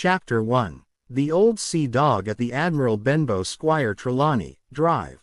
Chapter 1. The Old Sea Dog at the Admiral Benbow Squire Trelawney, Drive,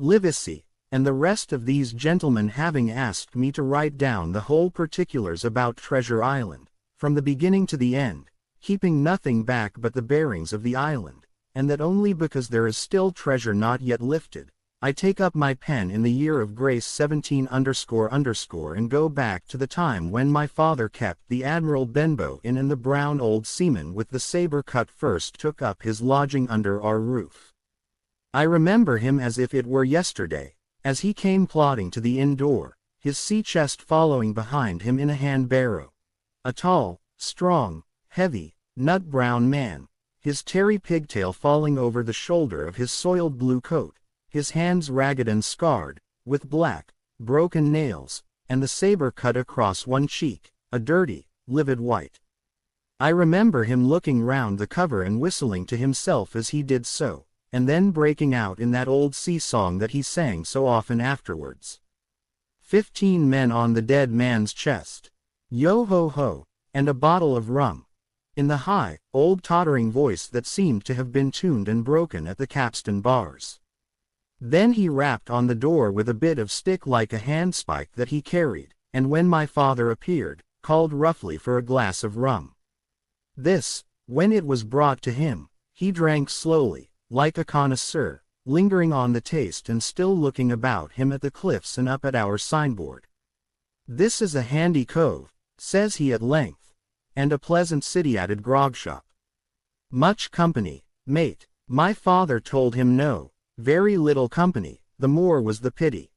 Livesey, and the rest of these gentlemen having asked me to write down the whole particulars about Treasure Island, from the beginning to the end, keeping nothing back but the bearings of the island, and that only because there is still treasure not yet lifted, I take up my pen in the year of grace 17 and go back to the time when my father kept the Admiral Benbow Inn, and the brown old seaman with the sabre cut first took up his lodging under our roof. I remember him as if it were yesterday, as he came plodding to the inn door, his sea-chest following behind him in a hand-barrow. A tall, strong, heavy, nut-brown man, his tarry pigtail falling over the shoulder of his soiled blue coat, his hands ragged and scarred, with black, broken nails, and the sabre cut across one cheek, a dirty, livid white. I remember him looking round the cover and whistling to himself as he did so, and then breaking out in that old sea song that he sang so often afterwards. 15 men on the dead man's chest. Yo ho ho, and a bottle of rum. In the high, old tottering voice that seemed to have been tuned and broken at the capstan bars. Then he rapped on the door with a bit of stick like a handspike that he carried, and when my father appeared, called roughly for a glass of rum. This, when it was brought to him, he drank slowly, like a connoisseur, lingering on the taste and still looking about him at the cliffs and up at our signboard. "This is a handy cove," says he at length, "and a pleasant city-added grog-shop. Much company, mate." My father told him no, very little company, the more was the pity.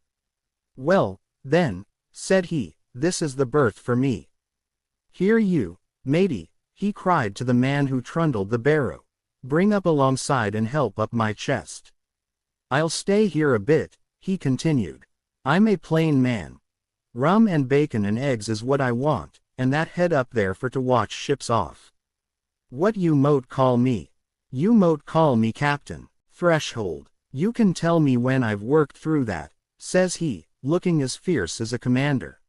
"Well, then," said he, "this is the berth for me. Here you, matey," he cried to the man who trundled the barrow, "bring up alongside and help up my chest. I'll stay here a bit," he continued. "I'm a plain man. Rum and bacon and eggs is what I want, and that head up there for to watch ships off. What you mote call me? You mote call me Captain Threshold. You can tell me when I've worked through that," says he, looking as fierce as a commander.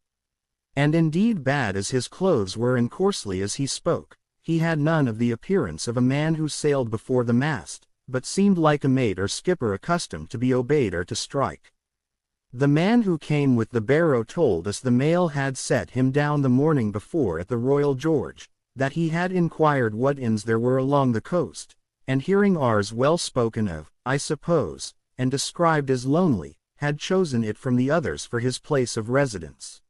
And indeed, bad as his clothes were and coarsely as he spoke, he had none of the appearance of a man who sailed before the mast, but seemed like a mate or skipper accustomed to be obeyed or to strike. The man who came with the barrow told us the mail had set him down the morning before at the Royal George, that he had inquired what inns there were along the coast, and hearing ours well spoken of, I suppose, and described as lonely, had chosen it from the others for his place of residence.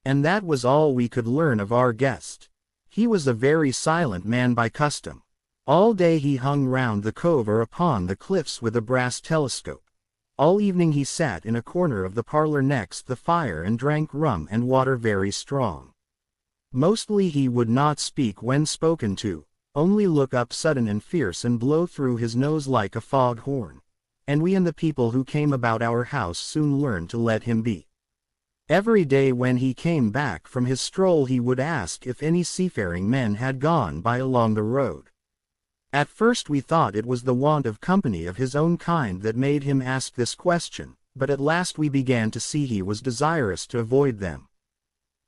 And that was all we could learn of our guest. He was a very silent man by custom. All day he hung round the cove or upon the cliffs with a brass telescope. All evening he sat in a corner of the parlor next the fire and drank rum and water very strong. Mostly he would not speak when spoken to, only look up sudden and fierce and blow through his nose like a fog horn, and we and the people who came about our house soon learned to let him be. Every day when he came back from his stroll he would ask if any seafaring men had gone by along the road. At first we thought it was the want of company of his own kind that made him ask this question, but at last we began to see he was desirous to avoid them.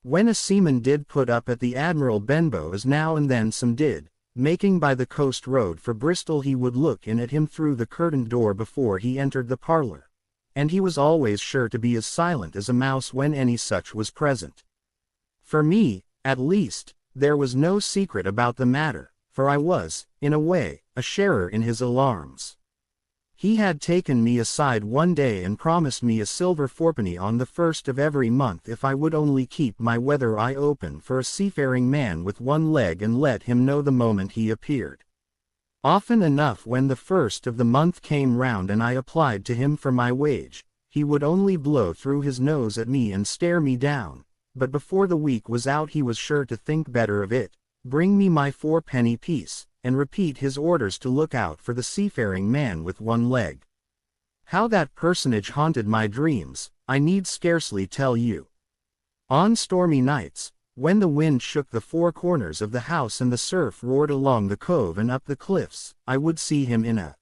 When a seaman did put up at the Admiral Benbow, as now and then some did, making by the coast road for Bristol, he would look in at him through the curtained door before he entered the parlor, and he was always sure to be as silent as a mouse when any such was present. For me, at least, there was no secret about the matter, for I was, in a way, a sharer in his alarms. He had taken me aside one day and promised me a silver fourpenny on the 1st of every month if I would only keep my weather eye open for a seafaring man with one leg and let him know the moment he appeared. Often enough when the 1st of the month came round and I applied to him for my wage, he would only blow through his nose at me and stare me down, but before the week was out he was sure to think better of it, bring me my fourpenny piece, and repeat his orders to look out for the seafaring man with one leg. How that personage haunted my dreams, I need scarcely tell you. On stormy nights, when the wind shook the four corners of the house and the surf roared along the cove and up the cliffs, I would see him in a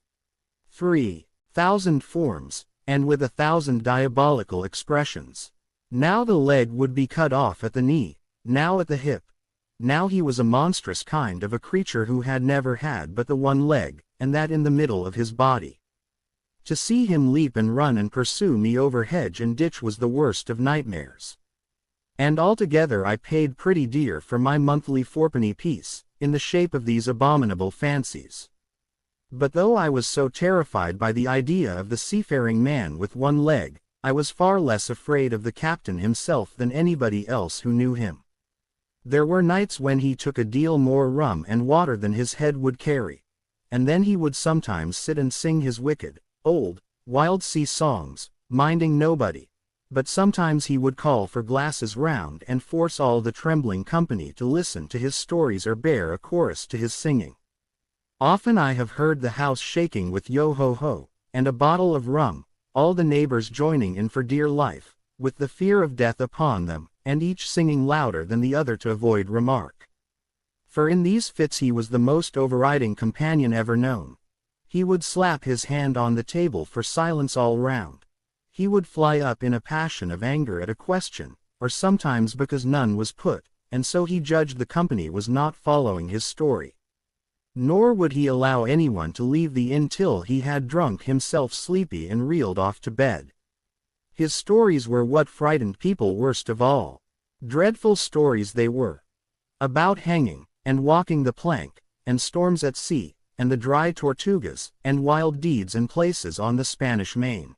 3,000 forms, and with 1,000 diabolical expressions. Now the leg would be cut off at the knee, now at the hip, Now he was a monstrous kind of a creature who had never had but the one leg, and that in the middle of his body. To see him leap and run and pursue me over hedge and ditch was the worst of nightmares. And altogether I paid pretty dear for my monthly fourpenny piece, in the shape of these abominable fancies. But though I was so terrified by the idea of the seafaring man with one leg, I was far less afraid of the captain himself than anybody else who knew him. There were nights when he took a deal more rum and water than his head would carry, and then he would sometimes sit and sing his wicked, old, wild sea songs, minding nobody, but sometimes he would call for glasses round and force all the trembling company to listen to his stories or bear a chorus to his singing. Often I have heard the house shaking with yo-ho-ho, and a bottle of rum, all the neighbors joining in for dear life, with the fear of death upon them, and each singing louder than the other to avoid remark. For in these fits he was the most overriding companion ever known. He would slap his hand on the table for silence all round. He would fly up in a passion of anger at a question, or sometimes because none was put, and so he judged the company was not following his story. Nor would he allow anyone to leave the inn till he had drunk himself sleepy and reeled off to bed. His stories were what frightened people worst of all. Dreadful stories they were. About hanging, and walking the plank, and storms at sea, and the dry Tortugas, and wild deeds and places on the Spanish Main.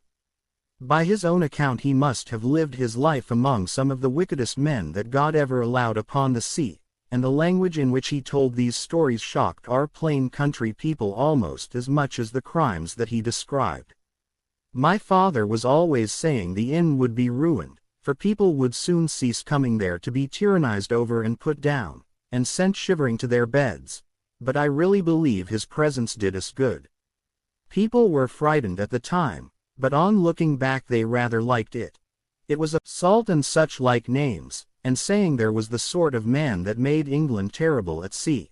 By his own account he must have lived his life among some of the wickedest men that God ever allowed upon the sea, and the language in which he told these stories shocked our plain country people almost as much as the crimes that he described. My father was always saying the inn would be ruined, for people would soon cease coming there to be tyrannized over and put down, and sent shivering to their beds, but I really believe his presence did us good. People were frightened at the time, but on looking back they rather liked it. It was a salt and such like names, and saying there was the sort of man that made England terrible at sea.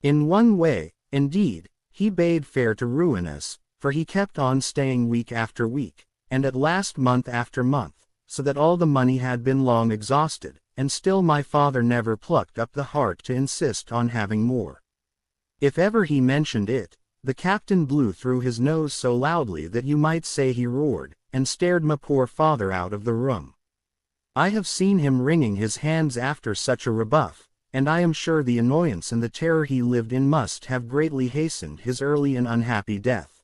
In one way, indeed, he bade fair to ruin us, for he kept on staying week after week, and at last month after month, so that all the money had been long exhausted, and still my father never plucked up the heart to insist on having more. If ever he mentioned it, the captain blew through his nose so loudly that you might say he roared, and stared my poor father out of the room. I have seen him wringing his hands after such a rebuff, and I am sure the annoyance and the terror he lived in must have greatly hastened his early and unhappy death.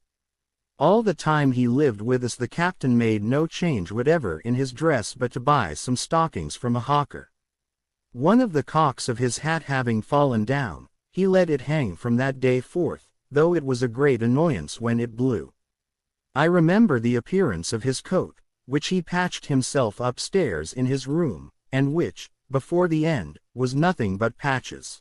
All the time he lived with us the captain made no change whatever in his dress but to buy some stockings from a hawker. One of the cocks of his hat having fallen down, he let it hang from that day forth, though it was a great annoyance when it blew. I remember the appearance of his coat, which he patched himself upstairs in his room, and which, before the end, was nothing but patches.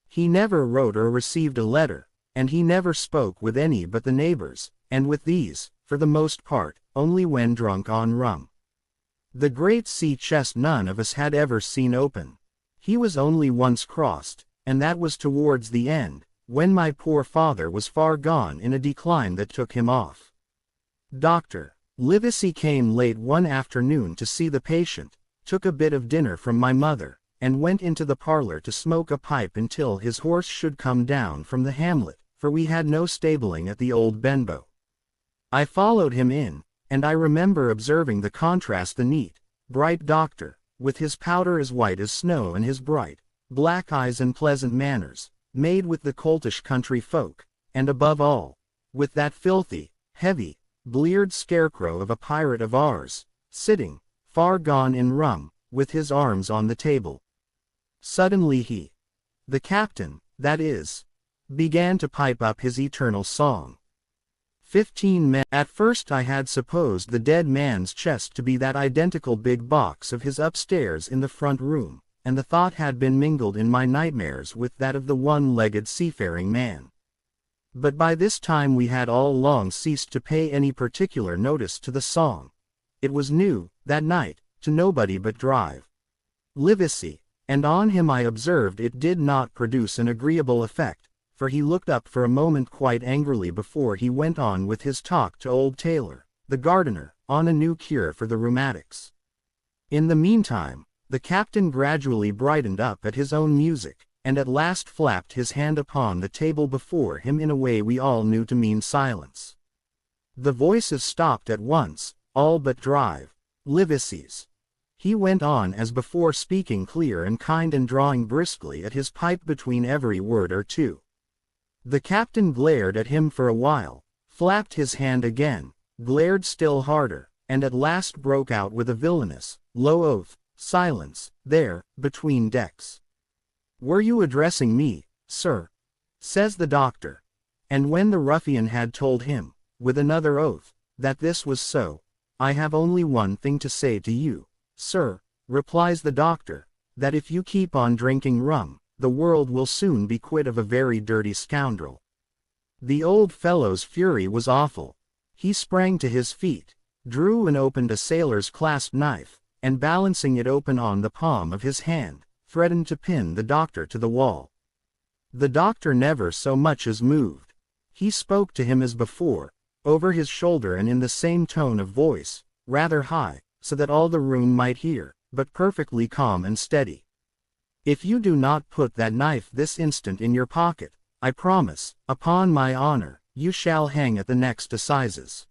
He never wrote or received a letter, and he never spoke with any but the neighbors, and with these, for the most part, only when drunk on rum. The great sea chest none of us had ever seen open. He was only once crossed, and that was towards the end, when my poor father was far gone in a decline that took him off. Dr. Livesey came late one afternoon to see the patient, took a bit of dinner from my mother, and went into the parlor to smoke a pipe until his horse should come down from the hamlet, for we had no stabling at the old Benbow. I followed him in, and I remember observing the contrast the neat, bright doctor, with his powder as white as snow and his bright, black eyes and pleasant manners, made with the coltish country folk, and above all, with that filthy, heavy, bleared scarecrow of a pirate of ours, sitting, far gone in rum, with his arms on the table. Suddenly he, the captain, that is, began to pipe up his eternal song. 15 men. At first I had supposed the dead man's chest to be that identical big box of his upstairs in the front room, and the thought had been mingled in my nightmares with that of the one-legged seafaring man. But by this time we had all long ceased to pay any particular notice to the song. It was new, that night, to nobody but Drive Livesey, and on him I observed it did not produce an agreeable effect, for he looked up for a moment quite angrily before he went on with his talk to old Taylor, the gardener, on a new cure for the rheumatics. In the meantime, The captain gradually brightened up at his own music, and at last flapped his hand upon the table before him in a way we all knew to mean silence. The voices stopped at once, all but Drive. Livesey's. He went on as before, speaking clear and kind and drawing briskly at his pipe between every word or two. The captain glared at him for a while, flapped his hand again, glared still harder, and at last broke out with a villainous, low oath. Silence, there, between decks. "Were you addressing me, sir?" says the doctor. And when the ruffian had told him, with another oath, that this was so, "I have only one thing to say to you, sir," replies the doctor, "that if you keep on drinking rum, the world will soon be quit of a very dirty scoundrel." The old fellow's fury was awful. He sprang to his feet, drew and opened a sailor's clasp knife, and balancing it open on the palm of his hand, threatened to pin the doctor to the wall. The doctor never so much as moved. He spoke to him as before, over his shoulder and in the same tone of voice, rather high, so that all the room might hear, but perfectly calm and steady. "If you do not put that knife this instant in your pocket, I promise, upon my honor, you shall hang at the next assizes."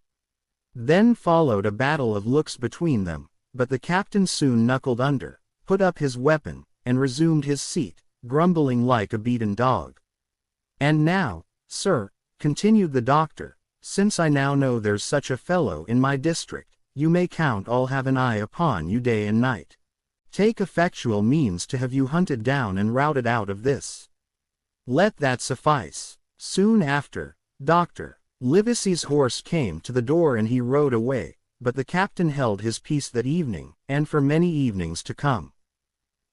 Then followed a battle of looks between them, but the captain soon knuckled under, put up his weapon, and resumed his seat, grumbling like a beaten dog. "And now, sir," continued the doctor, "since I now know there's such a fellow in my district, you may count I'll have an eye upon you day and night. Take effectual means to have you hunted down and routed out of this. Let that suffice." Soon after, Dr. Livesey's horse came to the door and he rode away, but the captain held his peace that evening, and for many evenings to come.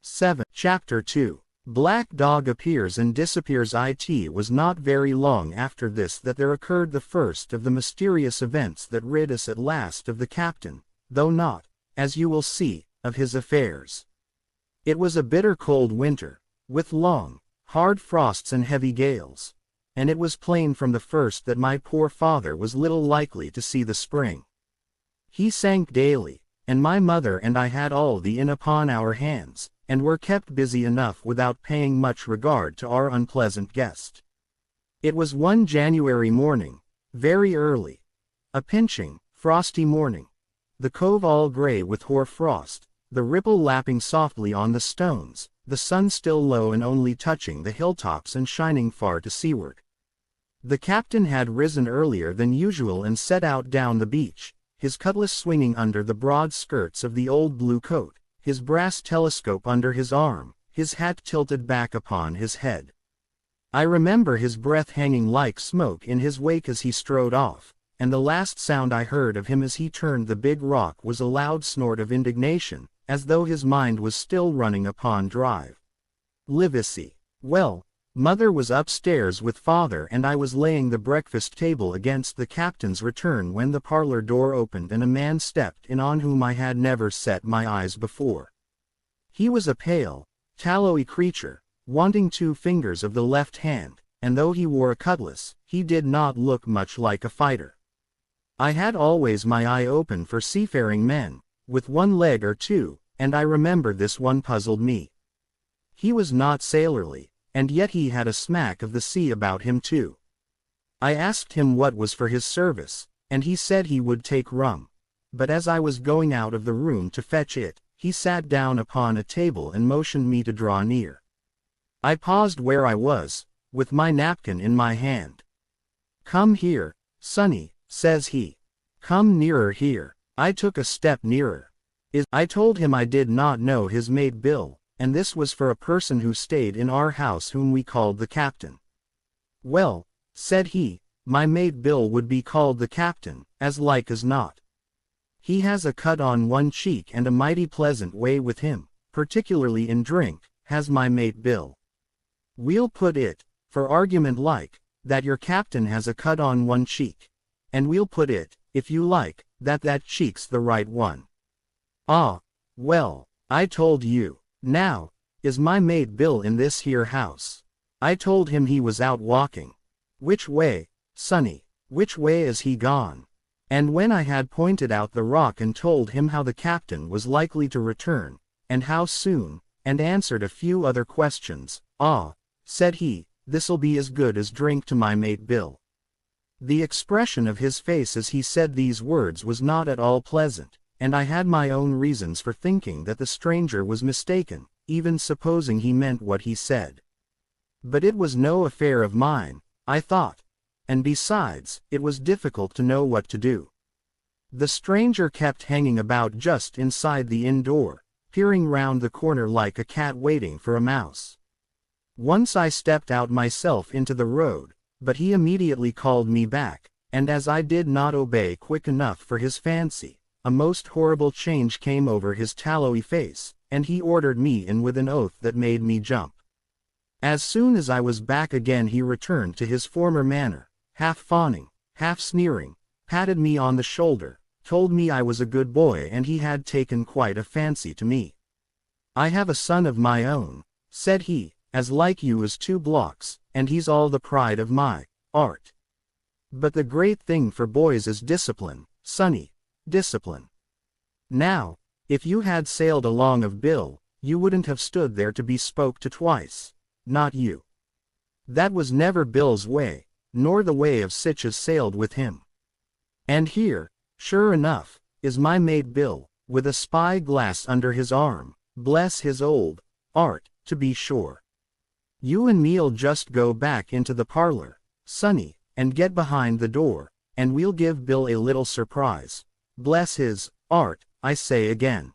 7. Chapter 2. Black Dog appears and disappears. It was not very long after this that there occurred the first of the mysterious events that rid us at last of the captain, though not, as you will see, of his affairs. It was a bitter cold winter, with long, hard frosts and heavy gales, and it was plain from the first that my poor father was little likely to see the spring. He sank daily, and my mother and I had all the inn upon our hands, and were kept busy enough without paying much regard to our unpleasant guest. It was one January morning, very early. A pinching, frosty morning. The cove all grey with hoar frost, the ripple lapping softly on the stones, the sun still low and only touching the hilltops and shining far to seaward. The captain had risen earlier than usual and set out down the beach, his cutlass swinging under the broad skirts of the old blue coat, his brass telescope under his arm, his hat tilted back upon his head. I remember his breath hanging like smoke in his wake as he strode off, and the last sound I heard of him as he turned the big rock was a loud snort of indignation, as though his mind was still running upon Drive. Livesey. Well, Mother was upstairs with Father and I was laying the breakfast table against the captain's return when the parlor door opened and a man stepped in on whom I had never set my eyes before. He was a pale, tallowy creature, wanting 2 fingers of the left hand, and though he wore a cutlass, he did not look much like a fighter. I had always my eye open for seafaring men, with 1 leg or 2, and I remember this one puzzled me. He was not sailorly, and yet he had a smack of the sea about him too. I asked him what was for his service, and he said he would take rum, but as I was going out of the room to fetch it, he sat down upon a table and motioned me to draw near. I paused where I was, with my napkin in my hand. "Come here, sonny," says he. "Come nearer here." I took a step nearer. I told him I did not know his mate Bill, and this was for a person who stayed in our house whom we called the captain. "Well," said he, "my mate Bill would be called the captain, as like as not. He has a cut on one cheek and a mighty pleasant way with him, particularly in drink, has my mate Bill. We'll put it, for argument like, that your captain has a cut on one cheek. And we'll put it, if you like, that that cheek's the right one. Ah, well, I told you. Now, is my mate Bill in this here house?" I told him he was out walking. "Which way, sonny, which way is he gone?" And when I had pointed out the rock and told him how the captain was likely to return, and how soon, and answered a few other questions. "Ah," said he, "this'll be as good as drink to my mate Bill." The expression of his face as he said these words was not at all pleasant, and I had my own reasons for thinking that the stranger was mistaken, even supposing he meant what he said. But it was no affair of mine, I thought. And besides, it was difficult to know what to do. The stranger kept hanging about just inside the inn door, peering round the corner like a cat waiting for a mouse. Once I stepped out myself into the road, but he immediately called me back, and as I did not obey quick enough for his fancy, a most horrible change came over his tallowy face, and he ordered me in with an oath that made me jump. As soon as I was back again he returned to his former manner, half fawning, half sneering, patted me on the shoulder, told me I was a good boy and he had taken quite a fancy to me. "I have a son of my own," said he, "as like you as 2 blocks, and he's all the pride of my art. But the great thing for boys is discipline, sonny, discipline. Now, if you had sailed along of Bill, you wouldn't have stood there to be spoke to twice, not you. That was never Bill's way, nor the way of sich as sailed with him. And here, sure enough, is my mate Bill, with a spy glass under his arm, bless his old art, to be sure. You and me'll just go back into the parlor, sonny, and get behind the door, and we'll give Bill a little surprise. Bless his art, I say again."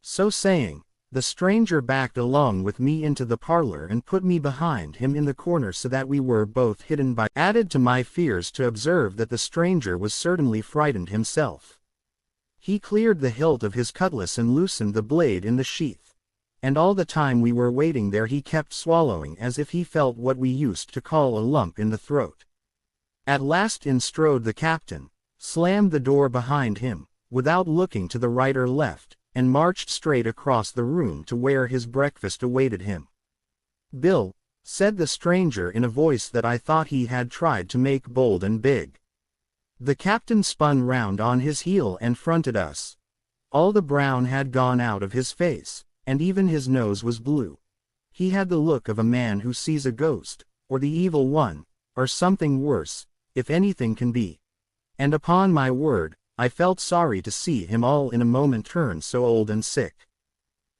So saying, the stranger backed along with me into the parlor and put me behind him in the corner so that we were both hidden by. Added to my fears to observe that the stranger was certainly frightened himself. He cleared the hilt of his cutlass and loosened the blade in the sheath. And all the time we were waiting there he kept swallowing as if he felt what we used to call a lump in the throat. At last in strode the captain, slammed the door behind him, without looking to the right or left, and marched straight across the room to where his breakfast awaited him. "Bill," said the stranger in a voice that I thought he had tried to make bold and big. The captain spun round on his heel and fronted us. All the brown had gone out of his face, and even his nose was blue. He had the look of a man who sees a ghost, or the evil one, or something worse, if anything can be. And upon my word, I felt sorry to see him all in a moment turn so old and sick.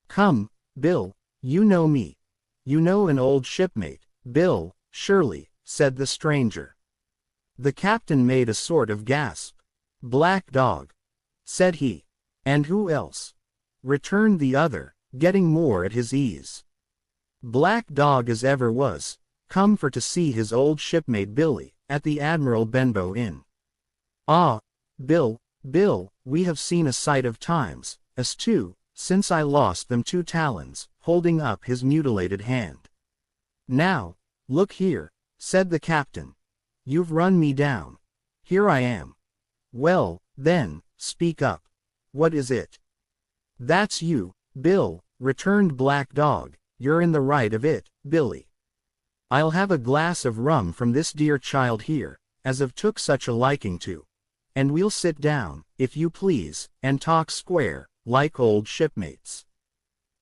"Come, Bill, you know me. You know an old shipmate, Bill, surely," said the stranger. The captain made a sort of gasp. "Black Dog," said he. "And who else?" returned the other, getting more at his ease. "Black Dog as ever was, come for to see his old shipmate Billy, at the Admiral Benbow Inn." "Ah, Bill, we have seen a sight of times, as too, since I lost them 2 talons, holding up his mutilated hand. "Now, look here," said the captain. "You've run me down. Here I am. Well, then, speak up. What is it?" "That's you, Bill," returned Black Dog. "You're in the right of it, Billy. I'll have a glass of rum from this dear child here, as I've took such a liking to. And we'll sit down, if you please, and talk square, like old shipmates."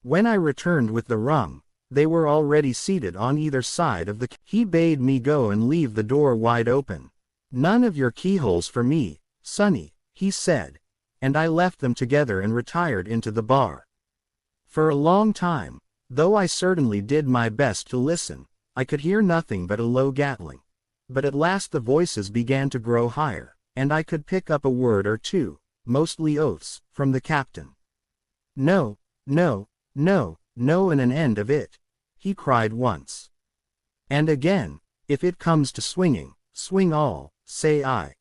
When I returned with the rum, they were already seated on either side of the. He bade me go and leave the door wide open. "None of your keyholes for me, sonny," he said, and I left them together and retired into the bar. For a long time, though I certainly did my best to listen, I could hear nothing but a low gattling. But at last the voices began to grow higher, and I could pick up a word or two, mostly oaths, from the captain. "No, no, no, no, and an end of it," he cried once. And again, "If it comes to swinging, swing all, say I."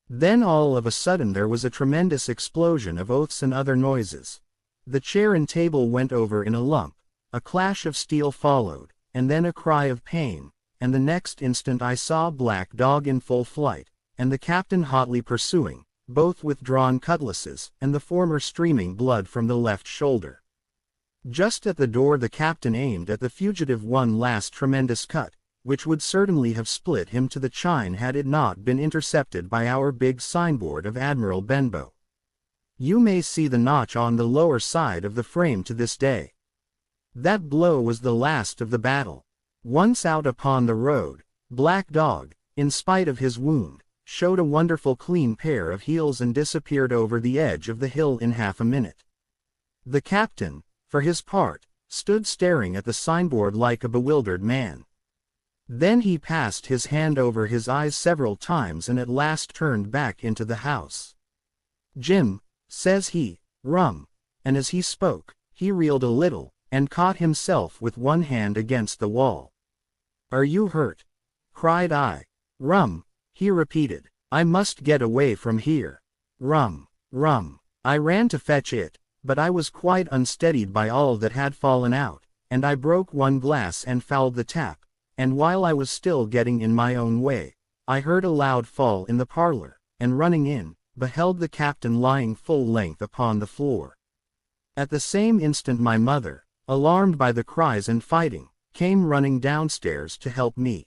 Then all of a sudden there was a tremendous explosion of oaths and other noises. The chair and table went over in a lump, a clash of steel followed, and then a cry of pain, and the next instant I saw Black Dog in full flight, and the captain hotly pursuing, both with drawn cutlasses, and the former streaming blood from the left shoulder. Just at the door the captain aimed at the fugitive one last tremendous cut, which would certainly have split him to the chine had it not been intercepted by our big signboard of Admiral Benbow. You may see the notch on the lower side of the frame to this day. That blow was the last of the battle. Once out upon the road, Black Dog, in spite of his wound, showed a wonderful clean pair of heels and disappeared over the edge of the hill in half a minute. The captain, for his part, stood staring at the signboard like a bewildered man. Then he passed his hand over his eyes several times and at last turned back into the house. "Jim," says he, "rum," and as he spoke, he reeled a little, and caught himself with one hand against the wall. "Are you hurt?" cried I. "Rum," he repeated. "I must get away from here. Rum, rum." I ran to fetch it, but I was quite unsteadied by all that had fallen out, and I broke one glass and fouled the tap, and while I was still getting in my own way, I heard a loud fall in the parlor, and running in, beheld the captain lying full length upon the floor. At the same instant my mother, alarmed by the cries and fighting, came running downstairs to help me.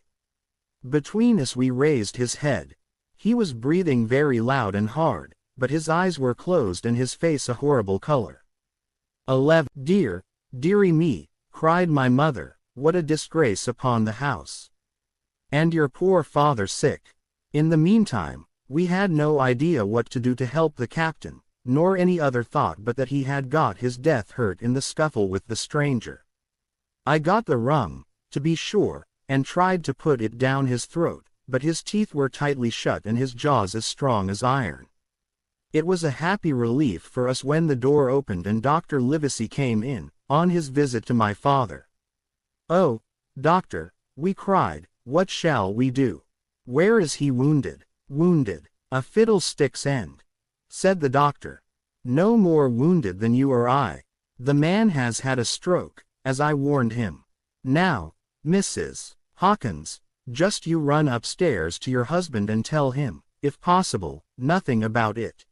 Between us we raised his head. He was breathing very loud and hard, but his eyes were closed and his face a horrible color. 11. "Dear, dearie me," cried my mother, "what a disgrace upon the house! And your poor father sick." In the meantime, we had no idea what to do to help the captain, nor any other thought but that he had got his death hurt in the scuffle with the stranger. I got the rum, to be sure, and tried to put it down his throat, but his teeth were tightly shut and his jaws as strong as iron. It was a happy relief for us when the door opened and Dr. Livesey came in, on his visit to my father. "Oh, doctor," we cried, "what shall we do? Where is he wounded?" "Wounded? A fiddlestick's end," said the doctor. "No more wounded than you or I. The man has had a stroke, as I warned him. Now, Mrs. Hawkins, just you run upstairs to your husband and tell him, if possible, nothing about it.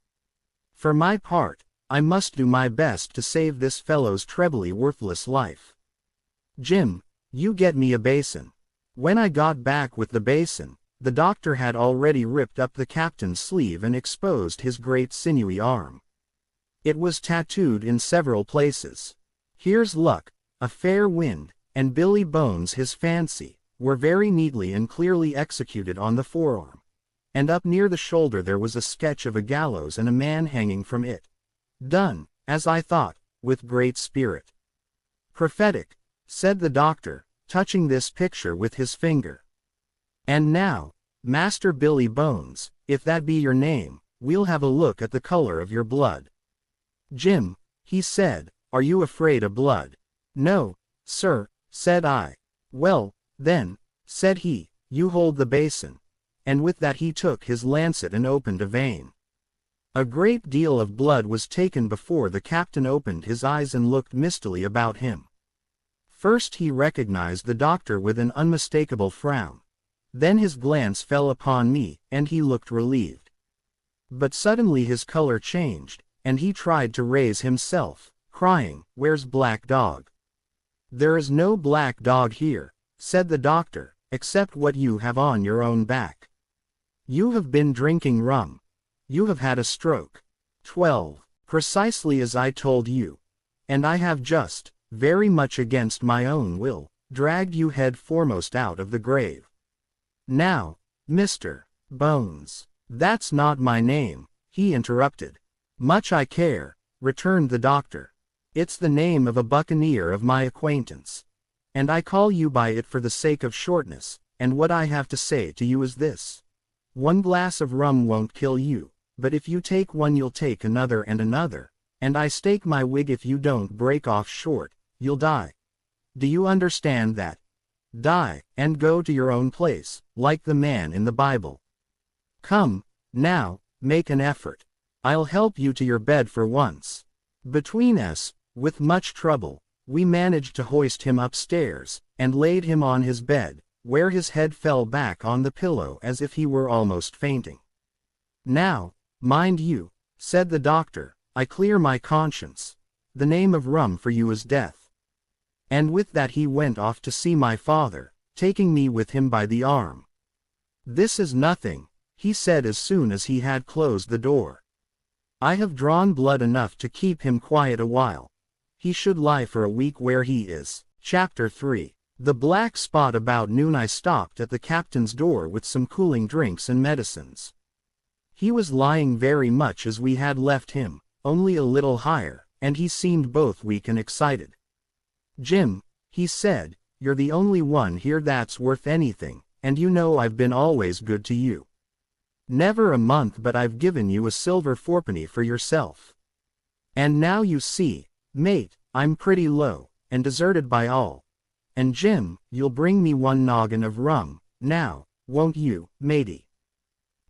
For my part, I must do my best to save this fellow's trebly worthless life. Jim, you get me a basin." When I got back with the basin, the doctor had already ripped up the captain's sleeve and exposed his great sinewy arm. It was tattooed in several places. "Here's luck, a fair wind, and Billy Bones his fancy," were very neatly and clearly executed on the forearm. And up near the shoulder there was a sketch of a gallows and a man hanging from it. Done, as I thought, with great spirit. "Prophetic," said the doctor, touching this picture with his finger. "And now, Master Billy Bones, if that be your name, we'll have a look at the color of your blood." "Jim," he said, "are you afraid of blood?" "No, sir," said I. "Well, then," said he, "you hold the basin." And with that he took his lancet and opened a vein. A great deal of blood was taken before the captain opened his eyes and looked mistily about him. First he recognized the doctor with an unmistakable frown. Then his glance fell upon me, and he looked relieved. But suddenly his color changed, and he tried to raise himself, crying, "Where's Black Dog?" "There is no black dog here," said the doctor, "except what you have on your own back. You have been drinking rum. You have had a stroke. 12. Precisely as I told you. And I have just, very much against my own will, dragged you head foremost out of the grave. Now, Mr. Bones." "That's not my name," he interrupted. "Much I care," returned the doctor. "It's the name of a buccaneer of my acquaintance. And I call you by it for the sake of shortness, and what I have to say to you is this. One glass of rum won't kill you, but if you take one you'll take another, and I stake my wig if you don't break off short, you'll die. Do you understand that? Die, and go to your own place, like the man in the Bible. Come, now, make an effort. I'll help you to your bed for once." Between us, with much trouble, we managed to hoist him upstairs, and laid him on his bed, where his head fell back on the pillow as if he were almost fainting. "Now, mind you," said the doctor, "I clear my conscience. The name of rum for you is death." And with that he went off to see my father, taking me with him by the arm. "This is nothing," he said as soon as he had closed the door. I have drawn blood enough to keep him quiet a while. He should lie for a week where he is. Chapter 3. The black spot. About noon I stopped at the captain's door with some cooling drinks and medicines. He was lying very much as we had left him, only a little higher, and he seemed both weak and excited. "Jim," he said, "you're the only one here that's worth anything, and you know I've been always good to you. Never a month but I've given you a silver fourpenny for yourself. And now you see, mate, I'm pretty low, and deserted by all. And Jim, you'll bring me one noggin of rum, now, won't you, matey?"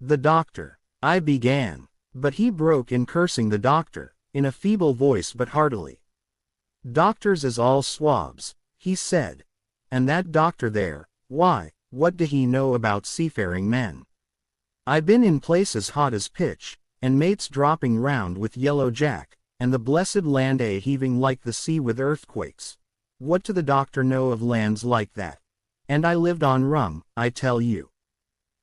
"The doctor," I began, but he broke in cursing the doctor, in a feeble voice but heartily. "Doctors is all swabs," he said. "And that doctor there, why, what do he know about seafaring men? I been in places hot as pitch, and mates dropping round with Yellow Jack, and the blessed land heaving like the sea with earthquakes. What do the doctor know of lands like that? And I lived on rum, I tell you.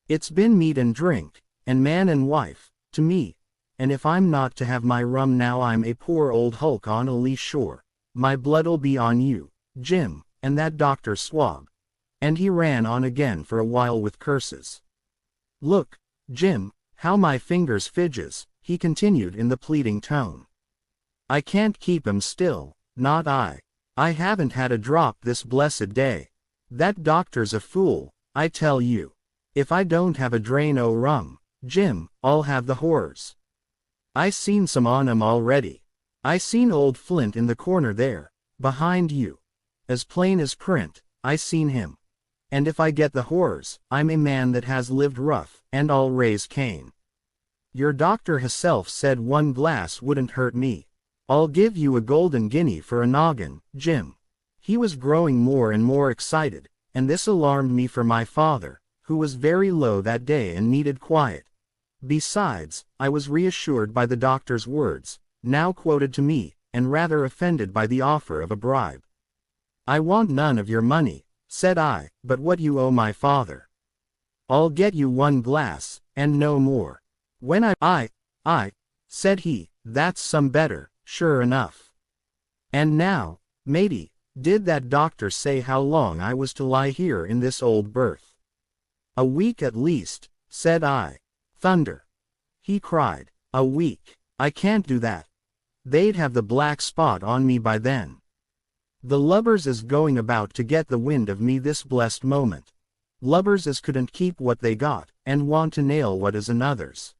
It's been meat and drink, and man and wife, to me, and if I'm not to have my rum now I'm a poor old hulk on a lee shore. My blood'll be on you, Jim, and that doctor swab." And he ran on again for a while with curses. "Look, Jim, how my fingers fidges," he continued in the pleading tone. "I can't keep 'em still, not I. I haven't had a drop this blessed day. That doctor's a fool, I tell you. If I don't have a drain o' rum, Jim, I'll have the horrors. I seen some on 'em already. I seen old Flint in the corner there, behind you. As plain as print, I seen him. And if I get the horrors, I'm a man that has lived rough, and I'll raise Cain. Your doctor hisself said one glass wouldn't hurt me. I'll give you a golden guinea for a noggin, Jim." He was growing more and more excited, and this alarmed me for my father, who was very low that day and needed quiet. Besides, I was reassured by the doctor's words, now quoted to me, and rather offended by the offer of a bribe. "I want none of your money," said I, "but what you owe my father. I'll get you one glass, and no more." "When I, said he, "that's some better, sure enough. And now, matey, did that doctor say how long I was to lie here in this old berth?" "A week at least," said I. "Thunder!" he cried. "A week! I can't do that. They'd have the black spot on me by then. The lubbers is going about to get the wind of me this blessed moment. Lubbers as couldn't keep what they got, and want to nail what is another's.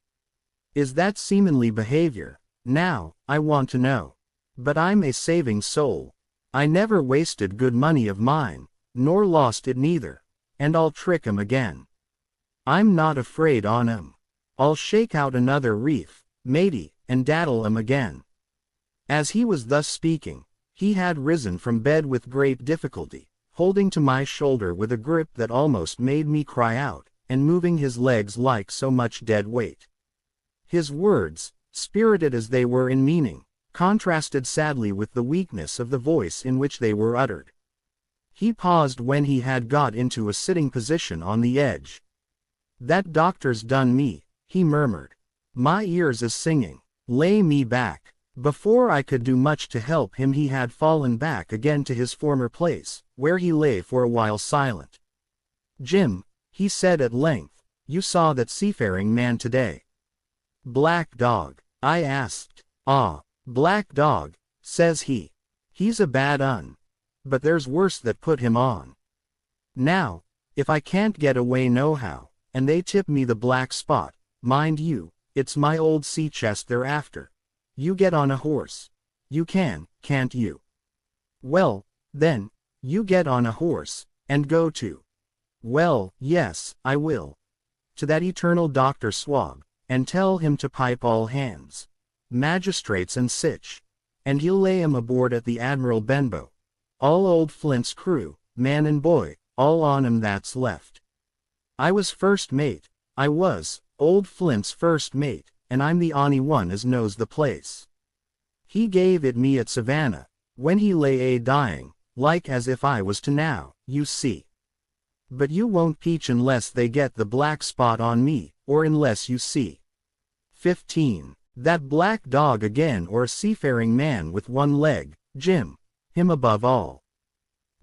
Is that seamanly behavior? Now, I want to know. But I'm a saving soul. I never wasted good money of mine, nor lost it neither, and I'll trick 'em again. I'm not afraid on 'em. I'll shake out another reef, matey, and daddle 'em again." As he was thus speaking, he had risen from bed with great difficulty, holding to my shoulder with a grip that almost made me cry out, and moving his legs like so much dead weight. His words, spirited as they were in meaning, contrasted sadly with the weakness of the voice in which they were uttered. He paused when he had got into a sitting position on the edge. "That doctor's done me," he murmured. "My ears is singing. Lay me back." Before I could do much to help him he had fallen back again to his former place, where he lay for a while silent. "Jim," he said at length, "you saw that seafaring man today?" "Black dog?" I asked. "Ah, black dog," says he. "He's a bad un. But there's worse that put him on. Now, if I can't get away nohow, and they tip me the black spot, mind you, it's my old sea chest they're after. You get on a horse. You can, can't you? Well, then, you get on a horse, and go to. Well, yes, I will. To that eternal Dr. Swab, and tell him to pipe all hands, magistrates and sich, and he'll lay 'em aboard at the Admiral Benbow. All old Flint's crew, man and boy, all on 'em that's left. I was first mate, I was, old Flint's first mate, and I'm the only one as knows the place. He gave it me at Savannah, when he lay dying, like as if I was to now, you see. But you won't peach unless they get the black spot on me, or unless you see. 15. That black dog again, or a seafaring man with one leg, Jim. Him above all.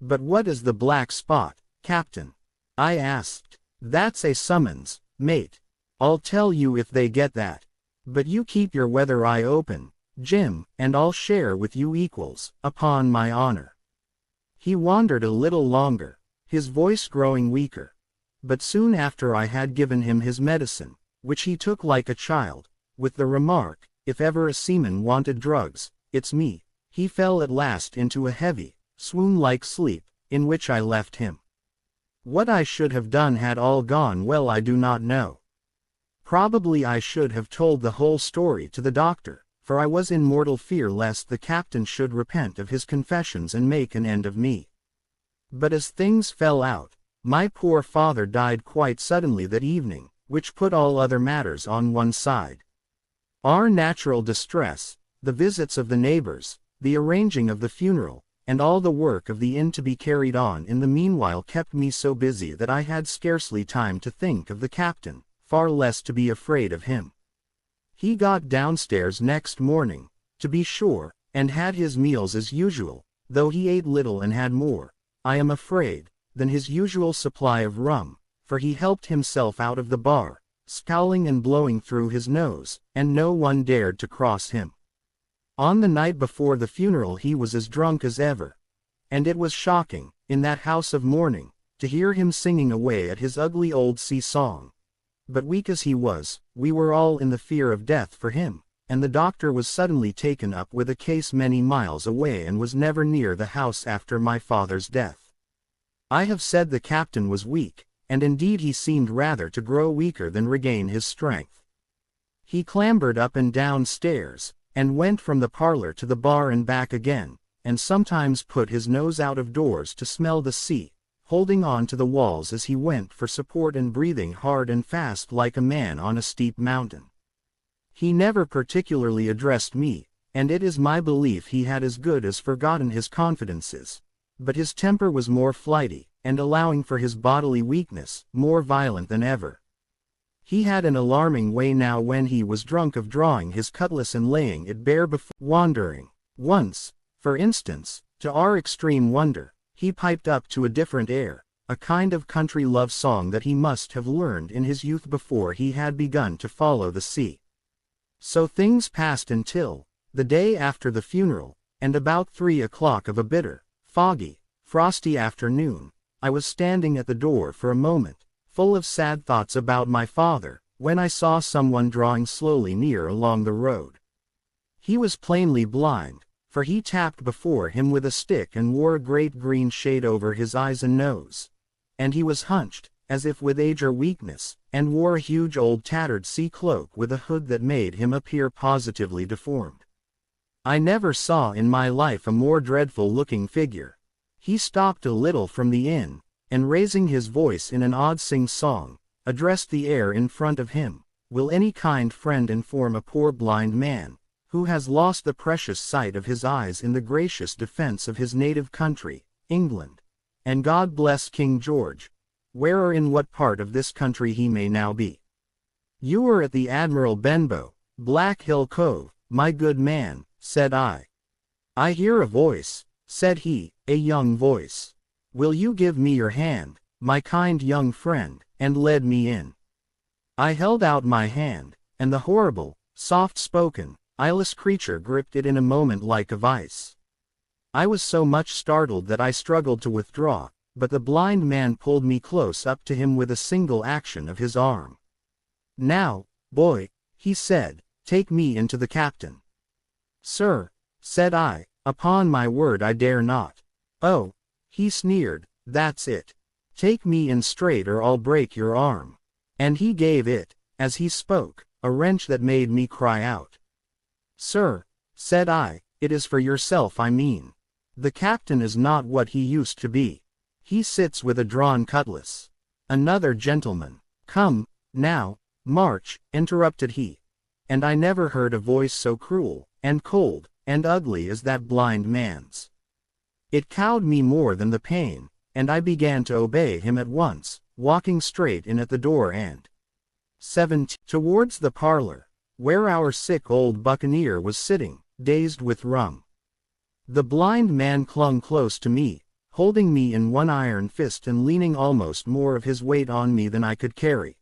But what is the black spot, Captain? I asked. That's a summons, mate. I'll tell you if they get that. But you keep your weather eye open, Jim, and I'll share with you equals, upon my honor. He wandered a little longer, his voice growing weaker. But soon after I had given him his medicine, which he took like a child, with the remark, if ever a seaman wanted drugs, it's me, he fell at last into a heavy, swoon-like sleep, in which I left him. What I should have done had all gone well I do not know. Probably I should have told the whole story to the doctor, for I was in mortal fear lest the captain should repent of his confessions and make an end of me. But as things fell out, my poor father died quite suddenly that evening, which put all other matters on one side. Our natural distress, the visits of the neighbors, the arranging of the funeral, and all the work of the inn to be carried on in the meanwhile kept me so busy that I had scarcely time to think of the captain, far less to be afraid of him. He got downstairs next morning, to be sure, and had his meals as usual, though he ate little and had more, I am afraid, than his usual supply of rum, for he helped himself out of the bar, scowling and blowing through his nose, and no one dared to cross him. On the night before the funeral he was as drunk as ever, and it was shocking, in that house of mourning, to hear him singing away at his ugly old sea song. But weak as he was, we were all in the fear of death for him, and the doctor was suddenly taken up with a case many miles away and was never near the house after my father's death. I have said the captain was weak, and indeed he seemed rather to grow weaker than regain his strength. He clambered up and down stairs, and went from the parlor to the bar and back again, and sometimes put his nose out of doors to smell the sea, holding on to the walls as he went for support and breathing hard and fast like a man on a steep mountain. He never particularly addressed me, and it is my belief he had as good as forgotten his confidences, but his temper was more flighty, and allowing for his bodily weakness, more violent than ever. He had an alarming way now when he was drunk of drawing his cutlass and laying it bare before wandering. Once, for instance, to our extreme wonder, he piped up to a different air, a kind of country love song that he must have learned in his youth before he had begun to follow the sea. So things passed until, the day after the funeral, and about 3 o'clock of a bitter, foggy, frosty afternoon, I was standing at the door for a moment, full of sad thoughts about my father, when I saw someone drawing slowly near along the road. He was plainly blind, for he tapped before him with a stick and wore a great green shade over his eyes and nose. And he was hunched, as if with age or weakness, and wore a huge old tattered sea cloak with a hood that made him appear positively deformed. I never saw in my life a more dreadful-looking figure. He stopped a little from the inn, and raising his voice in an odd sing-song, addressed the air in front of him, "Will any kind friend inform a poor blind man, who has lost the precious sight of his eyes in the gracious defense of his native country, England, and God bless King George, where or in what part of this country he may now be. You are at the Admiral Benbow, Black Hill Cove, my good man," said I. "I hear a voice," said he, "a young voice. Will you give me your hand, my kind young friend," and led me in. I held out my hand, and the horrible, soft-spoken, eyeless creature gripped it in a moment like a vice. I was so much startled that I struggled to withdraw, but the blind man pulled me close up to him with a single action of his arm. "Now, boy," he said, "take me into the captain." "Sir," said I, "upon my word I dare not." "Oh," he sneered, "that's it. Take me in straight or I'll break your arm." And he gave it, as he spoke, a wrench that made me cry out. "Sir," said I, "it is for yourself I mean. The captain is not what he used to be. He sits with a drawn cutlass. Another gentleman." "Come, now, march," interrupted he. And I never heard a voice so cruel, and cold, and ugly as that blind man's. It cowed me more than the pain, and I began to obey him at once, walking straight in at the door and 17 towards the parlor, where our sick old buccaneer was sitting, dazed with rum. The blind man clung close to me, holding me in one iron fist and leaning almost more of his weight on me than I could carry.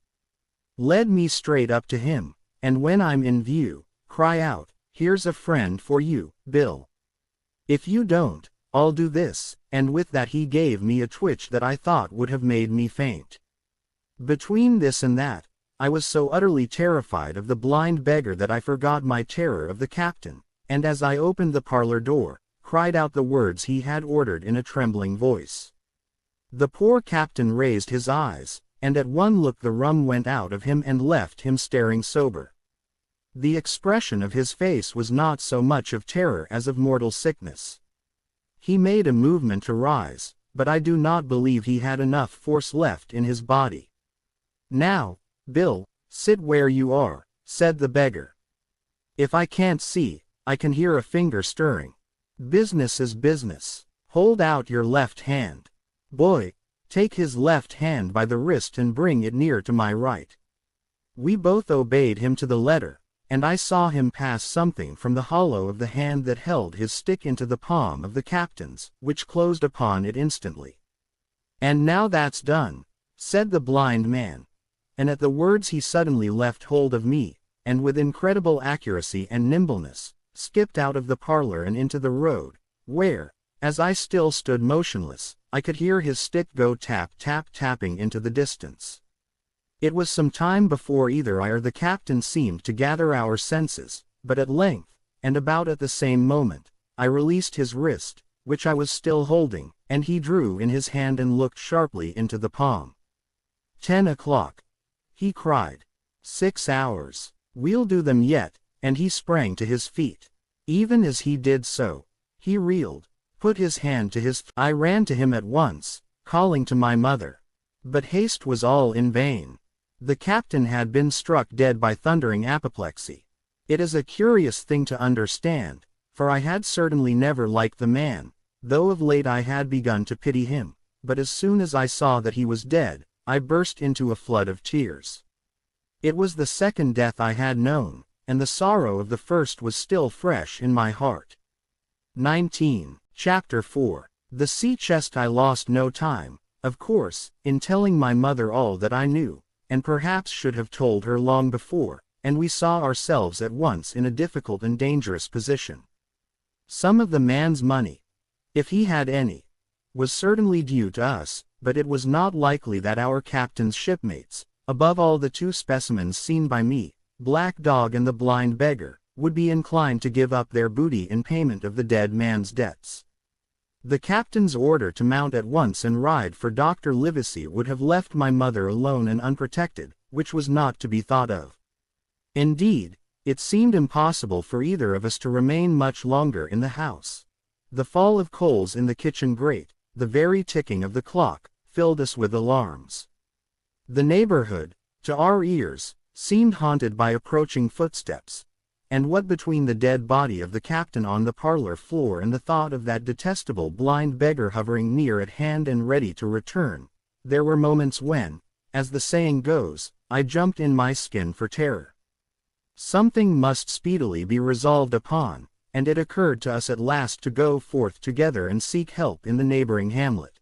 Led me straight up to him, and when I'm in view, cry out, "Here's a friend for you, Bill. If you don't, I'll do this," and with that he gave me a twitch that I thought would have made me faint. Between this and that, I was so utterly terrified of the blind beggar that I forgot my terror of the captain, and as I opened the parlor door, cried out the words he had ordered in a trembling voice. The poor captain raised his eyes, and at one look the rum went out of him and left him staring sober. The expression of his face was not so much of terror as of mortal sickness. He made a movement to rise, but I do not believe he had enough force left in his body. "Now, Bill, sit where you are," said the beggar. "If I can't see, I can hear a finger stirring. Business is business. Hold out your left hand. Boy, take his left hand by the wrist and bring it near to my right." We both obeyed him to the letter, and I saw him pass something from the hollow of the hand that held his stick into the palm of the captain's, which closed upon it instantly. "And now that's done," said the blind man. And at the words he suddenly left hold of me, and with incredible accuracy and nimbleness, skipped out of the parlor and into the road, where, as I still stood motionless, I could hear his stick go tap tap tapping into the distance. It was some time before either I or the captain seemed to gather our senses, but at length, and about at the same moment, I released his wrist, which I was still holding, and he drew in his hand and looked sharply into the palm. 10 o'clock. He cried. 6 hours. We'll do them yet, and he sprang to his feet. Even as he did so, he reeled, put his hand to his I ran to him at once, calling to my mother. But haste was all in vain. The captain had been struck dead by thundering apoplexy. It is a curious thing to understand, for I had certainly never liked the man, though of late I had begun to pity him, but as soon as I saw that he was dead, I burst into a flood of tears. It was the second death I had known, and the sorrow of the first was still fresh in my heart. 19. Chapter 4. The sea chest. I lost no time, of course, in telling my mother all that I knew, and perhaps should have told her long before, and we saw ourselves at once in a difficult and dangerous position. Some of the man's money, if he had any, was certainly due to us, but it was not likely that our captain's shipmates, above all the 2 specimens seen by me, Black Dog and the blind beggar, would be inclined to give up their booty in payment of the dead man's debts. The captain's order to mount at once and ride for Dr. Livesey would have left my mother alone and unprotected, which was not to be thought of. Indeed, it seemed impossible for either of us to remain much longer in the house. The fall of coals in the kitchen grate, the very ticking of the clock, filled us with alarms. The neighborhood, to our ears, seemed haunted by approaching footsteps, and what between the dead body of the captain on the parlor floor and the thought of that detestable blind beggar hovering near at hand and ready to return, there were moments when, as the saying goes, I jumped in my skin for terror. Something must speedily be resolved upon, and it occurred to us at last to go forth together and seek help in the neighboring hamlet.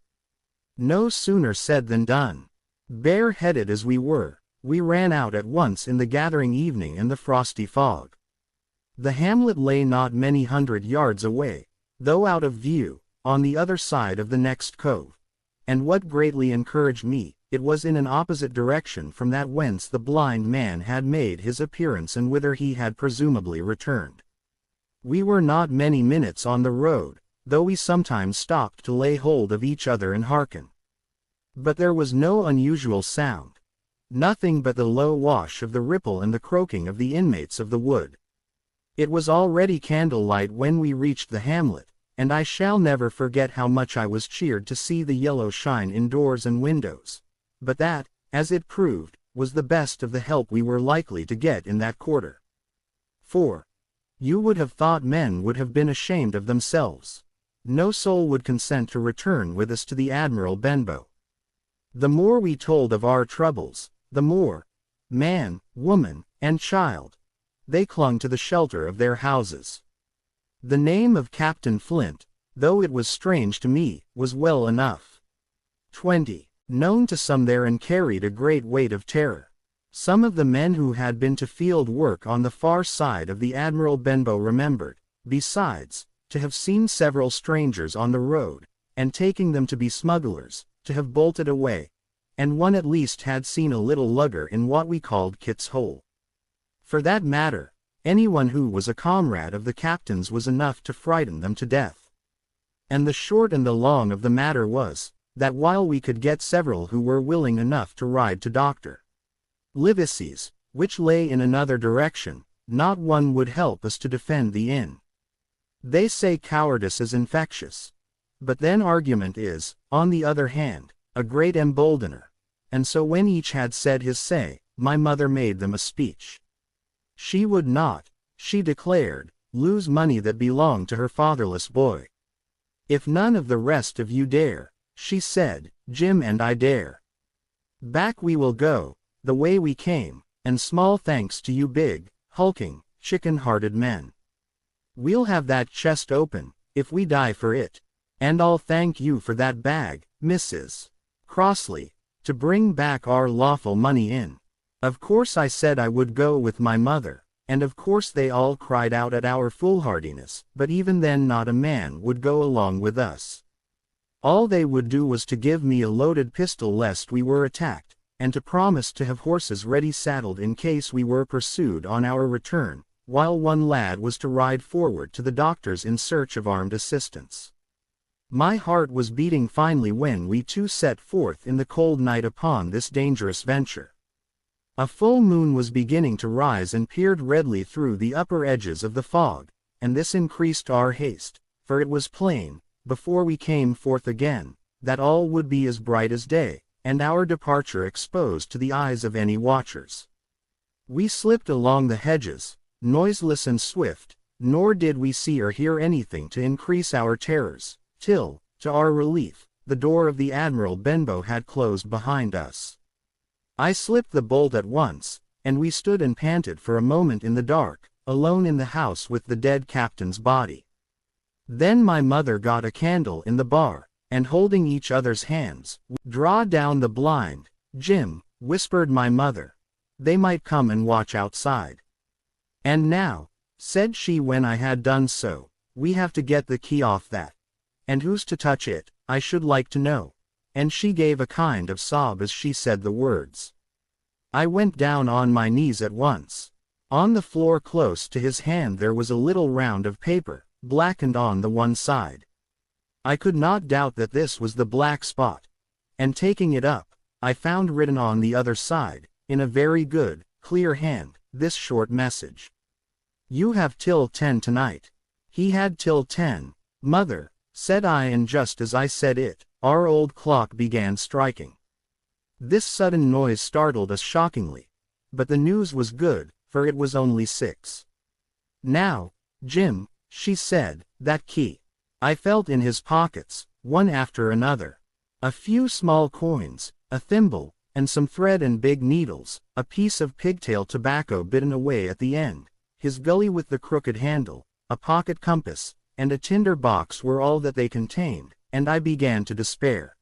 No sooner said than done. Bare-headed as we were, we ran out at once in the gathering evening and the frosty fog. The hamlet lay not many hundred yards away, though out of view, on the other side of the next cove. And what greatly encouraged me, it was in an opposite direction from that whence the blind man had made his appearance and whither he had presumably returned. We were not many minutes on the road, though we sometimes stopped to lay hold of each other and hearken. But there was no unusual sound. Nothing but the low wash of the ripple and the croaking of the inmates of the wood. It was already candlelight when we reached the hamlet, and I shall never forget how much I was cheered to see the yellow shine in doors and windows. But that, as it proved, was the best of the help we were likely to get in that quarter. For you would have thought men would have been ashamed of themselves. No soul would consent to return with us to the Admiral Benbow. The more we told of our troubles, the more, man, woman, and child, they clung to the shelter of their houses. The name of Captain Flint, though it was strange to me, was well enough 20, known to some there, and carried a great weight of terror. Some of the men who had been to field work on the far side of the Admiral Benbow remembered, besides, to have seen several strangers on the road, and taking them to be smugglers, to have bolted away, and one at least had seen a little lugger in what we called Kit's Hole. For that matter, anyone who was a comrade of the captain's was enough to frighten them to death. And the short and the long of the matter was, that while we could get several who were willing enough to ride to Dr. Livesey's, which lay in another direction, not one would help us to defend the inn. They say cowardice is infectious. But then argument is, on the other hand, a great emboldener. And so when each had said his say, my mother made them a speech. She would not, she declared, lose money that belonged to her fatherless boy. If none of the rest of you dare, she said, Jim and I dare. Back we will go, the way we came, and small thanks to you big, hulking, chicken-hearted men. We'll have that chest open, if we die for it. And I'll thank you for that bag, Mrs. Crossley, to bring back our lawful money in. Of course I said I would go with my mother, and of course they all cried out at our foolhardiness, but even then not a man would go along with us. All they would do was to give me a loaded pistol lest we were attacked, and to promise to have horses ready saddled in case we were pursued on our return, while one lad was to ride forward to the doctor's in search of armed assistance. My heart was beating finely when we two set forth in the cold night upon this dangerous venture. A full moon was beginning to rise and peered redly through the upper edges of the fog, and this increased our haste, for it was plain, before we came forth again, that all would be as bright as day, and our departure exposed to the eyes of any watchers. We slipped along the hedges, noiseless and swift, nor did we see or hear anything to increase our terrors, till, to our relief, the door of the Admiral Benbow had closed behind us. I slipped the bolt at once, and we stood and panted for a moment in the dark, alone in the house with the dead captain's body. Then my mother got a candle in the bar, and holding each other's hands, "Draw down the blind, Jim," whispered my mother. "They might come and watch outside." "And now," said she when I had done so, "we have to get the key off that. And who's to touch it, I should like to know." And she gave a kind of sob as she said the words. I went down on my knees at once. On the floor close to his hand there was a little round of paper, blackened on the one side. I could not doubt that this was the black spot. And taking it up, I found written on the other side, in a very good, clear hand, this short message. "You have till 10 tonight." He had till 10, mother, said I, and just as I said it, our old clock began striking. This sudden noise startled us shockingly. But the news was good, for it was only 6. "Now, Jim," she said, "that key." I felt in his pockets, one after another. A few small coins, a thimble, and some thread and big needles, a piece of pigtail tobacco bitten away at the end, his gully with the crooked handle, a pocket compass, and a tinder box were all that they contained, and I began to despair.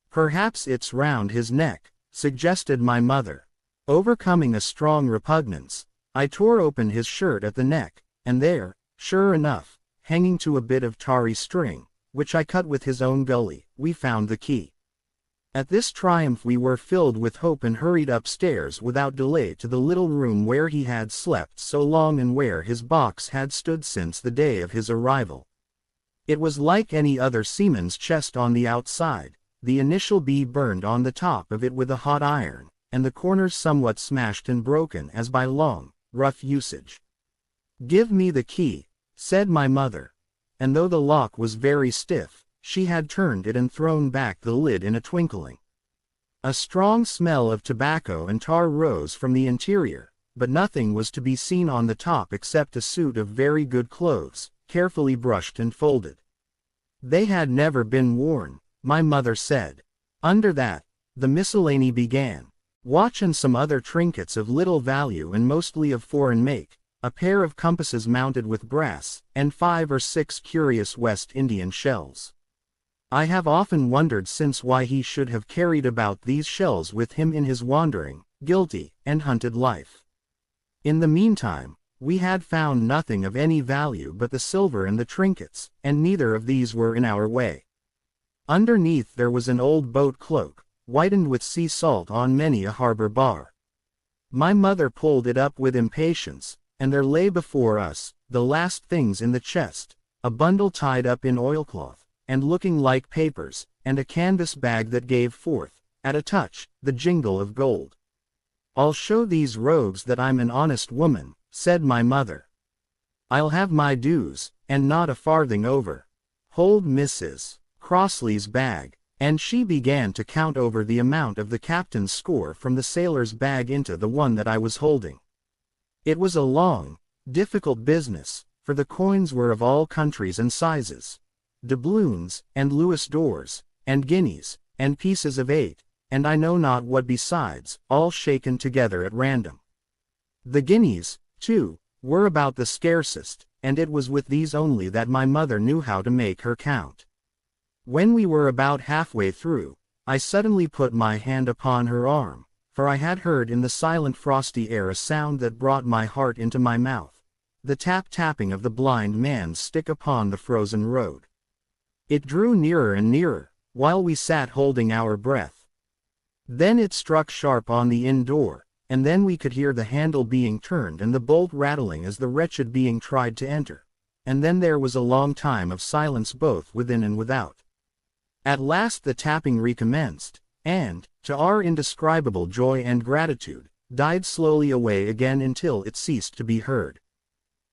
"Perhaps it's round his neck," suggested my mother. Overcoming a strong repugnance, I tore open his shirt at the neck, and there, sure enough, hanging to a bit of tarry string, which I cut with his own gully, we found the key. At this triumph we were filled with hope and hurried upstairs without delay to the little room where he had slept so long and where his box had stood since the day of his arrival. It was like any other seaman's chest on the outside, the initial B burned on the top of it with a hot iron, and the corners somewhat smashed and broken as by long, rough usage. "Give me the key," said my mother. And though the lock was very stiff, she had turned it and thrown back the lid in a twinkling. A strong smell of tobacco and tar rose from the interior, but nothing was to be seen on the top except a suit of very good clothes, carefully brushed and folded. They had never been worn, my mother said. Under that, the miscellany began. Watch and some other trinkets of little value and mostly of foreign make, a pair of compasses mounted with brass, and 5 or 6 curious West Indian shells. I have often wondered since why he should have carried about these shells with him in his wandering, guilty, and hunted life. In the meantime, we had found nothing of any value but the silver and the trinkets, and neither of these were in our way. Underneath there was an old boat cloak, whitened with sea salt on many a harbor bar. My mother pulled it up with impatience, and there lay before us, the last things in the chest, a bundle tied up in oilcloth, and looking like papers, and a canvas bag that gave forth, at a touch, the jingle of gold. "I'll show these rogues that I'm an honest woman," said my mother. "I'll have my dues, and not a farthing over. Hold Mrs. Crossley's bag," and she began to count over the amount of the captain's score from the sailor's bag into the one that I was holding. It was a long, difficult business, for the coins were of all countries and sizes. Doubloons, and Louis d'ors, and guineas, and pieces of 8, and I know not what besides, all shaken together at random. The guineas, too, were about the scarcest, and it was with these only that my mother knew how to make her count. When we were about halfway through, I suddenly put my hand upon her arm, for I had heard in the silent frosty air a sound that brought my heart into my mouth, the tap-tapping of the blind man's stick upon the frozen road. It drew nearer and nearer, while we sat holding our breath. Then it struck sharp on the inn door, and then we could hear the handle being turned and the bolt rattling as the wretched being tried to enter, and then there was a long time of silence both within and without. At last the tapping recommenced, and, to our indescribable joy and gratitude, died slowly away again until it ceased to be heard.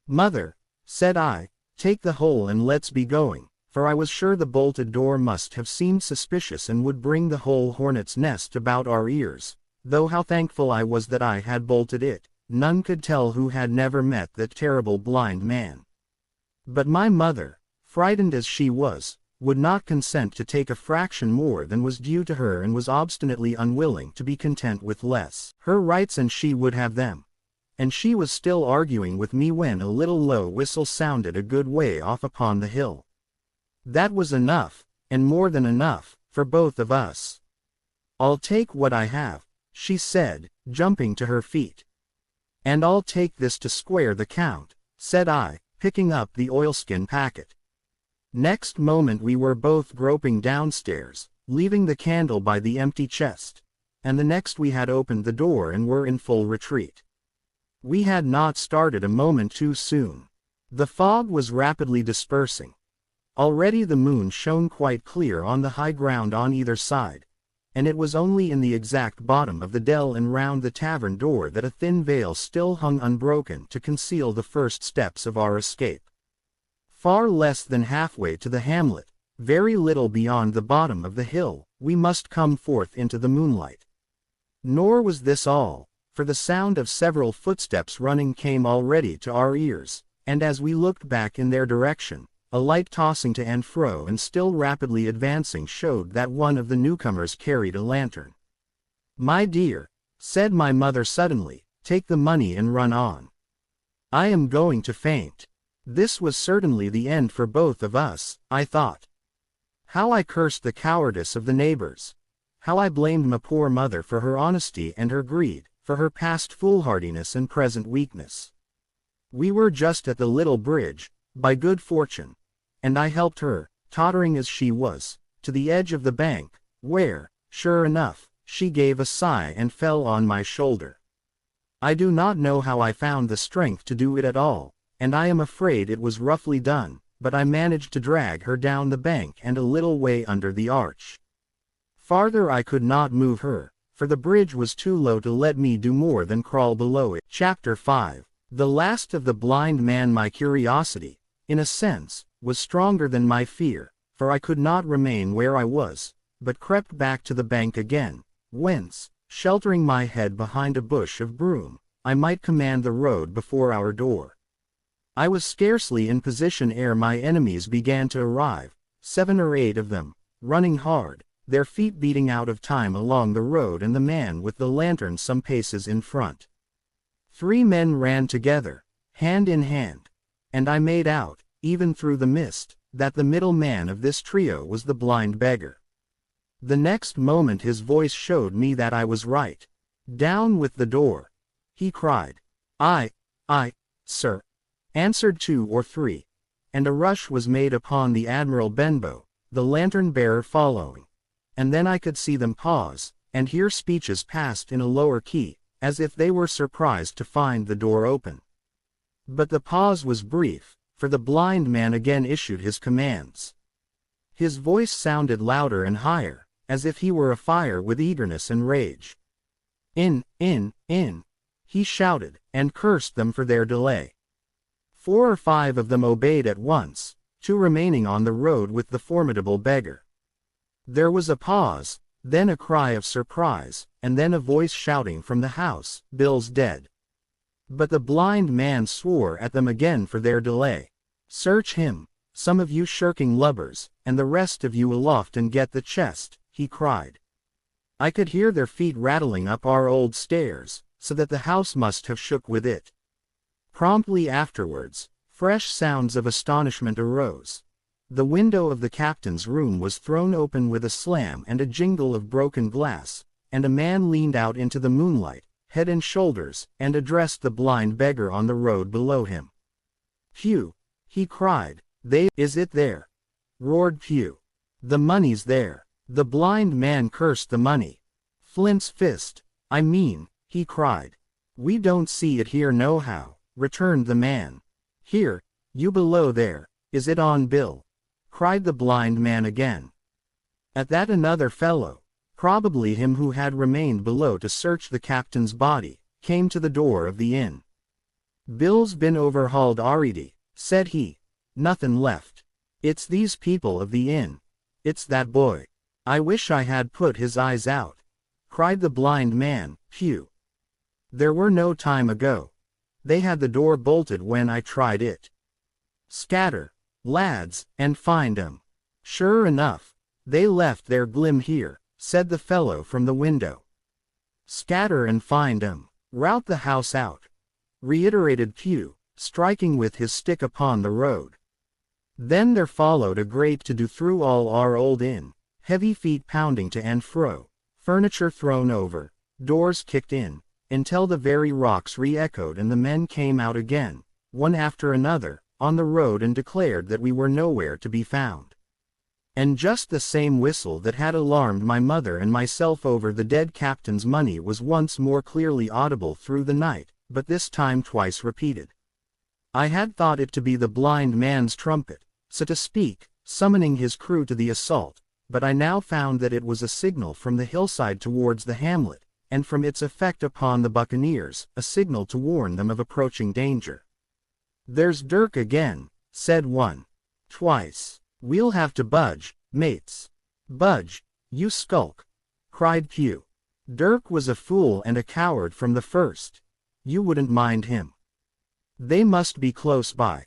"Mother," said I, "take the whole and let's be going," for I was sure the bolted door must have seemed suspicious and would bring the whole hornet's nest about our ears. Though how thankful I was that I had bolted it, none could tell who had never met that terrible blind man. But my mother, frightened as she was, would not consent to take a fraction more than was due to her and was obstinately unwilling to be content with less. Her rights and she would have them. And she was still arguing with me when a little low whistle sounded a good way off upon the hill. That was enough, and more than enough, for both of us. "I'll take what I have," she said, jumping to her feet. "And I'll take this to square the count," said I, picking up the oilskin packet. Next moment we were both groping downstairs, leaving the candle by the empty chest, and the next we had opened the door and were in full retreat. We had not started a moment too soon. The fog was rapidly dispersing. Already the moon shone quite clear on the high ground on either side, and it was only in the exact bottom of the dell and round the tavern door that a thin veil still hung unbroken to conceal the first steps of our escape. Far less than halfway to the hamlet, very little beyond the bottom of the hill, we must come forth into the moonlight. Nor was this all, for the sound of several footsteps running came already to our ears, and as we looked back in their direction, a light tossing to and fro and still rapidly advancing showed that one of the newcomers carried a lantern. "My dear," said my mother suddenly, "take the money and run on. I am going to faint." This was certainly the end for both of us, I thought. How I cursed the cowardice of the neighbors! How I blamed my poor mother for her honesty and her greed, for her past foolhardiness and present weakness. We were just at the little bridge, by good fortune, and I helped her, tottering as she was, to the edge of the bank, where, sure enough, she gave a sigh and fell on my shoulder. I do not know how I found the strength to do it at all, and I am afraid it was roughly done, but I managed to drag her down the bank and a little way under the arch. Farther I could not move her, for the bridge was too low to let me do more than crawl below it. Chapter 5. The last of the blind man. My curiosity, in a sense, was stronger than my fear, for I could not remain where I was, but crept back to the bank again, whence, sheltering my head behind a bush of broom, I might command the road before our door. I was scarcely in position ere my enemies began to arrive, 7 or 8 of them, running hard, their feet beating out of time along the road and the man with the lantern some paces in front. 3 men ran together, hand in hand. And I made out, even through the mist, that the middle man of this trio was the blind beggar. The next moment his voice showed me that I was right. "Down with the door!" he cried. "Aye, sir," answered 2 or 3, and a rush was made upon the Admiral Benbow, the lantern-bearer following. And then I could see them pause, and hear speeches passed in a lower key, as if they were surprised to find the door open. But the pause was brief, for the blind man again issued his commands. His voice sounded louder and higher, as if he were afire with eagerness and rage. In, he shouted, and cursed them for their delay. 4 or 5 of them obeyed at once, 2 remaining on the road with the formidable beggar. There was a pause, then a cry of surprise, and then a voice shouting from the house, "Bill's dead." But the blind man swore at them again for their delay. "Search him, some of you shirking lubbers, and the rest of you aloft and get the chest," he cried. I could hear their feet rattling up our old stairs, so that the house must have shook with it. Promptly afterwards, fresh sounds of astonishment arose. The window of the captain's room was thrown open with a slam and a jingle of broken glass, and a man leaned out into the moonlight, head and shoulders, and addressed the blind beggar on the road below him. "Phew!" he cried. "Is it there?" roared Pugh. "The money's there." The blind man cursed the money. "Flint's fist, I mean," he cried. "We don't see it here nohow," returned the man. "Here, you below there, is it on Bill?" cried the blind man again. At that another fellow, probably him who had remained below to search the captain's body, came to the door of the inn. "Bill's been overhauled already," said he. "Nothin' left. It's these people of the inn. It's that boy. I wish I had put his eyes out," cried the blind man. "Phew! There were no time ago. They had the door bolted when I tried it. Scatter, lads, and find 'em." "Sure enough, they left their glim here," said the fellow from the window. "Scatter and find 'em. Rout the house out," reiterated Pugh, striking with his stick upon the road. Then there followed a great to-do through all our old inn, heavy feet pounding to and fro, furniture thrown over, doors kicked in, until the very rocks re-echoed and the men came out again, one after another, on the road and declared that we were nowhere to be found. And just the same whistle that had alarmed my mother and myself over the dead captain's money was once more clearly audible through the night, but this time twice repeated. I had thought it to be the blind man's trumpet, so to speak, summoning his crew to the assault, but I now found that it was a signal from the hillside towards the hamlet, and from its effect upon the buccaneers, a signal to warn them of approaching danger. "There's Dirk again," said one. "Twice. We'll have to budge, mates." "Budge, you skulk," cried Pugh. "Dirk was a fool and a coward from the first. You wouldn't mind him. They must be close by.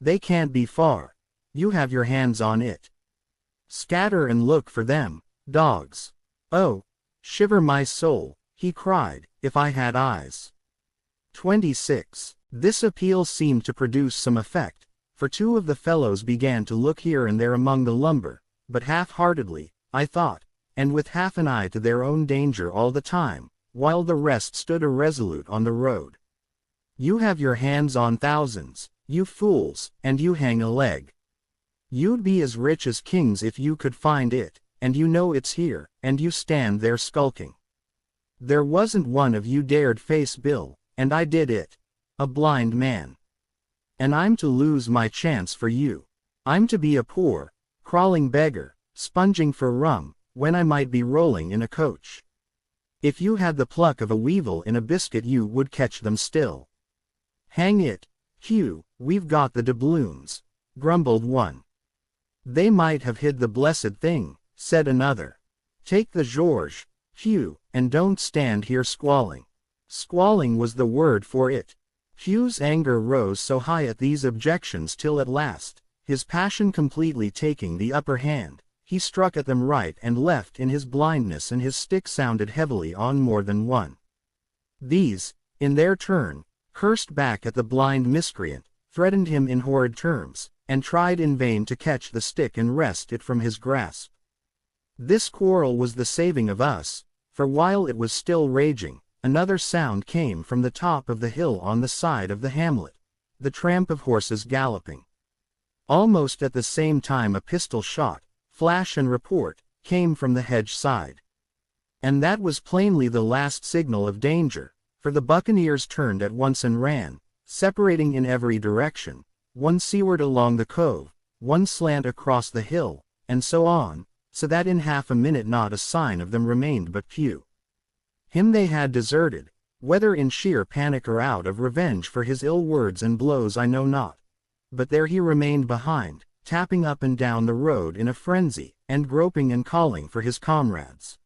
They can't be far. You have your hands on it. Scatter and look for them, dogs." "Oh, shiver my soul," he cried, "if I had eyes." 26. This appeal seemed to produce some effect, for 2 of the fellows began to look here and there among the lumber, but half-heartedly, I thought, and with half an eye to their own danger all the time, while the rest stood irresolute on the road. "You have your hands on thousands, you fools, and you hang a leg. You'd be as rich as kings if you could find it, and you know it's here, and you stand there skulking. There wasn't one of you dared face Bill, and I did it. A blind man. And I'm to lose my chance for you. I'm to be a poor, crawling beggar, sponging for rum, when I might be rolling in a coach. If you had the pluck of a weevil in a biscuit you would catch them still." "Hang it, Hugh, we've got the doubloons," grumbled one. "They might have hid the blessed thing," said another. "Take the George, Hugh, and don't stand here squalling." Squalling was the word for it. Hugh's anger rose so high at these objections till at last, his passion completely taking the upper hand, he struck at them right and left in his blindness, and his stick sounded heavily on more than one. These, in their turn, cursed back at the blind miscreant, threatened him in horrid terms, and tried in vain to catch the stick and wrest it from his grasp. This quarrel was the saving of us, for while it was still raging, another sound came from the top of the hill on the side of the hamlet, the tramp of horses galloping. Almost at the same time a pistol shot, flash and report, came from the hedge side. And that was plainly the last signal of danger, for the buccaneers turned at once and ran, separating in every direction, one seaward along the cove, one slant across the hill, and so on, so that in half a minute not a sign of them remained but Pew. Him they had deserted, whether in sheer panic or out of revenge for his ill words and blows I know not. But there he remained behind, tapping up and down the road in a frenzy, and groping and calling for his comrades.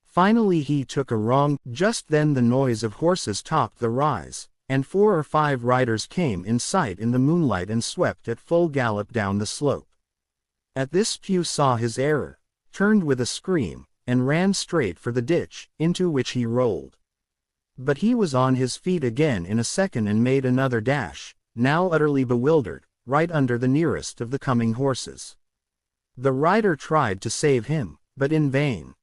Finally he took a wrong. Just then the noise of horses topped the rise, and 4 or 5 riders came in sight in the moonlight and swept at full gallop down the slope. At this Pew saw his error, turned with a scream, and ran straight for the ditch, into which he rolled. But he was on his feet again in a second and made another dash, now utterly bewildered, right under the nearest of the coming horses. The rider tried to save him, but in vain.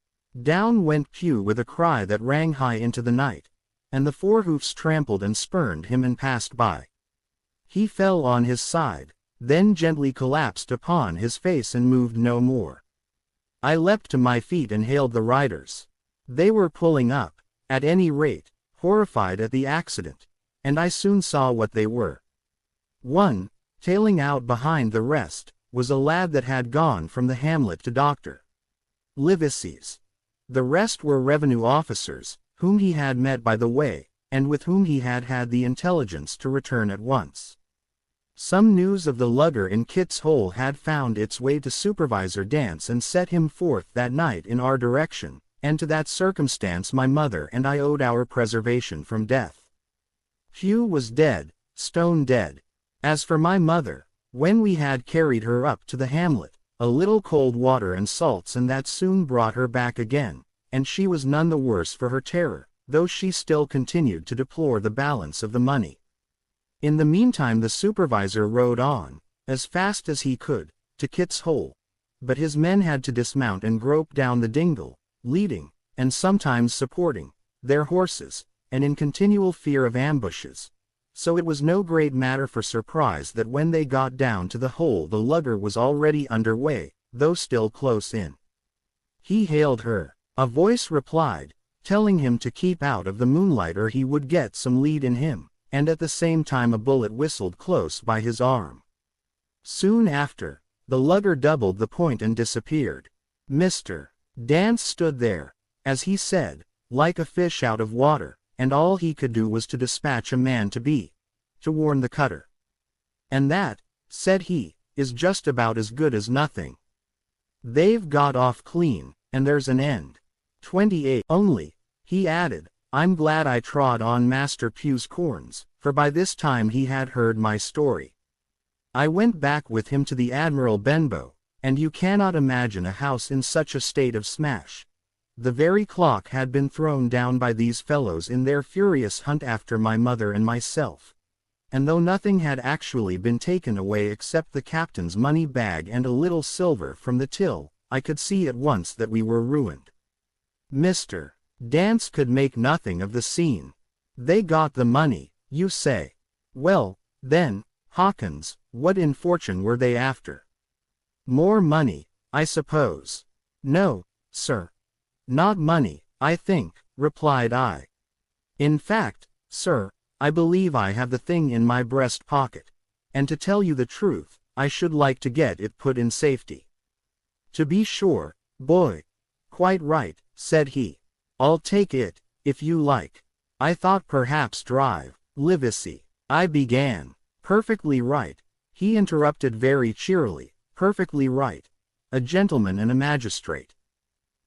Down went Pew with a cry that rang high into the night, and the 4 hoofs trampled and spurned him and passed by. He fell on his side, then gently collapsed upon his face and moved no more. I leapt to my feet and hailed the riders. They were pulling up, at any rate, horrified at the accident, and I soon saw what they were. One, tailing out behind the rest, was a lad that had gone from the hamlet to Dr. Livesey's. The rest were revenue officers, whom he had met by the way, and with whom he had had the intelligence to return at once. Some news of the lugger in Kit's Hole had found its way to Supervisor Dance and set him forth that night in our direction, and to that circumstance my mother and I owed our preservation from death. Pew was dead, stone dead. As for my mother, when we had carried her up to the hamlet, a little cold water and salts and that soon brought her back again, and she was none the worse for her terror, though she still continued to deplore the balance of the money. In the meantime the supervisor rode on, as fast as he could, to Kit's Hole, but his men had to dismount and grope down the dingle, leading, and sometimes supporting, their horses, and in continual fear of ambushes. So it was no great matter for surprise that when they got down to the hole the lugger was already under way, though still close in. He hailed her. A voice replied, telling him to keep out of the moonlight or he would get some lead in him, and at the same time a bullet whistled close by his arm. Soon after, the lugger doubled the point and disappeared. Mr. Dance stood there, as he said, like a fish out of water, and all he could do was to dispatch a man to warn the cutter. And that, said he, is just about as good as nothing. They've got off clean, and there's an end. 28 Only, he added, I'm glad I trod on Master Pew's corns, for by this time he had heard my story. I went back with him to the Admiral Benbow, and you cannot imagine a house in such a state of smash. The very clock had been thrown down by these fellows in their furious hunt after my mother and myself. And though nothing had actually been taken away except the captain's money bag and a little silver from the till, I could see at once that we were ruined. Mr. Dance could make nothing of the scene. They got the money, you say. Well, then, Hawkins, what infortune were they after? More money, I suppose. No, sir. Not money, I think, replied I. In fact, sir, I believe I have the thing in my breast pocket, and to tell you the truth, I should like to get it put in safety. To be sure, boy. Quite right, said he. I'll take it, if you like. I thought perhaps drive, Livesey. I began. Perfectly right. He interrupted very cheerily. Perfectly right. A gentleman and a magistrate.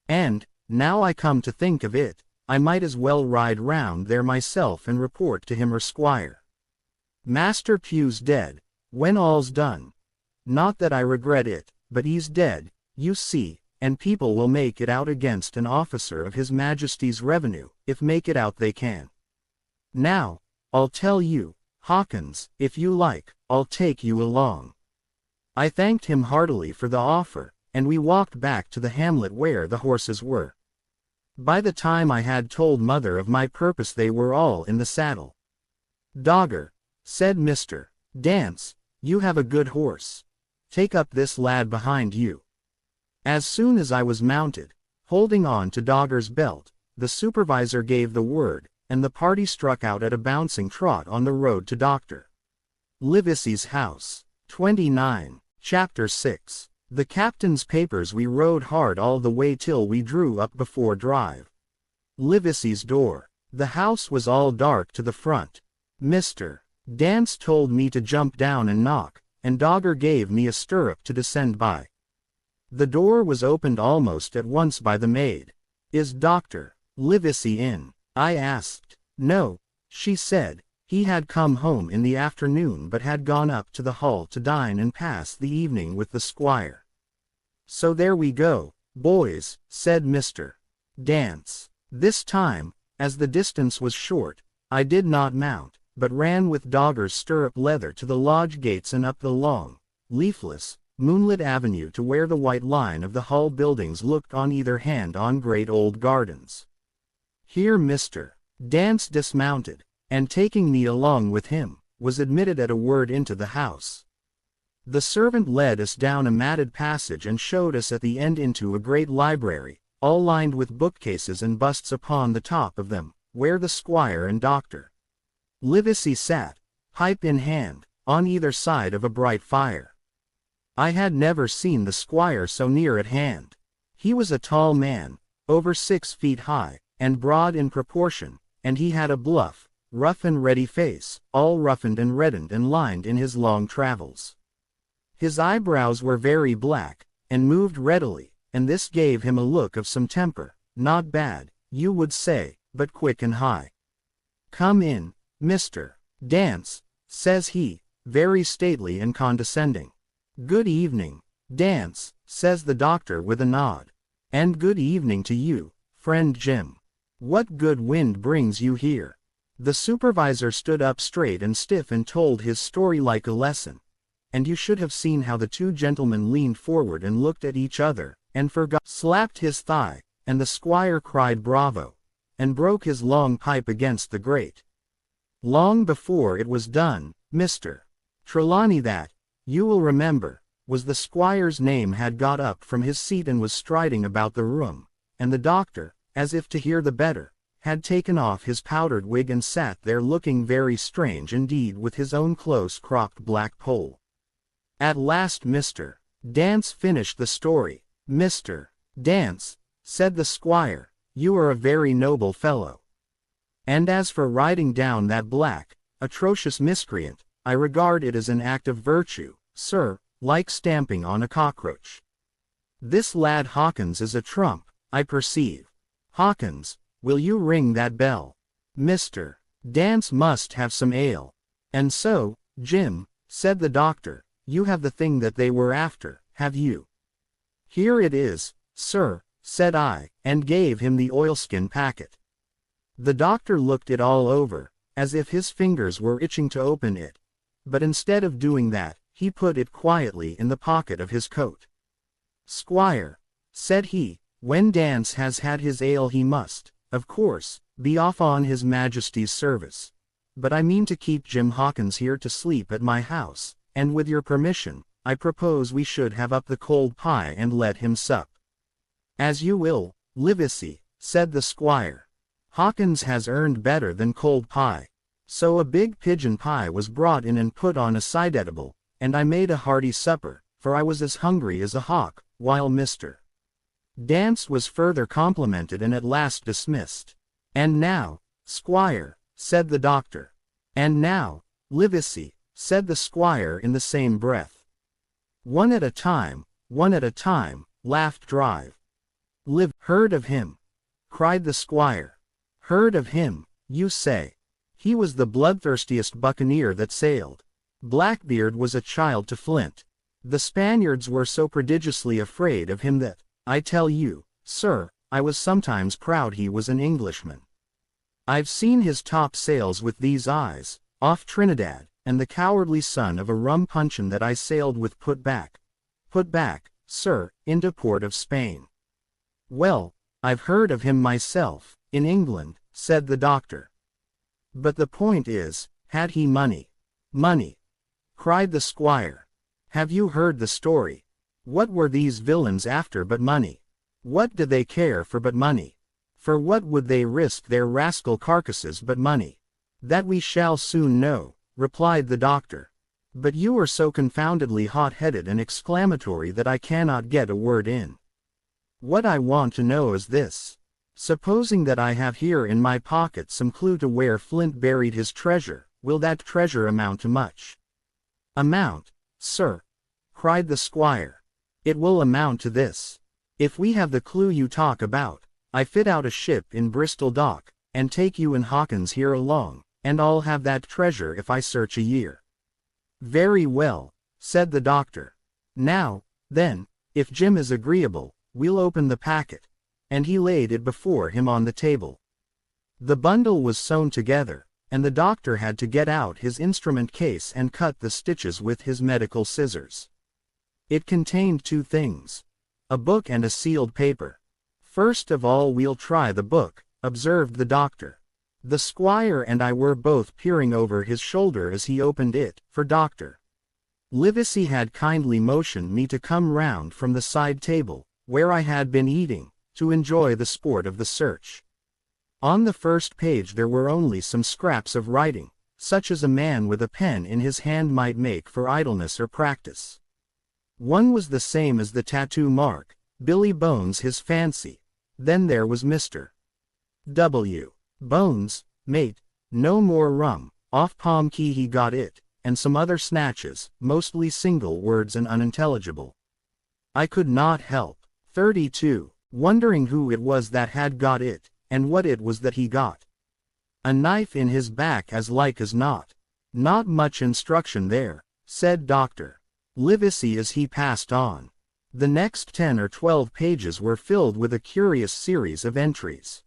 And, now I come to think of it, I might as well ride round there myself and report to him or squire. Master Pew's dead, when all's done. Not that I regret it, but he's dead, you see, and people will make it out against an officer of His Majesty's revenue, if make it out they can. Now, I'll tell you, Hawkins, if you like, I'll take you along. I thanked him heartily for the offer, and we walked back to the hamlet where the horses were. By the time I had told Mother of my purpose they were all in the saddle. "Dogger," said Mr. Dance, "you have a good horse. Take up this lad behind you." As soon as I was mounted, holding on to Dogger's belt, the supervisor gave the word, and the party struck out at a bouncing trot on the road to Dr. Livesey's house. 29. Chapter 6. The captain's papers. We rode hard all the way till we drew up before Drive Livesey's door. The house was all dark to the front. Mr. Dance told me to jump down and knock, and Dogger gave me a stirrup to descend by. The door was opened almost at once by the maid. "Is Dr. Livesey in?" I asked. "No," she said, "he had come home in the afternoon but had gone up to the hall to dine and pass the evening with the squire." "So there we go, boys," said Mr. Dance. This time, as the distance was short, I did not mount, but ran with Dogger's stirrup leather to the lodge gates and up the long, leafless, moonlit avenue to where the white line of the Hull buildings looked on either hand on great old gardens. Here Mr. Dance dismounted, and taking me along with him, was admitted at a word into the house. The servant led us down a matted passage and showed us at the end into a great library, all lined with bookcases and busts upon the top of them, where the squire and Dr. Livesey sat, pipe in hand, on either side of a bright fire. I had never seen the squire so near at hand. He was a tall man, over 6 feet high, and broad in proportion, and he had a bluff, rough and ready face, all roughened and reddened and lined in his long travels. His eyebrows were very black, and moved readily, and this gave him a look of some temper, not bad, you would say, but quick and high. "Come in, Mr. Dance," says he, very stately and condescending. "Good evening, Dance," says the doctor with a nod. "And good evening to you, friend Jim. What good wind brings you here?" The supervisor stood up straight and stiff and told his story like a lesson. And you should have seen how the two gentlemen leaned forward and looked at each other, and slapped his thigh, and the squire cried bravo, and broke his long pipe against the grate. Long before it was done, Mr. Trelawney, that, you will remember, was the squire's name, had got up from his seat and was striding about the room, and the doctor, as if to hear the better, had taken off his powdered wig and sat there looking very strange indeed with his own close-cropped black poll. At last Mr. Dance finished the story. "Mr. Dance," said the squire, "you are a very noble fellow. And as for riding down that black, atrocious miscreant, I regard it as an act of virtue, sir, like stamping on a cockroach. This lad Hawkins is a trump, I perceive. Hawkins, will you ring that bell? Mr. Dance must have some ale. And so, Jim," said the doctor, "you have the thing that they were after, have you?" "Here it is, sir," said I, and gave him the oilskin packet. The doctor looked it all over, as if his fingers were itching to open it, but instead of doing that, he put it quietly in the pocket of his coat. "Squire," said he, "when Dance has had his ale he must, of course, be off on his Majesty's service. But I mean to keep Jim Hawkins here to sleep at my house, and with your permission, I propose we should have up the cold pie and let him sup." "As you will, Livesey," said the squire. "Hawkins has earned better than cold pie." So a big pigeon pie was brought in and put on a side edible, and I made a hearty supper, for I was as hungry as a hawk, while Mr. Dance was further complimented and at last dismissed. "And now, squire," said the doctor. "And now, Livesey," said the squire in the same breath. One at a time, laughed Drive. "Heard of him?" cried the squire. "Heard of him, you say? He was the bloodthirstiest buccaneer that sailed. Blackbeard was a child to flint. The Spaniards were so prodigiously afraid of him that, I tell you, sir, I was sometimes proud he was an Englishman." I've seen his top sails with these eyes, off Trinidad, and the cowardly son of a rum puncheon that I sailed with put back, sir, into port of Spain. Well, I've heard of him myself, in England, said the doctor. But the point is, had he money? Money! Cried the squire. Have you heard the story? What were these villains after but money? What did they care for but money? For what would they risk their rascal carcasses but money? That we shall soon know, replied the doctor. But you are so confoundedly hot-headed and exclamatory that I cannot get a word in. What I want to know is this. Supposing that I have here in my pocket some clue to where Flint buried his treasure, will that treasure amount to much? Amount, sir? Cried the squire. It will amount to this. If we have the clue you talk about, I fit out a ship in Bristol Dock, and take you and Hawkins here along, and I'll have that treasure if I search a year. Very well, said the doctor. Now, then, if Jim is agreeable, we'll open the packet. And he laid it before him on the table. The bundle was sewn together, and the doctor had to get out his instrument case and cut the stitches with his medical scissors. It contained two things: a book and a sealed paper. First of all we'll try the book, observed the doctor. The squire and I were both peering over his shoulder as he opened it, for Dr. Livesey had kindly motioned me to come round from the side table, where I had been eating, to enjoy the sport of the search. On the first page there were only some scraps of writing, such as a man with a pen in his hand might make for idleness or practice. One was the same as the tattoo mark, Billy Bones his fancy. Then there was Mr. W. Bones, mate, no more rum, off Palm Key he got it, and some other snatches, mostly single words and unintelligible. I could not help, 32, wondering who it was that had got it, and what it was that he got. A knife in his back as like as not. Not much instruction there, said Dr. Livesey as he passed on. The next 10 or 12 pages were filled with a curious series of entries.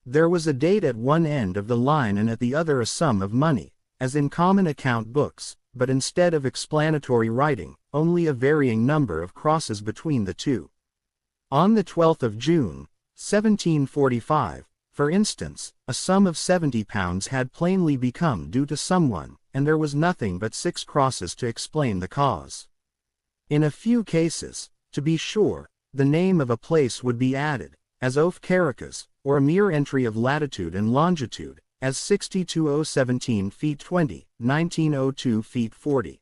There was a date at one end of the line and at the other a sum of money, as in common account books, but instead of explanatory writing, only a varying number of crosses between the two. On the 12th of June, 1745, for instance, a sum of £70 had plainly become due to someone, and there was nothing but 6 crosses to explain the cause. In a few cases, to be sure, the name of a place would be added, as Oaf Caracas, or a mere entry of latitude and longitude, as 62017 feet 20, 1902 feet 40.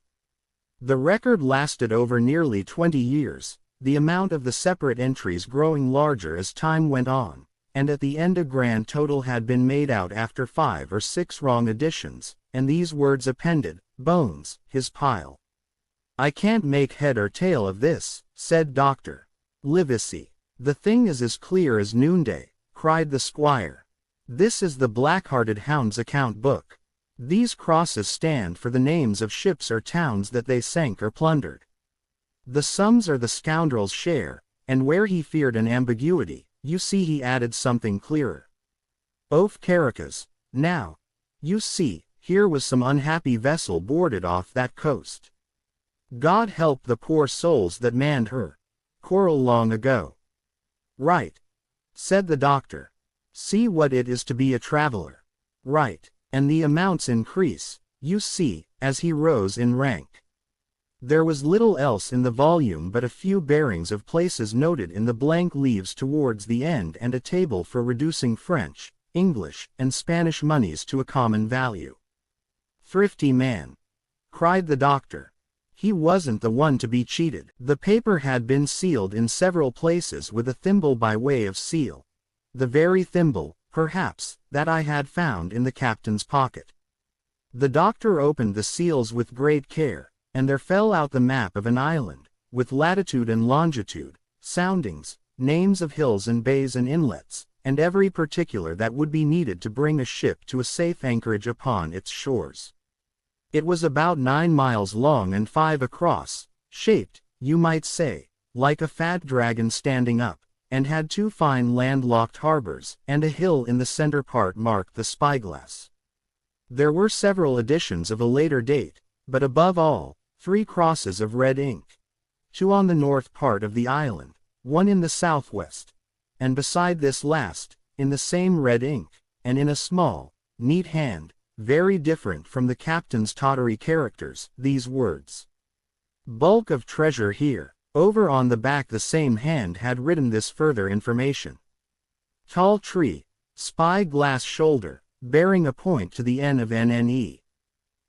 The record lasted over nearly 20 years, the amount of the separate entries growing larger as time went on, and at the end a grand total had been made out after 5 or 6 wrong additions, and these words appended: Bones, his pile. I can't make head or tail of this, said Dr. Livesey. The thing is as clear as noonday, cried the squire. This is the Black-Hearted Hound's account book. These crosses stand for the names of ships or towns that they sank or plundered. The sums are the scoundrel's share, and where he feared an ambiguity, you see he added something clearer. Oaf Caracas. Now, you see, here was some unhappy vessel boarded off that coast. God help the poor souls that manned her. Coral long ago. Right, said the doctor. See what it is to be a traveler. Right, and the amounts increase, you see, as he rose in rank. There was little else in the volume but a few bearings of places noted in the blank leaves towards the end and a table for reducing French, English, and Spanish moneys to a common value. Thrifty man, cried the doctor. He wasn't the one to be cheated. The paper had been sealed in several places with a thimble by way of seal. The very thimble, perhaps, that I had found in the captain's pocket. The doctor opened the seals with great care, and there fell out the map of an island, with latitude and longitude, soundings, names of hills and bays and inlets, and every particular that would be needed to bring a ship to a safe anchorage upon its shores. It was about 9 miles long and 5 across, shaped, you might say, like a fat dragon standing up, and had 2 fine landlocked harbors, and a hill in the center part marked the Spyglass. There were several additions of a later date, but above all, 3 crosses of red ink. 2 on the north part of the island, 1 in the southwest, and beside this last, in the same red ink, and in a small, neat hand, very different from the captain's tottery characters, these words: "Bulk of treasure here." Over on the back the same hand had written this further information: "Tall tree, spy glass shoulder, bearing a point to the N of NNE.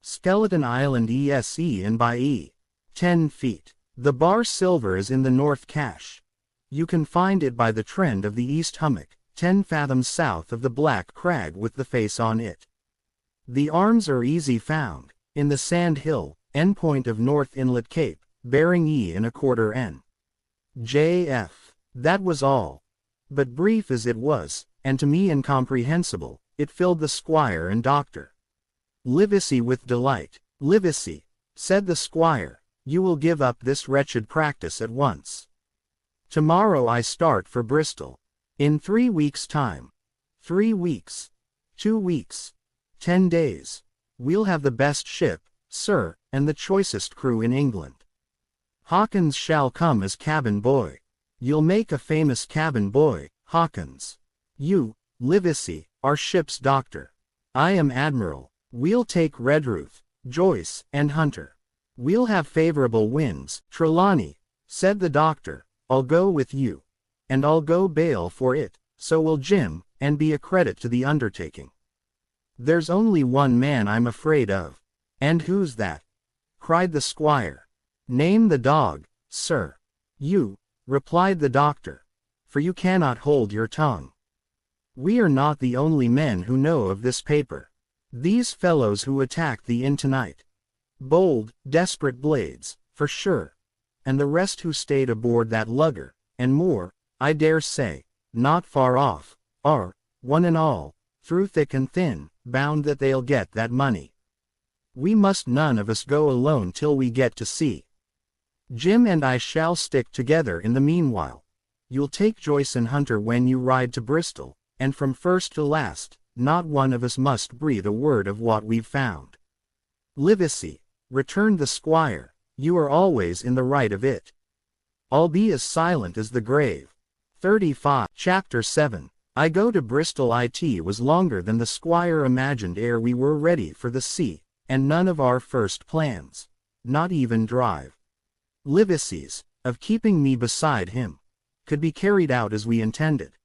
Skeleton Island ESE and by E. 10 feet. The bar silver is in the north cache. You can find it by the trend of the east hummock, 10 fathoms south of the black crag with the face on it. The arms are easy found, in the sand hill, end point of North Inlet Cape, bearing E and a quarter N. J.F. That was all. But brief as it was, and to me incomprehensible, it filled the squire and doctor Livesey with delight. "Livesey," said the squire, "you will give up this wretched practice at once. Tomorrow I start for Bristol. In 3 weeks' time. 3 weeks. 2 weeks. 10 days. We'll have the best ship, sir, and the choicest crew in England. Hawkins shall come as cabin boy. You'll make a famous cabin boy, Hawkins. You, Livesey, are ship's doctor. I am admiral. We'll take Redruth, Joyce, and Hunter. We'll have favorable winds." "Trelawney," said the doctor, "I'll go with you. And I'll go bail for it, so will Jim, and be a credit to the undertaking. There's only one man I'm afraid of." "And who's that?" cried the squire. "Name the dog, sir." "You," replied the doctor, "for you cannot hold your tongue. We are not the only men who know of this paper. These fellows who attacked the inn tonight. Bold, desperate blades, for sure. And the rest who stayed aboard that lugger, and more, I dare say, not far off, are, one and all, through thick and thin, bound that they'll get that money. We must none of us go alone till we get to sea. Jim and I shall stick together in the meanwhile. You'll take Joyce and Hunter when you ride to Bristol, and from first to last, not one of us must breathe a word of what we've found." "Livesey," returned the squire, "you are always in the right of it. I'll be as silent as the grave." 35. Chapter 7. I go to Bristol. It was longer than the squire imagined ere we were ready for the sea, and none of our first plans, not even drive Livesey's, of keeping me beside him, could be carried out as we intended.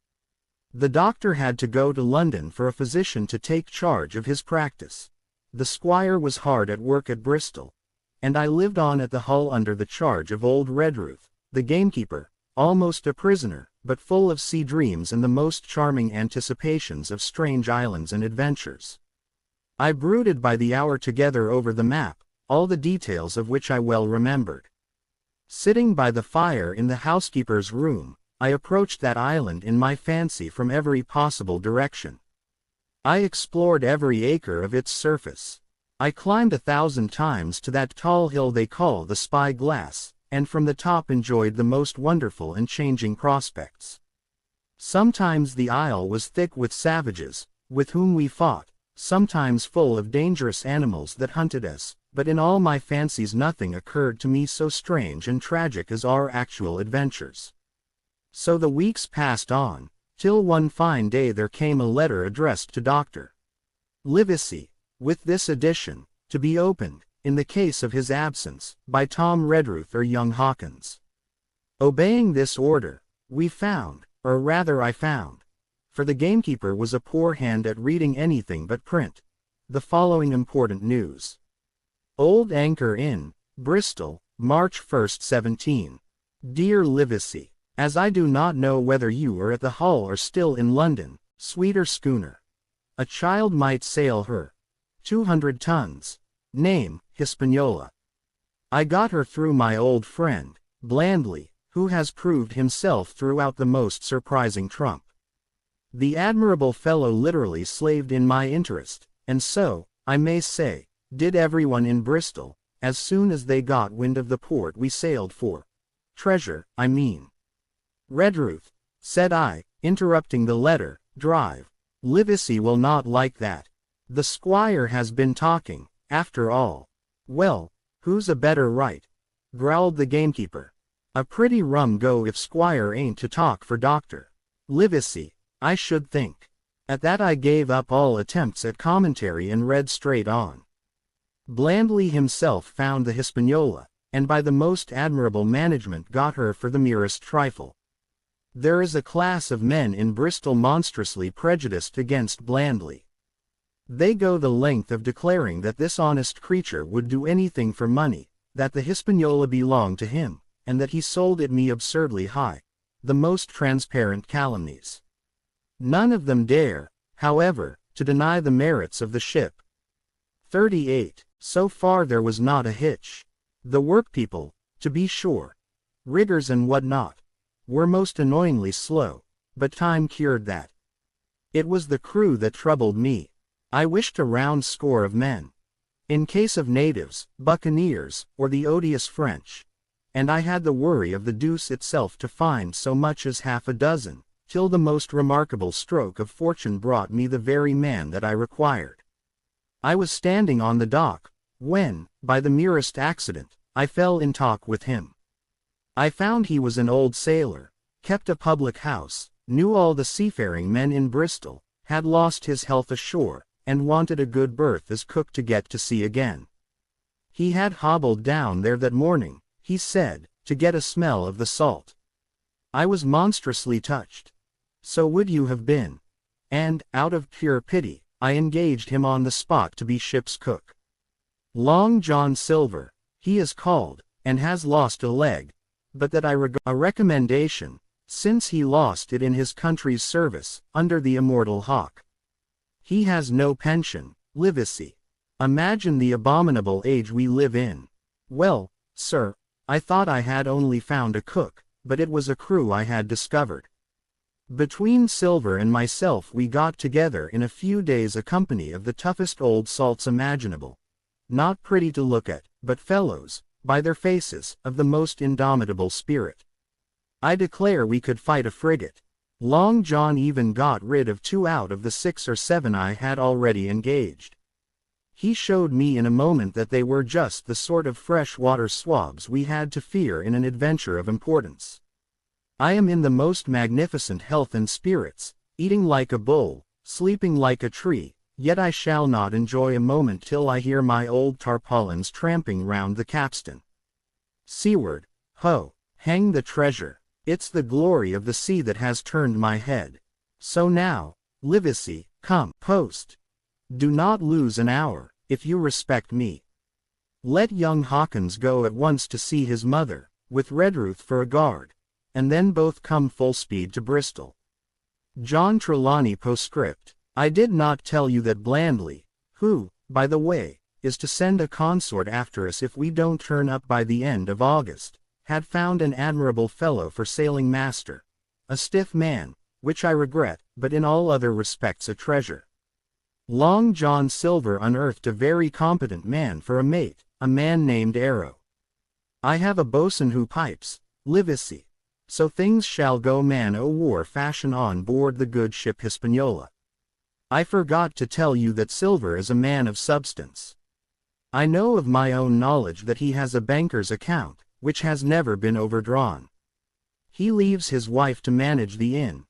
The doctor had to go to London for a physician to take charge of his practice. The squire was hard at work at Bristol, and I lived on at the Hull under the charge of old Redruth, the gamekeeper, almost a prisoner, but full of sea dreams and the most charming anticipations of strange islands and adventures. I brooded by the hour together over the map, all the details of which I well remembered. Sitting by the fire in the housekeeper's room, I approached that island in my fancy from every possible direction. I explored every acre of its surface. I climbed 1,000 times to that tall hill they call the Spyglass, and from the top enjoyed the most wonderful and changing prospects. Sometimes the isle was thick with savages, with whom we fought, sometimes full of dangerous animals that hunted us, but in all my fancies nothing occurred to me so strange and tragic as our actual adventures. So the weeks passed on, till one fine day there came a letter addressed to Dr. Livesey, with this addition, to be opened, in the case of his absence, by Tom Redruth or young Hawkins. Obeying this order, we found, or rather I found, for the gamekeeper was a poor hand at reading anything but print, the following important news. Old Anchor Inn, Bristol, March 1st, 17. Dear Livesey, as I do not know whether you are at the Hull or still in London, sweeter schooner. A child might sail her. 200 tons. Name, Hispaniola. I got her through my old friend, Blandly, who has proved himself throughout the most surprising trump. The admirable fellow literally slaved in my interest, and so, I may say, did everyone in Bristol, as soon as they got wind of the port we sailed for. Treasure, I mean. Redruth, said I, interrupting the letter, drive. Livesey will not like that. The squire has been talking, after all. Well, who's a better right? Growled the gamekeeper. A pretty rum go if squire ain't to talk for Dr. Livesey, I should think. At that I gave up all attempts at commentary and read straight on. Blandly himself found the Hispaniola, and by the most admirable management got her for the merest trifle. There is a class of men in Bristol monstrously prejudiced against Blandly. They go the length of declaring that this honest creature would do anything for money, that the Hispaniola belonged to him, and that he sold it me absurdly high. The most transparent calumnies. None of them dare, however, to deny the merits of the ship. 38. So far there was not a hitch. The workpeople, to be sure, riggers and what not, were most annoyingly slow, but time cured that. It was the crew that troubled me. I wished a round score of men. In case of natives, buccaneers, or the odious French. And I had the worry of the deuce itself to find so much as half a dozen, till the most remarkable stroke of fortune brought me the very man that I required. I was standing on the dock, when, by the merest accident, I fell in talk with him. I found he was an old sailor, kept a public house, knew all the seafaring men in Bristol, had lost his health ashore, and wanted a good berth as cook to get to sea again. He had hobbled down there that morning, he said, to get a smell of the salt. I was monstrously touched. So would you have been. And, out of pure pity, I engaged him on the spot to be ship's cook. Long John Silver, he is called, and has lost a leg, but that I regard a recommendation, since he lost it in his country's service, under the immortal Hawke. He has no pension, Livesey. Imagine the abominable age we live in. Well, sir, I thought I had only found a cook, but it was a crew I had discovered. Between Silver and myself we got together in a few days a company of the toughest old salts imaginable. Not pretty to look at, but fellows, by their faces, of the most indomitable spirit. I declare we could fight a frigate. Long John even got rid of 2 out of the 6 or 7 I had already engaged. He showed me in a moment that they were just the sort of fresh-water swabs we had to fear in an adventure of importance. I am in the most magnificent health and spirits, eating like a bull, sleeping like a tree, yet I shall not enjoy a moment till I hear my old tarpaulins tramping round the capstan. Seaward, ho, hang the treasure, it's the glory of the sea that has turned my head. So now, Livesey, come, post. Do not lose an hour, if you respect me. Let young Hawkins go at once to see his mother, with Redruth for a guard, and then both come full speed to Bristol. John Trelawney postscript. I did not tell you that Blandly, who, by the way, is to send a consort after us if we don't turn up by the end of August, had found an admirable fellow for sailing master. A stiff man, which I regret, but in all other respects a treasure. Long John Silver unearthed a very competent man for a mate, a man named Arrow. I have a boatswain who pipes, Livesey. So things shall go man-o'-war fashion on board the good ship Hispaniola. I forgot to tell you that Silver is a man of substance. I know of my own knowledge that he has a banker's account, which has never been overdrawn. He leaves his wife to manage the inn,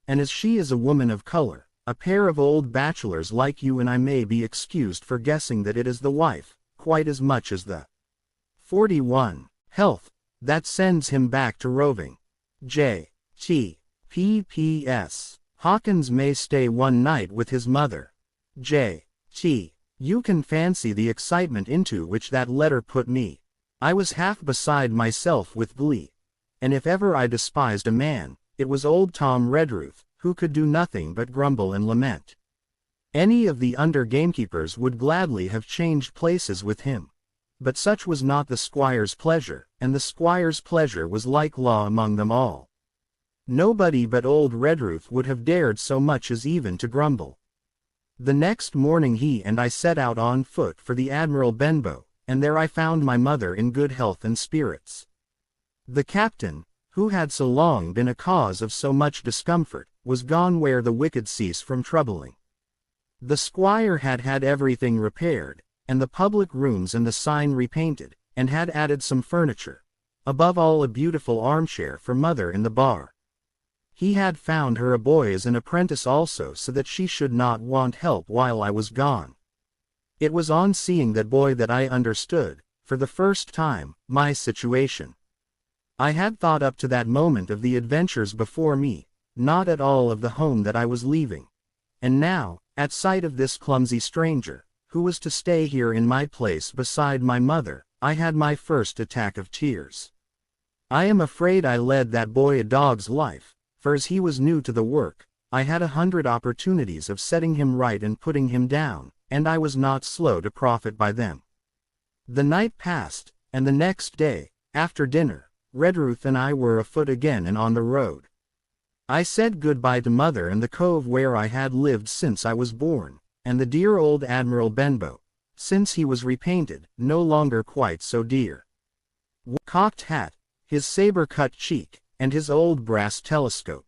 and as she is a woman of color, a pair of old bachelors like you and I may be excused for guessing that it is the wife, quite as much as the 41 health, that sends him back to roving. J. T. P.P.S. Hawkins may stay one night with his mother. J. T. You can fancy the excitement into which that letter put me. I was half beside myself with glee. And if ever I despised a man, it was old Tom Redruth, who could do nothing but grumble and lament. Any of the under gamekeepers would gladly have changed places with him. But such was not the squire's pleasure, and the squire's pleasure was like law among them all. Nobody but old Redruth would have dared so much as even to grumble. The next morning he and I set out on foot for the Admiral Benbow, and there I found my mother in good health and spirits. The captain, who had so long been a cause of so much discomfort, was gone where the wicked cease from troubling. The squire had had everything repaired, and the public rooms and the sign repainted, and had added some furniture, above all a beautiful armchair for mother in the bar. He had found her a boy as an apprentice also, so that she should not want help while I was gone. It was on seeing that boy that I understood, for the first time, my situation. I had thought up to that moment of the adventures before me, not at all of the home that I was leaving. And now, at sight of this clumsy stranger, who was to stay here in my place beside my mother, I had my first attack of tears. I am afraid I led that boy a dog's life, for as he was new to the work, I had 100 opportunities of setting him right and putting him down, and I was not slow to profit by them. The night passed, and the next day, after dinner, Redruth and I were afoot again and on the road. I said goodbye to mother and the cove where I had lived since I was born, and the dear old Admiral Benbow, since he was repainted, no longer quite so dear. Cocked hat, his saber-cut cheek, and his old brass telescope.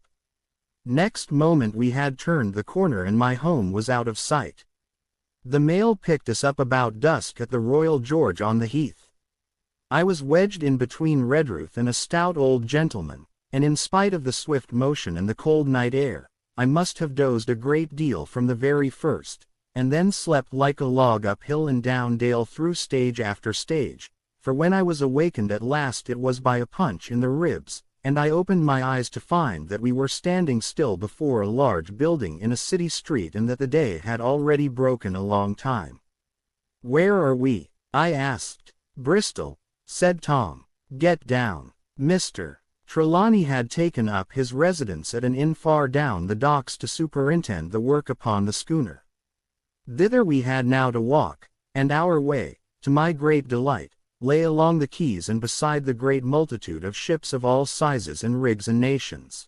Next moment we had turned the corner and my home was out of sight. The mail picked us up about dusk at the Royal George on the Heath. I was wedged in between Redruth and a stout old gentleman, and in spite of the swift motion and the cold night air, I must have dozed a great deal from the very first, and then slept like a log up hill and down dale through stage after stage, for when I was awakened at last it was by a punch in the ribs, and I opened my eyes to find that we were standing still before a large building in a city street and that the day had already broken a long time. "Where are we?" I asked. "Bristol," said Tom. "Get down." Mr. Trelawney had taken up his residence at an inn far down the docks to superintend the work upon the schooner. Thither we had now to walk, and our way, to my great delight, lay along the quays and beside the great multitude of ships of all sizes and rigs and nations.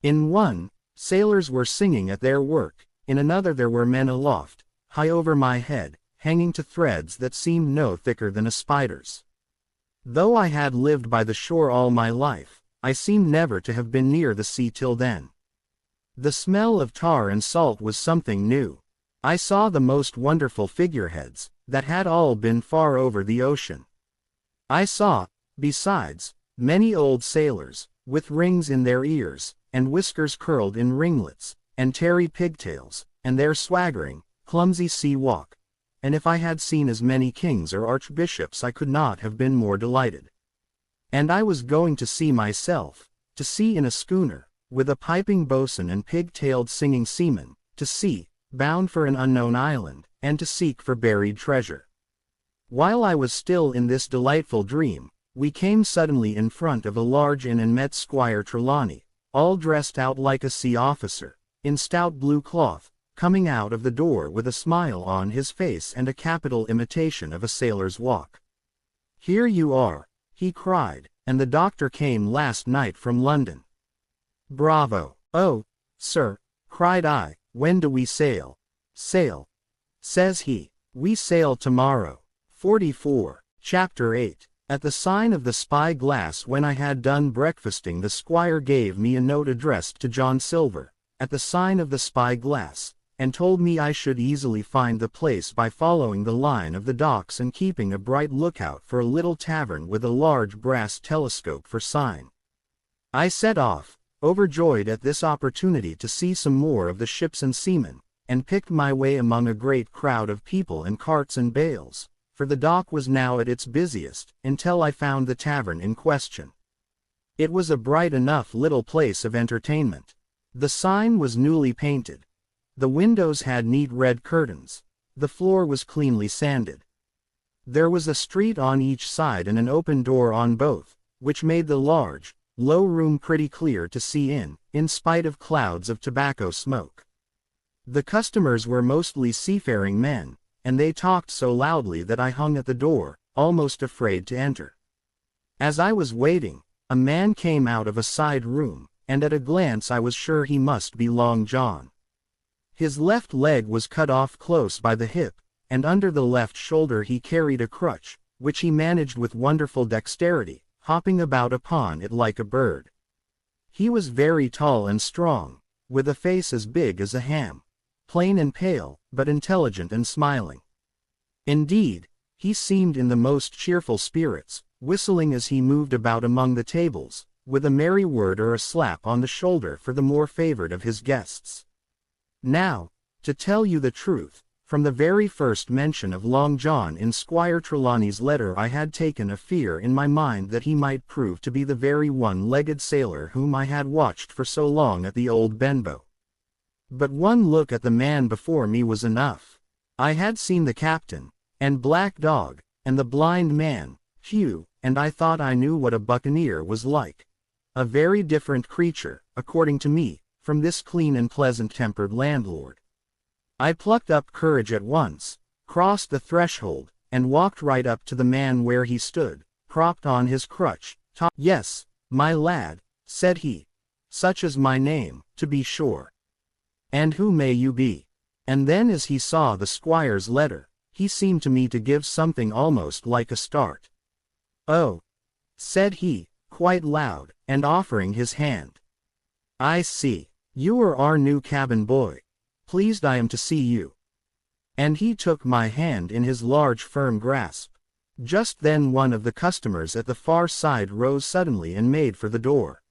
In one, sailors were singing at their work, in another there were men aloft, high over my head, hanging to threads that seemed no thicker than a spider's. Though I had lived by the shore all my life, I seemed never to have been near the sea till then. The smell of tar and salt was something new. I saw the most wonderful figureheads, that had all been far over the ocean. I saw, besides, many old sailors, with rings in their ears, and whiskers curled in ringlets, and tarry pigtails, and their swaggering, clumsy sea walk, and if I had seen as many kings or archbishops I could not have been more delighted. And I was going to sea myself, to sea in a schooner, with a piping boatswain and pig-tailed singing seamen, to sea, bound for an unknown island, and to seek for buried treasure. While I was still in this delightful dream, we came suddenly in front of a large inn and met Squire Trelawney, all dressed out like a sea officer, in stout blue cloth, coming out of the door with a smile on his face and a capital imitation of a sailor's walk. "Here you are," he cried, "and the doctor came last night from London." "Bravo!" "Oh, sir," cried I, "when do we sail?" "Sail?" says he. "We sail tomorrow." 44. Chapter 8. At the sign of the Spy Glass, when I had done breakfasting, the squire gave me a note addressed to John Silver, at the sign of the Spy Glass, and told me I should easily find the place by following the line of the docks and keeping a bright lookout for a little tavern with a large brass telescope for sign. I set off, overjoyed at this opportunity to see some more of the ships and seamen, and picked my way among a great crowd of people and carts and bales, for the dock was now at its busiest, until I found the tavern in question. It was a bright enough little place of entertainment. The sign was newly painted. The windows had neat red curtains. The floor was cleanly sanded. There was a street on each side and an open door on both, which made the large, low room pretty clear to see in spite of clouds of tobacco smoke. The customers were mostly seafaring men, and they talked so loudly that I hung at the door, almost afraid to enter. As I was waiting, a man came out of a side room, and at a glance I was sure he must be Long John. His left leg was cut off close by the hip, and under the left shoulder he carried a crutch, which he managed with wonderful dexterity, hopping about upon it like a bird. He was very tall and strong, with a face as big as a ham, plain and pale, but intelligent and smiling. Indeed, he seemed in the most cheerful spirits, whistling as he moved about among the tables, with a merry word or a slap on the shoulder for the more favored of his guests. Now, to tell you the truth, from the very first mention of Long John in Squire Trelawney's letter I had taken a fear in my mind that he might prove to be the very one-legged sailor whom I had watched for so long at the old Benbow. But one look at the man before me was enough. I had seen the captain, and Black Dog, and the blind man, Hugh, and I thought I knew what a buccaneer was like. A very different creature, according to me, from this clean and pleasant-tempered landlord. I plucked up courage at once, crossed the threshold, and walked right up to the man where he stood, propped on his crutch. "Yes, my lad," said he. "Such is my name, to be sure. And who may you be?" And then as he saw the squire's letter, he seemed to me to give something almost like a start. "Oh," said he, quite loud, and offering his hand. "I see. You are our new cabin boy. Pleased I am to see you." And he took my hand in his large firm grasp. Just then one of the customers at the far side rose suddenly and made for the door.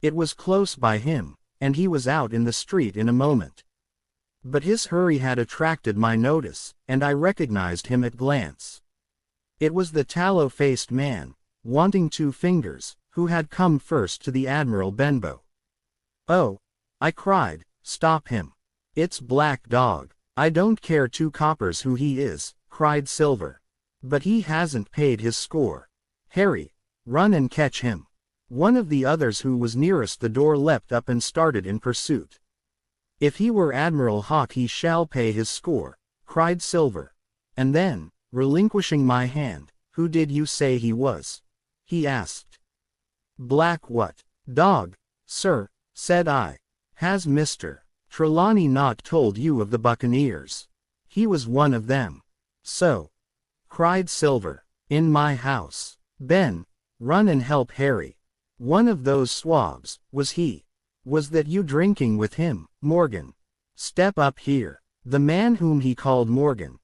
It was close by him, and he was out in the street in a moment. But his hurry had attracted my notice, and I recognized him at glance. It was the tallow-faced man, wanting 2 fingers, who had come first to the Admiral Benbow. "Oh," I cried, "stop him. It's Black Dog." "I don't care 2 coppers who he is," cried Silver. "But he hasn't paid his score. Harry, run and catch him." One of the others who was nearest the door leapt up and started in pursuit. "If he were Admiral Hawke he shall pay his score," cried Silver. And then, relinquishing my hand, "Who did you say he was?" he asked. "Black what? Dog, sir," said I. "Has Mr. Trelawney not told you of the buccaneers? He was one of them." "So," cried Silver, "in my house. Ben, run and help Harry. One of those swabs, was he? Was that you drinking with him, Morgan? Step up here." The man whom he called Morgan,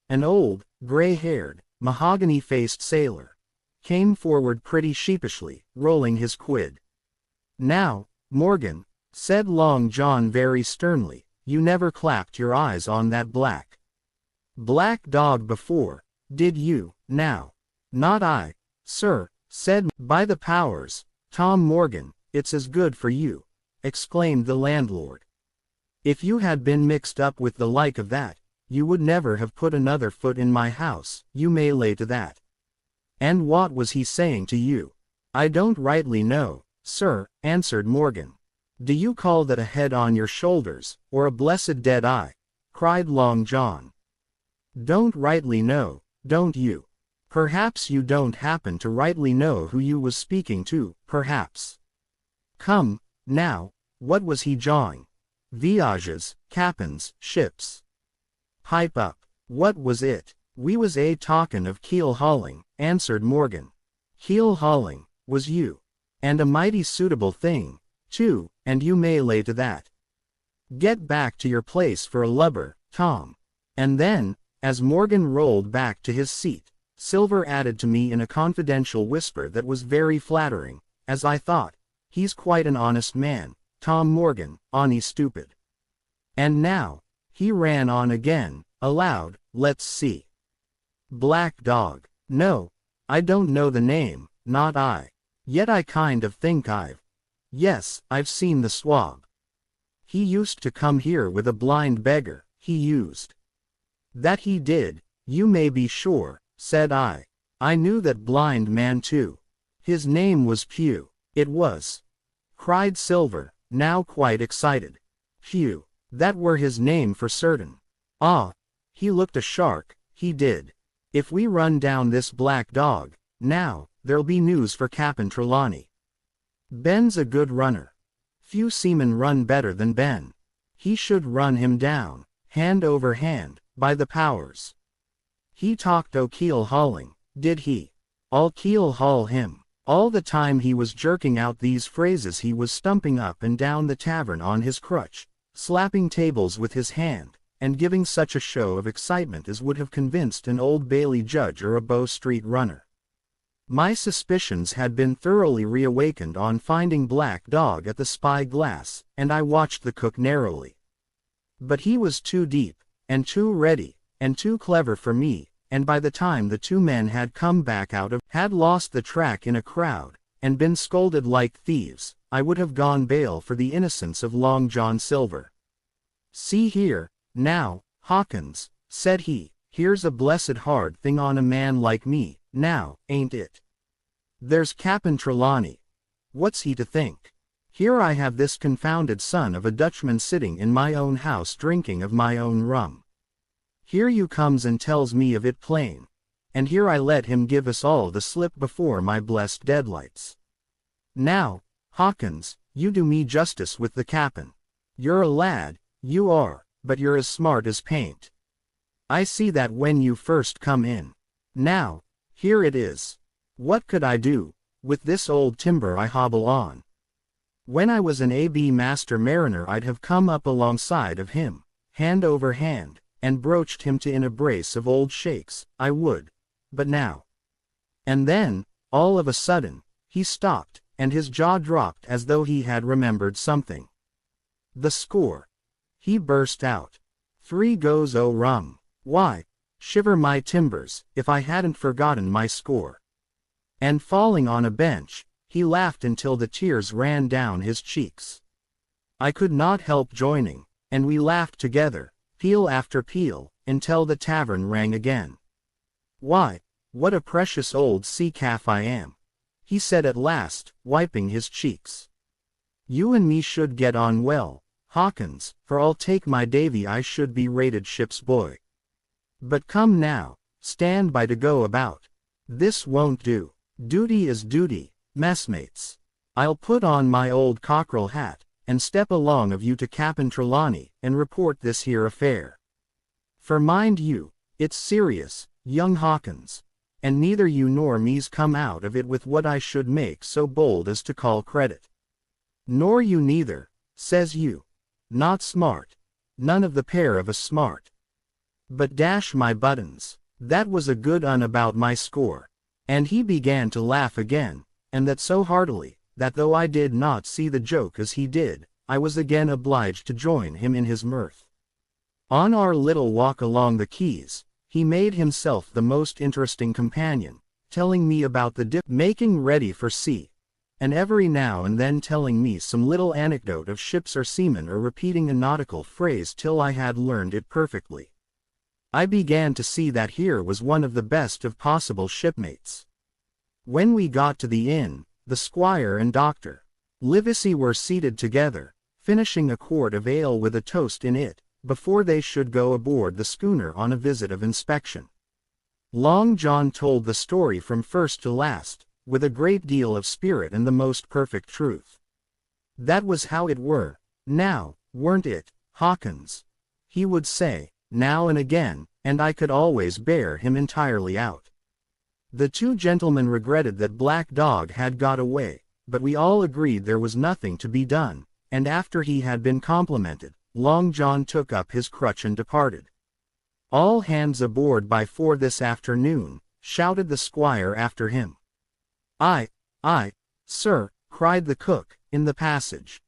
an old, gray-haired, mahogany-faced sailor, came forward pretty sheepishly, rolling his quid. "Now, Morgan," said Long John very sternly, "you never clapped your eyes on that Black Dog before, did you, now?" "Not I, sir," said "By the powers, Tom Morgan, it's as good for you," exclaimed the landlord. "If you had been mixed up with the like of that, you would never have put another foot in my house, you may lay to that." "And what was he saying to you?" "I don't rightly know, sir," answered Morgan. "Do you call that a head on your shoulders, or a blessed dead eye?" cried Long John. "Don't rightly know, don't you? Perhaps you don't happen to rightly know who you was speaking to, perhaps. Come, now, what was he jawing? Viages, captains, ships. Pipe up, what was it?" "We was talkin' of keel hauling," answered Morgan. "Keel hauling, was you? And a mighty suitable thing, too, and you may lay to that. Get back to your place for a lubber, Tom." And then, as Morgan rolled back to his seat, Silver added to me in a confidential whisper that was very flattering, as I thought, "He's quite an honest man, Tom Morgan, on'y stupid." And now, he ran on again, aloud, "Let's see. Black Dog. No, I don't know the name, not I. Yet I kind of think yes, I've seen the swab. He used to come here with a blind beggar, he used." "That he did, you may be sure," said I. "I knew that blind man too. His name was Pew." "It was," cried Silver, now quite excited. "Pew, that were his name for certain. Ah, he looked a shark, he did. If we run down this Black Dog, now, there'll be news for Cap'n Trelawney. Ben's a good runner. Few seamen run better than Ben. He should run him down, hand over hand, by the powers. He talked o' keel hauling, did he? I'll keel haul him." All the time he was jerking out these phrases he was stumping up and down the tavern on his crutch, slapping tables with his hand, and giving such a show of excitement as would have convinced an Old Bailey judge or a Bow Street runner. My suspicions had been thoroughly reawakened on finding Black Dog at the spy-glass, and I watched the cook narrowly. But he was too deep, and too ready, and too clever for me, and by the time the two men had come back had lost the track in a crowd, and been scolded like thieves, I would have gone bail for the innocence of Long John Silver. "See here, now, Hawkins," said he, "here's a blessed hard thing on a man like me, now, ain't it? There's Cap'n Trelawney. What's he to think? Here I have this confounded son of a Dutchman sitting in my own house drinking of my own rum. Here you comes and tells me of it plain, and here I let him give us all the slip before my blessed deadlights. Now, Hawkins, you do me justice with the cap'n. You're a lad, you are, but you're as smart as paint. I see that when you first come in. Now, here it is. What could I do, with this old timber I hobble on? When I was an A.B. master mariner I'd have come up alongside of him, hand over hand, and broached him to in a brace of old shakes, I would. But now. And then, all of a sudden, he stopped, and his jaw dropped as though he had remembered something. "The score," he burst out. "3 goes o' rum. Why, shiver my timbers, if I hadn't forgotten my score." And falling on a bench, he laughed until the tears ran down his cheeks. I could not help joining, and we laughed together, peal after peal, until the tavern rang again. "Why, what a precious old sea calf I am," he said at last, wiping his cheeks. "You and me should get on well, Hawkins, for I'll take my davy I should be rated ship's boy. But come now, stand by to go about. This won't do. Duty is duty, messmates. I'll put on my old cockerel hat, and step along of you to Cap'n Trelawney, and report this here affair. For mind you, it's serious, young Hawkins, and neither you nor me's come out of it with what I should make so bold as to call credit. Nor you neither, says you. Not smart. None of the pair of us smart. But dash my buttons, that was a good un about my score." And he began to laugh again, and that so heartily, that though I did not see the joke as he did, I was again obliged to join him in his mirth. On our little walk along the quays, he made himself the most interesting companion, telling me about the dip making ready for sea, and every now and then telling me some little anecdote of ships or seamen or repeating a nautical phrase till I had learned it perfectly. I began to see that here was one of the best of possible shipmates. When we got to the inn, the squire and Dr. Livesey were seated together, finishing a quart of ale with a toast in it, before they should go aboard the schooner on a visit of inspection. Long John told the story from first to last, with a great deal of spirit and the most perfect truth. "That was how it were, now, weren't it, Hawkins?" he would say, now and again, and I could always bear him entirely out. The two gentlemen regretted that Black Dog had got away, but we all agreed there was nothing to be done, and after he had been complimented, Long John took up his crutch and departed. "All hands aboard by 4 this afternoon," shouted the squire after him. Aye, sir," cried the cook, in the passage.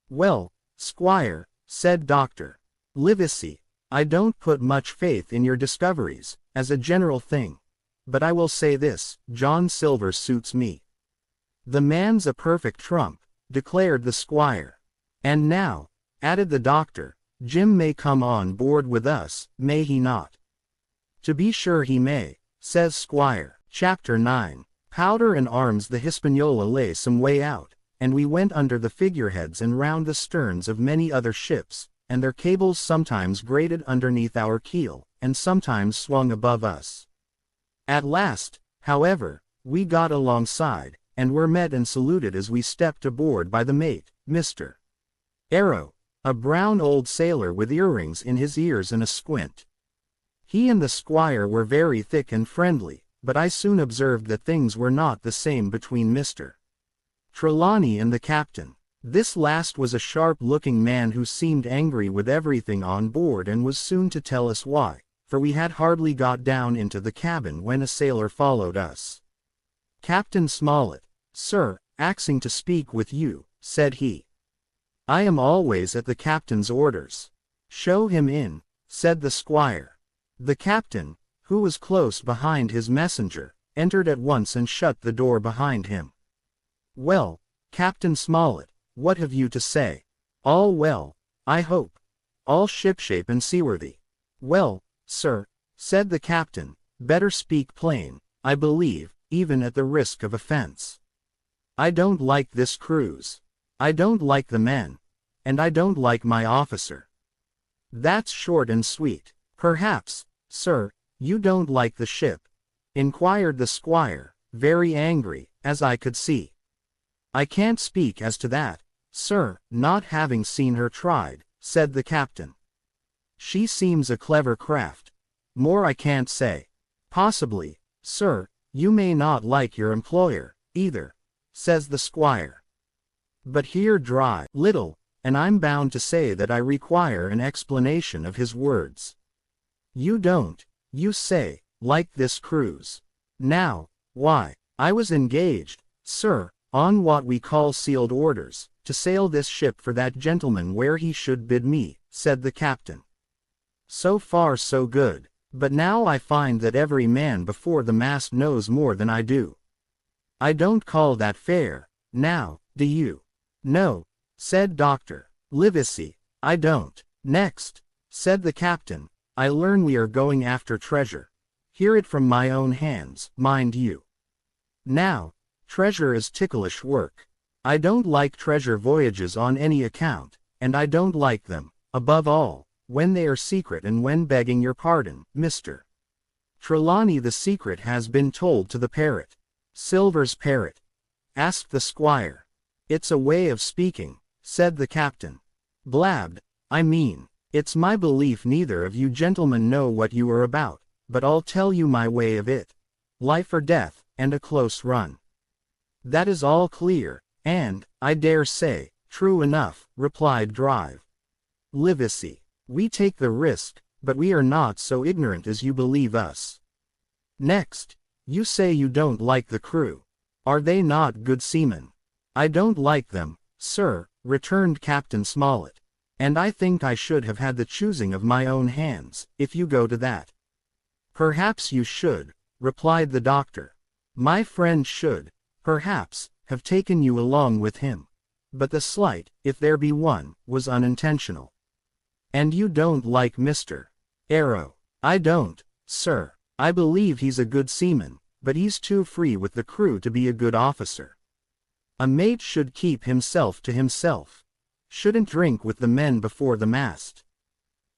"Well, squire," said Dr. Livesey, "I don't put much faith in your discoveries, as a general thing. But I will say this, John Silver suits me." "The man's a perfect trump," declared the squire. "And now," added the doctor, "Jim may come on board with us, may he not?" "To be sure he may," says Squire. Chapter 9. Powder and arms. The Hispaniola lay some way out, and we went under the figureheads and round the sterns of many other ships, and their cables sometimes grated underneath our keel, and sometimes swung above us. At last, however, we got alongside, and were met and saluted as we stepped aboard by the mate, Mr. Arrow, a brown old sailor with earrings in his ears and a squint. He and the squire were very thick and friendly, but I soon observed that things were not the same between Mr. Trelawney and the captain. This last was a sharp-looking man who seemed angry with everything on board and was soon to tell us why, for we had hardly got down into the cabin when a sailor followed us. "Captain Smollett, sir, axing to speak with you," said he. "I am always at the captain's orders." "Show him in," said the squire. The captain, who was close behind his messenger, entered at once and shut the door behind him. "Well, Captain Smollett, what have you to say? All well, I hope? All shipshape and seaworthy?" "Well, sir," said the captain, "better speak plain, I believe, even at the risk of offense. I don't like this cruise. I don't like the men. And I don't like my officer." "That's short and sweet." "Perhaps, sir, you don't like the ship?" inquired the squire, very angry, as I could see. "I can't speak as to that, sir, not having seen her tried," said the captain. "She seems a clever craft. More I can't say. Possibly, sir, you may not like your employer, either," says the squire. "But here dry little, and I'm bound to say that I require an explanation of his words. You don't, you say, like this cruise. Now, why, I was engaged, sir, on what we call sealed orders, to sail this ship for that gentleman where he should bid me," said the captain. "So far so good, but now I find that every man before the mast knows more than I do. I don't call that fair, now, do you?" "No," said Dr. Livesey, "I don't." "Next," said the captain, "I learn we are going after treasure. Hear it from my own hands, mind you. Now, treasure is ticklish work. I don't like treasure voyages on any account, and I don't like them, above all, when they are secret and when, begging your pardon, Mr. Trelawney, the secret has been told to the parrot." "Silver's parrot?" asked the squire. "It's a way of speaking," said the captain. "Blabbed, I mean. It's my belief neither of you gentlemen know what you are about, but I'll tell you my way of it. Life or death, and a close run. That is all clear, and, I dare say, true enough," replied Drive. Livesey. "We take the risk, but we are not so ignorant as you believe us. Next, you say you don't like the crew. Are they not good seamen?" "I don't like them, sir," returned Captain Smollett. "And I think I should have had the choosing of my own hands, if you go to that." "Perhaps you should," replied the doctor. "My friend should, perhaps, have taken you along with him. But the slight, if there be one, was unintentional." "And you don't like Mr. Arrow?" "I don't, sir. I believe he's a good seaman, but he's too free with the crew to be a good officer. A mate should keep himself to himself. Shouldn't drink with the men before the mast."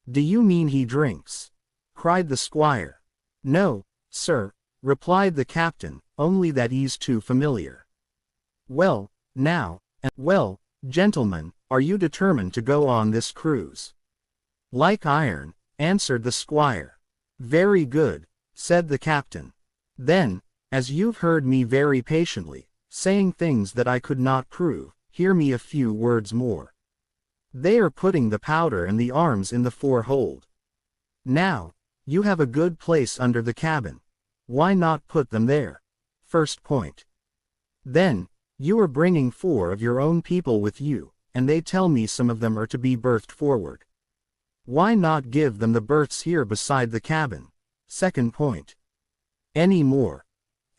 "Do you mean he drinks?" cried the squire. "No, sir," replied the captain, "only that he's too familiar." "Well, now, well, gentlemen, are you determined to go on this cruise?" "Like iron," answered the squire. "Very good," said the captain. "Then, as you've heard me very patiently, saying things that I could not prove, hear me a few words more. They are putting the powder and the arms in the fore-hold. Now, you have a good place under the cabin. Why not put them there? First point. Then, you are bringing 4 of your own people with you, and they tell me some of them are to be berthed forward. Why not give them the berths here beside the cabin? Second point. Any more?"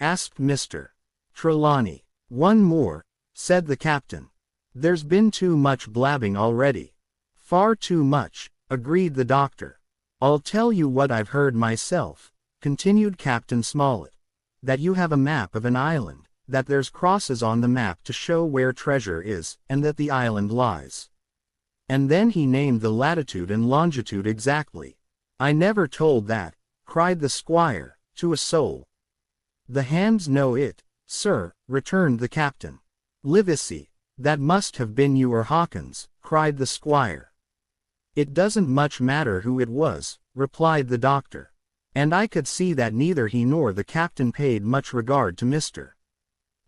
asked Mr. Trelawney. "One more," said the captain. "There's been too much blabbing already." "Far too much," agreed the doctor. "I'll tell you what I've heard myself," continued Captain Smollett. "That you have a map of an island, that there's crosses on the map to show where treasure is, and that the island lies. And then he named the latitude and longitude exactly." "I never told that," cried the squire, to a soul. "The hands know it, sir," returned the captain. "Livesey, that must have been you or Hawkins," cried the squire. "It doesn't much matter who it was," replied the doctor. And I could see that neither he nor the captain paid much regard to Mr.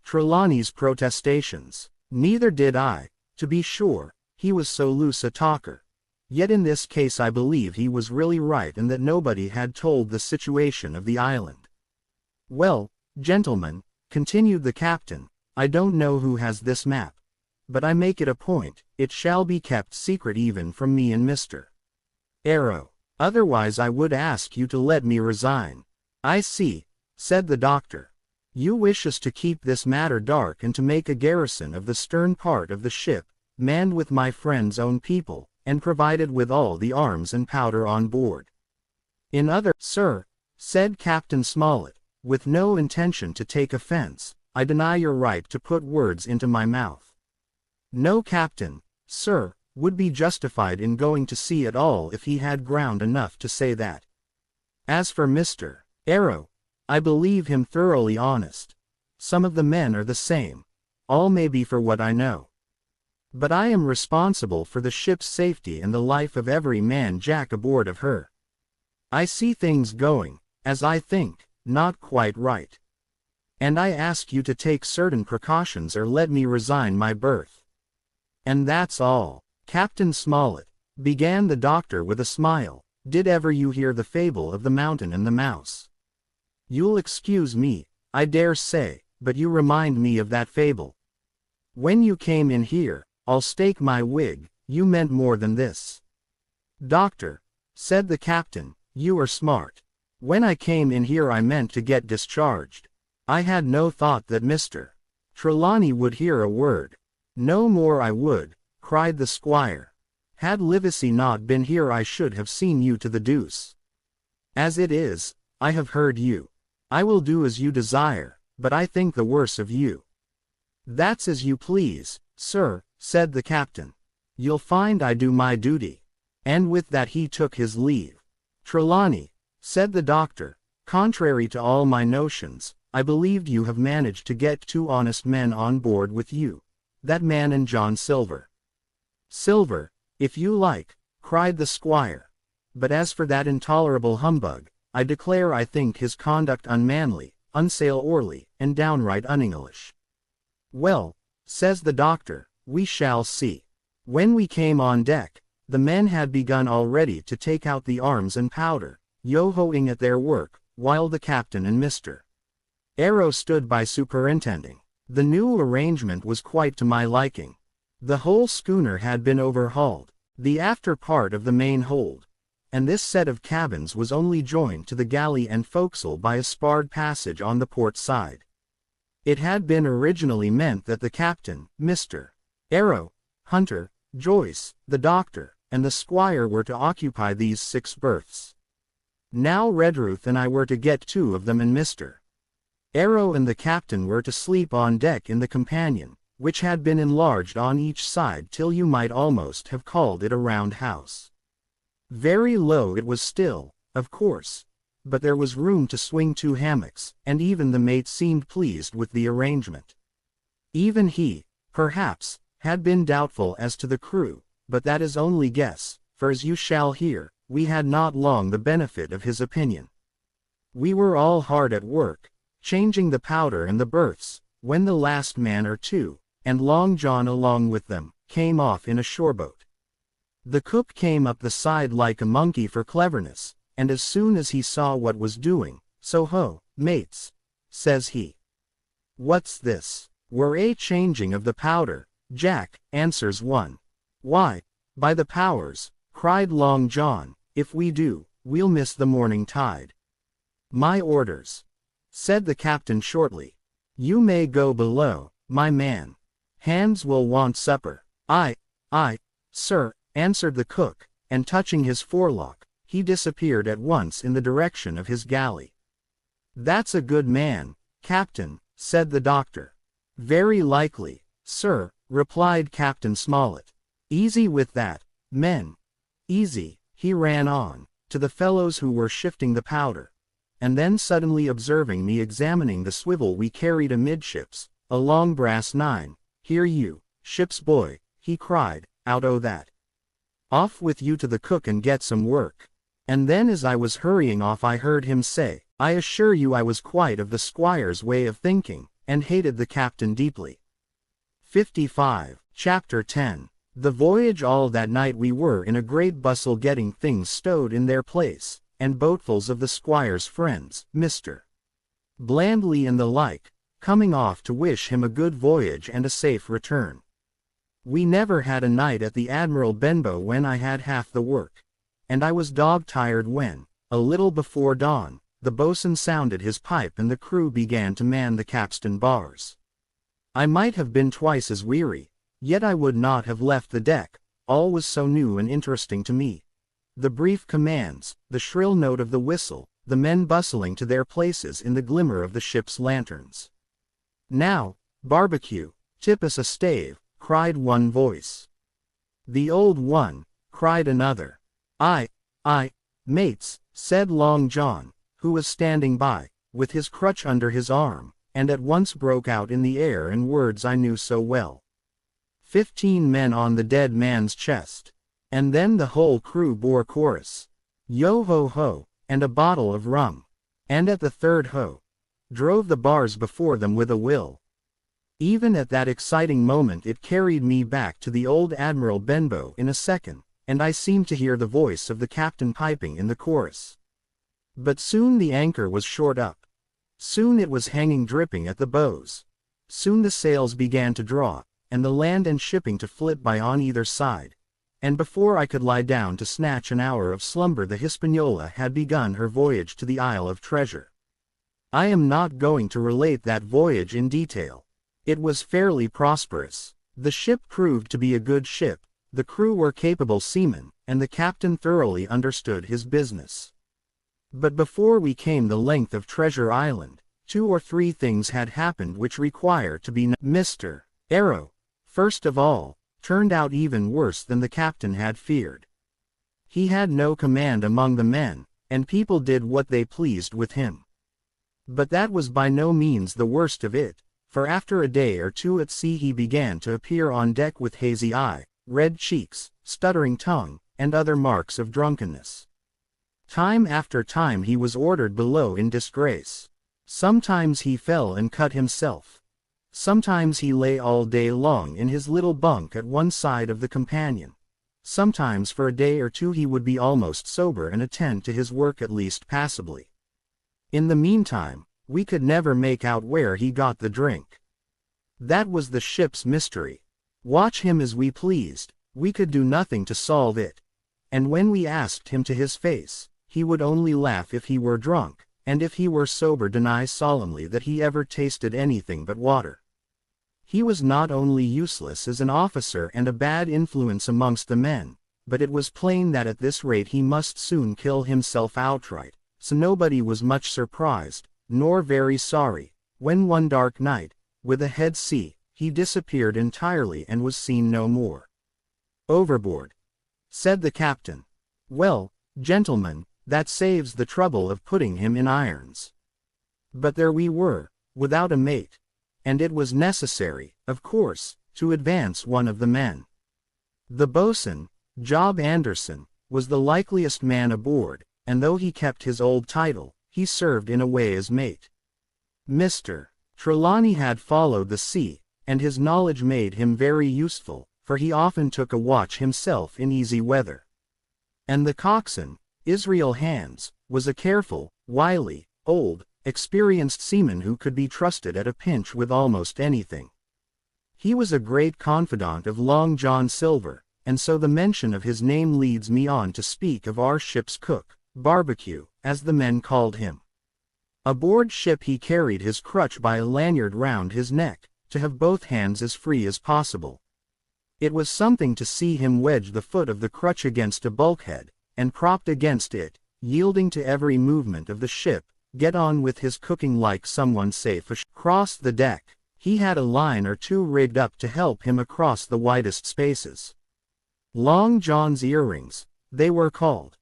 Trelawney's protestations. Neither did I, to be sure, he was so loose a talker. Yet in this case I believe he was really right and that nobody had told the situation of the island. Well, gentlemen, continued the captain, I don't know who has this map. But I make it a point, it shall be kept secret even from me and Mr. Arrow. Otherwise I would ask you to let me resign. I see, said the doctor. You wish us to keep this matter dark and to make a garrison of the stern part of the ship, manned with my friend's own people, and provided with all the arms and powder on board. In other, sir, said Captain Smollett, with no intention to take offense, I deny your right to put words into my mouth. No captain, sir, would be justified in going to sea at all if he had ground enough to say that. As for Mr. Arrow, I believe him thoroughly honest. Some of the men are the same. All may be for what I know. But I am responsible for the ship's safety and the life of every man jack aboard of her. I see things going, as I think, not quite right. And I ask you to take certain precautions or let me resign my berth. And that's all. Captain Smollett, began the doctor with a smile, did ever you hear the fable of the mountain and the mouse? You'll excuse me, I dare say, but you remind me of that fable. When you came in here, I'll stake my wig, you meant more than this. Doctor, said the captain, you are smart. When I came in here I meant to get discharged. I had no thought that Mr. Trelawney would hear a word. No more I would, cried the squire. Had Livesey not been here I should have seen you to the deuce. As it is, I have heard you. I will do as you desire, but I think the worse of you. That's as you please, sir, said the captain. You'll find I do my duty. And with that he took his leave. Trelawney, said the doctor, contrary to all my notions, I believe you have managed to get 2 honest men on board with you. That man and John Silver. Silver, if you like, cried the squire. But as for that intolerable humbug, I declare I think his conduct unmanly, unsailorly, and downright un-English. Well, says the doctor, we shall see. When we came on deck, the men had begun already to take out the arms and powder, yo-hoing at their work, while the captain and Mr. Arrow stood by superintending. The new arrangement was quite to my liking. The whole schooner had been overhauled, the after part of the main hold, and this set of cabins was only joined to the galley and forecastle by a sparred passage on the port side. It had been originally meant that the captain, Mr. Arrow, Hunter, Joyce, the doctor, and the squire were to occupy these 6 berths. Now Redruth and I were to get 2 of them and Mr. Arrow and the captain were to sleep on deck in the companion, which had been enlarged on each side till you might almost have called it a round house. Very low it was still, of course, but there was room to swing 2 hammocks, and even the mate seemed pleased with the arrangement. Even he, perhaps, had been doubtful as to the crew, but that is only guess, for as you shall hear, we had not long the benefit of his opinion. We were all hard at work, changing the powder and the berths, when the last man or 2, and Long John along with them, came off in a shoreboat. The cook came up the side like a monkey for cleverness, and as soon as he saw what was doing, so ho, mates, says he. What's this? We're a changing of the powder, Jack, answers one. Why, by the powers, cried Long John, if we do, we'll miss the morning tide. My orders, said the captain shortly. You may go below, my man. Hands will want supper. Aye, sir, answered the cook, and touching his forelock, he disappeared at once in the direction of his galley. That's a good man, captain, said the doctor. Very likely, sir, replied Captain Smollett. Easy with that, men. Easy, he ran on, to the fellows who were shifting the powder. And then suddenly observing me examining the swivel we carried amidships, a long brass 9, here you, ship's boy, he cried, out o' that. Off with you to the cook and get some work. And then as I was hurrying off I heard him say, "I assure you I was quite of the squire's way of thinking, and hated the captain deeply." 55. Chapter 10. The voyage. All that night we were in a great bustle getting things stowed in their place, and boatfuls of the squire's friends, Mr. Blandly and the like, coming off to wish him a good voyage and a safe return. We never had a night at the Admiral Benbow when I had half the work, and I was dog-tired when, a little before dawn, the boatswain sounded his pipe and the crew began to man the capstan bars. I might have been twice as weary, yet I would not have left the deck, all was so new and interesting to me. The brief commands, the shrill note of the whistle, the men bustling to their places in the glimmer of the ship's lanterns. "Now, Barbecue, tip us a stave," cried one voice. "The old one," cried another. "Aye, mates," said Long John, who was standing by, with his crutch under his arm, and at once broke out in the air in words I knew so well. 15 men on the dead man's chest. And then the whole crew bore chorus. Yo ho ho, and a bottle of rum. And at the third ho, drove the bars before them with a will. Even at that exciting moment it carried me back to the old Admiral Benbow in a second, and I seemed to hear the voice of the captain piping in the chorus. But soon the anchor was short up. Soon it was hanging dripping at the bows. Soon the sails began to draw, and the land and shipping to flit by on either side. And before I could lie down to snatch an hour of slumber the Hispaniola had begun her voyage to the Isle of Treasure. I am not going to relate that voyage in detail. It was fairly prosperous. The ship proved to be a good ship, the crew were capable seamen, and the captain thoroughly understood his business. But before we came the length of Treasure Island, 2 or 3 things had happened which require to be Mr. Arrow, first of all, turned out even worse than the captain had feared. He had no command among the men, and people did what they pleased with him. But that was by no means the worst of it, for after a day or 2 at sea he began to appear on deck with hazy eye, red cheeks, stuttering tongue, and other marks of drunkenness. Time after time he was ordered below in disgrace. Sometimes he fell and cut himself. Sometimes he lay all day long in his little bunk at one side of the companion. Sometimes for a day or 2 he would be almost sober and attend to his work at least passably. In the meantime, we could never make out where he got the drink. That was the ship's mystery. Watch him as we pleased, we could do nothing to solve it. And when we asked him to his face, he would only laugh if he were drunk, and if he were sober deny solemnly that he ever tasted anything but water. He was not only useless as an officer and a bad influence amongst the men, but it was plain that at this rate he must soon kill himself outright, so nobody was much surprised, nor very sorry, when one dark night, with a head sea, he disappeared entirely and was seen no more. "Overboard," said the captain. "Well, gentlemen, that saves the trouble of putting him in irons." But there we were, without a mate. And it was necessary, of course, to advance one of the men. The boatswain, Job Anderson, was the likeliest man aboard, and though he kept his old title, he served in a way as mate. Mr. Trelawney had followed the sea, and his knowledge made him very useful, for he often took a watch himself in easy weather. And the coxswain, Israel Hands, was a careful, wily, old, experienced seaman who could be trusted at a pinch with almost anything. He was a great confidant of Long John Silver, and so the mention of his name leads me on to speak of our ship's cook, Barbecue, as the men called him. Aboard ship he carried his crutch by a lanyard round his neck, to have both hands as free as possible. It was something to see him wedge the foot of the crutch against a bulkhead, and propped against it, yielding to every movement of the ship, get on with his cooking like someone safe across the deck. He had a line or 2 rigged up to help him across the widest spaces. Long John's earrings, they were called.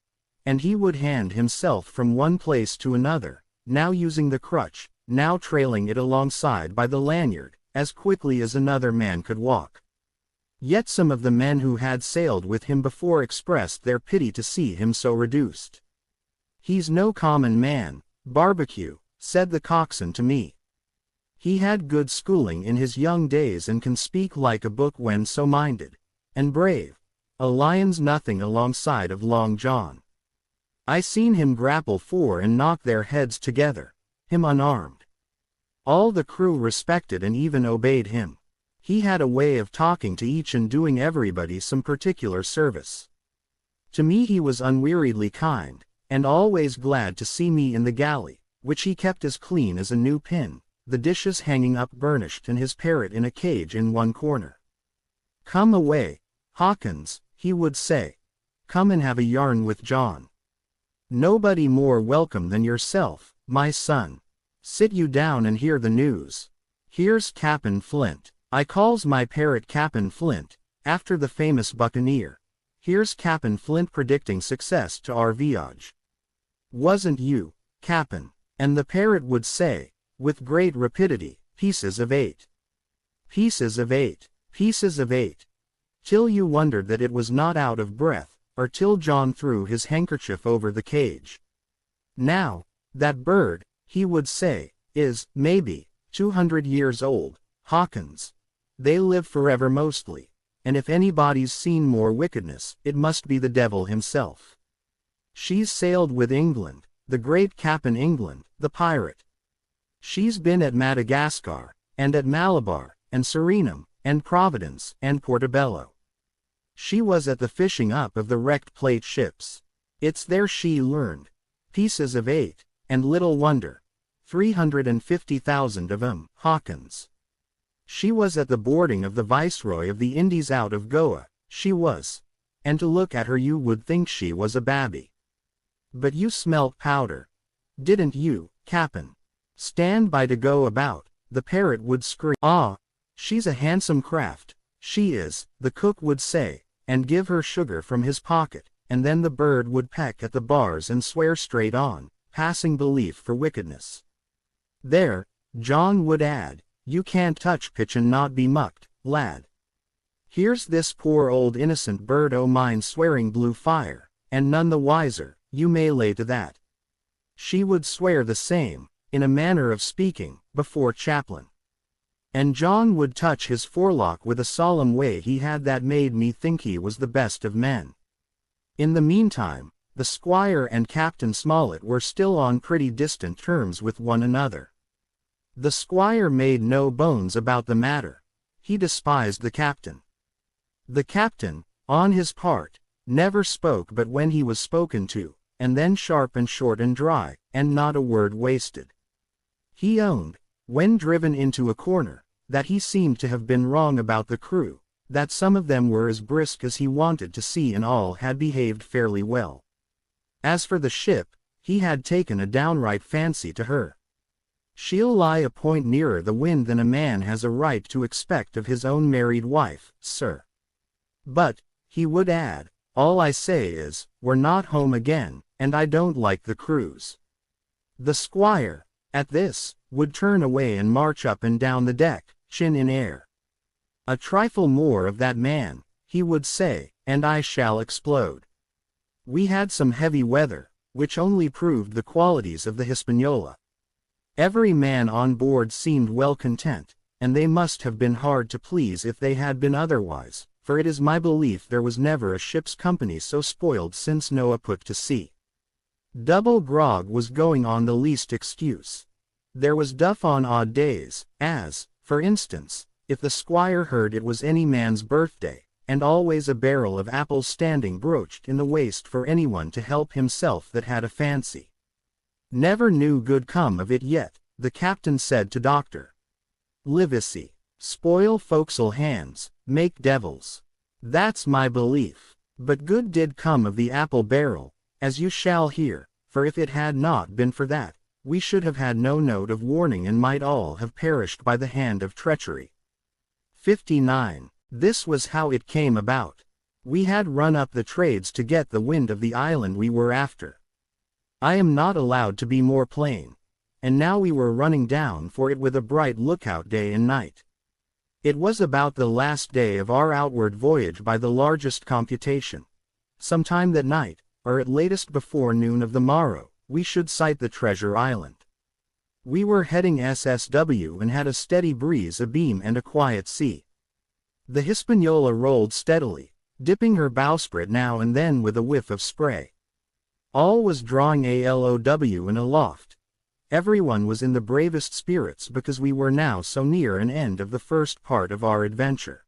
And he would hand himself from one place to another, now using the crutch, now trailing it alongside by the lanyard, as quickly as another man could walk. Yet some of the men who had sailed with him before expressed their pity to see him so reduced. He's no common man, Barbecue, said the coxswain to me. He had good schooling in his young days and can speak like a book when so minded. And brave. A lion's nothing alongside of Long John. I seen him grapple 4 and knock their heads together, him unarmed. All the crew respected and even obeyed him. He had a way of talking to each and doing everybody some particular service. To me he was unweariedly kind, and always glad to see me in the galley, which he kept as clean as a new pin, the dishes hanging up burnished and his parrot in a cage in one corner. Come away, Hawkins, he would say. Come and have a yarn with John. Nobody more welcome than yourself, my son. Sit you down and hear the news. Here's Cap'n Flint. I calls my parrot Cap'n Flint, after the famous buccaneer. Here's Cap'n Flint predicting success to our voyage. Wasn't you, Cap'n? And the parrot would say, with great rapidity, pieces of 8. Pieces of 8. Pieces of 8. Till you wondered that it was not out of breath, or till John threw his handkerchief over the cage. Now, that bird, he would say, is, maybe, 200 years old, Hawkins. They live forever mostly, and if anybody's seen more wickedness, it must be the devil himself. She's sailed with England, the great Cap'n England, the pirate. She's been at Madagascar, and at Malabar, and Surinam, and Providence, and Portobello. She was at the fishing up of the wrecked plate ships. It's there she learned. Pieces of 8, and little wonder. 350,000 of 'em, Hawkins. She was at the boarding of the Viceroy of the Indies out of Goa, she was. And to look at her you would think she was a babby. But you smelt powder. Didn't you, Cap'n? Stand by to go about, the parrot would scream. Ah, she's a handsome craft, she is, the cook would say, and give her sugar from his pocket, and then the bird would peck at the bars and swear straight on, passing belief for wickedness. There, John would add, you can't touch pitch and not be mucked, lad. Here's this poor old innocent bird o' mine swearing blue fire, and none the wiser, you may lay to that. She would swear the same, in a manner of speaking, before Chaplain. And John would touch his forelock with a solemn way he had that made me think he was the best of men. In the meantime, the Squire and Captain Smollett were still on pretty distant terms with one another. The Squire made no bones about the matter. He despised the captain. The captain, on his part, never spoke but when he was spoken to, and then sharp and short and dry, and not a word wasted. He owned, when driven into a corner, that he seemed to have been wrong about the crew, that some of them were as brisk as he wanted to see and all had behaved fairly well. As for the ship, he had taken a downright fancy to her. She'll lie a point nearer the wind than a man has a right to expect of his own married wife, sir. But, he would add, all I say is, we're not home again, and I don't like the cruise. The Squire, at this, would turn away and march up and down the deck, chin in air. A trifle more of that man, he would say, and I shall explode. We had some heavy weather, which only proved the qualities of the Hispaniola. Every man on board seemed well content, and they must have been hard to please if they had been otherwise, for it is my belief there was never a ship's company so spoiled since Noah put to sea. Double grog was going on the least excuse. There was duff on odd days, as, for instance, if the Squire heard it was any man's birthday, and always a barrel of apples standing broached in the waist for anyone to help himself that had a fancy. Never knew good come of it yet, the captain said to Dr. Livesey. Spoil forecastle hands, make devils. That's my belief. But good did come of the apple barrel, as you shall hear, for if it had not been for that, we should have had no note of warning and might all have perished by the hand of treachery. 59. This was how it came about. We had run up the trades to get the wind of the island we were after. I am not allowed to be more plain. And now we were running down for it with a bright lookout day and night. It was about the last day of our outward voyage by the largest computation. Sometime that night, or at latest before noon of the morrow, we should sight the treasure island. We were heading SSW and had a steady breeze abeam and a quiet sea. The Hispaniola rolled steadily, dipping her bowsprit now and then with a whiff of spray. All was drawing alow and aloft. Everyone was in the bravest spirits because we were now so near an end of the first part of our adventure.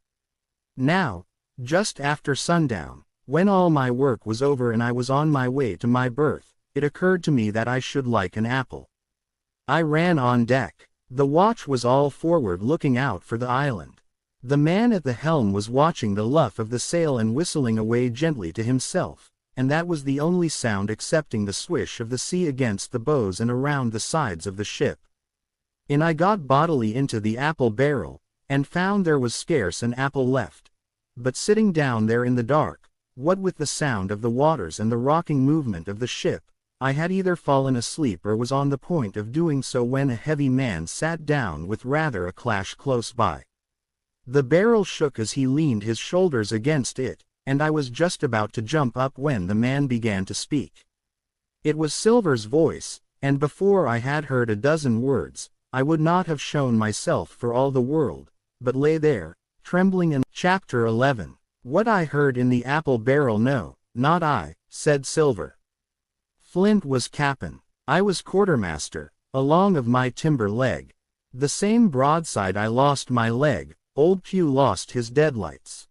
Now, just after sundown, when all my work was over and I was on my way to my berth, it occurred to me that I should like an apple. I ran on deck. The watch was all forward looking out for the island. The man at the helm was watching the luff of the sail and whistling away gently to himself, and that was the only sound excepting the swish of the sea against the bows and around the sides of the ship. In I got bodily into the apple barrel, and found there was scarce an apple left. But sitting down there in the dark, what with the sound of the waters and the rocking movement of the ship, I had either fallen asleep or was on the point of doing so when a heavy man sat down with rather a clash close by. The barrel shook as he leaned his shoulders against it, and I was just about to jump up when the man began to speak. It was Silver's voice, and before I had heard a dozen words, I would not have shown myself for all the world, but lay there, trembling and— Chapter 11. What I heard in the apple barrel, no, not I, said Silver. Flint was cap'n. I was quartermaster, along of my timber leg. The same broadside I lost my leg, old Pew lost his deadlights.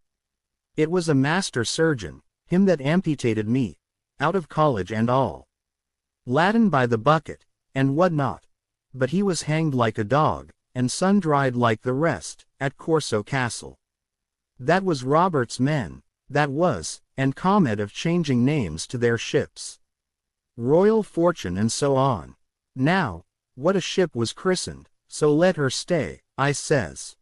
It was a master surgeon, him that amputated me, out of college and all. Latin by the bucket, and what not. But he was hanged like a dog, and sun-dried like the rest, at Corso Castle. That was Robert's men, that was, and comment of changing names to their ships. Royal Fortune and so on. Now, what a ship was christened, so let her stay, I says.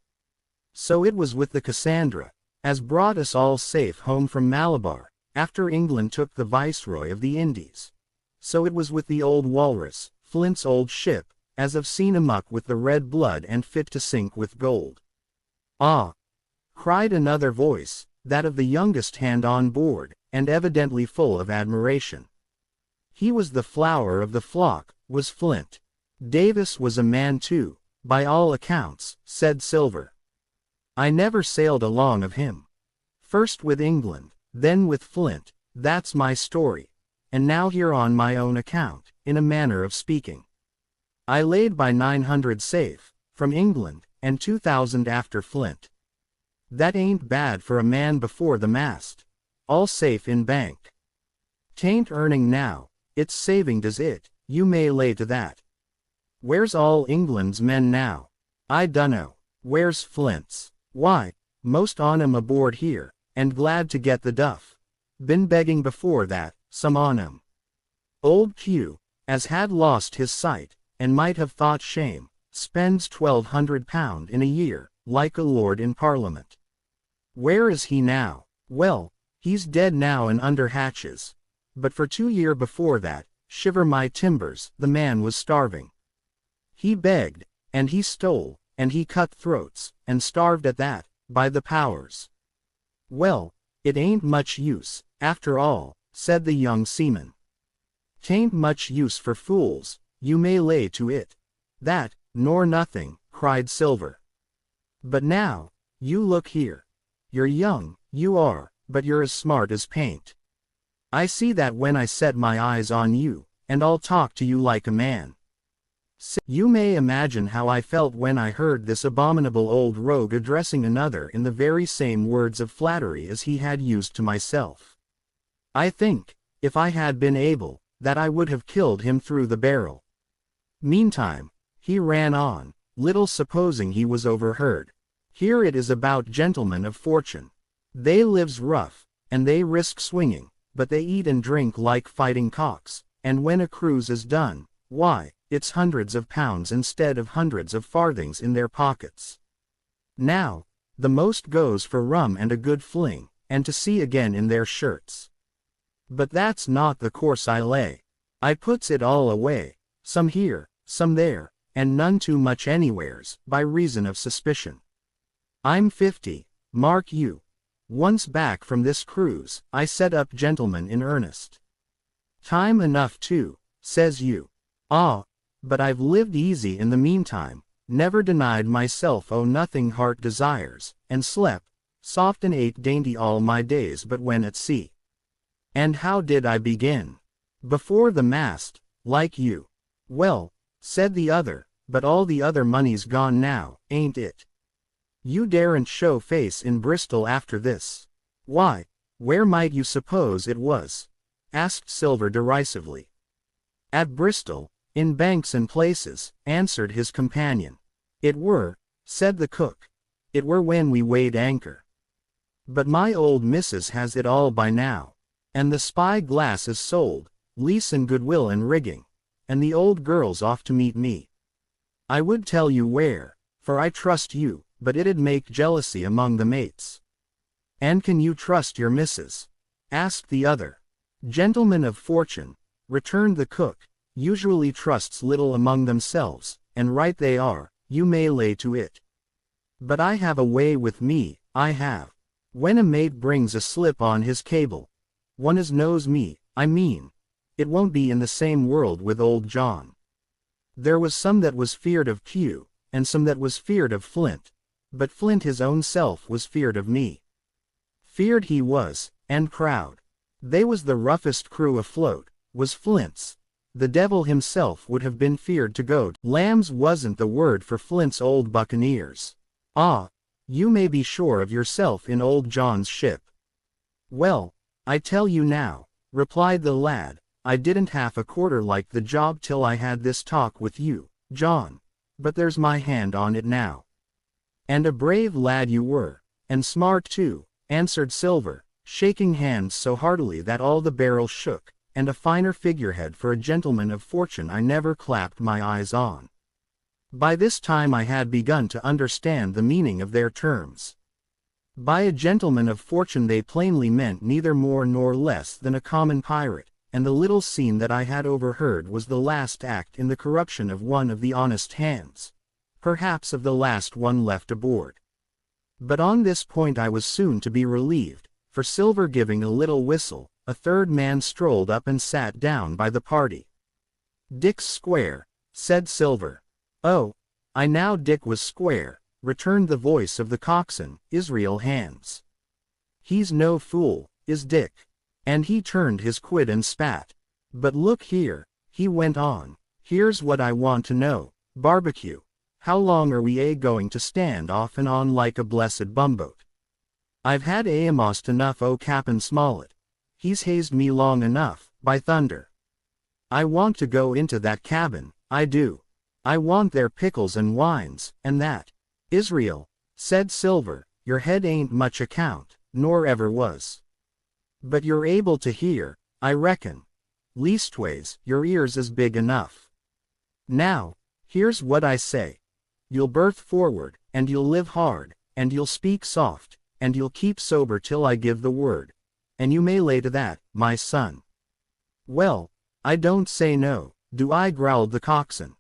So it was with the Cassandra, as brought us all safe home from Malabar, after England took the Viceroy of the Indies. So it was with the old Walrus, Flint's old ship, as of seen amuck with the red blood and fit to sink with gold. Ah! Cried another voice, that of the youngest hand on board, and evidently full of admiration. He was the flower of the flock, was Flint. Davis was a man too, by all accounts, said Silver. I never sailed along of him. First with England, then with Flint, that's my story, and now here on my own account, in a manner of speaking. I laid by 900 safe, from England, and 2,000 after Flint. That ain't bad for a man before the mast. All safe in bank. 'Tain't earning now, it's saving does it, you may lay to that. Where's all England's men now? I dunno. Where's Flint's? Why, most on 'em aboard here, and glad to get the duff. Been begging before that, some on 'em. Old Pew, as had lost his sight, and might have thought shame, spends £1,200 in a year, like a lord in Parliament. Where is he now? Well, he's dead now and under hatches. But for 2 years before that, shiver my timbers, the man was starving. He begged, and he stole, and he cut throats, and starved at that, by the powers. Well, it ain't much use, after all, said the young seaman. 'Tain't much use for fools, you may lay to it. That, nor nothing, cried Silver. But now, you look here. You're young, you are, but you're as smart as paint. I see that when I set my eyes on you, and I'll talk to you like a man. You may imagine how I felt when I heard this abominable old rogue addressing another in the very same words of flattery as he had used to myself. I think, if I had been able, that I would have killed him through the barrel. Meantime, he ran on, little supposing he was overheard. Here it is about gentlemen of fortune. They lives rough, and they risk swinging, but they eat and drink like fighting cocks, and when a cruise is done, why, it's hundreds of pounds instead of hundreds of farthings in their pockets. Now, the most goes for rum and a good fling, and to sea again in their shirts. But that's not the course I lay. I puts it all away, some here, some there, and none too much anywheres, by reason of suspicion. I'm 50, mark you. Once back from this cruise, I set up gentlemen in earnest. Time enough too, says you. Ah, but I've lived easy in the meantime, never denied myself nothing heart desires, and slept, soft and ate dainty all my days but when at sea. And how did I begin? Before the mast, like you. Well, said the other, but all the other money's gone now, ain't it? You daren't show face in Bristol after this. Why, where might you suppose it was? Asked Silver derisively. At Bristol, in banks and places, answered his companion. It were, said the cook. It were when we weighed anchor. But my old missus has it all by now. And the spy glass is sold, lease and goodwill and rigging. And the old girl's off to meet me. I would tell you where, for I trust you, but it'd make jealousy among the mates. And can you trust your missus? Asked the other. Gentlemen of fortune, returned the cook, usually trusts little among themselves, and right they are, you may lay to it. But I have a way with me, I have. When a mate brings a slip on his cable, one as knows me, I mean, it won't be in the same world with old John. There was some that was feared of Q, and some that was feared of Flint, but Flint his own self was feared of me. Feared he was, and proud. They was the roughest crew afloat, was Flint's. The devil himself would have been feared to go. Lambs wasn't the word for Flint's old buccaneers. Ah, you may be sure of yourself in old John's ship. Well, I tell you now, replied the lad, I didn't half a quarter like the job till I had this talk with you, John. But there's my hand on it now. And a brave lad you were, and smart too, answered Silver, shaking hands so heartily that all the barrel shook, and a finer figurehead for a gentleman of fortune I never clapped my eyes on. By this time I had begun to understand the meaning of their terms. By a gentleman of fortune they plainly meant neither more nor less than a common pirate, and the little scene that I had overheard was the last act in the corruption of one of the honest hands, perhaps of the last one left aboard. But on this point I was soon to be relieved, for Silver giving a little whistle, a third man strolled up and sat down by the party. Dick's square, said Silver. Oh, I now Dick was square, returned the voice of the coxswain, Israel Hands. He's no fool, is Dick. And he turned his quid and spat. But look here, he went on, here's what I want to know, barbecue. How long are we going to stand off and on like a blessed bumboat? I've had a'most enough Cap'n Smollett. He's hazed me long enough, by thunder. I want to go into that cabin, I do. I want their pickles and wines, and that. Israel, said Silver, your head ain't much account, nor ever was. But you're able to hear, I reckon. Leastways, your ears is big enough. Now, here's what I say. You'll berth forward, and you'll live hard, and you'll speak soft, and you'll keep sober till I give the word. And you may lay to that, my son. Well, I don't say no, do I, growled the coxswain.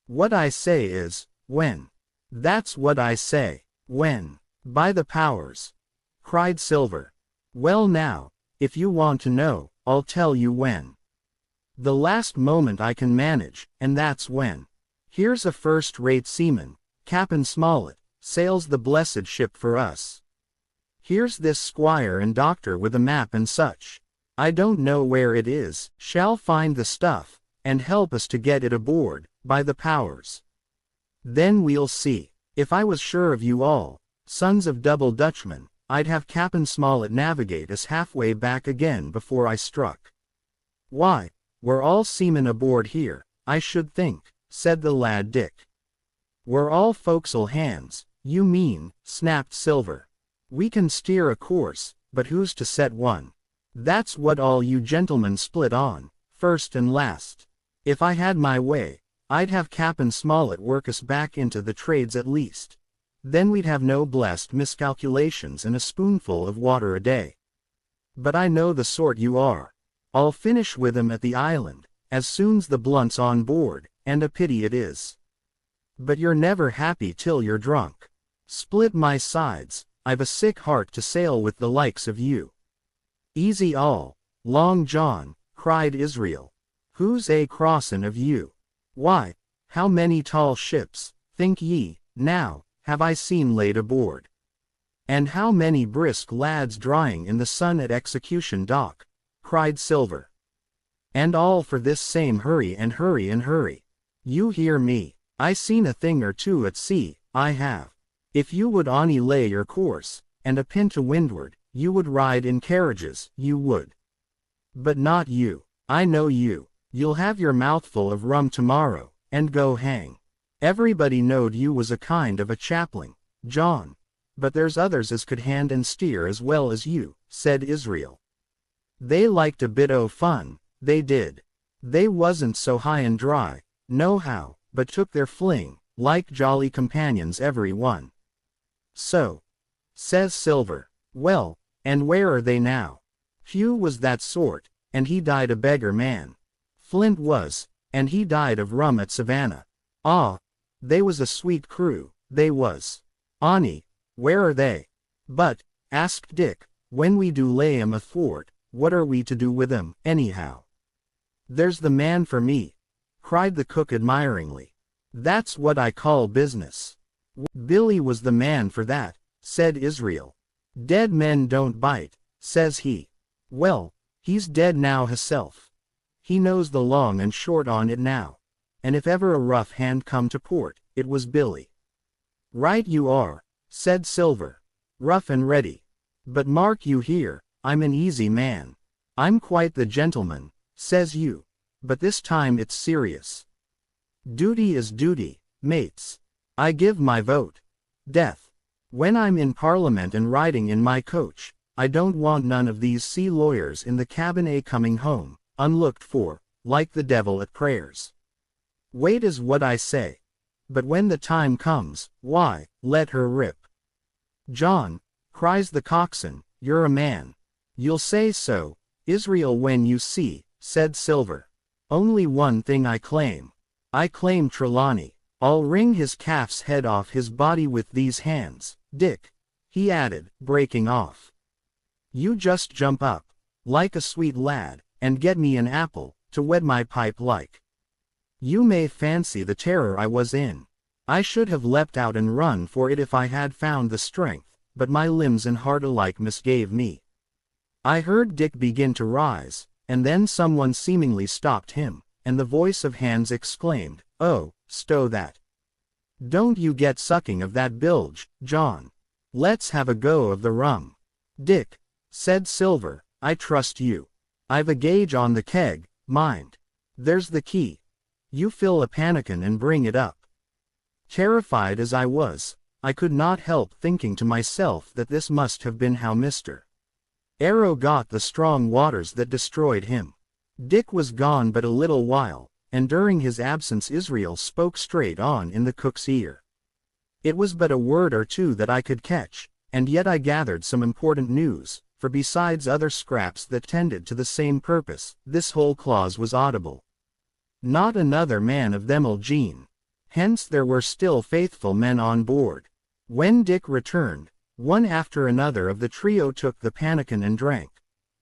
What I say is, when. That's what I say, when. By the powers, cried Silver. Well now, if you want to know, I'll tell you when. The last moment I can manage, and that's when. Here's a first-rate seaman, Cap'n Smollett, sails the blessed ship for us. Here's this squire and doctor with a map and such. I don't know where it is, shall find the stuff, and help us to get it aboard, by the powers. Then we'll see. If I was sure of you all, sons of double Dutchmen, I'd have Cap'n Smollett navigate us halfway back again before I struck. Why, we're all seamen aboard here, I should think, said the lad Dick. We're all forecastle hands, you mean, snapped Silver. We can steer a course, but who's to set one? That's what all you gentlemen split on, first and last. If I had my way, I'd have Cap'n Smollett work us back into the trades at least. Then we'd have no blessed miscalculations and a spoonful of water a day. But I know the sort you are. I'll finish with 'em at the island, as soon's the blunt's on board, and a pity it is. But you're never happy till you're drunk. Split my sides, I've a sick heart to sail with the likes of you. Easy all, Long John, cried Israel. Who's a crossin' of you? Why, how many tall ships, think ye, now, have I seen laid aboard? And how many brisk lads drying in the sun at Execution Dock? Cried Silver. And all for this same hurry and hurry and hurry. You hear me, I seen a thing or two at sea, I have. If you would only lay your course, and a pin to windward, you would ride in carriages, you would. But not you, I know you, you'll have your mouthful of rum tomorrow, and go hang. Everybody knowed you was a kind of a chaplain, John. But there's others as could hand and steer as well as you, said Israel. They liked a bit o' fun, they did. They wasn't so high and dry, nohow, but took their fling, like jolly companions every one. So, says Silver, well, and where are they now? Hugh was that sort, and he died a beggar man. Flint was, and he died of rum at Savannah. Ah, they was a sweet crew, they was. Ani, where are they? But, asked Dick, when we do lay 'em athwart, what are we to do with 'em, anyhow? There's the man for me, cried the cook admiringly. That's what I call business. Billy was the man for that, said Israel. Dead men don't bite, says he. Well, he's dead now hisself. He knows the long and short on it now. And if ever a rough hand come to port, it was Billy. Right you are, said Silver. Rough and ready. But mark you here, I'm an easy man. I'm quite the gentleman, says you. But this time it's serious. Duty is duty, mates. I give my vote. Death. When I'm in Parliament and riding in my coach, I don't want none of these sea lawyers in the cabin a coming home, unlooked for, like the devil at prayers. Wait is what I say. But when the time comes, why, let her rip. John, cries the coxswain, you're a man. You'll say so, Israel, when you see, said Silver. Only one thing I claim. I claim Trelawney. I'll wring his calf's head off his body with these hands, Dick, he added, breaking off. You just jump up, like a sweet lad, and get me an apple, to wet my pipe like. You may fancy the terror I was in. I should have leapt out and run for it if I had found the strength, but my limbs and heart alike misgave me. I heard Dick begin to rise, and then someone seemingly stopped him, and the voice of Hans exclaimed, "Oh, stow that. Don't you get sucking of that bilge, John. Let's have a go of the rum." "Dick," said Silver, "I trust you. I've a gauge on the keg, mind. There's the key. You fill a pannikin and bring it up." Terrified as I was, I could not help thinking to myself that this must have been how Mr. Arrow got the strong waters that destroyed him. Dick was gone but a little while, and during his absence Israel spoke straight on in the cook's ear. It was but a word or two that I could catch, and yet I gathered some important news, for besides other scraps that tended to the same purpose, this whole clause was audible. Not another man of them'll gene. Hence there were still faithful men on board. When Dick returned, one after another of the trio took the pannikin and drank.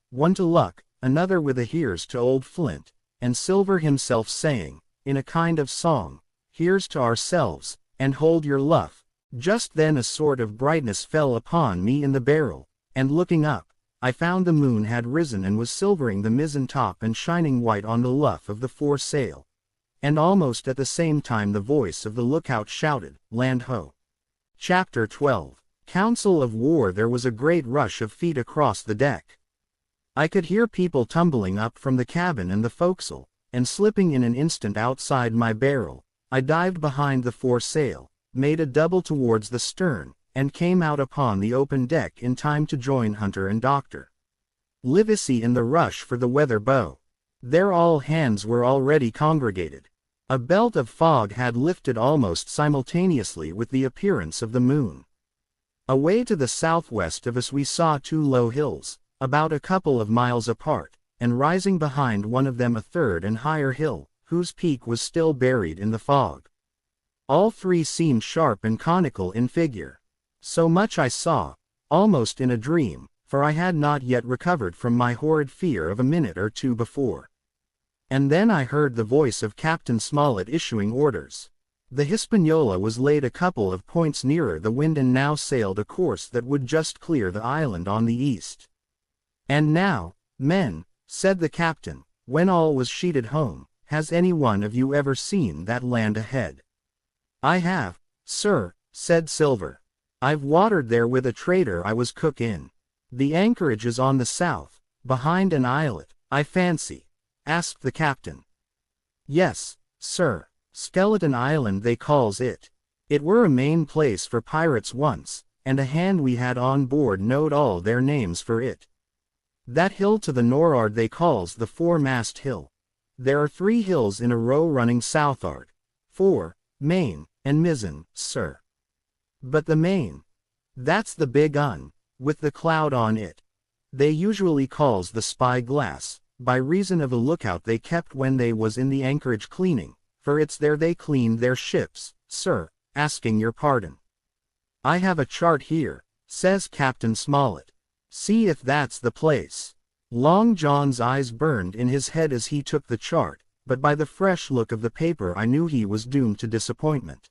One to Luck, another with a here's to old Flint, and Silver himself saying, in a kind of song, "Here's to ourselves, and hold your luff." Just then a sort of brightness fell upon me in the barrel, and looking up, I found the moon had risen and was silvering the mizzen top and shining white on the luff of the foresail. And almost at the same time the voice of the lookout shouted, "Land ho!" Chapter 12. Council of War. There was a great rush of feet across the deck. I could hear people tumbling up from the cabin and the forecastle, and slipping in an instant outside my barrel, I dived behind the foresail, made a double towards the stern, and came out upon the open deck in time to join Hunter and Dr. Livesey in the rush for the weather bow. There all hands were already congregated. A belt of fog had lifted almost simultaneously with the appearance of the moon. Away to the southwest of us we saw two low hills, about a couple of miles apart, and rising behind one of them a third and higher hill, whose peak was still buried in the fog. All three seemed sharp and conical in figure. So much I saw, almost in a dream, for I had not yet recovered from my horrid fear of a minute or two before. And then I heard the voice of Captain Smollett issuing orders. The Hispaniola was laid a couple of points nearer the wind and now sailed a course that would just clear the island on the east. And now, men, said the captain, when all was sheeted home, has any one of you ever seen that land ahead? I have, sir, said Silver. I've watered there with a trader I was cook in. The anchorage is on the south, behind an islet, I fancy, asked the captain. Yes, sir, Skeleton Island they calls it. It were a main place for pirates once, and a hand we had on board knowed all their names for it. That hill to the nor'ard they calls the Foremast Hill. There are 3 hills in a row running south'ard, fore, main, and mizzen, sir. But the main, that's the big un, with the cloud on it. They usually calls the spy glass, by reason of a lookout they kept when they was in the anchorage cleaning, for it's there they cleaned their ships, sir, asking your pardon. I have a chart here, says Captain Smollett. See if that's the place. Long John's eyes burned in his head as he took the chart, but by the fresh look of the paper I knew he was doomed to disappointment.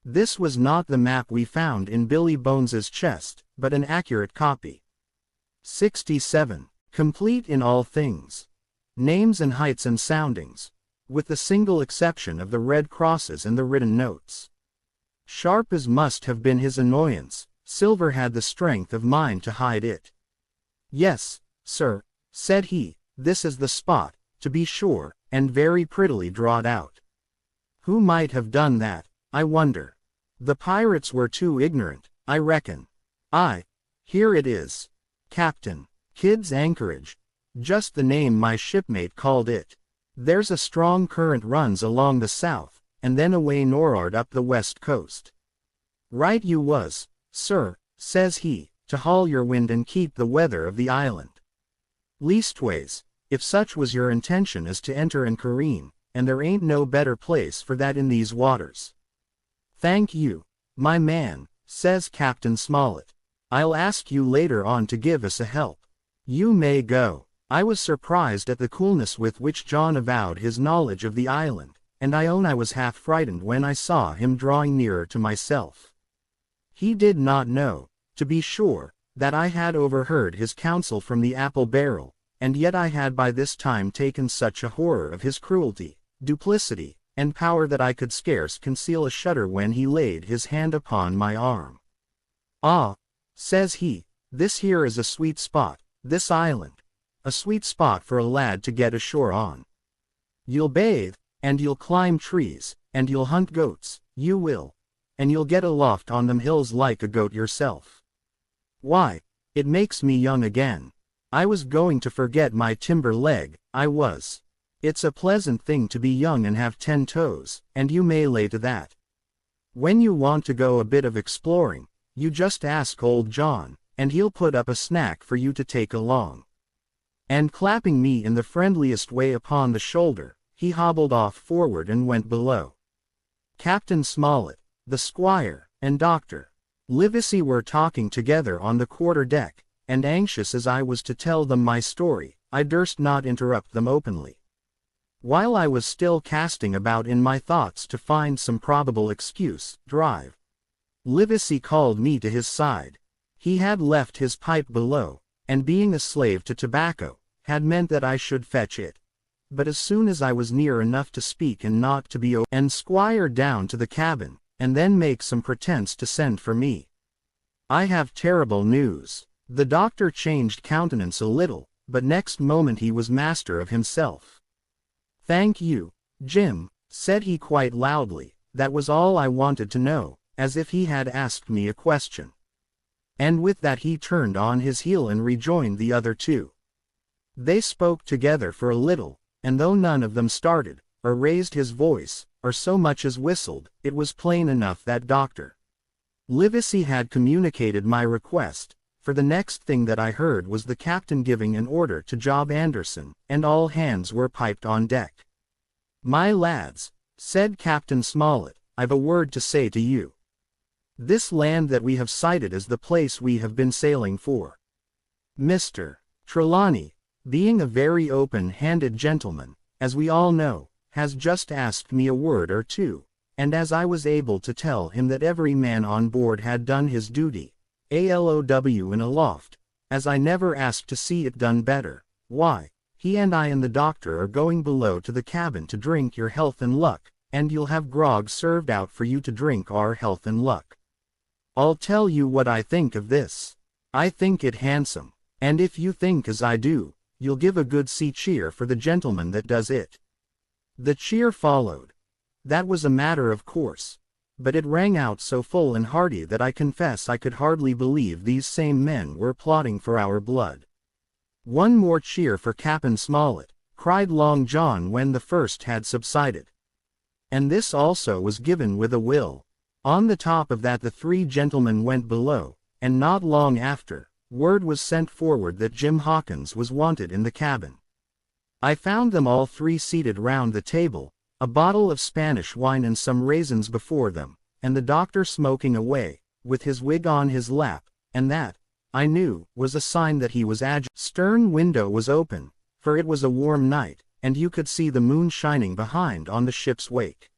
This was not the map we found in Billy Bones's chest, but an accurate copy. 67. Complete in all things. Names and heights and soundings, with the single exception of the red crosses and the written notes. Sharp as must have been his annoyance, Silver had the strength of mind to hide it. Yes, sir, said he, this is the spot, to be sure, and very prettily drawed out. Who might have done that, I wonder? The pirates were too ignorant, I reckon. Here it is. Captain Kidd's Anchorage. Just the name my shipmate called it. There's a strong current runs along the south, and then away nor'ard up the west coast. Right you was, sir, says he, to haul your wind and keep the weather of the island. Leastways, if such was your intention as to enter and careen, and there ain't no better place for that in these waters. Thank you, my man, says Captain Smollett. I'll ask you later on to give us a help. You may go. I was surprised at the coolness with which John avowed his knowledge of the island, and I own I was half frightened when I saw him drawing nearer to myself. He did not know, to be sure, that I had overheard his counsel from the apple barrel, and yet I had by this time taken such a horror of his cruelty, duplicity, and power that I could scarce conceal a shudder when he laid his hand upon my arm. Ah, says he, this here is a sweet spot, this island. A sweet spot for a lad to get ashore on. You'll bathe, and you'll climb trees, and you'll hunt goats, you will. And you'll get aloft on them hills like a goat yourself. Why, it makes me young again. I was going to forget my timber leg, I was. It's a pleasant thing to be young and have 10 toes, and you may lay to that. When you want to go a bit of exploring, you just ask old John, and he'll put up a snack for you to take along. And clapping me in the friendliest way upon the shoulder, he hobbled off forward and went below. Captain Smollett, the squire, and Dr. Livesey were talking together on the quarter-deck, and anxious as I was to tell them my story, I durst not interrupt them openly. While I was still casting about in my thoughts to find some probable excuse, Livesey called me to his side. He had left his pipe below, and being a slave to tobacco, had meant that I should fetch it. But as soon as I was near enough to speak and not to be and squire down to the cabin, and then make some pretense to send for me. I have terrible news. The doctor changed countenance a little, but next moment he was master of himself. Thank you, Jim, said he quite loudly, that was all I wanted to know, as if he had asked me a question. And with that he turned on his heel and rejoined the other 2. They spoke together for a little, and though none of them started, or raised his voice, or so much as whistled, it was plain enough that Dr. Livesey had communicated my request, for the next thing that I heard was the captain giving an order to Job Anderson, and all hands were piped on deck. My lads, said Captain Smollett, I've a word to say to you. This land that we have sighted is the place we have been sailing for. Mr. Trelawney, being a very open-handed gentleman, as we all know, has just asked me a word or two, and as I was able to tell him that every man on board had done his duty, ALOW in a loft, as I never asked to see it done better, why, he and I and the doctor are going below to the cabin to drink your health and luck, and you'll have grog served out for you to drink our health and luck. I'll tell you what I think of this. I think it handsome, and if you think as I do, you'll give a good sea cheer for the gentleman that does it. The cheer followed. That was a matter of course, but it rang out so full and hearty that I confess I could hardly believe these same men were plotting for our blood. One more cheer for Captain Smollett, cried Long John when the first had subsided. And this also was given with a will. On the top of that the three gentlemen went below, and not long after, word was sent forward that Jim Hawkins was wanted in the cabin. I found them all three seated round the table, a bottle of Spanish wine and some raisins before them, and the doctor smoking away, with his wig on his lap, and that, I knew, was a sign that he was agile. Stern window was open, for it was a warm night, and you could see the moon shining behind on the ship's wake.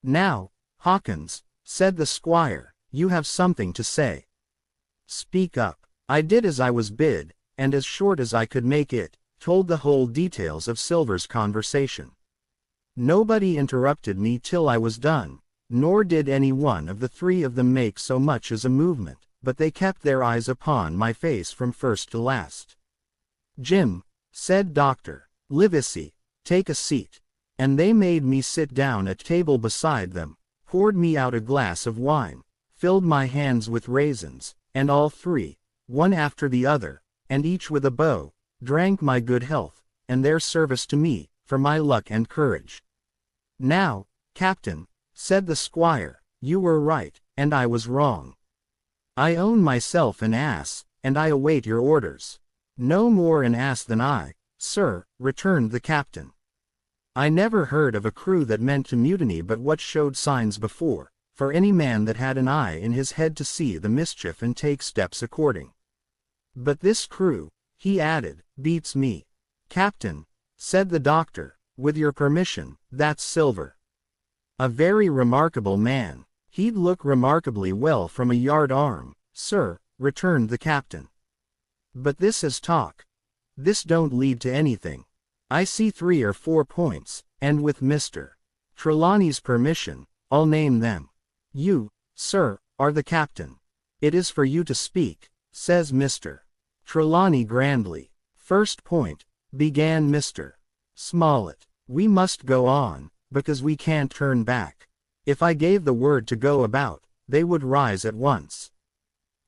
"Now, Hawkins," said the squire, "you have something to say. Speak up." I did as I was bid, and as short as I could make it, told the whole details of Silver's conversation. Nobody interrupted me till I was done, nor did any one of the three of them make so much as a movement, but they kept their eyes upon my face from first to last. "Jim," said Dr. Livesey, "take a seat." And they made me sit down at table beside them, poured me out a glass of wine, filled my hands with raisins, and all three, one after the other, and each with a bow, drank my good health, and their service to me, for my luck and courage. "Now, Captain," said the squire, "you were right, and I was wrong. I own myself an ass, and I await your orders." "No more an ass than I, sir," returned the captain. "I never heard of a crew that meant to mutiny but what showed signs before, for any man that had an eye in his head to see the mischief and take steps according. But this crew," he added, "beats me." "Captain," said the doctor, "with your permission, that's Silver. A very remarkable man. He'd look remarkably well from a yard arm, sir," returned the captain. "But this is talk. This don't lead to anything. I see 3 or 4 points, and with Mr. Trelawney's permission, I'll name them. You, sir, are the captain. It is for you to speak," says Mr. Trelawney grandly. "First point," began Mr. Smollett. "We must go on, because we can't turn back. If I gave the word to go about, they would rise at once.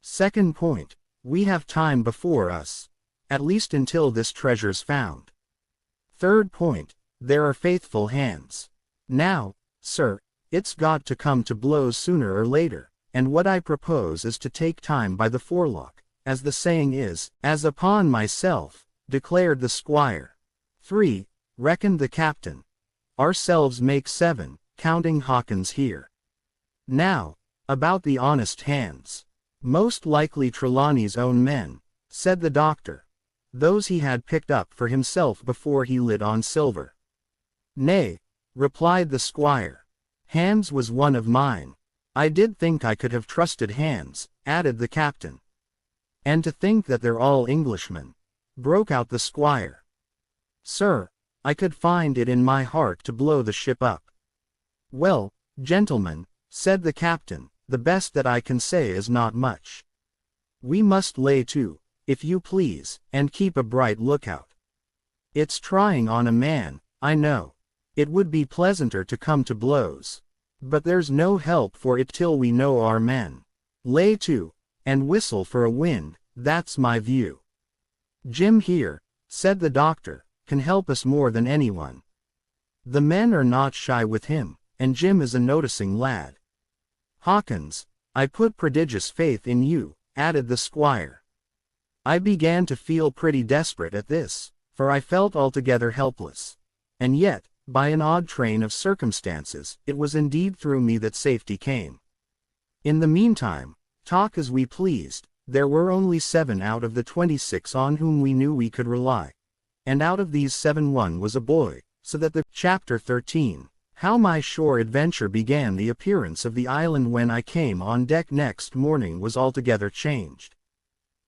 Second point, we have time before us, at least until this treasure's found. Third point, there are faithful hands. Now, sir, it's got to come to blows sooner or later, and what I propose is to take time by the forelock, as the saying is, as upon myself," declared the squire. 3, reckoned the captain. "Ourselves make 7, counting Hawkins here. Now, about the honest hands. Most likely Trelawney's own men," said the doctor. "Those he had picked up for himself before he lit on Silver." "Nay," replied the squire. "Hands was one of mine. I did think I could have trusted Hands," added the captain. "And to think that they're all Englishmen," broke out the squire. "Sir, I could find it in my heart to blow the ship up." "Well, gentlemen," said the captain, "the best that I can say is not much. We must lay to, if you please, and keep a bright lookout. It's trying on a man, I know. It would be pleasanter to come to blows. But there's no help for it till we know our men. Lay to, and whistle for a wind, that's my view. Jim here," said the doctor, "can help us more than anyone. The men are not shy with him, and Jim is a noticing lad. Hawkins, I put prodigious faith in you," added the squire. I began to feel pretty desperate at this, for I felt altogether helpless. And yet, by an odd train of circumstances, it was indeed through me that safety came. In the meantime, talk as we pleased, there were only 7 out of the 26 on whom we knew we could rely. And out of these 7 one was a boy, so that the Chapter 13. How my shore adventure began. The appearance of the island when I came on deck next morning was altogether changed.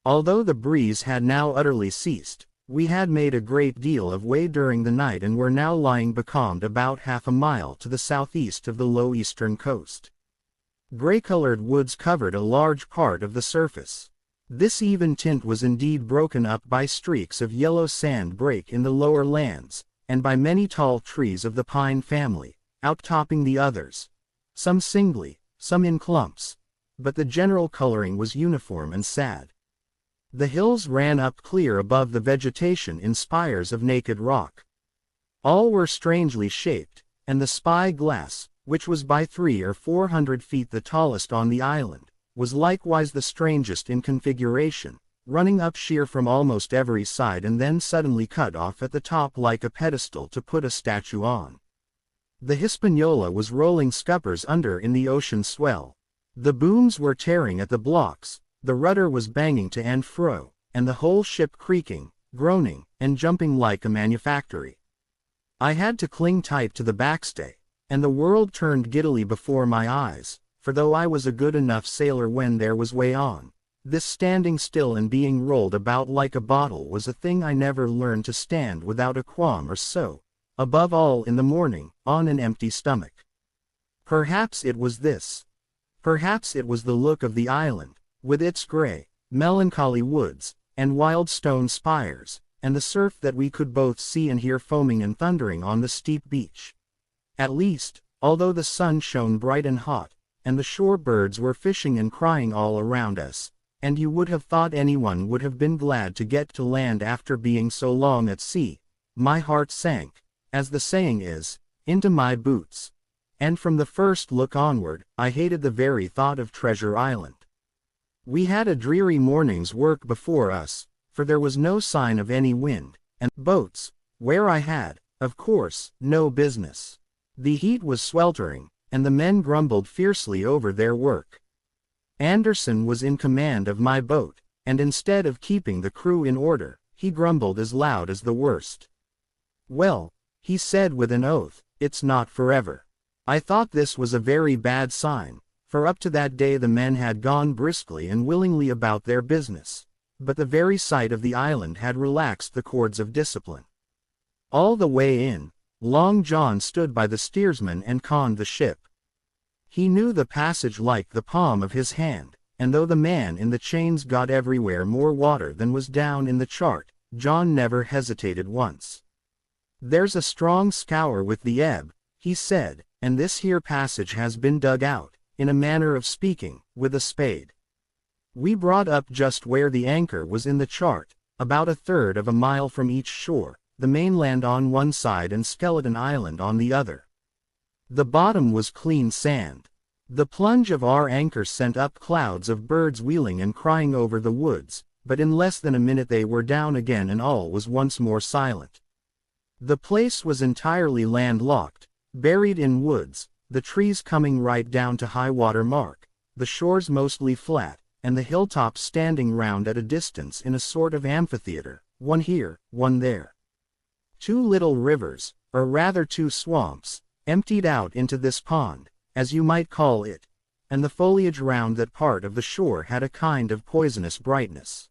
Although the breeze had now utterly ceased, we had made a great deal of way during the night and were now lying becalmed about half a mile to the southeast of the low eastern coast. Gray-colored woods covered a large part of the surface. This even tint was indeed broken up by streaks of yellow sand break in the lower lands, and by many tall trees of the pine family, outtopping the others, some singly, some in clumps, but the general coloring was uniform and sad. The hills ran up clear above the vegetation in spires of naked rock. All were strangely shaped, and the spy-glass, which was by 300 or 400 feet the tallest on the island, was likewise the strangest in configuration, running up sheer from almost every side and then suddenly cut off at the top like a pedestal to put a statue on. The Hispaniola was rolling scuppers under in the ocean swell. The booms were tearing at the blocks, the rudder was banging to and fro, and the whole ship creaking, groaning, and jumping like a manufactory. I had to cling tight to the backstay, and the world turned giddily before my eyes, for though I was a good enough sailor when there was way on, this standing still and being rolled about like a bottle was a thing I never learned to stand without a qualm or so, above all in the morning, on an empty stomach. Perhaps it was this. Perhaps it was the look of the island, with its gray, melancholy woods, and wild stone spires, and the surf that we could both see and hear foaming and thundering on the steep beach. At least, although the sun shone bright and hot, and the shore birds were fishing and crying all around us, and you would have thought anyone would have been glad to get to land after being so long at sea, my heart sank, as the saying is, into my boots. And from the first look onward, I hated the very thought of Treasure Island. We had a dreary morning's work before us, for there was no sign of any wind, and boats, where I had, of course, no business. The heat was sweltering, and the men grumbled fiercely over their work. Anderson was in command of my boat, and instead of keeping the crew in order, he grumbled as loud as the worst. Well, he said with an oath, it's not forever. I thought this was a very bad sign, for up to that day the men had gone briskly and willingly about their business, but the very sight of the island had relaxed the cords of discipline. All the way in, Long John stood by the steersman and conned the ship. He knew the passage like the palm of his hand, and though the man in the chains got everywhere more water than was down in the chart, John never hesitated once. There's a strong scour with the ebb, he said, and this here passage has been dug out, in a manner of speaking, with a spade. We brought up just where the anchor was in the chart, about 1/3 of a mile from each shore, the mainland on one side and Skeleton Island on the other. The bottom was clean sand. The plunge of our anchor sent up clouds of birds wheeling and crying over the woods, but in less than a minute they were down again and all was once more silent. The place was entirely landlocked, buried in woods, the trees coming right down to high water mark, the shores mostly flat, and the hilltops standing round at a distance in a sort of amphitheater, one here, one there. 2 little rivers, or rather 2 swamps, emptied out into this pond, as you might call it, and the foliage round that part of the shore had a kind of poisonous brightness.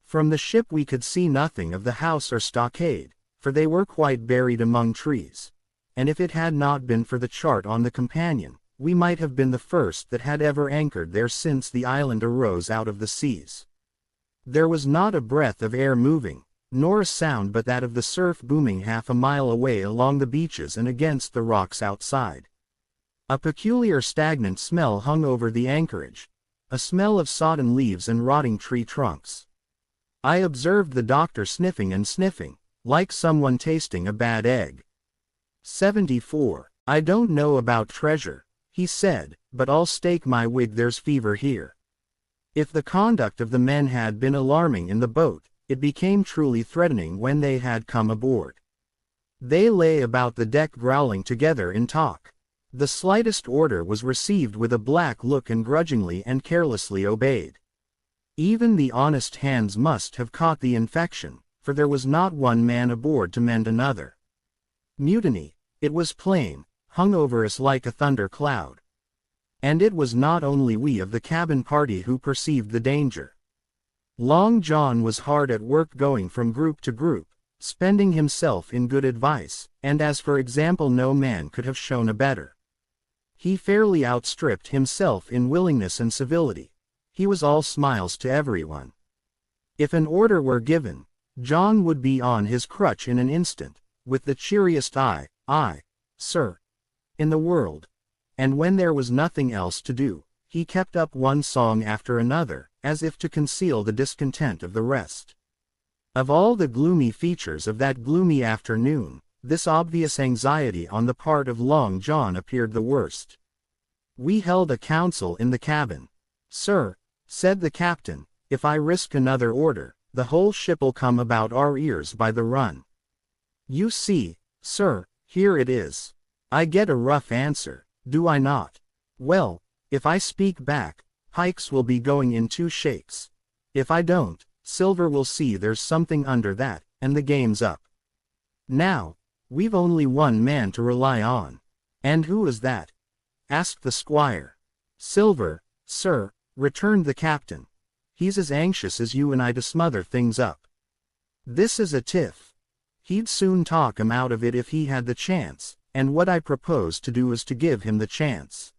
From the ship we could see nothing of the house or stockade, for they were quite buried among trees, and if it had not been for the chart on the companion, we might have been the first that had ever anchored there since the island arose out of the seas. There was not a breath of air moving, nor a sound but that of the surf booming half a mile away along the beaches and against the rocks outside. A peculiar stagnant smell hung over the anchorage, a smell of sodden leaves and rotting tree trunks. I observed the doctor sniffing and sniffing, like someone tasting a bad egg. 74. I don't know about Treasure, he said, but I'll stake my wig there's fever here. If the conduct of the men had been alarming in the boat, it became truly threatening when they had come aboard. They lay about the deck growling together in talk. The slightest order was received with a black look and grudgingly and carelessly obeyed. Even the honest hands must have caught the infection, for there was not one man aboard to mend another. Mutiny, it was plain, hung over us like a thunder cloud. And it was not only we of the cabin party who perceived the danger. Long John was hard at work going from group to group, spending himself in good advice, and as for example no man could have shown a better. He fairly outstripped himself in willingness and civility. He was all smiles to everyone. If an order were given, John would be on his crutch in an instant, with the cheeriest "Aye, sir," in the world. And when there was nothing else to do, he kept up one song after another, as if to conceal the discontent of the rest. Of all the gloomy features of that gloomy afternoon, this obvious anxiety on the part of Long John appeared the worst. We held a council in the cabin. "Sir," said the captain, "if I risk another order, the whole ship'll come about our ears by the run. You see, sir, here it is. I get a rough answer, do I not? Well, if I speak back, Pikes will be going in 2 shakes. If I don't, Silver will see there's something under that, and the game's up. Now, we've only one man to rely on." "And who is that?" asked the squire. "Silver, sir," returned the captain. "He's as anxious as you and I to smother things up. This is a tiff. He'd soon talk 'em out of it if he had the chance, and what I propose to do is to give him the chance.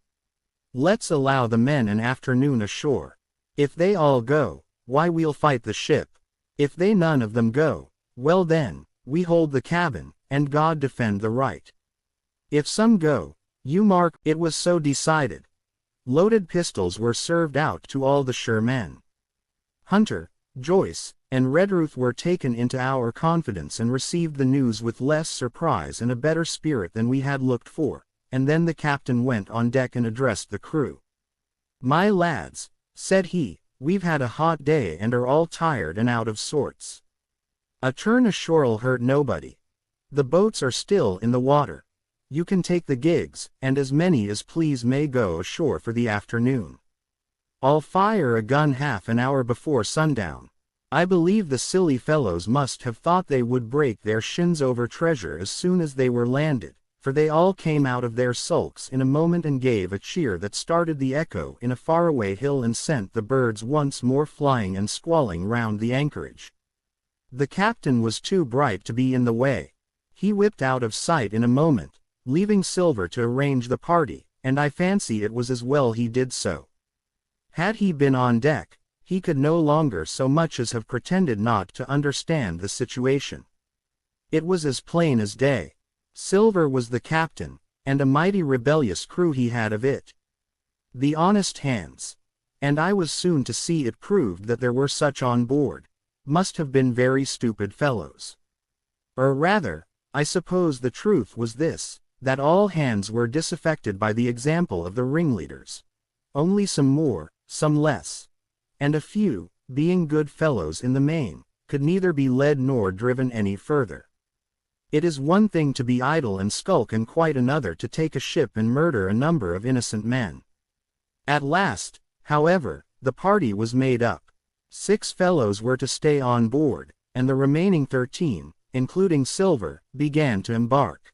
Let's allow the men an afternoon ashore. If they all go, why we'll fight the ship. If they none of them go, well then, we hold the cabin, and God defend the right. If some go, you mark." It was so decided. Loaded pistols were served out to all the sure men. Hunter, Joyce, and Redruth were taken into our confidence and received the news with less surprise and a better spirit than we had looked for, and then the captain went on deck and addressed the crew. "My lads," said he, "we've had a hot day and are all tired and out of sorts. A turn ashore'll hurt nobody. The boats are still in the water. You can take the gigs, and as many as please may go ashore for the afternoon. I'll fire a gun half an hour before sundown. I believe the silly fellows must have thought they would break their shins over treasure as soon as they were landed, for they all came out of their sulks in a moment and gave a cheer that started the echo in a faraway hill and sent the birds once more flying and squalling round the anchorage. The captain was too bright to be in the way. He whipped out of sight in a moment, leaving Silver to arrange the party, and I fancy it was as well he did so. Had he been on deck, he could no longer so much as have pretended not to understand the situation. It was as plain as day. Silver was the captain, and a mighty rebellious crew he had of it. The honest hands, and I was soon to see it proved that there were such on board, must have been very stupid fellows. Or rather, I suppose the truth was this, that all hands were disaffected by the example of the ringleaders. Only some more, some less. And a few, being good fellows in the main, could neither be led nor driven any further. It is one thing to be idle and skulk and quite another to take a ship and murder a number of innocent men. At last, however, the party was made up. 6 fellows were to stay on board, and the remaining 13, including Silver, began to embark.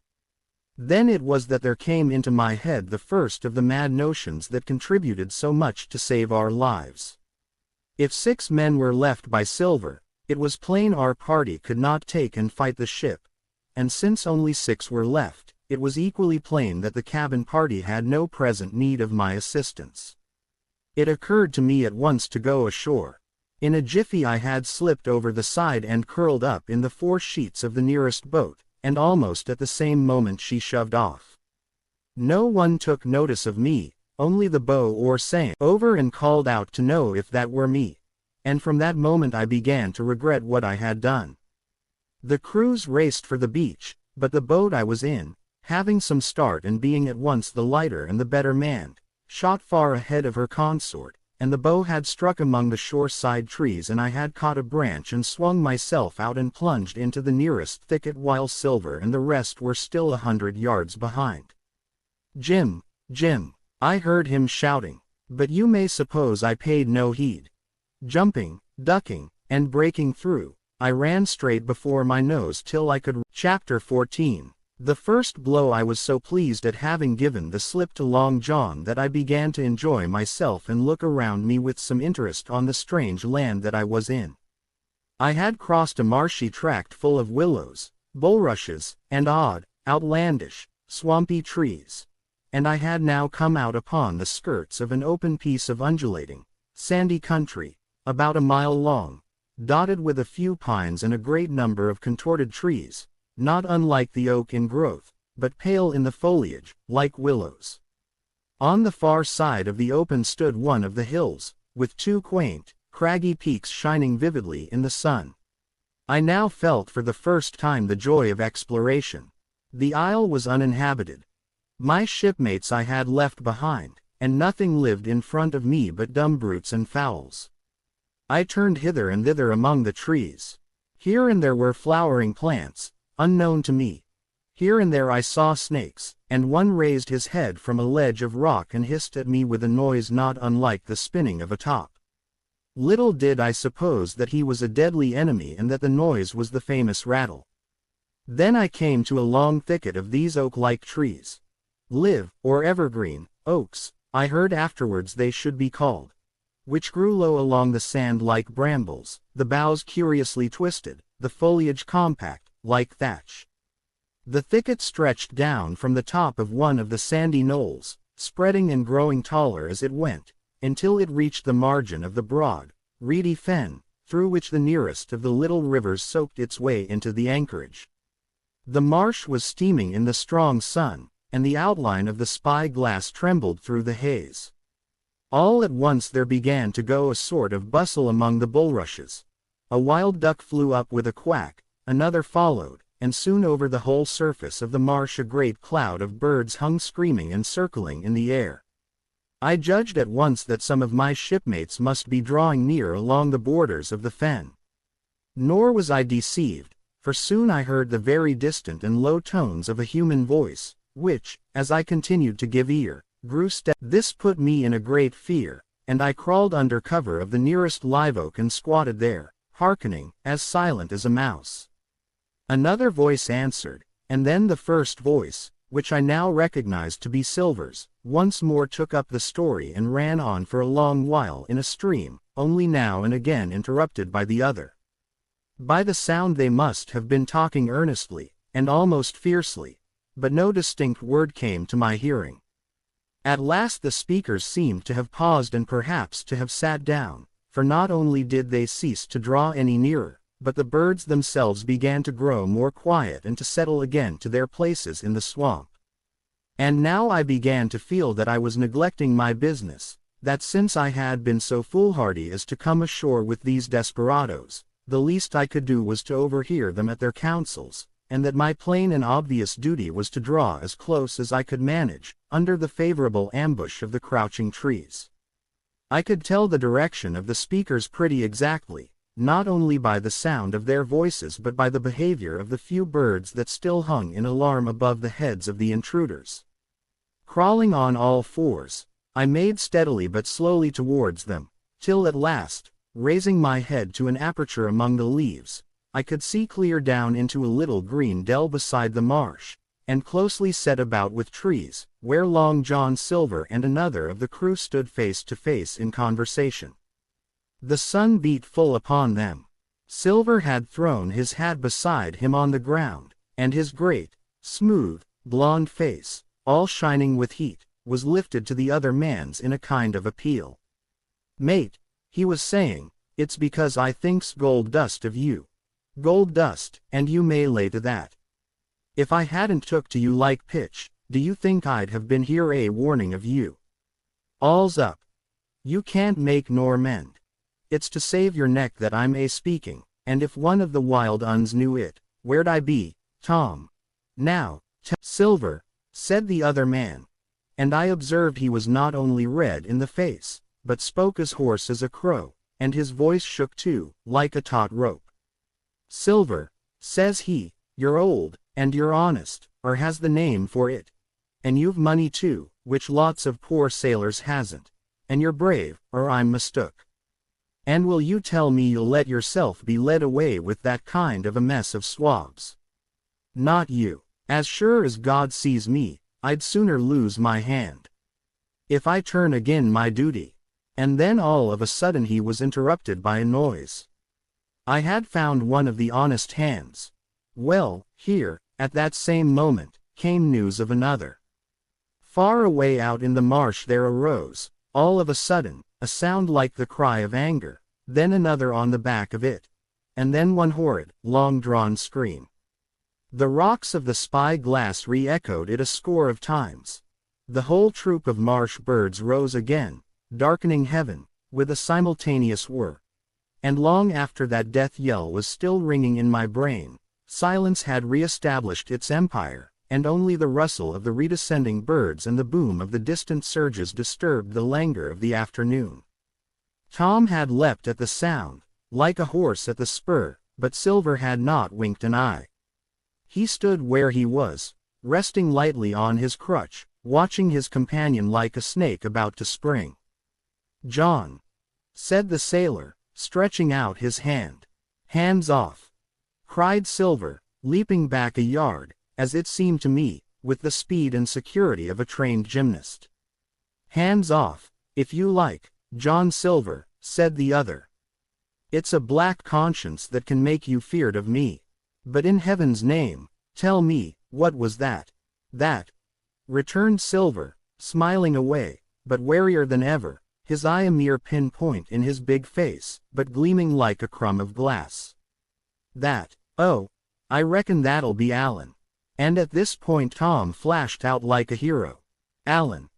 Then it was that there came into my head the first of the mad notions that contributed so much to save our lives. If 6 men were left by Silver, it was plain our party could not take and fight the ship, and since only 6 were left, it was equally plain that the cabin party had no present need of my assistance. It occurred to me at once to go ashore. In a jiffy I had slipped over the side and curled up in the 4 sheets of the nearest boat, and almost at the same moment she shoved off. No one took notice of me, only the bow oar sang over and called out to know if that were me, and from that moment I began to regret what I had done. The crews raced for the beach, but the boat I was in, having some start and being at once the lighter and the better manned, shot far ahead of her consort, and the bow had struck among the shore-side trees and I had caught a branch and swung myself out and plunged into the nearest thicket while Silver and the rest were still 100 yards behind. "Jim, Jim," I heard him shouting, but you may suppose I paid no heed. Jumping, ducking, and breaking through, I ran straight before my nose till I could. Chapter 14. The first blow I was so pleased at having given the slip to Long John that I began to enjoy myself and look around me with some interest on the strange land that I was in. I had crossed a marshy tract full of willows, bulrushes, and odd, outlandish, swampy trees, and I had now come out upon the skirts of an open piece of undulating, sandy country, about a mile long, dotted with a few pines and a great number of contorted trees, not unlike the oak in growth, but pale in the foliage, like willows. On the far side of the open stood one of the hills, with two quaint, craggy peaks shining vividly in the sun. I now felt for the first time the joy of exploration. The isle was uninhabited. My shipmates I had left behind, and nothing lived in front of me but dumb brutes and fowls. I turned hither and thither among the trees. Here and there were flowering plants, unknown to me. Here and there I saw snakes, and one raised his head from a ledge of rock and hissed at me with a noise not unlike the spinning of a top. Little did I suppose that he was a deadly enemy and that the noise was the famous rattle. Then I came to a long thicket of these oak-like trees. Live, or evergreen, oaks, I heard afterwards they should be called, which grew low along the sand like brambles, the boughs curiously twisted, the foliage compact, like thatch. The thicket stretched down from the top of one of the sandy knolls, spreading and growing taller as it went, until it reached the margin of the broad, reedy fen, through which the nearest of the little rivers soaked its way into the anchorage. The marsh was steaming in the strong sun, and the outline of the spy-glass trembled through the haze. All at once there began to go a sort of bustle among the bulrushes. A wild duck flew up with a quack, another followed, and soon over the whole surface of the marsh a great cloud of birds hung screaming and circling in the air. I judged at once that some of my shipmates must be drawing near along the borders of the fen. Nor was I deceived, for soon I heard the very distant and low tones of a human voice, which, as I continued to give ear, grew steady. This put me in a great fear, and I crawled under cover of the nearest live oak and squatted there, hearkening, as silent as a mouse. Another voice answered, and then the first voice, which I now recognized to be Silver's, once more took up the story and ran on for a long while in a stream, only now and again interrupted by the other. By the sound they must have been talking earnestly, and almost fiercely, but no distinct word came to my hearing. At last the speakers seemed to have paused and perhaps to have sat down, for not only did they cease to draw any nearer, but the birds themselves began to grow more quiet and to settle again to their places in the swamp. And now I began to feel that I was neglecting my business, that since I had been so foolhardy as to come ashore with these desperadoes, the least I could do was to overhear them at their councils, and that my plain and obvious duty was to draw as close as I could manage, under the favorable ambush of the crouching trees. I could tell the direction of the speakers pretty exactly, not only by the sound of their voices but by the behavior of the few birds that still hung in alarm above the heads of the intruders. Crawling on all fours, I made steadily but slowly towards them, till at last, raising my head to an aperture among the leaves, I could see clear down into a little green dell beside the marsh, and closely set about with trees, where Long John Silver and another of the crew stood face to face in conversation. The sun beat full upon them. Silver had thrown his hat beside him on the ground, and his great, smooth, blond face, all shining with heat, was lifted to the other man's in a kind of appeal. "Mate," he was saying, "it's because I thinks gold dust of you. Gold dust, and you may lay to that. If I hadn't took to you like pitch, do you think I'd have been here a warning of you? All's up. You can't make nor mend. It's to save your neck that I'm a-speaking, and if one of the wild uns knew it, where'd I be, Tom? Now, Silver," said the other man, and I observed he was not only red in the face, but spoke as hoarse as a crow, and his voice shook too, like a taut rope. "Silver," says he, "you're old, and you're honest, or has the name for it. And you've money too, which lots of poor sailors hasn't. And you're brave, or I'm mistook. And will you tell me you'll let yourself be led away with that kind of a mess of swabs? Not you. As sure as God sees me, I'd sooner lose my hand. If I turn again my duty. And then all of a sudden he was interrupted by a noise. I had found one of the honest hands. Well, here, at that same moment, came news of another. Far away out in the marsh there arose, all of a sudden, a sound like the cry of anger, then another on the back of it, and then one horrid, long-drawn scream. The rocks of the spy glass re-echoed it a score of times. The whole troop of marsh birds rose again, darkening heaven, with a simultaneous whir. And long after that death yell was still ringing in my brain, silence had re-established its empire, and only the rustle of the redescending birds and the boom of the distant surges disturbed the languor of the afternoon. Tom had leapt at the sound, like a horse at the spur, but Silver had not winked an eye. He stood where he was, resting lightly on his crutch, watching his companion like a snake about to spring. "John," said the sailor, stretching out his hand. "Hands off!" cried Silver, leaping back a yard, as it seemed to me, with the speed and security of a trained gymnast. "Hands off, if you like, John Silver," said the other. "It's a black conscience that can make you feared of me. But in heaven's name, tell me, what was that?" "That," returned Silver, smiling away, but warier than ever, his eye a mere pinpoint in his big face, but gleaming like a crumb of glass. "That, oh, I reckon that'll be Allen." And at this point Tom flashed out like a hero. "Allen!"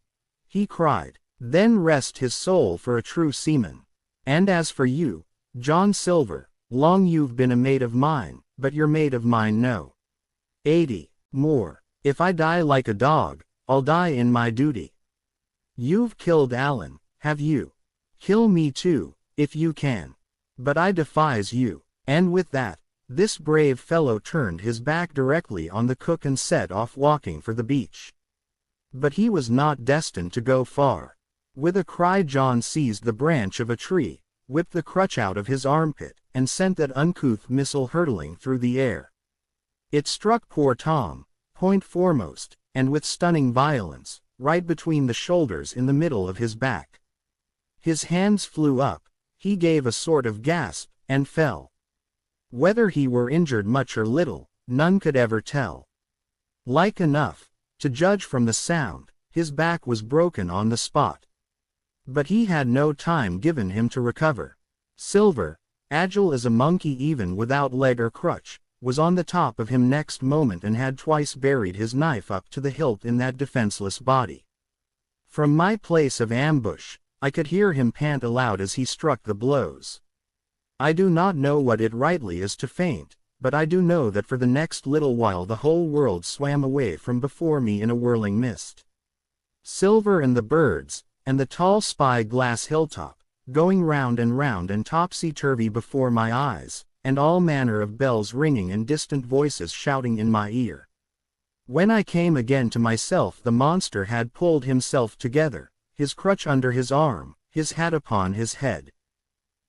he cried. "Then rest his soul for a true seaman. And as for you, John Silver, long you've been a mate of mine, but you're mate of mine no. 80 more. If I die like a dog, I'll die in my duty. You've killed Allen, have you? Kill me too, if you can. But I defies you." And with that, this brave fellow turned his back directly on the cook and set off walking for the beach. But he was not destined to go far. With a cry John seized the branch of a tree, whipped the crutch out of his armpit, and sent that uncouth missile hurtling through the air. It struck poor Tom, point foremost, and with stunning violence, right between the shoulders in the middle of his back. His hands flew up, he gave a sort of gasp, and fell. Whether he were injured much or little, none could ever tell. Like enough, to judge from the sound, his back was broken on the spot. But he had no time given him to recover. Silver, agile as a monkey even without leg or crutch, was on the top of him next moment and had twice buried his knife up to the hilt in that defenseless body. From my place of ambush, I could hear him pant aloud as he struck the blows. I do not know what it rightly is to faint, but I do know that for the next little while the whole world swam away from before me in a whirling mist. Silver and the birds, and the tall spy glass hilltop, going round and topsy-turvy before my eyes, and all manner of bells ringing and distant voices shouting in my ear. When I came again to myself the monster had pulled himself together, his crutch under his arm, his hat upon his head.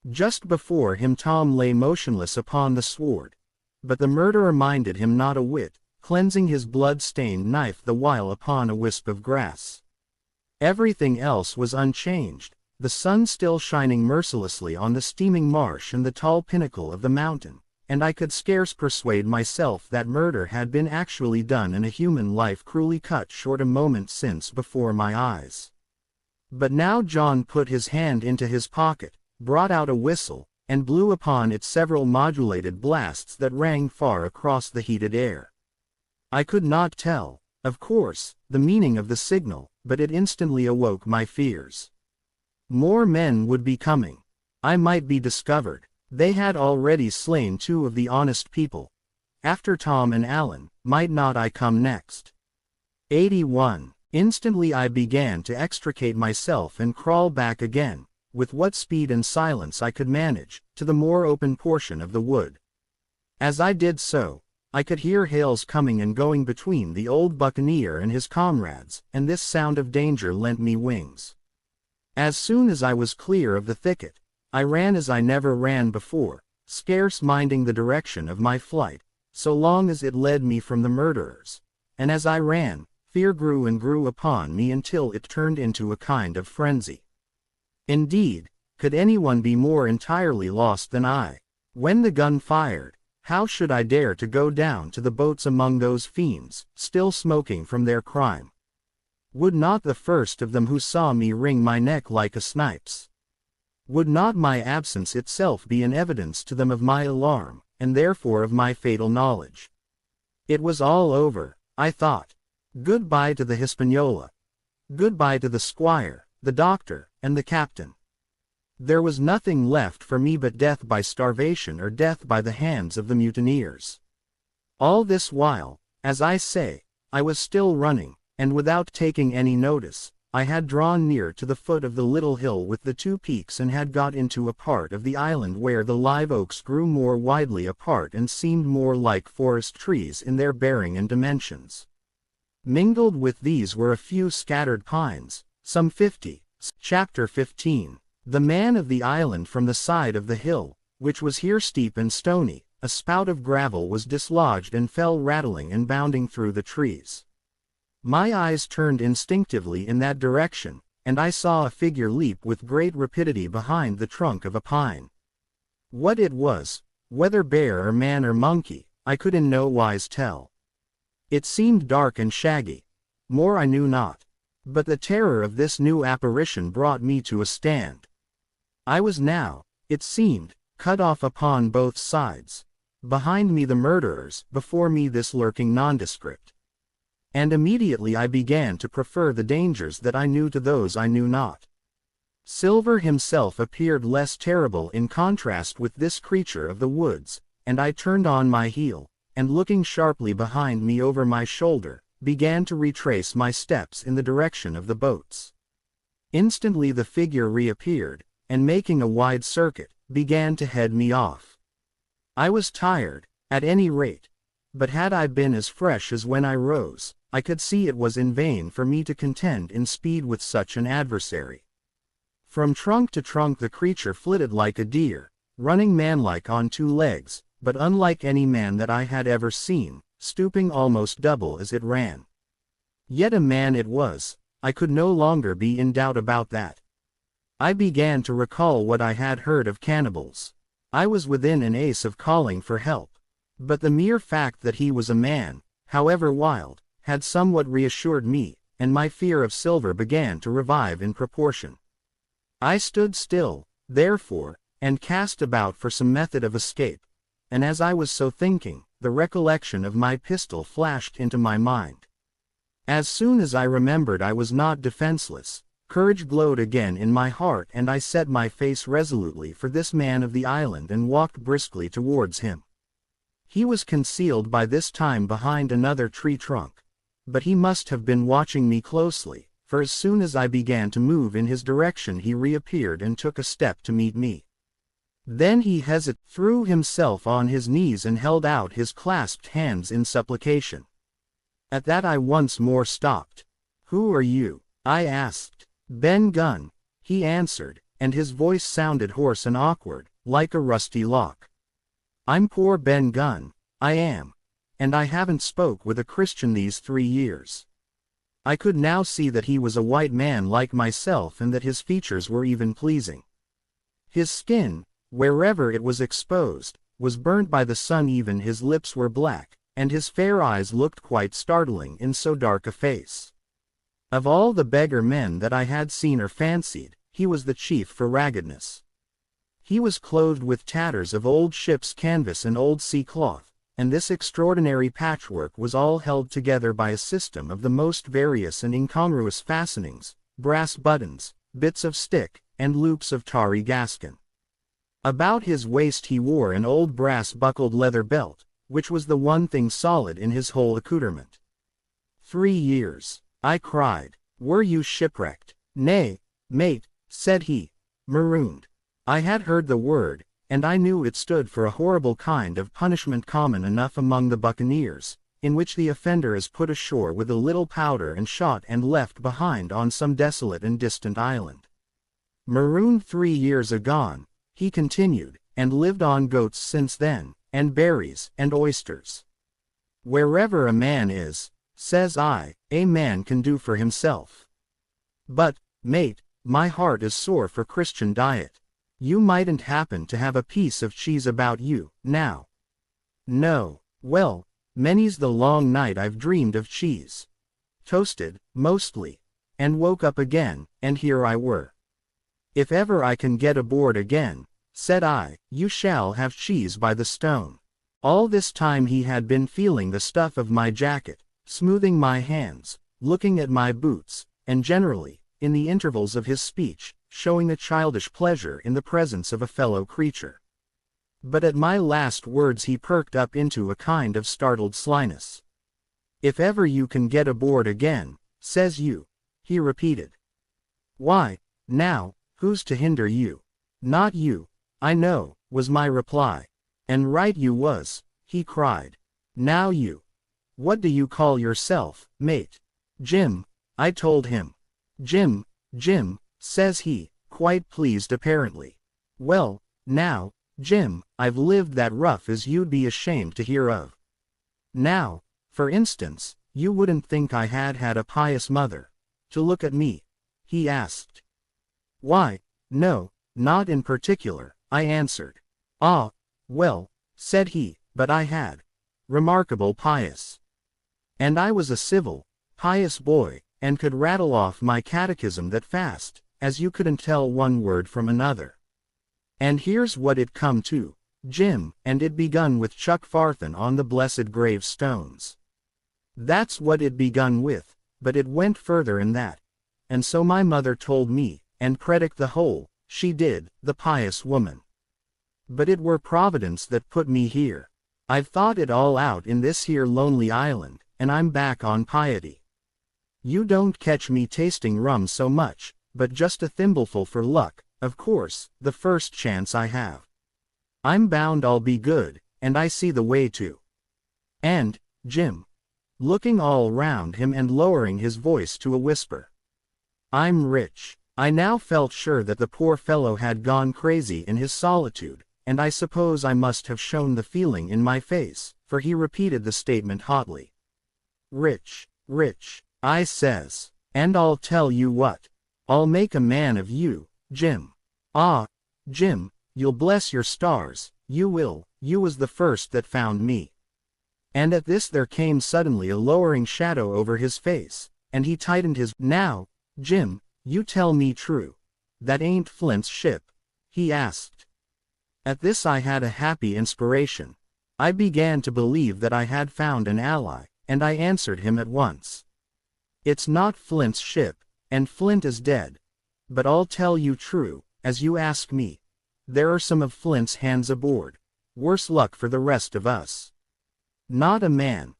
Just before him Tom lay motionless upon the sward. But the murderer minded him not a whit, cleansing his blood-stained knife the while upon a wisp of grass. Everything else was unchanged, the sun still shining mercilessly on the steaming marsh and the tall pinnacle of the mountain, and I could scarce persuade myself that murder had been actually done and a human life cruelly cut short a moment since before my eyes. But now John put his hand into his pocket, brought out a whistle, and blew upon it several modulated blasts that rang far across the heated air. I could not tell, of course, the meaning of the signal, but it instantly awoke my fears. More men would be coming. I might be discovered. They had already slain two of the honest people. After Tom and Allen, might not I come next? 81. Instantly I began to extricate myself and crawl back again, with what speed and silence I could manage, to the more open portion of the wood. As I did so, I could hear hails coming and going between the old buccaneer and his comrades, and this sound of danger lent me wings. As soon as I was clear of the thicket, I ran as I never ran before, scarce minding the direction of my flight, so long as it led me from the murderers, and as I ran, fear grew and grew upon me until it turned into a kind of frenzy. Indeed, could anyone be more entirely lost than I? When the gun fired, how should I dare to go down to the boats among those fiends, still smoking from their crime? Would not the first of them who saw me wring my neck like a snipe's? Would not my absence itself be an evidence to them of my alarm, and therefore of my fatal knowledge? It was all over, I thought. Goodbye to the Hispaniola. Goodbye to the squire, the doctor, and the captain. There was nothing left for me but death by starvation or death by the hands of the mutineers. All this while, as I say, I was still running, and without taking any notice, I had drawn near to the foot of the little hill with the two peaks and had got into a part of the island where the live oaks grew more widely apart and seemed more like forest trees in their bearing and dimensions. Mingled with these were a few scattered pines, some 50. Chapter 15. The man of the island from the side of the hill, which was here steep and stony, a spout of gravel was dislodged and fell rattling and bounding through the trees. My eyes turned instinctively in that direction, and I saw a figure leap with great rapidity behind the trunk of a pine. What it was, whether bear or man or monkey, I could in no wise tell. It seemed dark and shaggy. More I knew not. But the terror of this new apparition brought me to a stand. I was now, it seemed, cut off upon both sides. Behind me the murderers, before me this lurking nondescript. And immediately I began to prefer the dangers that I knew to those I knew not. Silver himself appeared less terrible in contrast with this creature of the woods, and I turned on my heel, and looking sharply behind me over my shoulder, began to retrace my steps in the direction of the boats. Instantly the figure reappeared, and making a wide circuit, began to head me off. I was tired, at any rate, but had I been as fresh as when I rose, I could see it was in vain for me to contend in speed with such an adversary. From trunk to trunk the creature flitted like a deer, running manlike on two legs, but unlike any man that I had ever seen, stooping almost double as it ran. Yet a man it was, I could no longer be in doubt about that. I began to recall what I had heard of cannibals. I was within an ace of calling for help. But the mere fact that he was a man, however wild, had somewhat reassured me, and my fear of Silver began to revive in proportion. I stood still, therefore, and cast about for some method of escape, and as I was so thinking, the recollection of my pistol flashed into my mind. As soon as I remembered I was not defenseless, courage glowed again in my heart and I set my face resolutely for this man of the island and walked briskly towards him. He was concealed by this time behind another tree trunk. But he must have been watching me closely, for as soon as I began to move in his direction he reappeared and took a step to meet me. Then he threw himself on his knees and held out his clasped hands in supplication. At that I once more stopped. "Who are you?" I asked. "Ben Gunn," he answered, and his voice sounded hoarse and awkward, like a rusty lock. "I'm poor Ben Gunn, I am. And I haven't spoke with a Christian these 3 years." I could now see that he was a white man like myself and that his features were even pleasing. His skin, wherever it was exposed, was burnt by the sun, even his lips were black, and his fair eyes looked quite startling in so dark a face. Of all the beggar men that I had seen or fancied, he was the chief for raggedness. He was clothed with tatters of old ship's canvas and old sea cloth, and this extraordinary patchwork was all held together by a system of the most various and incongruous fastenings, brass buttons, bits of stick, and loops of tarry gascon. About his waist he wore an old brass-buckled leather belt, which was the one thing solid in his whole accoutrement. 3 years, I cried. "Were you shipwrecked?" "Nay, mate," said he, "marooned." I had heard the word, and I knew it stood for a horrible kind of punishment common enough among the buccaneers, in which the offender is put ashore with a little powder and shot and left behind on some desolate and distant island. "Marooned 3 years agone," he continued, "and lived on goats since then, and berries, and oysters. Wherever a man is, says I, a man can do for himself. But, mate, my heart is sore for Christian diet. You mightn't happen to have a piece of cheese about you, now. No, well, many's the long night I've dreamed of cheese. Toasted, mostly. And woke up again, and here I were. If ever I can get aboard again, said I, you shall have cheese by the stone. All this time he had been feeling the stuff of my jacket, smoothing my hands, looking at my boots, and generally, in the intervals of his speech, showing a childish pleasure in the presence of a fellow creature. But at my last words he perked up into a kind of startled slyness. If ever you can get aboard again, says you, he repeated. Why, now, who's to hinder you? Not you, I know, was my reply. And right you was, he cried. Now you. What do you call yourself, mate? Jim, I told him. Jim, says he, quite pleased apparently. Well, now, Jim, I've lived that rough as you'd be ashamed to hear of. Now, for instance, you wouldn't think I had a pious mother. To look at me? He asked. Why, no, not in particular, I answered. Ah, well, said he, but I had. Remarkable pious. And I was a civil, pious boy, and could rattle off my catechism that fast, as you couldn't tell one word from another. And here's what it come to, Jim, and it begun with Chuck Farthon on the blessed gravestones. That's what it begun with, but it went further in that. And so my mother told me, and predict the whole, she did, the pious woman. But it were Providence that put me here. I've thought it all out in this here lonely island, and I'm back on piety. You don't catch me tasting rum so much, but just a thimbleful for luck, of course, the first chance I have. I'm bound I'll be good, and I see the way to. And, Jim, looking all round him and lowering his voice to a whisper, I'm rich. I now felt sure that the poor fellow had gone crazy in his solitude, and I suppose I must have shown the feeling in my face, for he repeated the statement hotly. Rich, I says, and I'll tell you what, I'll make a man of you, Jim. Ah, Jim, you'll bless your stars, you will, you was the first that found me. And at this there came suddenly a lowering shadow over his face, and he tightened his. Now, Jim, you tell me true. That ain't Flint's ship? He asked. At this I had a happy inspiration. I began to believe that I had found an ally, and I answered him at once. It's not Flint's ship, and Flint is dead. But I'll tell you true, as you ask me. There are some of Flint's hands aboard. Worse luck for the rest of us. Not a man.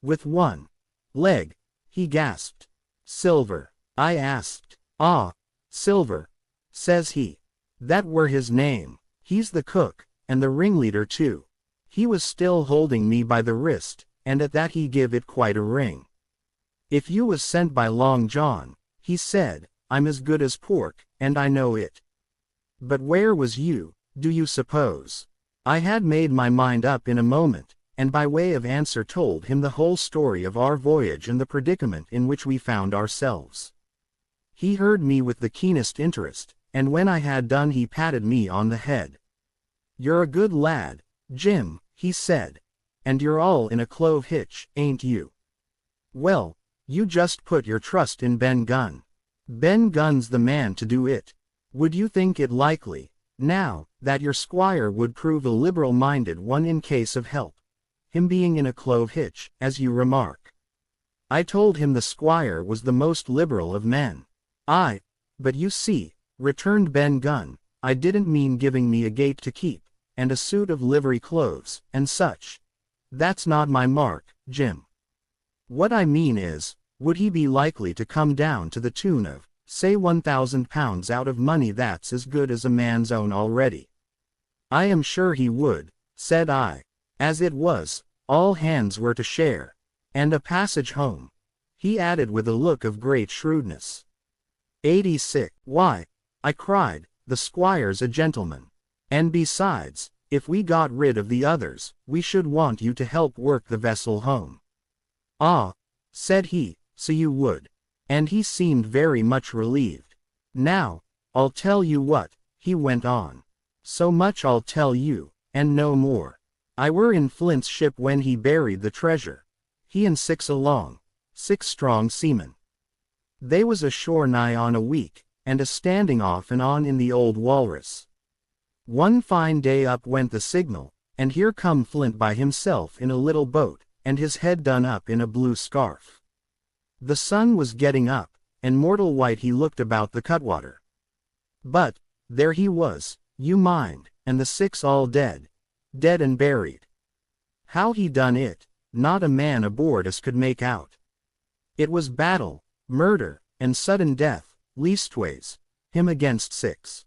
With one leg, he gasped. Silver, I asked. Ah, Silver, says he. That were his name. He's the cook, and the ringleader too. He was still holding me by the wrist, and at that he give it quite a ring. If you was sent by Long John, he said, I'm as good as pork, and I know it. But where was you, do you suppose? I had made my mind up in a moment, and by way of answer told him the whole story of our voyage and the predicament in which we found ourselves. He heard me with the keenest interest, and when I had done he patted me on the head. You're a good lad, Jim, he said. And you're all in a clove hitch, ain't you? Well, you just put your trust in Ben Gunn. Ben Gunn's the man to do it. Would you think it likely, now, that your squire would prove a liberal-minded one in case of help? Him being in a clove hitch, as you remark. I told him the squire was the most liberal of men. But you see, returned Ben Gunn, I didn't mean giving me a gate to keep, and a suit of livery clothes, and such. That's not my mark, Jim. What I mean is, would he be likely to come down to the tune of, say £1,000 out of money that's as good as a man's own already? I am sure he would, said I. As it was, all hands were to share. And a passage home, he added with a look of great shrewdness. 86. Why, I cried, the squire's a gentleman. And besides, if we got rid of the others, we should want you to help work the vessel home. Ah, said he, so you would. And he seemed very much relieved. Now, I'll tell you what, he went on. So much I'll tell you, and no more. I were in Flint's ship when he buried the treasure. He and 6 along, 6 strong seamen. They was ashore nigh on a week, and a standing off and on in the old Walrus. One fine day up went the signal, and here come Flint by himself in a little boat, and his head done up in a blue scarf. The sun was getting up, and mortal white he looked about the cutwater. But, there he was, you mind, and the 6 all dead. Dead and buried. How he done it, not a man aboard us could make out. It was battle, murder, and sudden death, leastways, him against 6.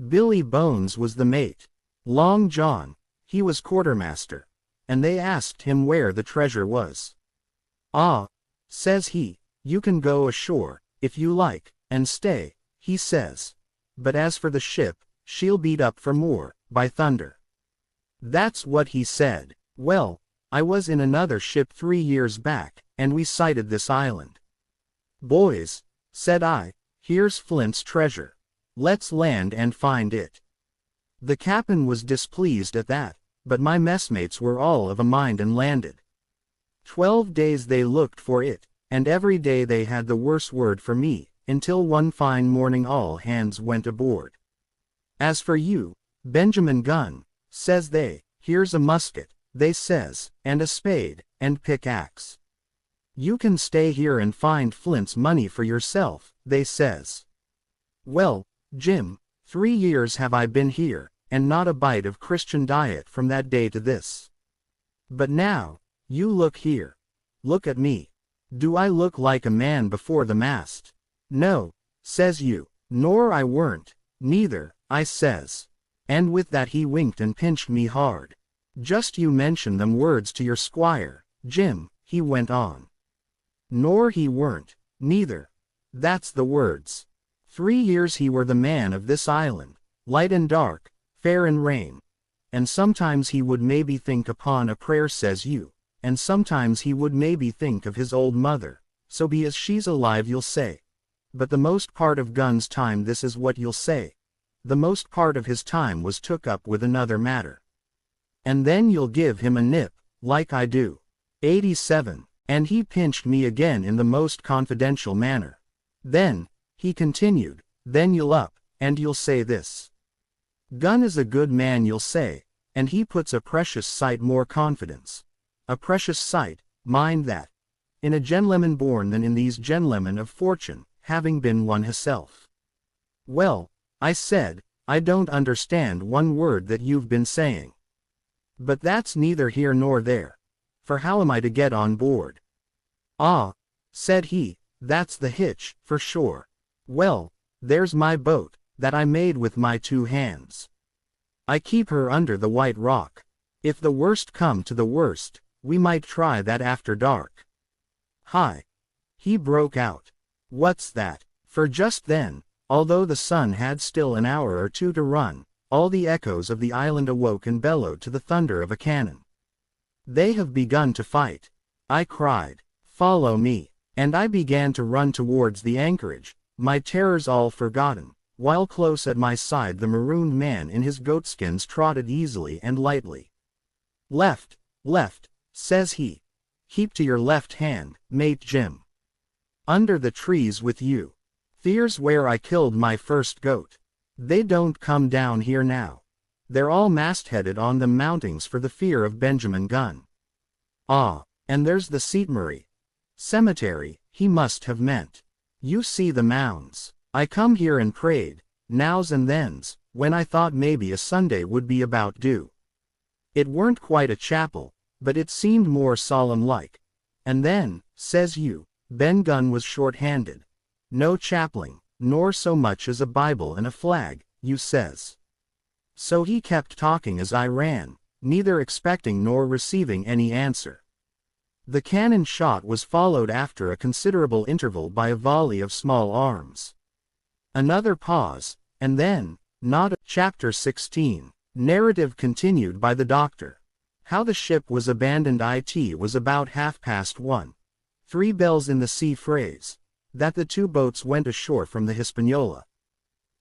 Billy Bones was the mate. Long John, he was quartermaster. And they asked him where the treasure was. Ah, says he, you can go ashore, if you like, and stay, he says. But as for the ship, she'll beat up for more, by thunder. That's what he said. Well, I was in another ship 3 years back, and we sighted this island. Boys, said I, here's Flint's treasure. Let's land and find it. The captain was displeased at that, but my messmates were all of a mind and landed. 12 days they looked for it, and every day they had the worse word for me, until one fine morning all hands went aboard. As for you, Benjamin Gunn, says they, here's a musket, they says, and a spade, and pickaxe. You can stay here and find Flint's money for yourself, they says. Well, Jim, 3 years have I been here, and not a bite of Christian diet from that day to this. But now, you look here. Look at me. Do I look like a man before the mast? No, says you, nor I weren't, neither, I says. And with that he winked and pinched me hard. Just you mention them words to your squire, Jim, he went on. Nor he weren't, neither. That's the words. 3 years he were the man of this island, light and dark, fair and rain. And sometimes he would maybe think upon a prayer, says you, and sometimes he would maybe think of his old mother, so be as she's alive you'll say. But the most part of Gunn's time this is what you'll say. The most part of his time was took up with another matter. And then you'll give him a nip, like I do. 87, and he pinched me again in the most confidential manner. Then, he continued, then you'll up, and you'll say this. Gunn is a good man you'll say, and he puts a precious sight more confidence. A precious sight, mind that. In a gentleman born than in these gentlemen of fortune, having been one himself. Well, I said, I don't understand one word that you've been saying. But that's neither here nor there. For how am I to get on board? Ah, said he, that's the hitch, for sure. Well, there's my boat, that I made with my 2 hands. I keep her under the White Rock. If the worst come to the worst, we might try that after dark. Hi! He broke out. What's that? For just then, although the sun had still an hour or 2 to run, all the echoes of the island awoke and bellowed to the thunder of a cannon. They have begun to fight, I cried. Follow me. And I began to run towards the anchorage, my terrors all forgotten, while close at my side the marooned man in his goatskins trotted easily and lightly. Left, left, says he. Keep to your left hand, mate Jim. Under the trees with you. There's where I killed my first goat. They don't come down here now. They're all mastheaded on them mountings for the fear of Benjamin Gunn. Ah, and there's the Seatmary. Cemetery, he must have meant. You see the mounds. I come here and prayed, nows and thens, when I thought maybe a Sunday would be about due. It weren't quite a chapel, but it seemed more solemn-like. And then, says you, Ben Gunn was short-handed. No chaplain, nor so much as a Bible and a flag, you says. So he kept talking as I ran, neither expecting nor receiving any answer. The cannon shot was followed after a considerable interval by a volley of small arms. Another pause, and then, Chapter 16, narrative continued by the doctor. How the ship was abandoned. It was about 1:30. 3 bells in the sea phrase, that the 2 boats went ashore from the Hispaniola.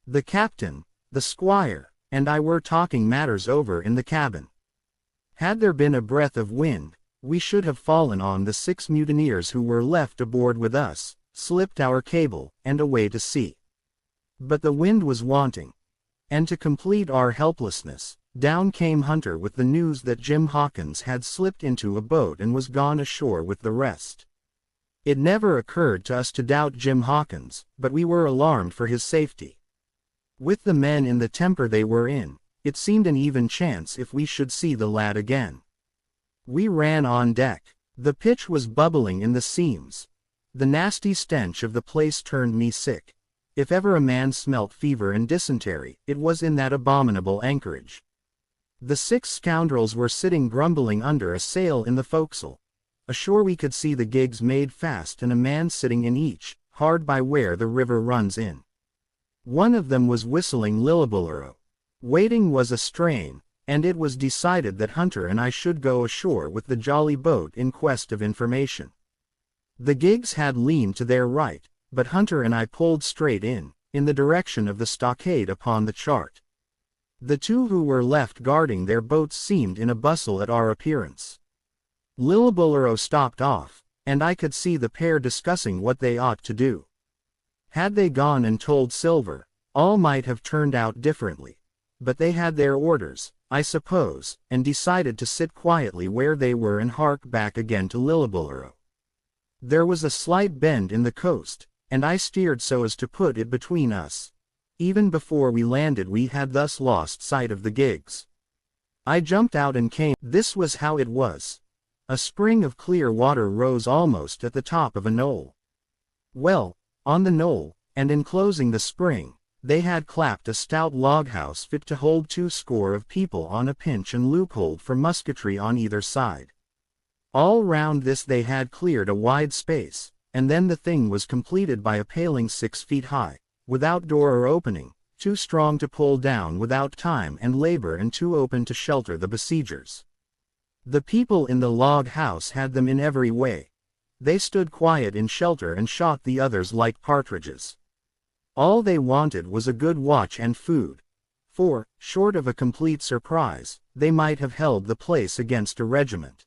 The captain, the squire, and I were talking matters over in the cabin. Had there been a breath of wind, we should have fallen on the 6 mutineers who were left aboard with us, slipped our cable, and away to sea. But the wind was wanting. And to complete our helplessness, down came Hunter with the news that Jim Hawkins had slipped into a boat and was gone ashore with the rest. It never occurred to us to doubt Jim Hawkins, but we were alarmed for his safety. With the men in the temper they were in, it seemed an even chance if we should see the lad again. We ran on deck. The pitch was bubbling in the seams. The nasty stench of the place turned me sick. If ever a man smelt fever and dysentery, it was in that abominable anchorage. The 6 scoundrels were sitting grumbling under a sail in the forecastle. Ashore we could see the gigs made fast and a man sitting in each, hard by where the river runs in. One of them was whistling Lillibullero. Waiting was a strain, and it was decided that Hunter and I should go ashore with the jolly boat in quest of information. The gigs had leaned to their right, but Hunter and I pulled straight in the direction of the stockade upon the chart. The 2 who were left guarding their boats seemed in a bustle at our appearance. Lillibullero stopped off, and I could see the pair discussing what they ought to do. Had they gone and told Silver, all might have turned out differently. But they had their orders, I suppose, and decided to sit quietly where they were and hark back again to Lillibullero. There was a slight bend in the coast, and I steered so as to put it between us. Even before we landed we had thus lost sight of the gigs. I jumped out and came. This was how it was. A spring of clear water rose almost at the top of a knoll. Well, on the knoll, and enclosing the spring, they had clapped a stout log house fit to hold 2 score of people on a pinch and loophole for musketry on either side. All round this they had cleared a wide space, and then the thing was completed by a paling 6 feet high, without door or opening, too strong to pull down without time and labor and too open to shelter the besiegers. The people in the log house had them in every way. They stood quiet in shelter and shot the others like partridges. All they wanted was a good watch and food, for, short of a complete surprise, they might have held the place against a regiment.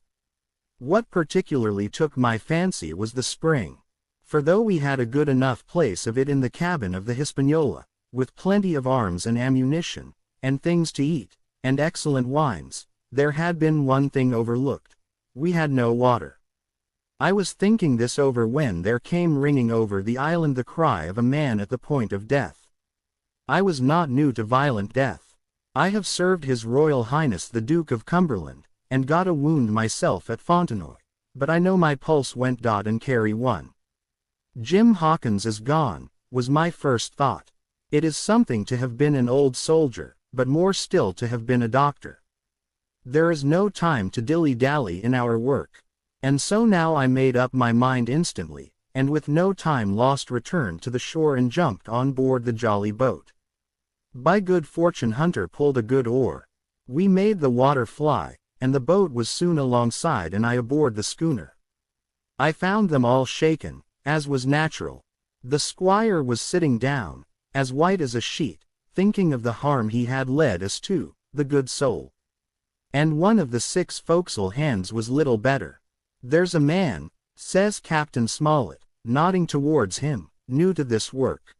What particularly took my fancy was the spring, for though we had a good enough place of it in the cabin of the Hispaniola, with plenty of arms and ammunition, and things to eat, and excellent wines, there had been one thing overlooked. We had no water. I was thinking this over when there came ringing over the island the cry of a man at the point of death. I was not new to violent death. I have served His Royal Highness the Duke of Cumberland, and got a wound myself at Fontenoy, but I know my pulse went dot and carry one. Jim Hawkins is gone, was my first thought. It is something to have been an old soldier, but more still to have been a doctor. There is no time to dilly-dally in our work. And so now I made up my mind instantly, and with no time lost returned to the shore and jumped on board the jolly boat. By good fortune Hunter pulled a good oar. We made the water fly, and the boat was soon alongside and I aboard the schooner. I found them all shaken, as was natural. The squire was sitting down, as white as a sheet, thinking of the harm he had led us to, the good soul. And one of the 6 forecastle hands was little better. "There's a man," says Captain Smollett, nodding towards him, "new to this work.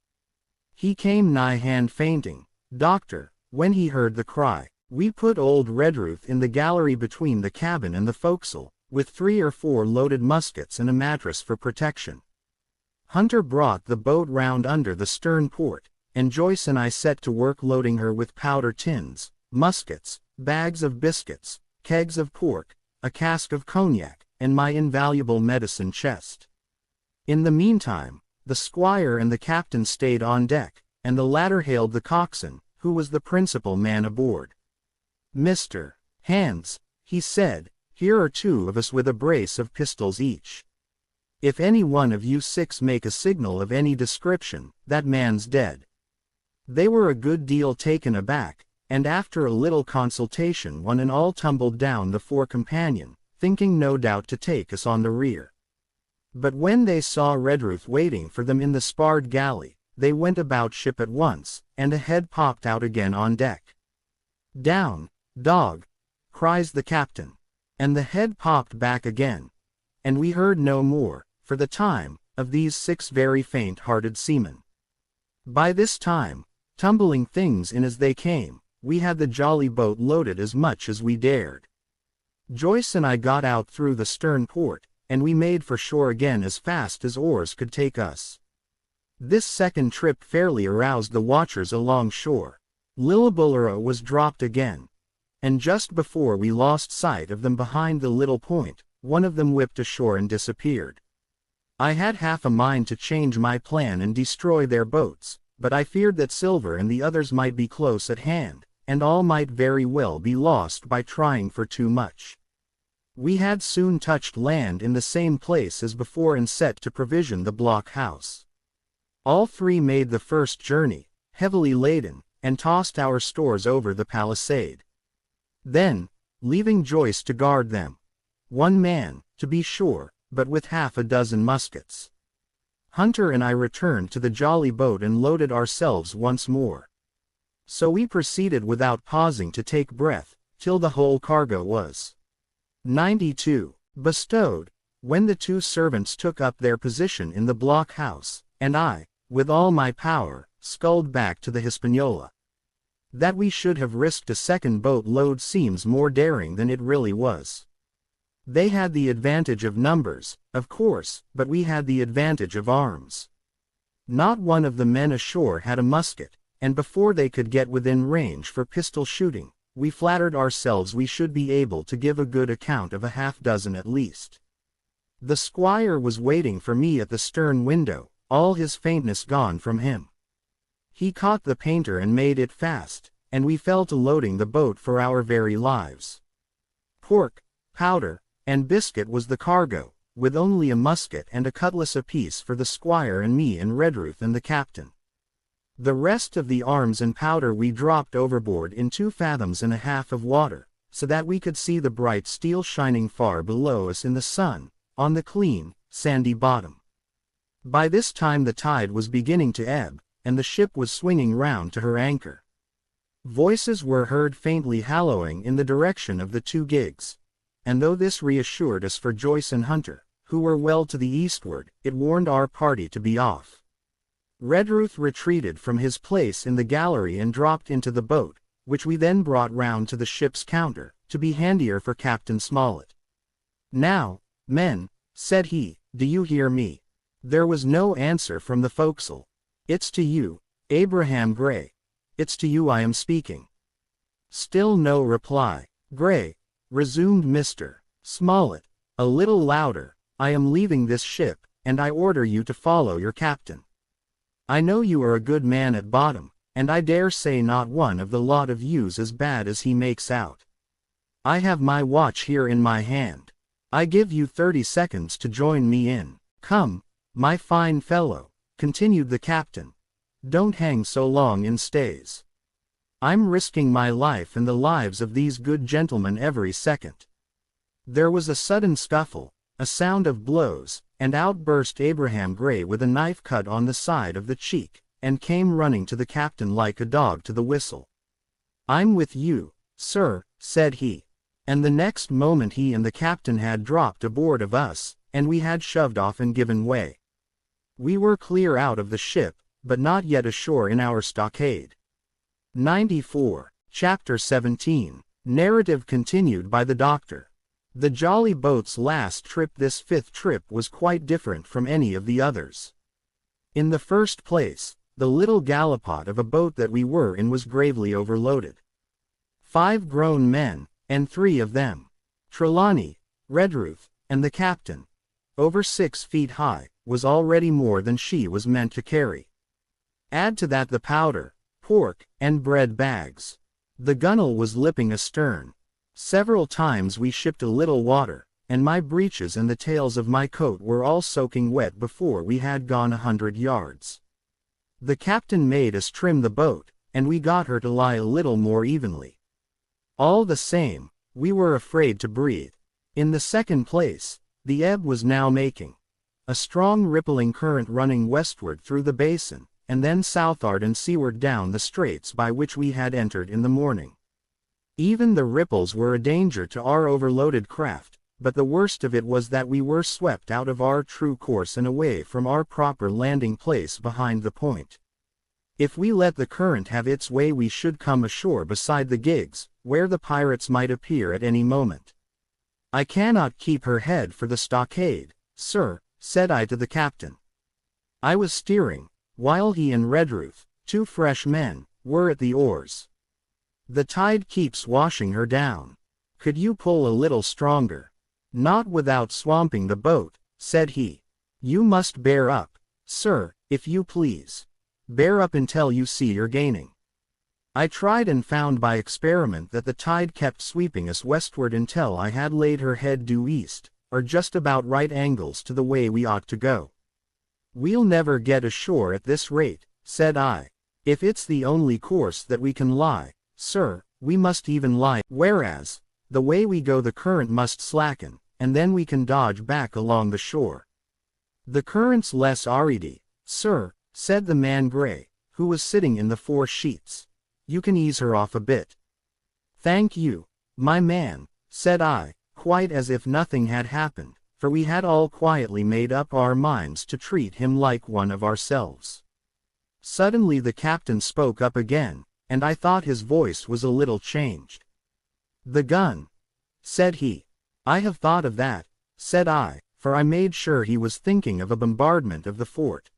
He came nigh hand fainting, doctor, when he heard the cry. We put old Redruth in the gallery between the cabin and the forecastle, with 3 or 4 loaded muskets and a mattress for protection. Hunter brought the boat round under the stern port, and Joyce and I set to work loading her with powder tins, muskets, bags of biscuits, kegs of pork, a cask of cognac, and my invaluable medicine chest. In the meantime, the squire and the captain stayed on deck, and the latter hailed the coxswain, who was the principal man aboard. "Mr. Hands," he said, "here are 2 of us with a brace of pistols each. If any one of you 6 make a signal of any description, that man's dead." They were a good deal taken aback, and after a little consultation one and all tumbled down the fore companion, thinking no doubt to take us on the rear. But when they saw Redruth waiting for them in the sparred galley, they went about ship at once, and a head popped out again on deck. "Down, dog!" cries the captain. And the head popped back again. And we heard no more, for the time, of these 6 very faint-hearted seamen. By this time, tumbling things in as they came, we had the jolly boat loaded as much as we dared. Joyce and I got out through the stern port, and we made for shore again as fast as oars could take us. This second trip fairly aroused the watchers along shore. Lillibullero was dropped again. And just before we lost sight of them behind the little point, one of them whipped ashore and disappeared. I had half a mind to change my plan and destroy their boats, but I feared that Silver and the others might be close at hand, and all might very well be lost by trying for too much. We had soon touched land in the same place as before and set to provision the blockhouse. All 3 made the first journey, heavily laden, and tossed our stores over the palisade. Then, leaving Joyce to guard them, 1 man, to be sure, but with half a dozen muskets, Hunter and I returned to the jolly boat and loaded ourselves once more. So we proceeded without pausing to take breath, till the whole cargo was 92 bestowed, when the 2 servants took up their position in the blockhouse, and I, with all my power, sculled back to the Hispaniola. That we should have risked a second boat load seems more daring than it really was. They had the advantage of numbers, of course, but we had the advantage of arms. Not one of the men ashore had a musket, and before they could get within range for pistol shooting, we flattered ourselves we should be able to give a good account of a half-dozen at least. The squire was waiting for me at the stern window, all his faintness gone from him. He caught the painter and made it fast, and we fell to loading the boat for our very lives. Pork, powder, and biscuit was the cargo, with only a musket and a cutlass apiece for the squire and me and Redruth and the captain. The rest of the arms and powder we dropped overboard in 2 fathoms and a half of water, so that we could see the bright steel shining far below us in the sun, on the clean, sandy bottom. By this time the tide was beginning to ebb, and the ship was swinging round to her anchor. Voices were heard faintly hallooing in the direction of the 2 gigs, and though this reassured us for Joyce and Hunter, who were well to the eastward, it warned our party to be off. Redruth retreated from his place in the gallery and dropped into the boat, which we then brought round to the ship's counter, to be handier for Captain Smollett. "Now, men," said he, "do you hear me?" There was no answer from the forecastle. "It's to you, Abraham Gray. It's to you I am speaking." Still no reply. "Gray," resumed Mr. Smollett, a little louder, "I am leaving this ship, and I order you to follow your captain. I know you are a good man at bottom, and I dare say not one of the lot of you's as bad as he makes out. I have my watch here in my hand. I give you 30 seconds to join me in. Come, my fine fellow," continued the captain. "Don't hang so long in stays. I'm risking my life and the lives of these good gentlemen every second." There was a sudden scuffle, a sound of blows, and out burst Abraham Gray with a knife cut on the side of the cheek, and came running to the captain like a dog to the whistle. "I'm with you, sir," said he. And the next moment he and the captain had dropped aboard of us, and we had shoved off and given way. We were clear out of the ship, but not yet ashore in our stockade. 94. Chapter 17. Narrative continued by the Doctor. The jolly boat's last trip, this 5th trip, was quite different from any of the others. In the first place, the little gallipot of a boat that we were in was gravely overloaded. 5 grown men, and 3 of them, Trelawney, Redruth, and the captain, over 6 feet high, was already more than she was meant to carry. Add to that the powder, pork, and bread bags. The gunwale was lipping astern. Several times we shipped a little water, and my breeches and the tails of my coat were all soaking wet before we had gone 100 yards. The captain made us trim the boat, and we got her to lie a little more evenly. All the same, we were afraid to breathe. In the second place, the ebb was now making a strong rippling current running westward through the basin, and then southward and seaward down the straits by which we had entered in the morning. Even the ripples were a danger to our overloaded craft, but the worst of it was that we were swept out of our true course and away from our proper landing place behind the point. If we let the current have its way we should come ashore beside the gigs, where the pirates might appear at any moment. "I cannot keep her head for the stockade, sir," said I to the captain. I was steering, while he and Redruth, two fresh men, were at the oars. "The tide keeps washing her down. Could you pull a little stronger?" "Not without swamping the boat," said he. "You must bear up, sir, if you please. Bear up until you see you're gaining." I tried and found by experiment that the tide kept sweeping us westward until I had laid her head due east, or just about right angles to the way we ought to go. "We'll never get ashore at this rate," said I. "If it's the only course that we can lie, sir, we must even lie, whereas, the way we go the current must slacken, and then we can dodge back along the shore." "The current's less already, sir," said the man Gray, who was sitting in the fore sheets. "You can ease her off a bit." "Thank you, my man," said I, quite as if nothing had happened, for we had all quietly made up our minds to treat him like one of ourselves. Suddenly the captain spoke up again, and I thought his voice was a little changed. "The gun," said he. "I have thought of that," said I, for I made sure he was thinking of a bombardment of the fort.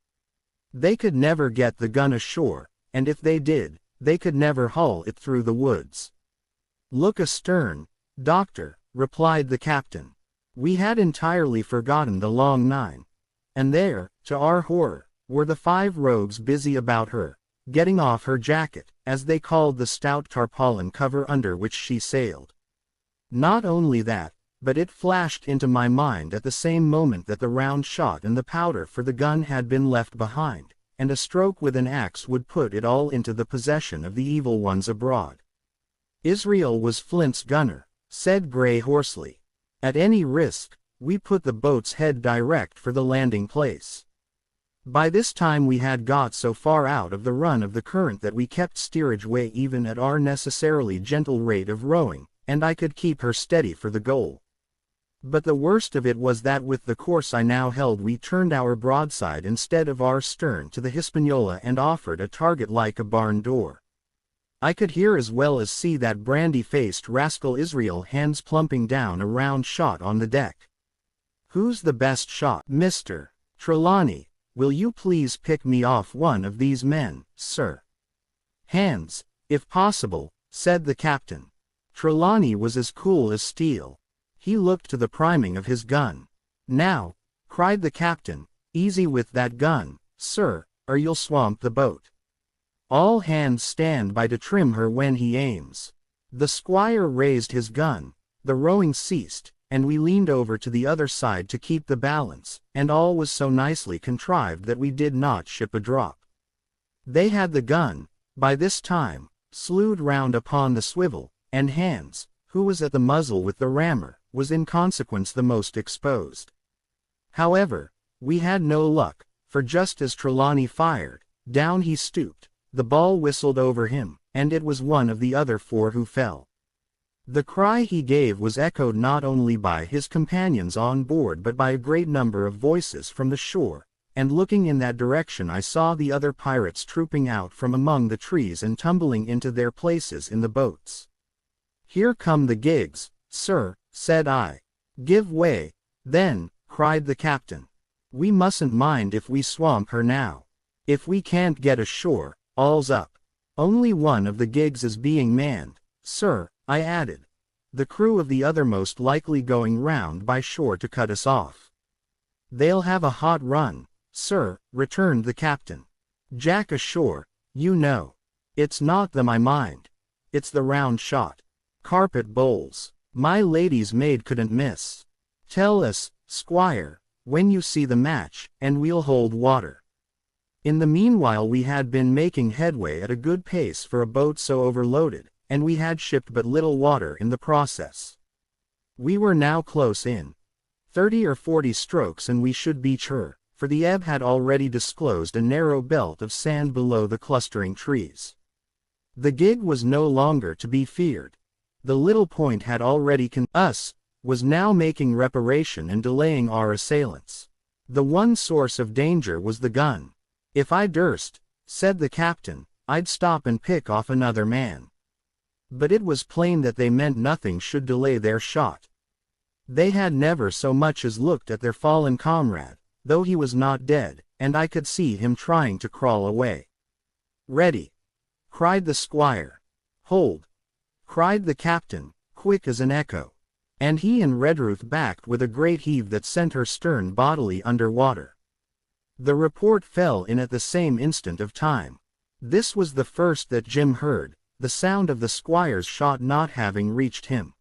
"They could never get the gun ashore, and if they did, they could never haul it through the woods." "Look astern, doctor," replied the captain. We had entirely forgotten the long nine. And there, to our horror, were the 5 rogues busy about her, getting off her jacket, as they called the stout tarpaulin cover under which she sailed. Not only that, but it flashed into my mind at the same moment that the round shot and the powder for the gun had been left behind, and a stroke with an axe would put it all into the possession of the evil ones abroad. "Israel was Flint's gunner," said Gray hoarsely. "At any risk, we put the boat's head direct for the landing place." By this time we had got so far out of the run of the current that we kept steerage way even at our necessarily gentle rate of rowing, and I could keep her steady for the goal. But the worst of it was that with the course I now held we turned our broadside instead of our stern to the Hispaniola and offered a target like a barn door. I could hear as well as see that brandy-faced rascal Israel hands plumping down a round shot on the deck. "Who's the best shot, Mr. Trelawney? Will you please pick me off one of these men, sir?" "Hands, if possible," said the captain. Trelawney was as cool as steel. He looked to the priming of his gun. "Now," cried the captain, "easy with that gun, sir, or you'll swamp the boat. All hands stand by to trim her when he aims." The squire raised his gun, the rowing ceased, and we leaned over to the other side to keep the balance, and all was so nicely contrived that we did not ship a drop. They had the gun, by this time, slewed round upon the swivel, and Hans, who was at the muzzle with the rammer, was in consequence the most exposed. However, we had no luck, for just as Trelawney fired, down he stooped, the ball whistled over him, and it was one of the other 4 who fell. The cry he gave was echoed not only by his companions on board but by a great number of voices from the shore, and looking in that direction I saw the other pirates trooping out from among the trees and tumbling into their places in the boats. "Here come the gigs, sir," said I. "Give way, then," cried the captain. "We mustn't mind if we swamp her now. If we can't get ashore, all's up. Only one of the gigs is being manned, sir," I added. "The crew of the other most likely going round by shore to cut us off." "They'll have a hot run, sir," returned the captain. "Jack ashore, you know. It's not them I mind. It's the round shot. Carpet bowls. My lady's maid couldn't miss. Tell us, squire, when you see the match, and we'll hold water." In the meanwhile we had been making headway at a good pace for a boat so overloaded, and we had shipped but little water in the process. We were now close in. 30 or 40 strokes and we should beach her, for the ebb had already disclosed a narrow belt of sand below the clustering trees. The gig was no longer to be feared. The little point had already was now making reparation and delaying our assailants. The one source of danger was the gun. If I durst, said the captain, I'd stop and pick off another man. But it was plain that they meant nothing should delay their shot. They had never so much as looked at their fallen comrade, though he was not dead, and I could see him trying to crawl away. Ready! Cried the squire. Hold! Cried the captain, quick as an echo. And he and Redruth backed with a great heave that sent her stern bodily under water. The report fell in at the same instant of time. This was the first that Jim heard, the sound of the squire's shot not having reached him.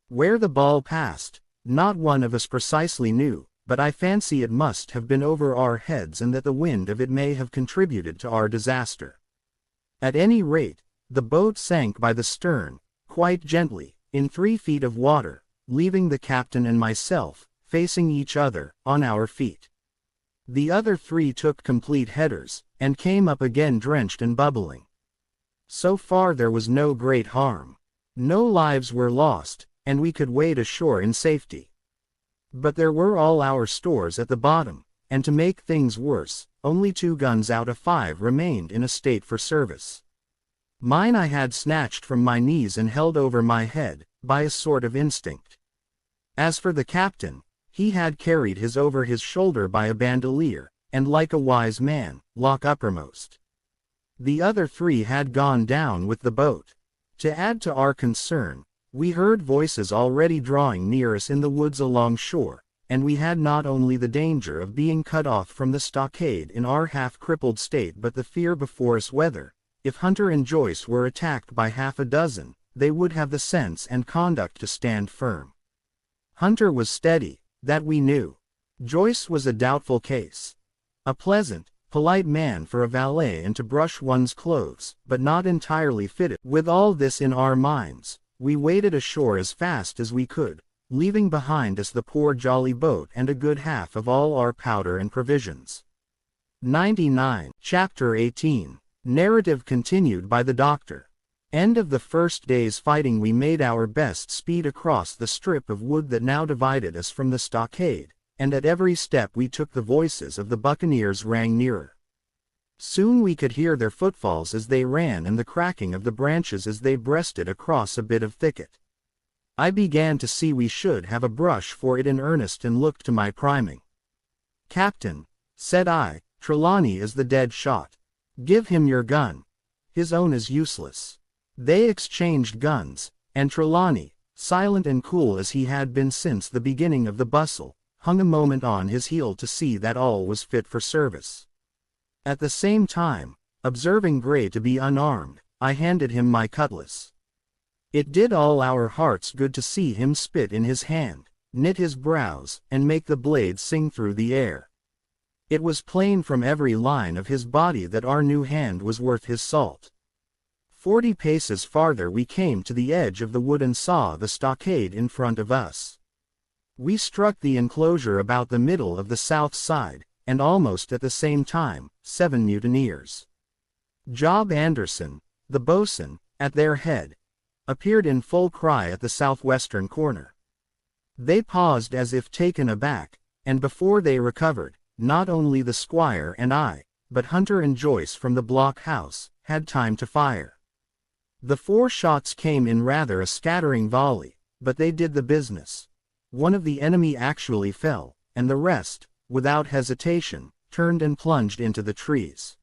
Where the ball passed, not one of us precisely knew, but I fancy it must have been over our heads and that the wind of it may have contributed to our disaster. At any rate, the boat sank by the stern, quite gently, in 3 feet of water, leaving the captain and myself, facing each other, on our feet. The other 3 took complete headers, and came up again drenched and bubbling. So far there was no great harm. No lives were lost, and we could wade ashore in safety. But there were all our stores at the bottom, and to make things worse, only 2 guns out of 5 remained in a state for service. Mine I had snatched from my knees and held over my head, by a sort of instinct. As for the captain, he had carried his over his shoulder by a bandolier, and like a wise man, lock uppermost. The other 3 had gone down with the boat. To add to our concern, we heard voices already drawing near us in the woods along shore, and we had not only the danger of being cut off from the stockade in our half-crippled state but the fear before us whether, if Hunter and Joyce were attacked by half a dozen, they would have the sense and conduct to stand firm. Hunter was steady, that we knew. Joyce was a doubtful case. A pleasant, polite man for a valet and to brush one's clothes, but not entirely fitted. With all this in our minds, we waded ashore as fast as we could, leaving behind us the poor jolly boat and a good half of all our powder and provisions. 99. Chapter 18. Narrative continued by the doctor. End of the first day's fighting. We made our best speed across the strip of wood that now divided us from the stockade, and at every step we took the voices of the buccaneers rang nearer. Soon we could hear their footfalls as they ran and the cracking of the branches as they breasted across a bit of thicket. I began to see we should have a brush for it in earnest and looked to my priming. "Captain," said I, "Trelawney is the dead shot. Give him your gun. His own is useless." They exchanged guns, and Trelawney, silent and cool as he had been since the beginning of the bustle, hung a moment on his heel to see that all was fit for service. At the same time, observing Gray to be unarmed, I handed him my cutlass. It did all our hearts good to see him spit in his hand, knit his brows, and make the blade sing through the air. It was plain from every line of his body that our new hand was worth his salt. 40 paces farther we came to the edge of the wood and saw the stockade in front of us. We struck the enclosure about the middle of the south side, and almost at the same time, 7 mutineers. Job Anderson, the boatswain, at their head, appeared in full cry at the southwestern corner. They paused as if taken aback, and before they recovered, not only the squire and I, but Hunter and Joyce from the blockhouse, had time to fire. The 4 shots came in rather a scattering volley, but they did the business. One of the enemy actually fell, and the rest, without hesitation, turned and plunged into the trees.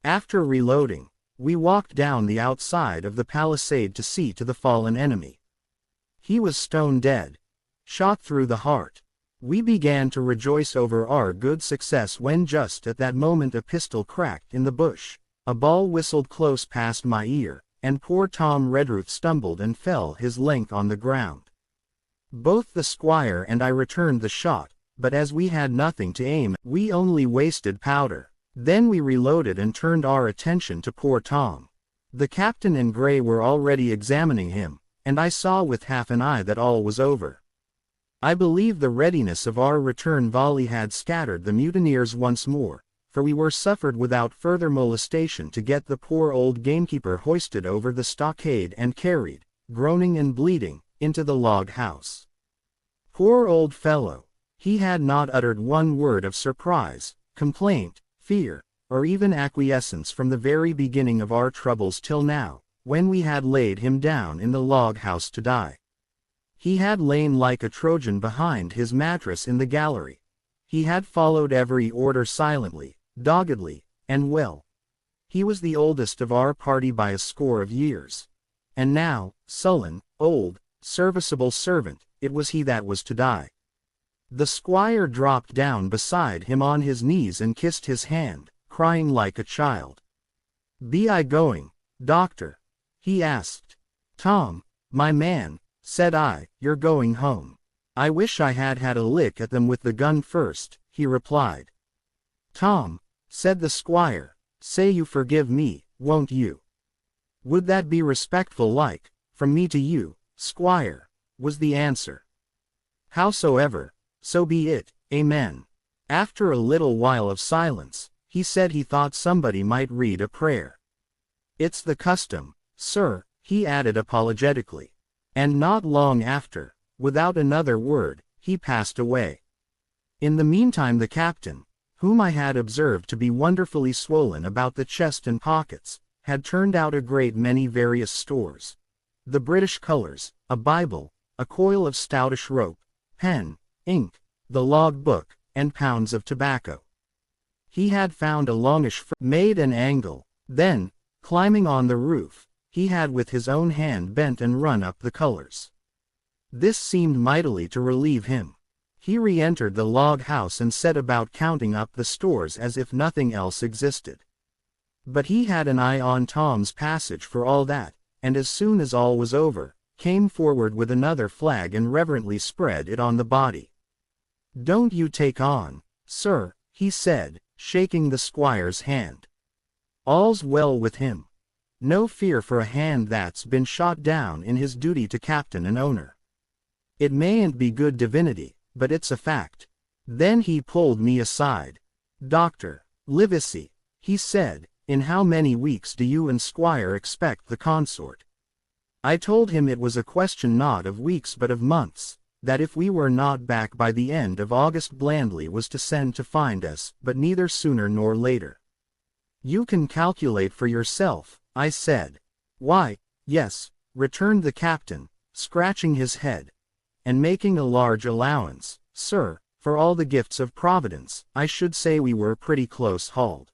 After reloading, we walked down the outside of the palisade to see to the fallen enemy. He was stone dead, shot through the heart. We began to rejoice over our good success when just at that moment a pistol cracked in the bush, a ball whistled close past my ear, and poor Tom Redruth stumbled and fell his length on the ground. Both the squire and I returned the shot, but as we had nothing to aim at, we only wasted powder. Then we reloaded and turned our attention to poor Tom. The captain and Gray were already examining him, and I saw with half an eye that all was over. I believe the readiness of our return volley had scattered the mutineers once more, for we were suffered without further molestation to get the poor old gamekeeper hoisted over the stockade and carried, groaning and bleeding, into the log house. Poor old fellow! He had not uttered one word of surprise, complaint, fear, or even acquiescence from the very beginning of our troubles till now, when we had laid him down in the log house to die. He had lain like a Trojan behind his mattress in the gallery. He had followed every order silently, doggedly, and well. He was the oldest of our party by a score of years. And now, sullen, old, serviceable servant, it was he that was to die. The squire dropped down beside him on his knees and kissed his hand, crying like a child. "Be I going, doctor?" he asked. "Tom, my man," said I, "you're going home." "I wish I had had a lick at them with the gun first," he replied. "Tom," said the squire, "say you forgive me, won't you?" "Would that be respectful like, from me to you, squire?" was the answer. "Howsoever, so be it, amen." After a little while of silence, he said he thought somebody might read a prayer. "It's the custom, sir," he added apologetically. And not long after, without another word, he passed away. In the meantime the captain, whom I had observed to be wonderfully swollen about the chest and pockets, had turned out a great many various stores. The British colors, a Bible, a coil of stoutish rope, pen, ink, the log book, and pounds of tobacco. He had found a longish made an angle, then, climbing on the roof, he had with his own hand bent and run up the colors. This seemed mightily to relieve him. He re-entered the log house and set about counting up the stores as if nothing else existed. But he had an eye on Tom's passage for all that, and as soon as all was over, came forward with another flag and reverently spread it on the body. "Don't you take on, sir," he said, shaking the squire's hand. "All's well with him. No fear for a hand that's been shot down in his duty to captain and owner. It mayn't be good divinity, but it's a fact." Then he pulled me aside. "Dr. Livesey," he said, "in how many weeks do you and squire expect the consort?" I told him it was a question not of weeks but of months, that if we were not back by the end of August Blandly was to send to find us, but neither sooner nor later. "You can calculate for yourself," I said. "Why, yes," returned the captain, scratching his head, "and making a large allowance, sir, for all the gifts of Providence, I should say we were pretty close hauled."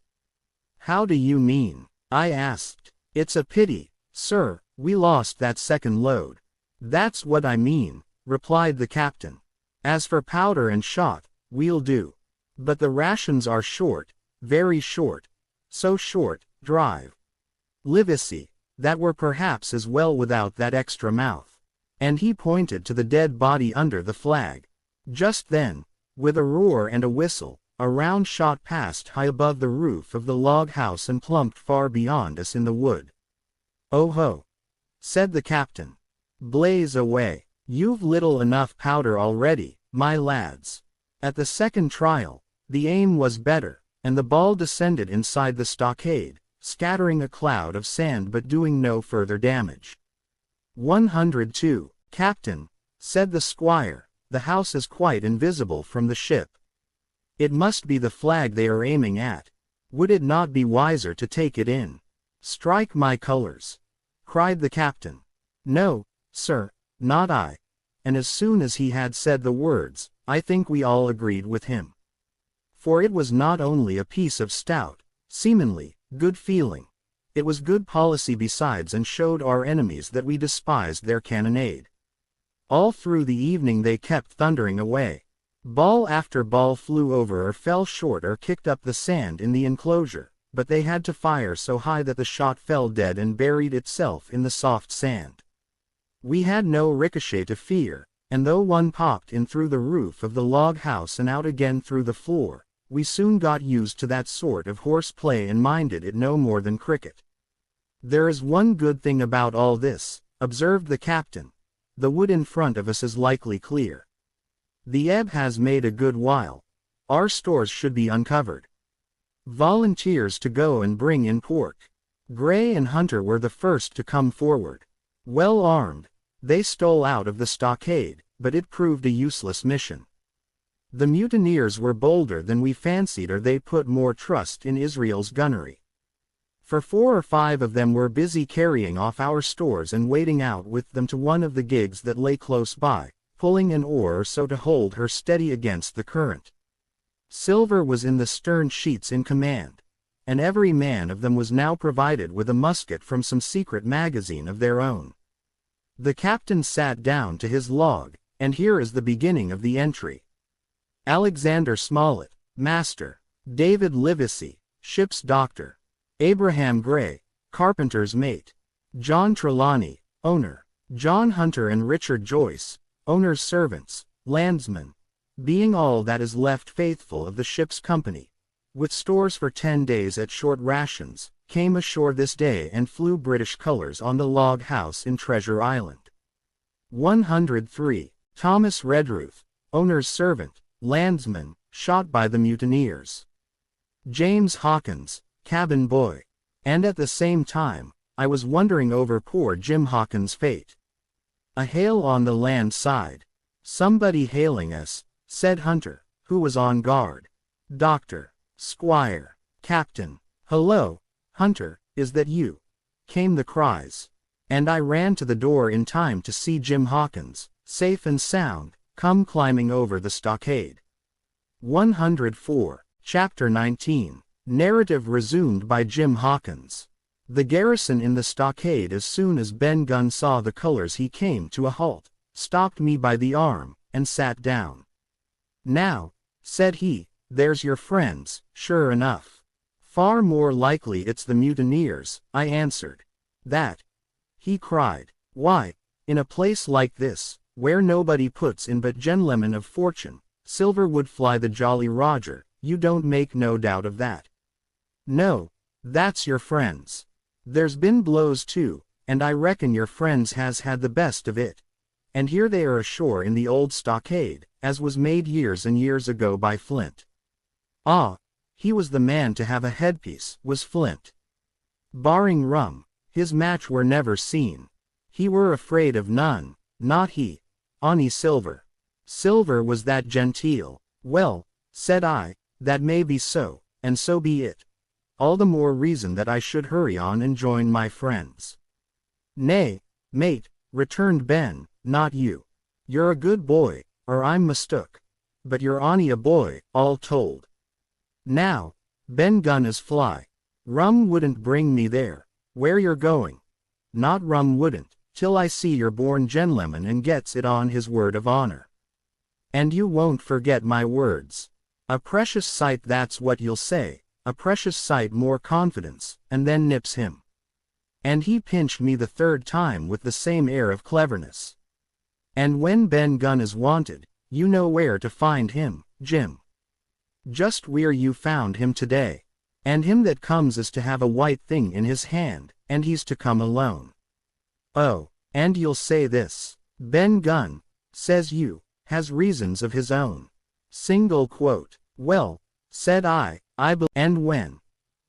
"How do you mean?" I asked. "It's a pity, sir, we lost that second load." "That's what I mean," replied the captain. "As for powder and shot, we'll do. But the rations are short, very short. So short, drive. Livesey, that were perhaps as well without that extra mouth." And he pointed to the dead body under the flag. Just then, with a roar and a whistle, a round shot passed high above the roof of the log house and plumped far beyond us in the wood. "Oh ho!" said the captain. "Blaze away. You've little enough powder already, my lads." At the second trial, the aim was better, and the ball descended inside the stockade, scattering a cloud of sand but doing no further damage. 102, "Captain," said the squire, "the house is quite invisible from the ship. It must be the flag they are aiming at. Would it not be wiser to take it in?" "Strike my colors!" cried the captain. "No, sir, not I." And as soon as he had said the words, I think we all agreed with him. For it was not only a piece of stout, seamanly, good feeling. It was good policy besides, and showed our enemies that we despised their cannonade. All through the evening they kept thundering away. Ball after ball flew over or fell short or kicked up the sand in the enclosure, but they had to fire so high that the shot fell dead and buried itself in the soft sand. We had no ricochet to fear, and though one popped in through the roof of the log house and out again through the floor, we soon got used to that sort of horse play and minded it no more than cricket. "There is one good thing about all this," observed the captain. "The wood in front of us is likely clear." The ebb has made a good while. Our stores should be uncovered. Volunteers to go and bring in pork. Gray and Hunter were the first to come forward. Well armed, they stole out of the stockade, but it proved a useless mission. The mutineers were bolder than we fancied, or they put more trust in Israel's gunnery. For 4 or 5 of them were busy carrying off our stores and wading out with them to one of the gigs that lay close by, pulling an oar or so to hold her steady against the current. Silver was in the stern sheets in command, and every man of them was now provided with a musket from some secret magazine of their own. The captain sat down to his log, and here is the beginning of the entry. Alexander Smollett, Master. David Livesey, Ship's Doctor. Abraham Gray, Carpenter's Mate. John Trelawney, Owner. John Hunter and Richard Joyce, Owner's Servants, Landsmen. Being all that is left faithful of the ship's company, with stores for 10 days at short rations, came ashore this day and flew British colors on the log house in Treasure Island. 103. Thomas Redruth, Owner's Servant, Landsman, shot by the mutineers. James Hawkins, Cabin Boy. And at the same time, I was wondering over poor Jim Hawkins' fate. A hail on the land side. Somebody hailing us, said Hunter, who was on guard. Doctor, Squire, Captain. Hello, Hunter, is that you? Came the cries. And I ran to the door in time to see Jim Hawkins, safe and sound, come climbing over the stockade. 104. Chapter 19. Narrative resumed by Jim Hawkins. The garrison in the stockade, as soon as Ben Gunn saw the colors, he came to a halt, stopped me by the arm, and sat down. Now, said he, there's your friends, sure enough. Far more likely it's the mutineers, I answered. That? He cried. Why, in a place like this, where nobody puts in but gentlemen of fortune, silver would fly the Jolly Roger, you don't make no doubt of that. No, that's your friends. There's been blows too, and I reckon your friends has had the best of it. And here they are ashore in the old stockade, as was made years and years ago by Flint. Ah, he was the man to have a headpiece, was Flint. Barring rum, his match were never seen. He were afraid of none, not he, Ani Silver. Silver was that genteel. Well, said I, that may be so, and so be it. All the more reason that I should hurry on and join my friends. Nay, mate, returned Ben, not you. You're a good boy, or I'm mistook. But you're only a boy, all told. Now, Ben Gunn is fly. Rum wouldn't bring me there, where you're going. Not rum wouldn't, till I see you're born gentleman and gets it on his word of honor. And you won't forget my words. A precious sight, that's what you'll say, a precious sight more confidence, and then nips him. And he pinched me the 3rd time with the same air of cleverness. And when Ben Gunn is wanted, you know where to find him, Jim. Just where you found him today. And him that comes is to have a white thing in his hand, and he's to come alone. Oh, and you'll say this, Ben Gunn, says you, has reasons of his own. Single quote. Well, said I and when?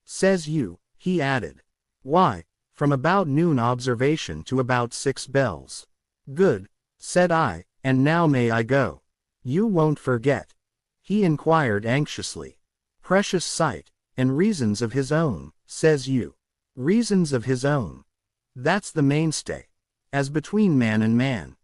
Says you, he added. Why, from about noon observation to about 6 bells. Good, said I, and now may I go? You won't forget? He inquired anxiously. Precious sight, and reasons of his own, says you. Reasons of his own. That's the mainstay. As between man and man.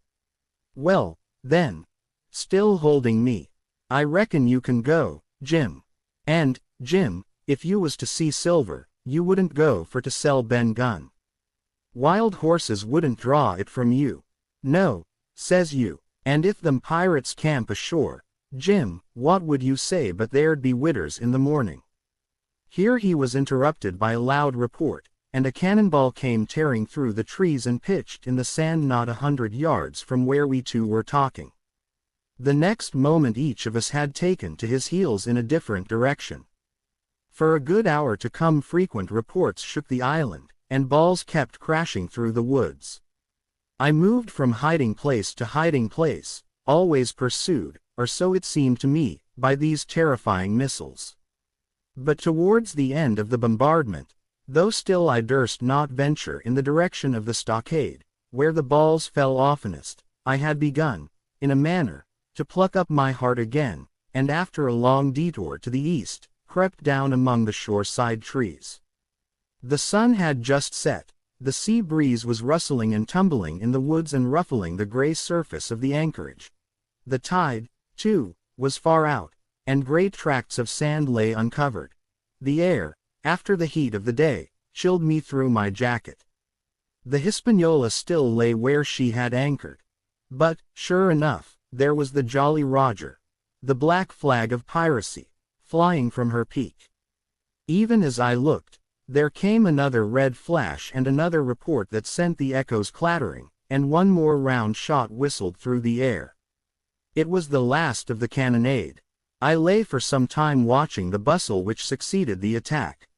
Well, then. Still holding me. I reckon you can go, Jim. And, Jim, if you was to see silver, you wouldn't go for to sell Ben Gunn. Wild horses wouldn't draw it from you. No, says you, and if them pirates camp ashore, Jim, what would you say but there'd be widders in the morning. Here he was interrupted by a loud report, and a cannonball came tearing through the trees and pitched in the sand not 100 yards from where we two were talking. The next moment each of us had taken to his heels in a different direction. For a good hour to come frequent reports shook the island, and balls kept crashing through the woods. I moved from hiding place to hiding place, always pursued, or so it seemed to me, by these terrifying missiles. But towards the end of the bombardment, though still I durst not venture in the direction of the stockade, where the balls fell oftenest, I had begun, in a manner, to pluck up my heart again, and after a long detour to the east, crept down among the shore-side trees. The sun had just set, the sea breeze was rustling and tumbling in the woods and ruffling the grey surface of the anchorage. The tide, too, was far out, and great tracts of sand lay uncovered. The air, after the heat of the day, chilled me through my jacket. The Hispaniola still lay where she had anchored. But, sure enough, there was the Jolly Roger, the black flag of piracy, flying from her peak. Even as I looked, there came another red flash and another report that sent the echoes clattering, and one more round shot whistled through the air. It was the last of the cannonade. I lay for some time watching the bustle which succeeded the attack.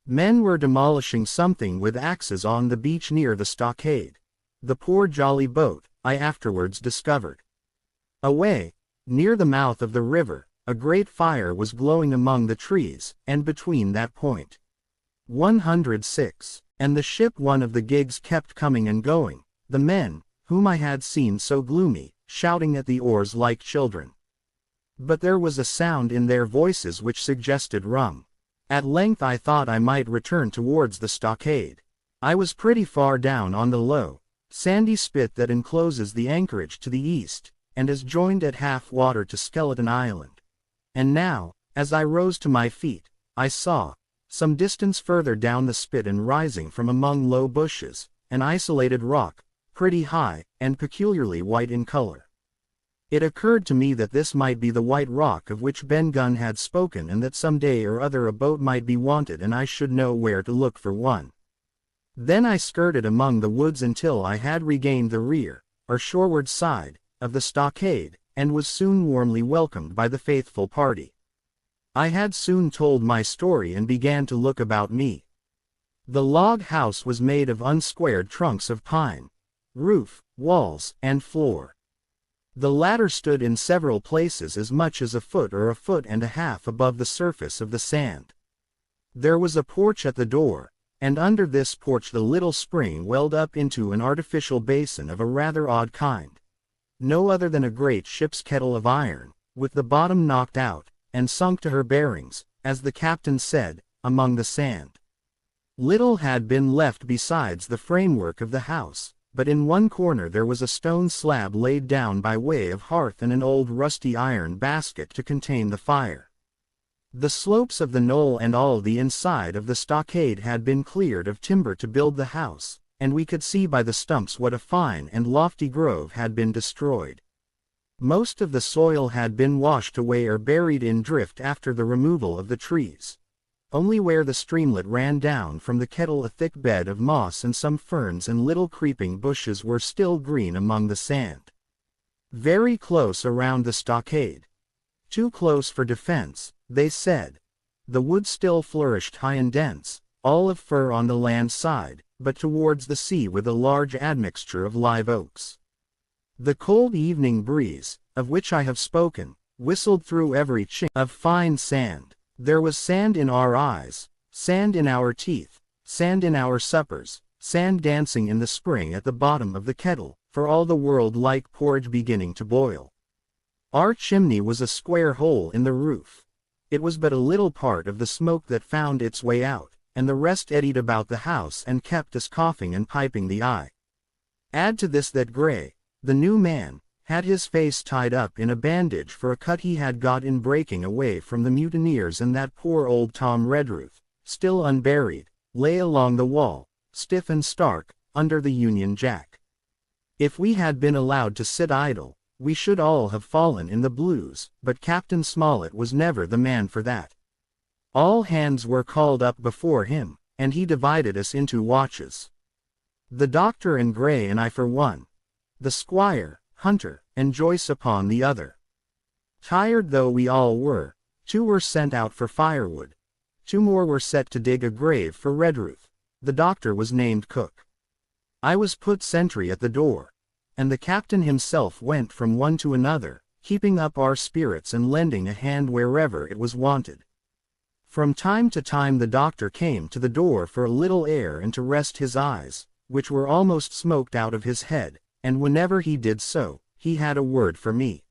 Men were demolishing something with axes on the beach near the stockade. The poor jolly boat, I afterwards discovered. Away, near the mouth of the river, a great fire was glowing among the trees, and between that point. 106. And the ship, one of the gigs, kept coming and going, the men, whom I had seen so gloomy, shouting at the oars like children. But there was a sound in their voices which suggested rum. At length I thought I might return towards the stockade. I was pretty far down on the low, sandy spit that encloses the anchorage to the east, and is joined at half water to Skeleton Island. And now, as I rose to my feet, I saw, some distance further down the spit and rising from among low bushes, an isolated rock, pretty high, and peculiarly white in color. It occurred to me that this might be the White Rock of which Ben Gunn had spoken, and that some day or other a boat might be wanted and I should know where to look for one. Then I skirted among the woods until I had regained the rear, or shoreward side, of the stockade, and was soon warmly welcomed by the faithful party. I had soon told my story and began to look about me. The log house was made of unsquared trunks of pine, roof, walls, and floor. The latter stood in several places as much as a foot or a foot and a half above the surface of the sand. There was a porch at the door, and under this porch the little spring welled up into an artificial basin of a rather odd kind. No other than a great ship's kettle of iron, with the bottom knocked out, and sunk to her bearings, as the captain said, among the sand. Little had been left besides the framework of the house, but in one corner there was a stone slab laid down by way of hearth and an old rusty iron basket to contain the fire. The slopes of the knoll and all the inside of the stockade had been cleared of timber to build the house, and we could see by the stumps what a fine and lofty grove had been destroyed. Most of the soil had been washed away or buried in drift after the removal of the trees. Only where the streamlet ran down from the kettle a thick bed of moss and some ferns and little creeping bushes were still green among the sand. Very close around the stockade. Too close for defense, they said. The wood still flourished high and dense, all of fir on the land side, but towards the sea with a large admixture of live oaks. The cold evening breeze, of which I have spoken, whistled through every chink of fine sand. There was sand in our eyes, sand in our teeth, sand in our suppers, sand dancing in the spring at the bottom of the kettle, for all the world like porridge beginning to boil. Our chimney was a square hole in the roof. It was but a little part of the smoke that found its way out, and the rest eddied about the house and kept us coughing and piping the eye. Add to this that Gray, the new man, had his face tied up in a bandage for a cut he had got in breaking away from the mutineers, and that poor old Tom Redruth, still unburied, lay along the wall, stiff and stark, under the Union Jack. If we had been allowed to sit idle, we should all have fallen in the blues, but Captain Smollett was never the man for that. All hands were called up before him, and he divided us into watches. The doctor and Gray and I for one, the squire, Hunter, and Joyce upon the other. Tired though we all were, 2 were sent out for firewood. 2 more were set to dig a grave for Redruth. The doctor was named Cook. I was put sentry at the door, and the captain himself went from one to another, keeping up our spirits and lending a hand wherever it was wanted. From time to time the doctor came to the door for a little air and to rest his eyes, which were almost smoked out of his head, and whenever he did so, he had a word for me.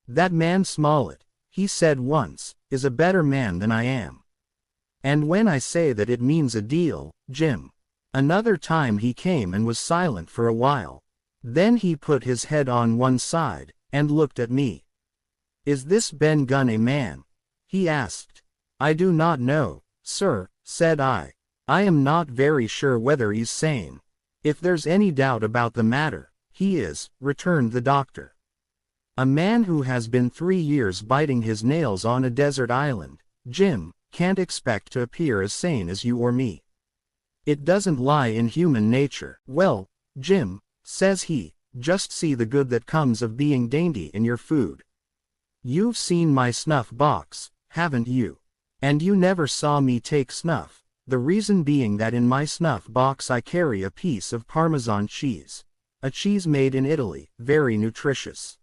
"That man Smollett," he said once, "is a better man than I am. And when I say that it means a deal, Jim." Another time he came and was silent for a while. Then he put his head on one side, and looked at me. "Is this Ben Gunn a man?" he asked. "I do not know, sir," said I. "I am not very sure whether he's sane." "If there's any doubt about the matter, he is," returned the doctor. "A man who has been 3 years biting his nails on a desert island, Jim, can't expect to appear as sane as you or me. It doesn't lie in human nature." "Well, Jim," says he, "just see the good that comes of being dainty in your food. You've seen my snuff box, haven't you? And you never saw me take snuff, the reason being that in my snuff box I carry a piece of Parmesan cheese. A cheese made in Italy, very nutritious.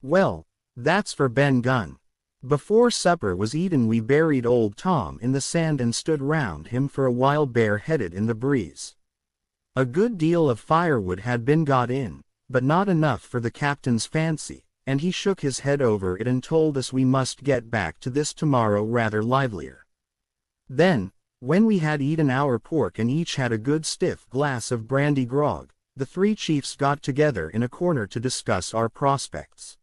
Well, that's for Ben Gunn." Before supper was eaten we buried old Tom in the sand and stood round him for a while bare-headed in the breeze. A good deal of firewood had been got in, but not enough for the captain's fancy, and he shook his head over it and told us we must get back to this tomorrow rather livelier. Then, when we had eaten our pork and each had a good stiff glass of brandy grog, the 3 chiefs got together in a corner to discuss our prospects.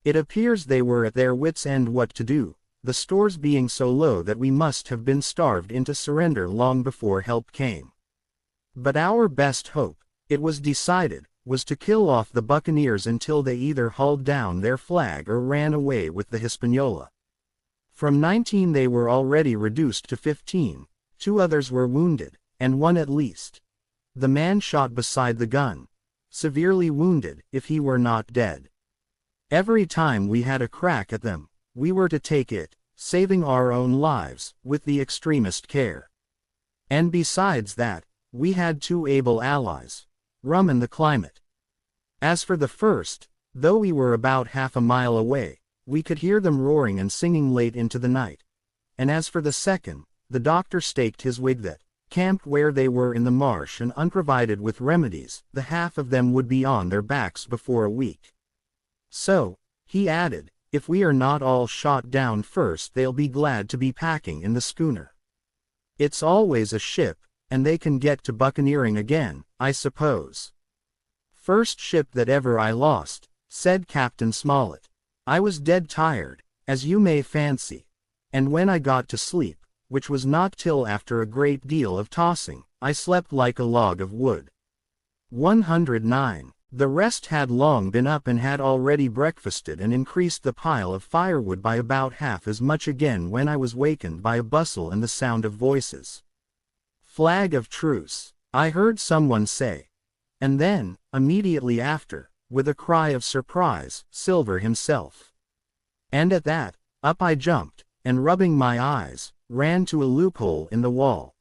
It appears they were at their wits' end what to do, the stores being so low that we must have been starved into surrender long before help came. But our best hope, it was decided, was to kill off the buccaneers until they either hauled down their flag or ran away with the Hispaniola. From 19 they were already reduced to 15, 2 others were wounded, and 1 at least. The man shot beside the gun, severely wounded, if he were not dead. Every time we had a crack at them, we were to take it, saving our own lives, with the extremest care. And besides that, we had 2 able allies, rum and the climate. As for the first, though we were about half a mile away, we could hear them roaring and singing late into the night. And as for the second, the doctor staked his wig that, camped where they were in the marsh and unprovided with remedies, the half of them would be on their backs before a week. "So," he added, "if we are not all shot down first they'll be glad to be packing in the schooner. It's always a ship, and they can get to buccaneering again, I suppose." "First ship that ever I lost," said Captain Smollett. "I was dead tired, as you may fancy, and when I got to sleep, which was not till after a great deal of tossing, I slept like a log of wood." 109. The rest had long been up and had already breakfasted and increased the pile of firewood by about half as much again when I was wakened by a bustle and the sound of voices. "Flag of truce," I heard someone say. And then, immediately after, with a cry of surprise, Silver himself. And at that, up I jumped, and rubbing my eyes, ran to a loophole in the wall.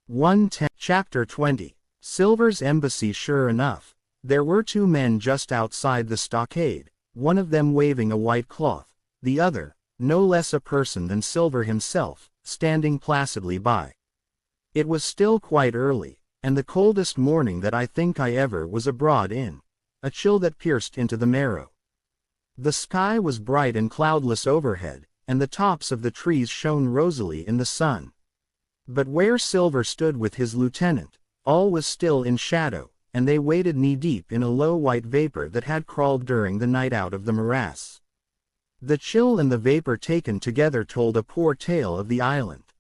110. Chapter 20. Silver's embassy. Sure enough, there were 2 men just outside the stockade, one of them waving a white cloth, the other, no less a person than Silver himself, standing placidly by. It was still quite early, and the coldest morning that I think I ever was abroad in, a chill that pierced into the marrow. The sky was bright and cloudless overhead, and the tops of the trees shone rosily in the sun. But where Silver stood with his lieutenant, all was still in shadow, and they waded knee-deep in a low white vapor that had crawled during the night out of the morass. The chill and the vapor taken together told a poor tale of the island.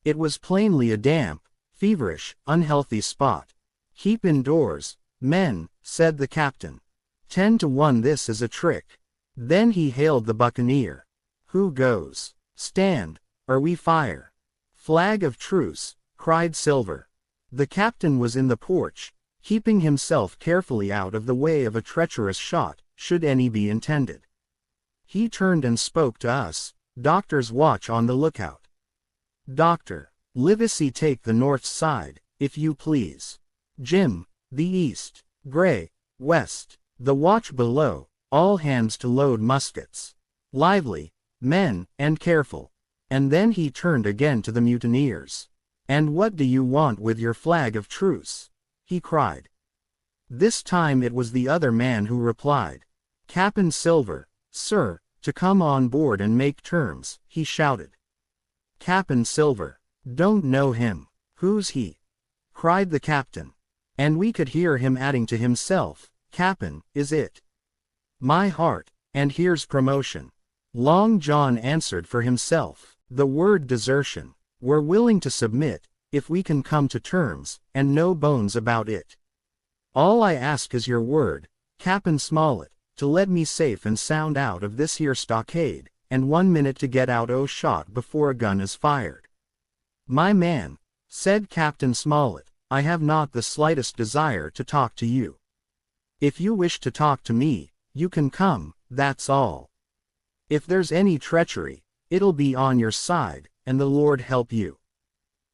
It was plainly a damp, feverish, unhealthy spot. "Keep indoors, men," said the captain. 10 to 1 this is a trick." Then he hailed the buccaneer. "Who goes? Stand, or we fire." "Flag of truce," cried Silver. The captain was in the porch, keeping himself carefully out of the way of a treacherous shot, should any be intended. He turned and spoke to us. "Doctor's watch on the lookout. Doctor, Livesey take the north side, if you please. Jim, the east. Gray, west. The watch below, All hands to load muskets. Lively, men, and careful. And then he turned again to the mutineers. And what do you want with your flag of truce? He cried. This time it was the other man who replied. Captain Silver, sir, to come on board and make terms, he shouted. Captain Silver, don't know him. Who's he? Cried the captain. And we could hear him adding to himself, Cap'n, is it? My heart, and here's promotion. Long John answered for himself, the word desertion. We're willing to submit, if we can come to terms, and no bones about it. All I ask is your word, Cap'n Smollett, to let me safe and sound out of this here stockade, and 1 minute to get out o' shot before a gun is fired. My man, said Captain Smollett, I have not the slightest desire to talk to you. If you wish to talk to me, you can come, that's all. If there's any treachery, it'll be on your side, and the Lord help you.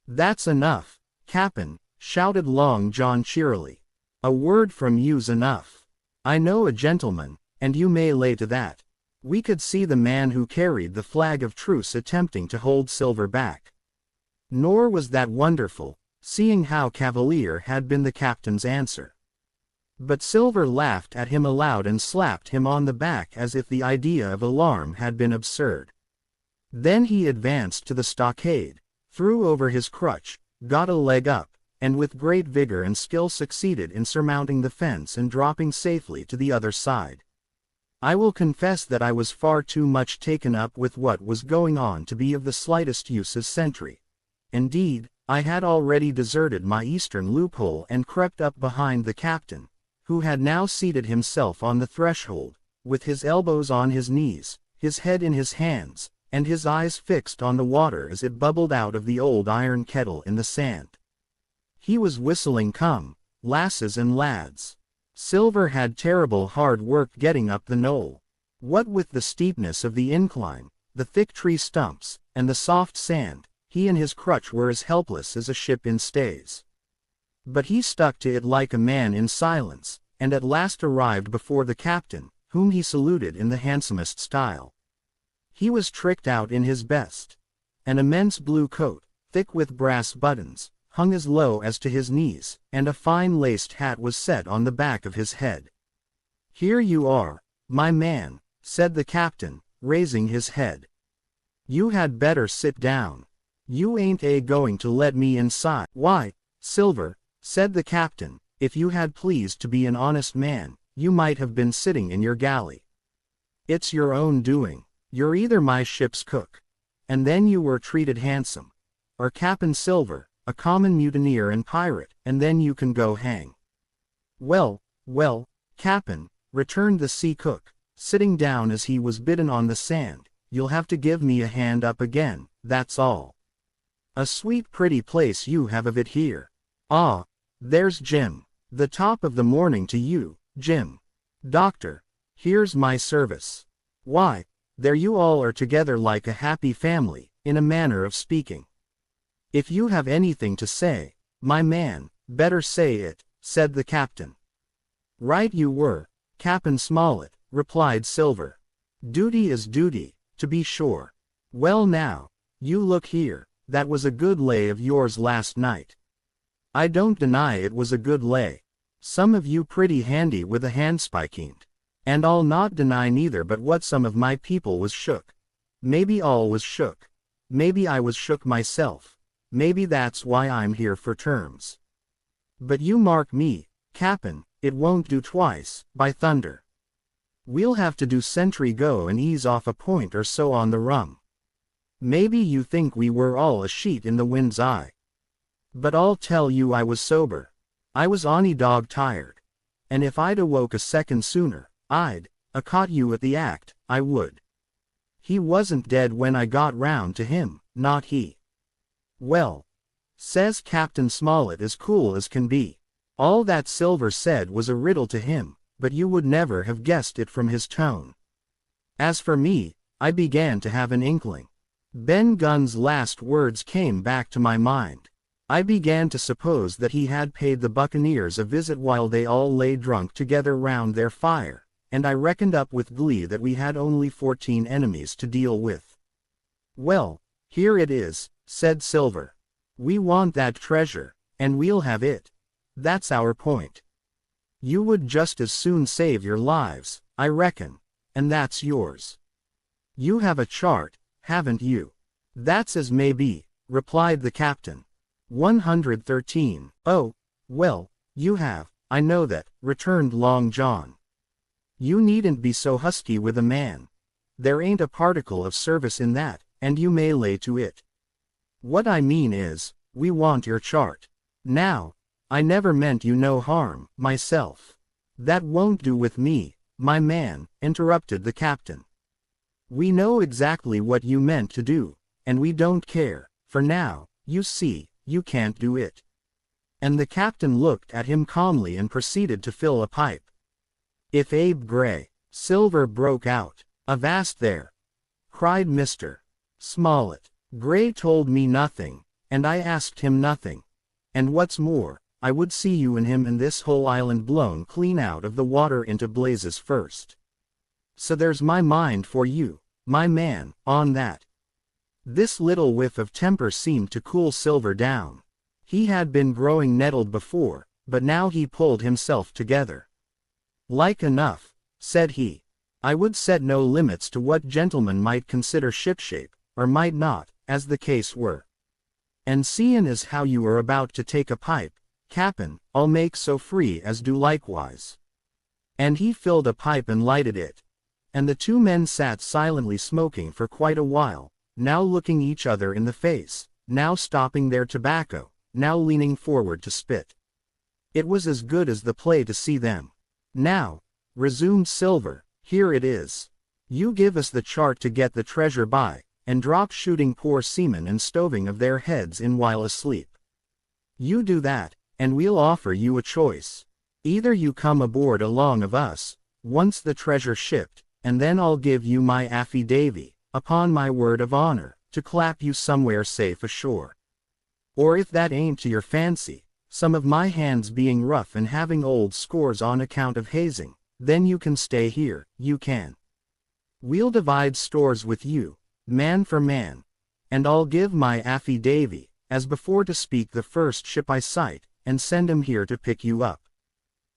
That's enough, Cap'n, shouted Long John cheerily. A word from you's enough. I know a gentleman, and you may lay to that. We could see the man who carried the flag of truce attempting to hold Silver back. Nor was that wonderful, seeing how cavalier had been the captain's answer. But Silver laughed at him aloud and slapped him on the back as if the idea of alarm had been absurd. Then he advanced to the stockade, threw over his crutch, got a leg up, and with great vigor and skill succeeded in surmounting the fence and dropping safely to the other side. I will confess that I was far too much taken up with what was going on to be of the slightest use as sentry. Indeed, I had already deserted my eastern loophole and crept up behind the captain, who had now seated himself on the threshold, with his elbows on his knees, his head in his hands, and his eyes fixed on the water as it bubbled out of the old iron kettle in the sand. He was whistling "Come, lasses and lads." Silver had terrible hard work getting up the knoll. What with the steepness of the incline, the thick tree stumps, and the soft sand, he and his crutch were as helpless as a ship in stays. But he stuck to it like a man in silence, and at last arrived before the captain, whom he saluted in the handsomest style. He was tricked out in his best. An immense blue coat, thick with brass buttons, hung as low as to his knees, and a fine laced hat was set on the back of his head. Here you are, my man, said the captain, raising his head. You had better sit down. You ain't going to let me inside. Why, Silver, said the captain, if you had pleased to be an honest man, you might have been sitting in your galley. It's your own doing. You're either my ship's cook, and then you were treated handsome, or Cap'n Silver, a common mutineer and pirate, and then you can go hang. Well, well, Cap'n, returned the sea cook, sitting down as he was bidden on the sand, you'll have to give me a hand up again, that's all. A sweet pretty place you have of it here. Ah, there's Jim. The top of the morning to you, Jim. Doctor, here's my service. Why, there you all are together like a happy family, in a manner of speaking. If you have anything to say, my man, better say it, said the captain. Right you were, Cap'n Smollett, replied Silver. Duty is duty, to be sure. Well now, you look here, that was a good lay of yours last night. I don't deny it was a good lay. Some of you pretty handy with a handspike. And I'll not deny neither but what some of my people was shook. Maybe all was shook. Maybe I was shook myself. Maybe that's why I'm here for terms. But you mark me, Cap'n, it won't do twice, by thunder. We'll have to do sentry go and ease off a point or so on the rum. Maybe you think we were all a sheet in the wind's eye. But I'll tell you I was sober. I was onny dog tired. And if I'd awoke a second sooner, I'd caught you at the act, I would. He wasn't dead when I got round to him, not he. Well, says Captain Smollett as cool as can be. All that Silver said was a riddle to him, but you would never have guessed it from his tone. As for me, I began to have an inkling. Ben Gunn's last words came back to my mind. I began to suppose that he had paid the buccaneers a visit while they all lay drunk together round their fire, and I reckoned up with glee that we had only 14 enemies to deal with. "Well, here it is," said Silver. "We want that treasure, and we'll have it. That's our point. You would just as soon save your lives, I reckon, and that's yours. You have a chart, haven't you?" "That's as may be," replied the captain. 113. "Oh, well, you have, I know that," returned Long John. "You needn't be so husky with a man. There ain't a particle of service in that, and you may lay to it. What I mean is, we want your chart. Now, I never meant you no harm, myself." "That won't do with me, my man," interrupted the captain. "We know exactly what you meant to do, and we don't care, for now, you see, you can't do it." And the captain looked at him calmly and proceeded to fill a pipe. "If Abe Gray," Silver broke out. "Avast there!" cried Mr. Smollett. "Gray told me nothing, and I asked him nothing. And what's more, I would see you and him and this whole island blown clean out of the water into blazes first. So there's my mind for you, my man, on that." This little whiff of temper seemed to cool Silver down. He had been growing nettled before, but now he pulled himself together. "Like enough," said he. "I would set no limits to what gentlemen might consider shipshape, or might not, as the case were. And seein' as how you are about to take a pipe, Cap'n, I'll make so free as do likewise." And he filled a pipe and lighted it. And the two men sat silently smoking for quite a while, now looking each other in the face, now stopping their tobacco, now leaning forward to spit. It was as good as the play to see them. "Now," resumed Silver, "here it is. You give us the chart to get the treasure by, and drop shooting poor seamen and stoving of their heads in while asleep. You do that, and we'll offer you a choice. Either you come aboard along of us, once the treasure shipped, and then I'll give you my affidavy, upon my word of honor, to clap you somewhere safe ashore. Or if that ain't to your fancy, some of my hands being rough and having old scores on account of hazing, then you can stay here, you can. We'll divide stores with you, man for man, and I'll give my affidavy, as before to speak the first ship I sight, and send 'em here to pick you up.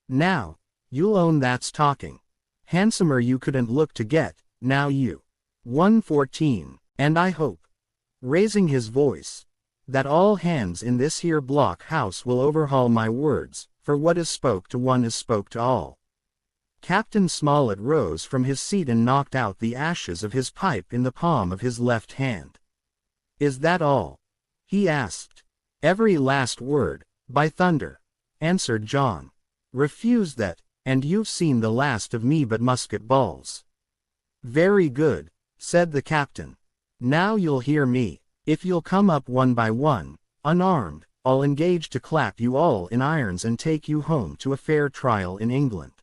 Now, you'll own that's talking. Handsomer you couldn't look to get, now you." 114. "And I hope," raising his voice, "that all hands in this here block house will overhaul my words, for what is spoke to one is spoke to all." Captain Smollett rose from his seat and knocked out the ashes of his pipe in the palm of his left hand. "Is that all?" he asked. "Every last word, by thunder," answered John. "Refuse that, and you've seen the last of me but musket balls." "Very good," said the captain. "Now you'll hear me. If you'll come up one by one, unarmed, I'll engage to clap you all in irons and take you home to a fair trial in England.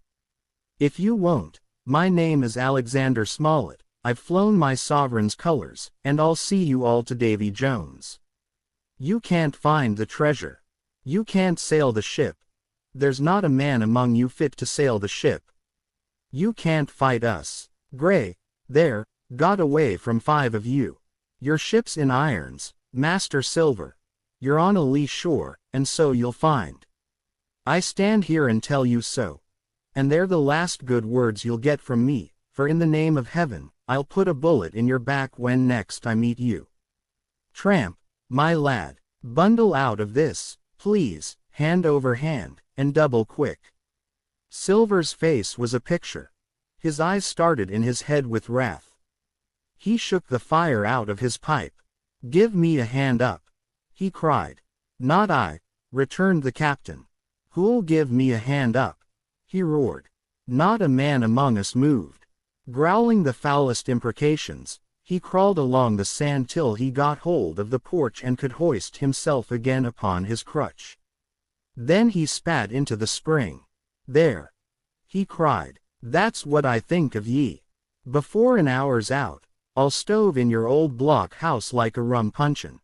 If you won't, my name is Alexander Smollett, I've flown my sovereign's colors, and I'll see you all to Davy Jones. You can't find the treasure. You can't sail the ship. There's not a man among you fit to sail the ship. You can't fight us. Gray, there, got away from 5 of you. Your ship's in irons, Master Silver. You're on a lee shore, and so you'll find. I stand here and tell you so. And they're the last good words you'll get from me, for in the name of heaven, I'll put a bullet in your back when next I meet you. Tramp, my lad, bundle out of this, please, hand over hand, and double quick." Silver's face was a picture. His eyes started in his head with wrath. He shook the fire out of his pipe. "Give me a hand up," he cried. "Not I," returned the captain. "Who'll give me a hand up?" he roared. Not a man among us moved. Growling the foulest imprecations, he crawled along the sand till he got hold of the porch and could hoist himself again upon his crutch. Then he spat into the spring. "There," he cried, "that's what I think of ye. Before an hour's out, I'll stove in your old block house like a rum puncheon.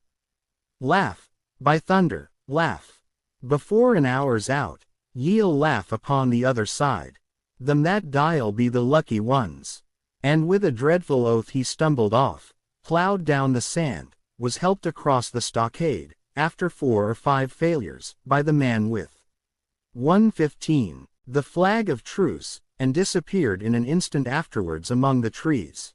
Laugh, by thunder, laugh. Before an hour's out, ye'll laugh upon the other side. "Them that die'll be the lucky ones." And with a dreadful oath he stumbled off, plowed down the sand, was helped across the stockade, after 4 or 5 failures, by the man with 115, the flag of truce, and disappeared in an instant afterwards among the trees.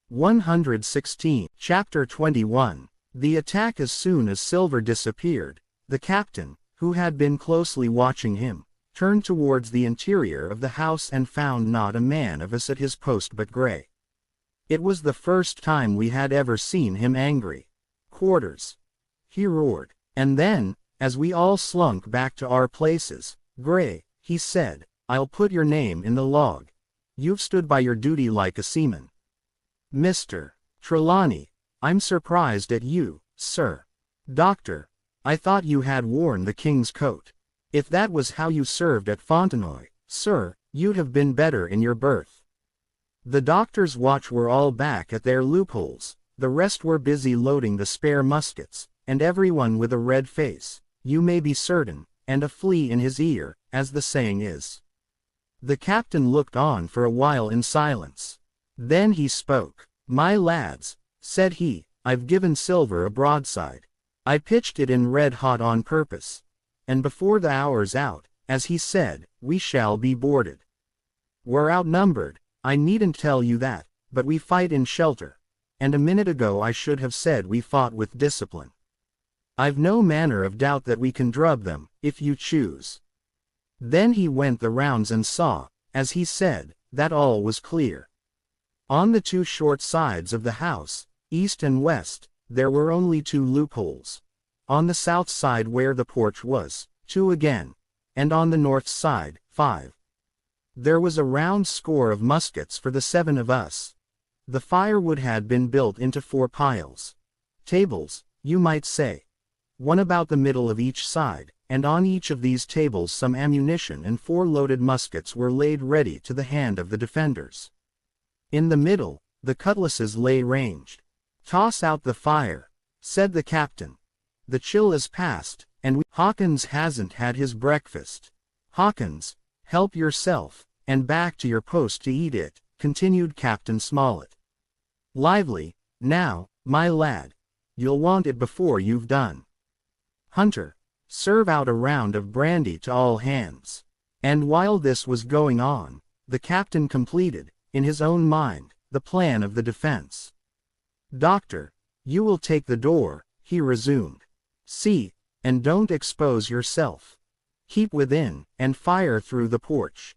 116. Chapter 21. The attack. As soon as Silver disappeared, the captain, who had been closely watching him, turned towards the interior of the house and found not a man of us at his post but Gray. It was the first time we had ever seen him angry. "Quarters!" he roared. And then, as we all slunk back to our places, "Gray," he said, "I'll put your name in the log. You've stood by your duty like a seaman." "Mr. Trelawney, I'm surprised at you, sir." "Doctor, I thought you had worn the king's coat. If that was how you served at Fontenoy, sir, you'd have been better in your berth." The doctor's watch were all back at their loopholes, the rest were busy loading the spare muskets, and everyone with a red face, you may be certain, and a flea in his ear, as the saying is. The captain looked on for a while in silence. Then he spoke. "My lads," said he, "I've given Silver a broadside. I pitched it in red hot on purpose. And before the hour's out, as he said, we shall be boarded. We're outnumbered, I needn't tell you that, but we fight in shelter. And a minute ago I should have said we fought with discipline. I've no manner of doubt that we can drub them, if you choose." Then he went the rounds and saw, as he said, that all was clear. On the 2 short sides of the house, east and west, there were only 2 loopholes. On the south side where the porch was, 2 again, and on the north side, 5. There was a round score of muskets for the 7 of us. The firewood had been built into 4 piles. Tables, you might say. One about the middle of each side, and on each of these tables some ammunition and 4 loaded muskets were laid ready to the hand of the defenders. In the middle, the cutlasses lay ranged. "Toss out the fire," said the captain. "The chill is past, and Hawkins hasn't had his breakfast. Hawkins, help yourself, and back to your post to eat it," continued Captain Smollett. "Lively, now, my lad. You'll want it before you've done. Hunter, serve out a round of brandy to all hands." And while this was going on, the captain completed, in his own mind, the plan of the defense. "Doctor, you will take the door," he resumed. "See, and don't expose yourself. Keep within, and fire through the porch.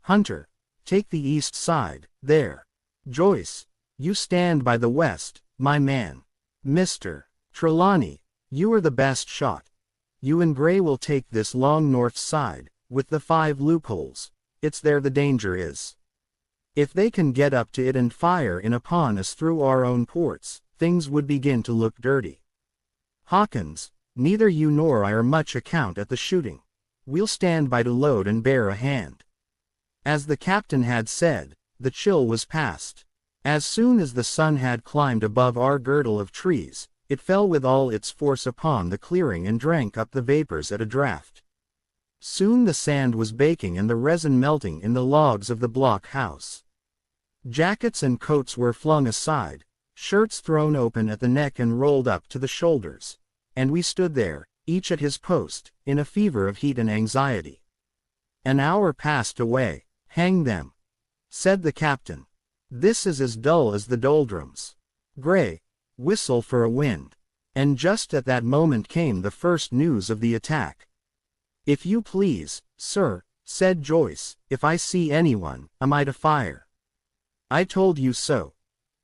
Hunter, take the east side, there. Joyce, you stand by the west, my man. Mr. Trelawney, you are the best shot. You and Gray will take this long north side, with the 5 loopholes. It's there the danger is. If they can get up to it and fire in upon us through our own ports, things would begin to look dirty. Hawkins, neither you nor I are much account at the shooting. We'll stand by to load and bear a hand." As the captain had said, the chill was past. As soon as the sun had climbed above our girdle of trees, it fell with all its force upon the clearing and drank up the vapors at a draught. Soon the sand was baking and the resin melting in the logs of the block house. Jackets and coats were flung aside, shirts thrown open at the neck and rolled up to the shoulders, and we stood there, each at his post, in a fever of heat and anxiety. An hour passed away. "Hang them," said the captain. "This is as dull as the doldrums. Gray, whistle for a wind." And just at that moment came the first news of the attack. "If you please, sir," said Joyce, "if I see anyone, am I to fire?" "I told you so,"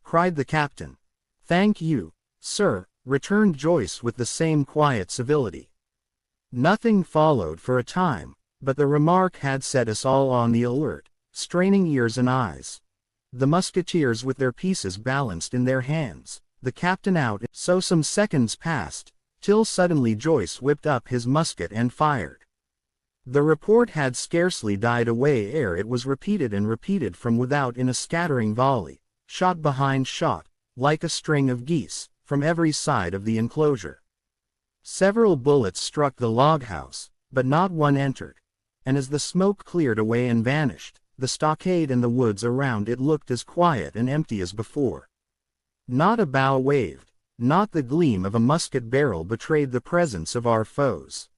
cried the captain. "Thank you, sir," returned Joyce with the same quiet civility. Nothing followed for a time, but the remark had set us all on the alert, straining ears and eyes. The musketeers with their pieces balanced in their hands, the captain out, so some seconds passed, till suddenly Joyce whipped up his musket and fired. The report had scarcely died away ere it was repeated and repeated from without in a scattering volley, shot behind shot, like a string of geese, from every side of the enclosure. Several bullets struck the log house, but not one entered. and as the smoke cleared away and vanished, the stockade and the woods around it looked as quiet and empty as before. Not a bough waved, not the gleam of a musket barrel betrayed the presence of our foes.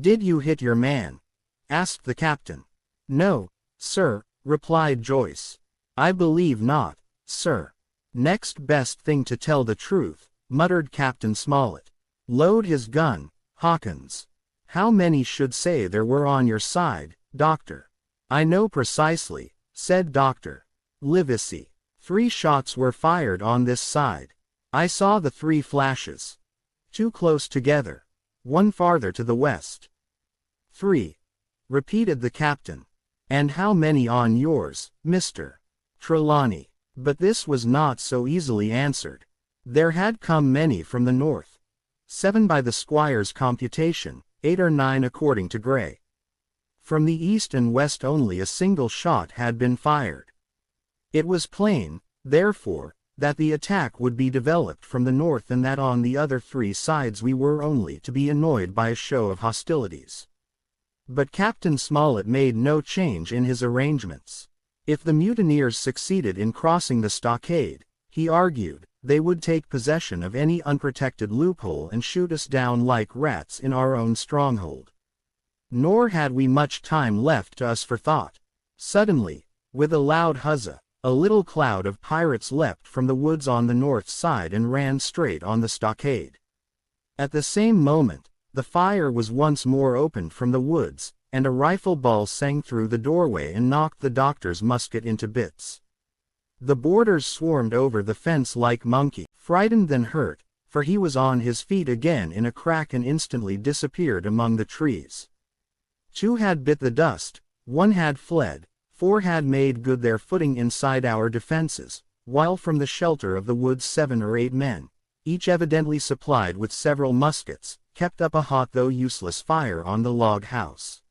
"Did you hit your man?" asked the captain. "No, sir," replied Joyce. "I believe not, sir." "Next best thing to tell the truth," muttered Captain Smollett. "Load his gun, Hawkins. How many should say there were on your side, Doctor?" "I know precisely," said Dr. Livesey. "3 shots were fired on this side. I saw the 3 flashes. 2 close together. 1 farther to the west." "3," repeated the captain. "And how many on yours, Mr. Trelawney?" But this was not so easily answered. There had come many from the north. 7 by the squire's computation, 8 or 9 according to Gray. From the east and west only a single shot had been fired. It was plain, therefore, that the attack would be developed from the north and that on the other 3 sides we were only to be annoyed by a show of hostilities. But Captain Smollett made no change in his arrangements. If the mutineers succeeded in crossing the stockade, he argued, they would take possession of any unprotected loophole and shoot us down like rats in our own stronghold. Nor had we much time left to us for thought. Suddenly, with a loud huzza, a little cloud of pirates leapt from the woods on the north side and ran straight on the stockade. At the same moment, the fire was once more opened from the woods, and a rifle ball sang through the doorway and knocked the doctor's musket into bits. The boarders swarmed over the fence like monkeys, frightened than hurt, for he was on his feet again in a crack and instantly disappeared among the trees. 2 had bit the dust, 1 had fled, 4 had made good their footing inside our defenses, while from the shelter of the woods 7 or 8 men, each evidently supplied with several muskets, kept up a hot though useless fire on the log house.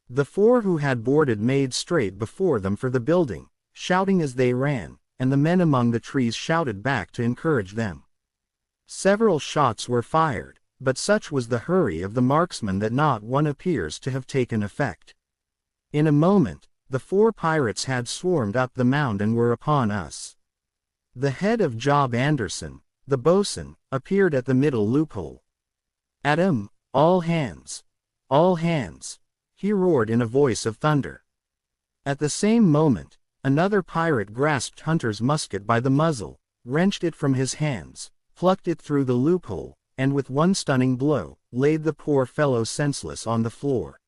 The 4 who had boarded made straight before them for the building, shouting as they ran, and the men among the trees shouted back to encourage them. Several shots were fired, but such was the hurry of the marksmen that not one appears to have taken effect. In a moment, the 4 pirates had swarmed up the mound and were upon us. The head of Job Anderson, the boatswain, appeared at the middle loophole. "At 'em, all hands! All hands!" he roared in a voice of thunder. At the same moment, another pirate grasped Hunter's musket by the muzzle, wrenched it from his hands, plucked it through the loophole, and with one stunning blow, laid the poor fellow senseless on the floor.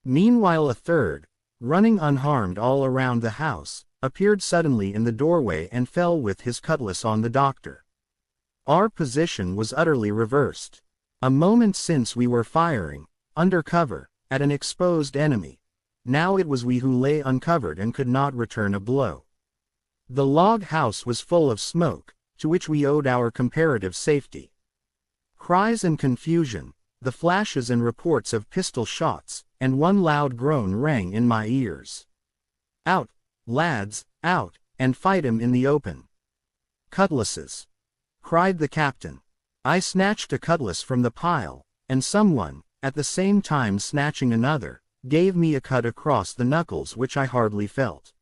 Meanwhile a third, running unharmed all around the house, appeared suddenly in the doorway and fell with his cutlass on the doctor. Our position was utterly reversed. A moment since we were firing, under cover, at an exposed enemy. Now it was we who lay uncovered and could not return a blow. The log house was full of smoke, to which we owed our comparative safety. Cries and confusion, the flashes and reports of pistol shots, and one loud groan rang in my ears. "Out, lads, out, and fight him in the open." "Cutlasses!" cried the captain. I snatched a cutlass from the pile, and someone, at the same time snatching another, gave me a cut across the knuckles which I hardly felt.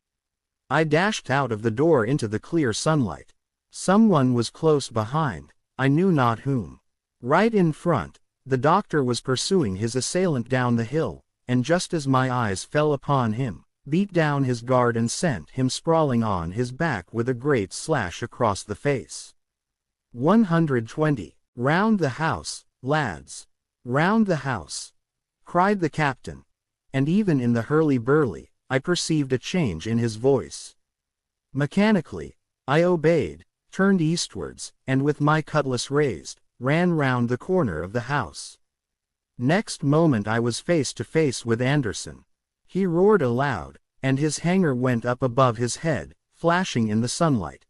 I dashed out of the door into the clear sunlight. Someone was close behind, I knew not whom. Right in front, the doctor was pursuing his assailant down the hill, and just as my eyes fell upon him, beat down his guard and sent him sprawling on his back with a great slash across the face. 120. "Round the house, lads! Round the house!" cried the captain. And even in the hurly-burly, I perceived a change in his voice. Mechanically, I obeyed, turned eastwards, and with my cutlass raised, ran round the corner of the house. Next moment I was face to face with Anderson. He roared aloud, and his hanger went up above his head, flashing in the sunlight.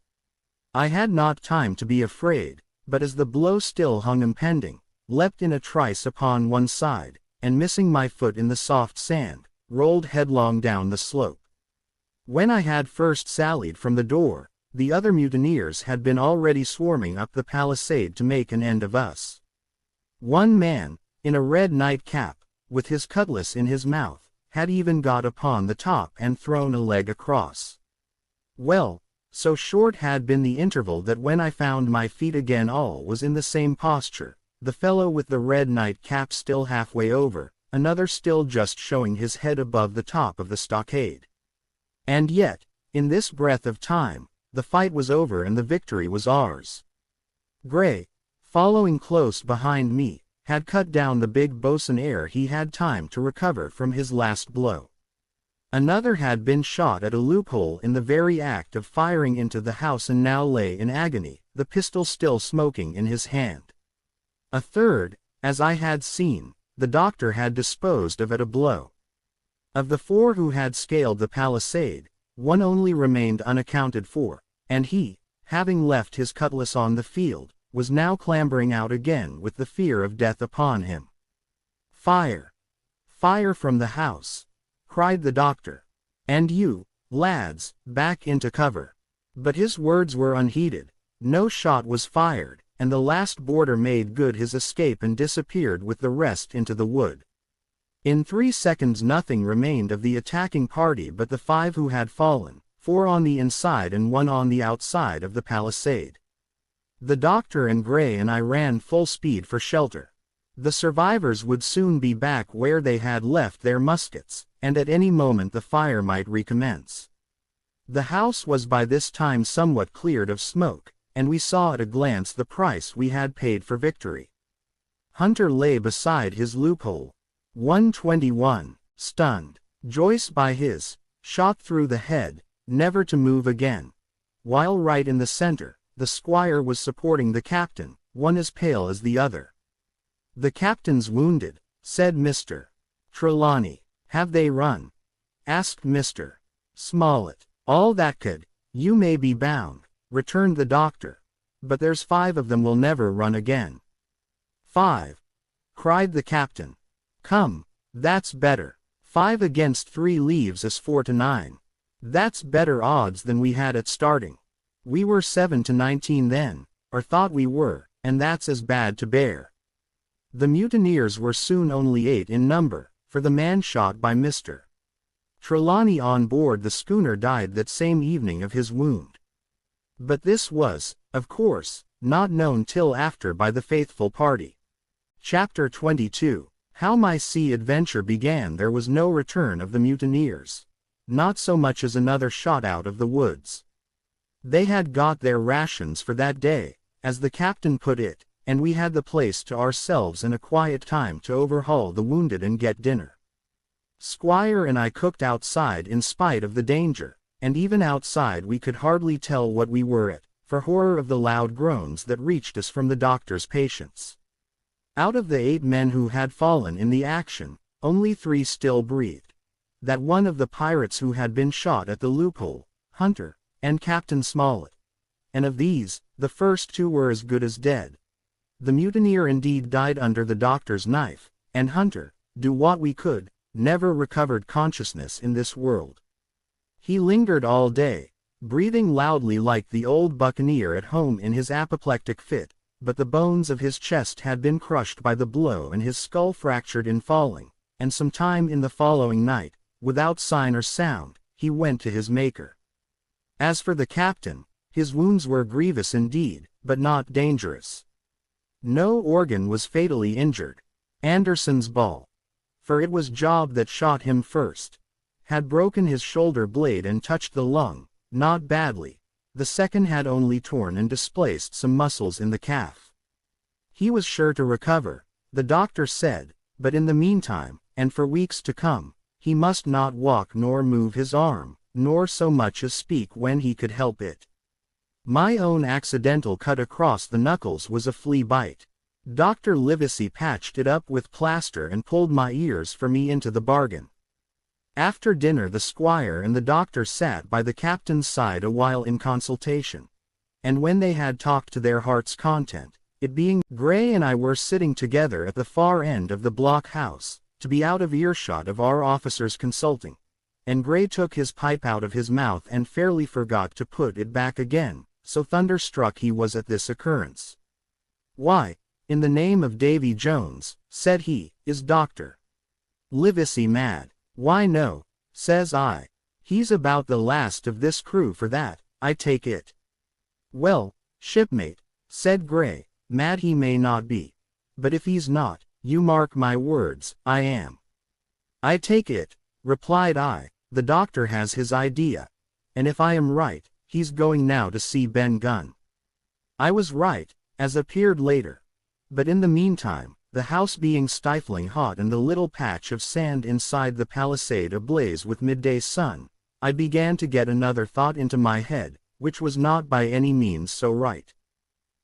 I had not time to be afraid, but as the blow still hung impending, leapt in a trice upon one side, and missing my foot in the soft sand, rolled headlong down the slope. When I had first sallied from the door, the other mutineers had been already swarming up the palisade to make an end of us. One man, in a red nightcap, with his cutlass in his mouth, had even got upon the top and thrown a leg across. Well, so short had been the interval that when I found my feet again all was in the same posture, the fellow with the red nightcap still halfway over, another still just showing his head above the top of the stockade. And yet, in this breath of time, the fight was over and the victory was ours. Gray, following close behind me, had cut down the big bosun ere he had time to recover from his last blow. Another had been shot at a loophole in the very act of firing into the house and now lay in agony, the pistol still smoking in his hand. A third, as I had seen, the doctor had disposed of at a blow. Of the 4 who had scaled the palisade, one only remained unaccounted for, and he, having left his cutlass on the field, was now clambering out again with the fear of death upon him. "Fire! Fire from the house!" cried the doctor. "And you, lads, back into cover." But his words were unheeded. No shot was fired, and the last boarder made good his escape and disappeared with the rest into the wood. In 3 seconds nothing remained of the attacking party but the 5 who had fallen, 4 on the inside and 1 on the outside of the palisade. The doctor and Gray and I ran full speed for shelter. The survivors would soon be back where they had left their muskets, and at any moment the fire might recommence. The house was by this time somewhat cleared of smoke, and we saw at a glance the price we had paid for victory. Hunter lay beside his loophole, 121, stunned. Joyce by his, shot through the head, never to move again. While right in the center, the squire was supporting the captain, one as pale as the other. "The captain's wounded," said Mr. Trelawney. "Have they run?" asked Mr. Smollett. "All that could, you may be bound," returned the doctor. "But there's 5 of them will never run again." "5!" cried the captain. "Come, that's better. 5 against 3 leaves us 4 to 9. That's better odds than we had at starting. We were 7 to 19 then, or thought we were, and that's as bad to bear." The mutineers were soon only 8 in number, for the man shot by Mr. Trelawney on board the schooner died that same evening of his wound. But this was, of course, not known till after by the faithful party. Chapter 22. How my sea adventure began. There was no return of the mutineers. Not so much as another shot out of the woods. They had got their rations for that day, as the captain put it, and we had the place to ourselves and a quiet time to overhaul the wounded and get dinner. Squire and I cooked outside in spite of the danger, and even outside we could hardly tell what we were at, for horror of the loud groans that reached us from the doctor's patients. Out of the 8 men who had fallen in the action, only 3 still breathed. That one of the pirates who had been shot at the loophole, Hunter, and Captain Smollett. And of these, the first 2 were as good as dead. The mutineer indeed died under the doctor's knife, and Hunter, do what we could, never recovered consciousness in this world. He lingered all day, breathing loudly like the old buccaneer at home in his apoplectic fit, but the bones of his chest had been crushed by the blow and his skull fractured in falling, and some time in the following night, without sign or sound, he went to his Maker. As for the captain, his wounds were grievous indeed, but not dangerous. No organ was fatally injured. Anderson's ball, for it was Job that shot him first, had broken his shoulder blade and touched the lung, not badly. The second had only torn and displaced some muscles in the calf. He was sure to recover, the doctor said, but in the meantime, and for weeks to come, he must not walk nor move his arm, nor so much as speak when he could help it. My own accidental cut across the knuckles was a flea bite. Dr. Livesey patched it up with plaster and pulled my ears for me into the bargain. After dinner the squire and the doctor sat by the captain's side a while in consultation. And when they had talked to their heart's content, it being Gray and I were sitting together at the far end of the blockhouse, to be out of earshot of our officers consulting, and Gray took his pipe out of his mouth and fairly forgot to put it back again, so thunderstruck he was at this occurrence. "Why, in the name of Davy Jones," said he, "is Dr. Livesey mad? Why no, says I. He's about the last of this crew for that, I take it. Well, shipmate, said Gray, mad he may not be. But if he's not, you mark my words, I am. I take it, replied I, the doctor has his idea. And if I am right, he's going now to see Ben Gunn. I was right, as appeared later. But in the meantime, the house being stifling hot and the little patch of sand inside the palisade ablaze with midday sun, I began to get another thought into my head, which was not by any means so right.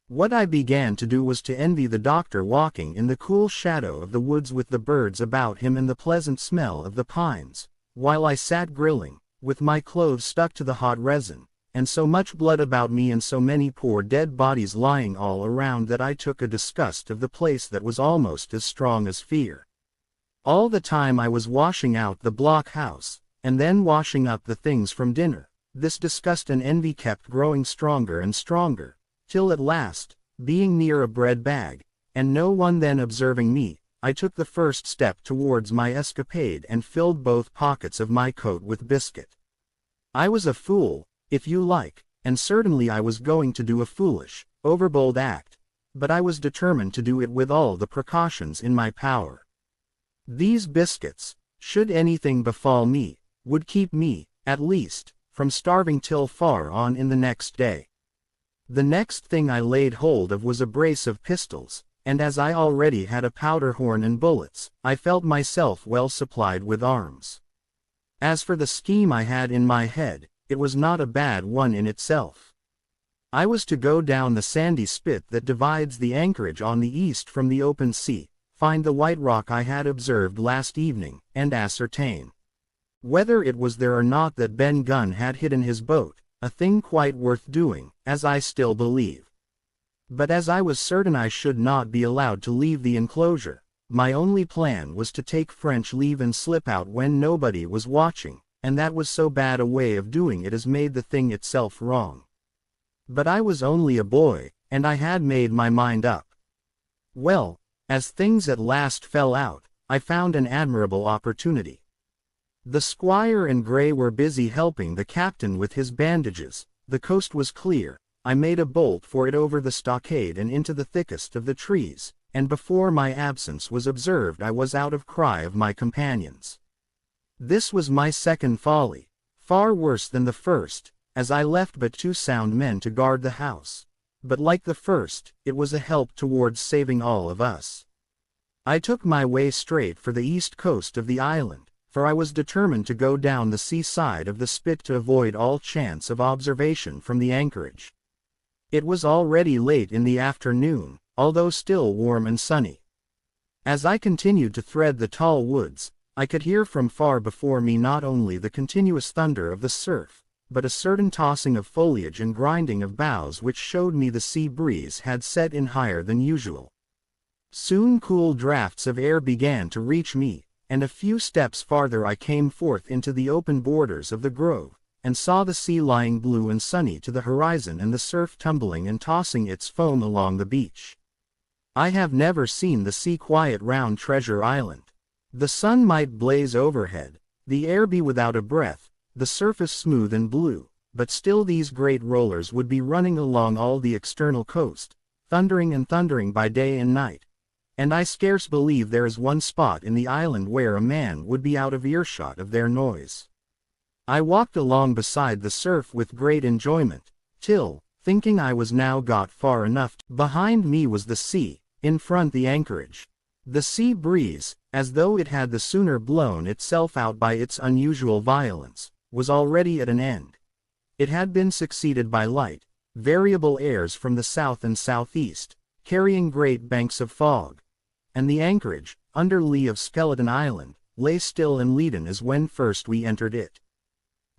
What I began to do was to envy the doctor walking in the cool shadow of the woods with the birds about him and the pleasant smell of the pines, while I sat grilling, with my clothes stuck to the hot resin, and so much blood about me and so many poor dead bodies lying all around that I took a disgust of the place that was almost as strong as fear. All the time I was washing out the blockhouse, and then washing up the things from dinner, this disgust and envy kept growing stronger and stronger, till at last, being near a bread bag, and no one then observing me, I took the first step towards my escapade and filled both pockets of my coat with biscuit. I was a fool, if you like, and certainly I was going to do a foolish, overbold act, but I was determined to do it with all the precautions in my power. These biscuits, should anything befall me, would keep me, at least, from starving till far on in the next day. The next thing I laid hold of was a brace of pistols, and as I already had a powder horn and bullets, I felt myself well supplied with arms. As for the scheme I had in my head, it was not a bad one in itself. I was to go down the sandy spit that divides the anchorage on the east from the open sea, find the white rock I had observed last evening, and ascertain whether it was there or not that Ben Gunn had hidden his boat, a thing quite worth doing, as I still believe. But as I was certain I should not be allowed to leave the enclosure, my only plan was to take French leave and slip out when nobody was watching, and that was so bad a way of doing it as made the thing itself wrong. But I was only a boy, and I had made my mind up. Well, as things at last fell out, I found an admirable opportunity. The squire and Gray were busy helping the captain with his bandages, the coast was clear, I made a bolt for it over the stockade and into the thickest of the trees, and before my absence was observed I was out of cry of my companions. This was my second folly, far worse than the first, as I left but 2 sound men to guard the house, but like the first, it was a help towards saving all of us. I took my way straight for the east coast of the island, for I was determined to go down the seaside of the spit to avoid all chance of observation from the anchorage. It was already late in the afternoon, although still warm and sunny. As I continued to thread the tall woods, I could hear from far before me not only the continuous thunder of the surf, but a certain tossing of foliage and grinding of boughs which showed me the sea breeze had set in higher than usual. Soon cool draughts of air began to reach me, and a few steps farther I came forth into the open borders of the grove, and saw the sea lying blue and sunny to the horizon and the surf tumbling and tossing its foam along the beach. I have never seen the sea quiet round Treasure Island. The sun might blaze overhead, the air be without a breath, the surface smooth and blue, but still these great rollers would be running along all the external coast, thundering and thundering by day and night. And I scarce believe there is one spot in the island where a man would be out of earshot of their noise. I walked along beside the surf with great enjoyment, till, thinking I was now got far enough, behind me was the sea, in front the anchorage. The sea breeze, as though it had the sooner blown itself out by its unusual violence, was already at an end. It had been succeeded by light, variable airs from the south and southeast, carrying great banks of fog. And the anchorage, under lee of Skeleton Island, lay still and leaden as when first we entered it.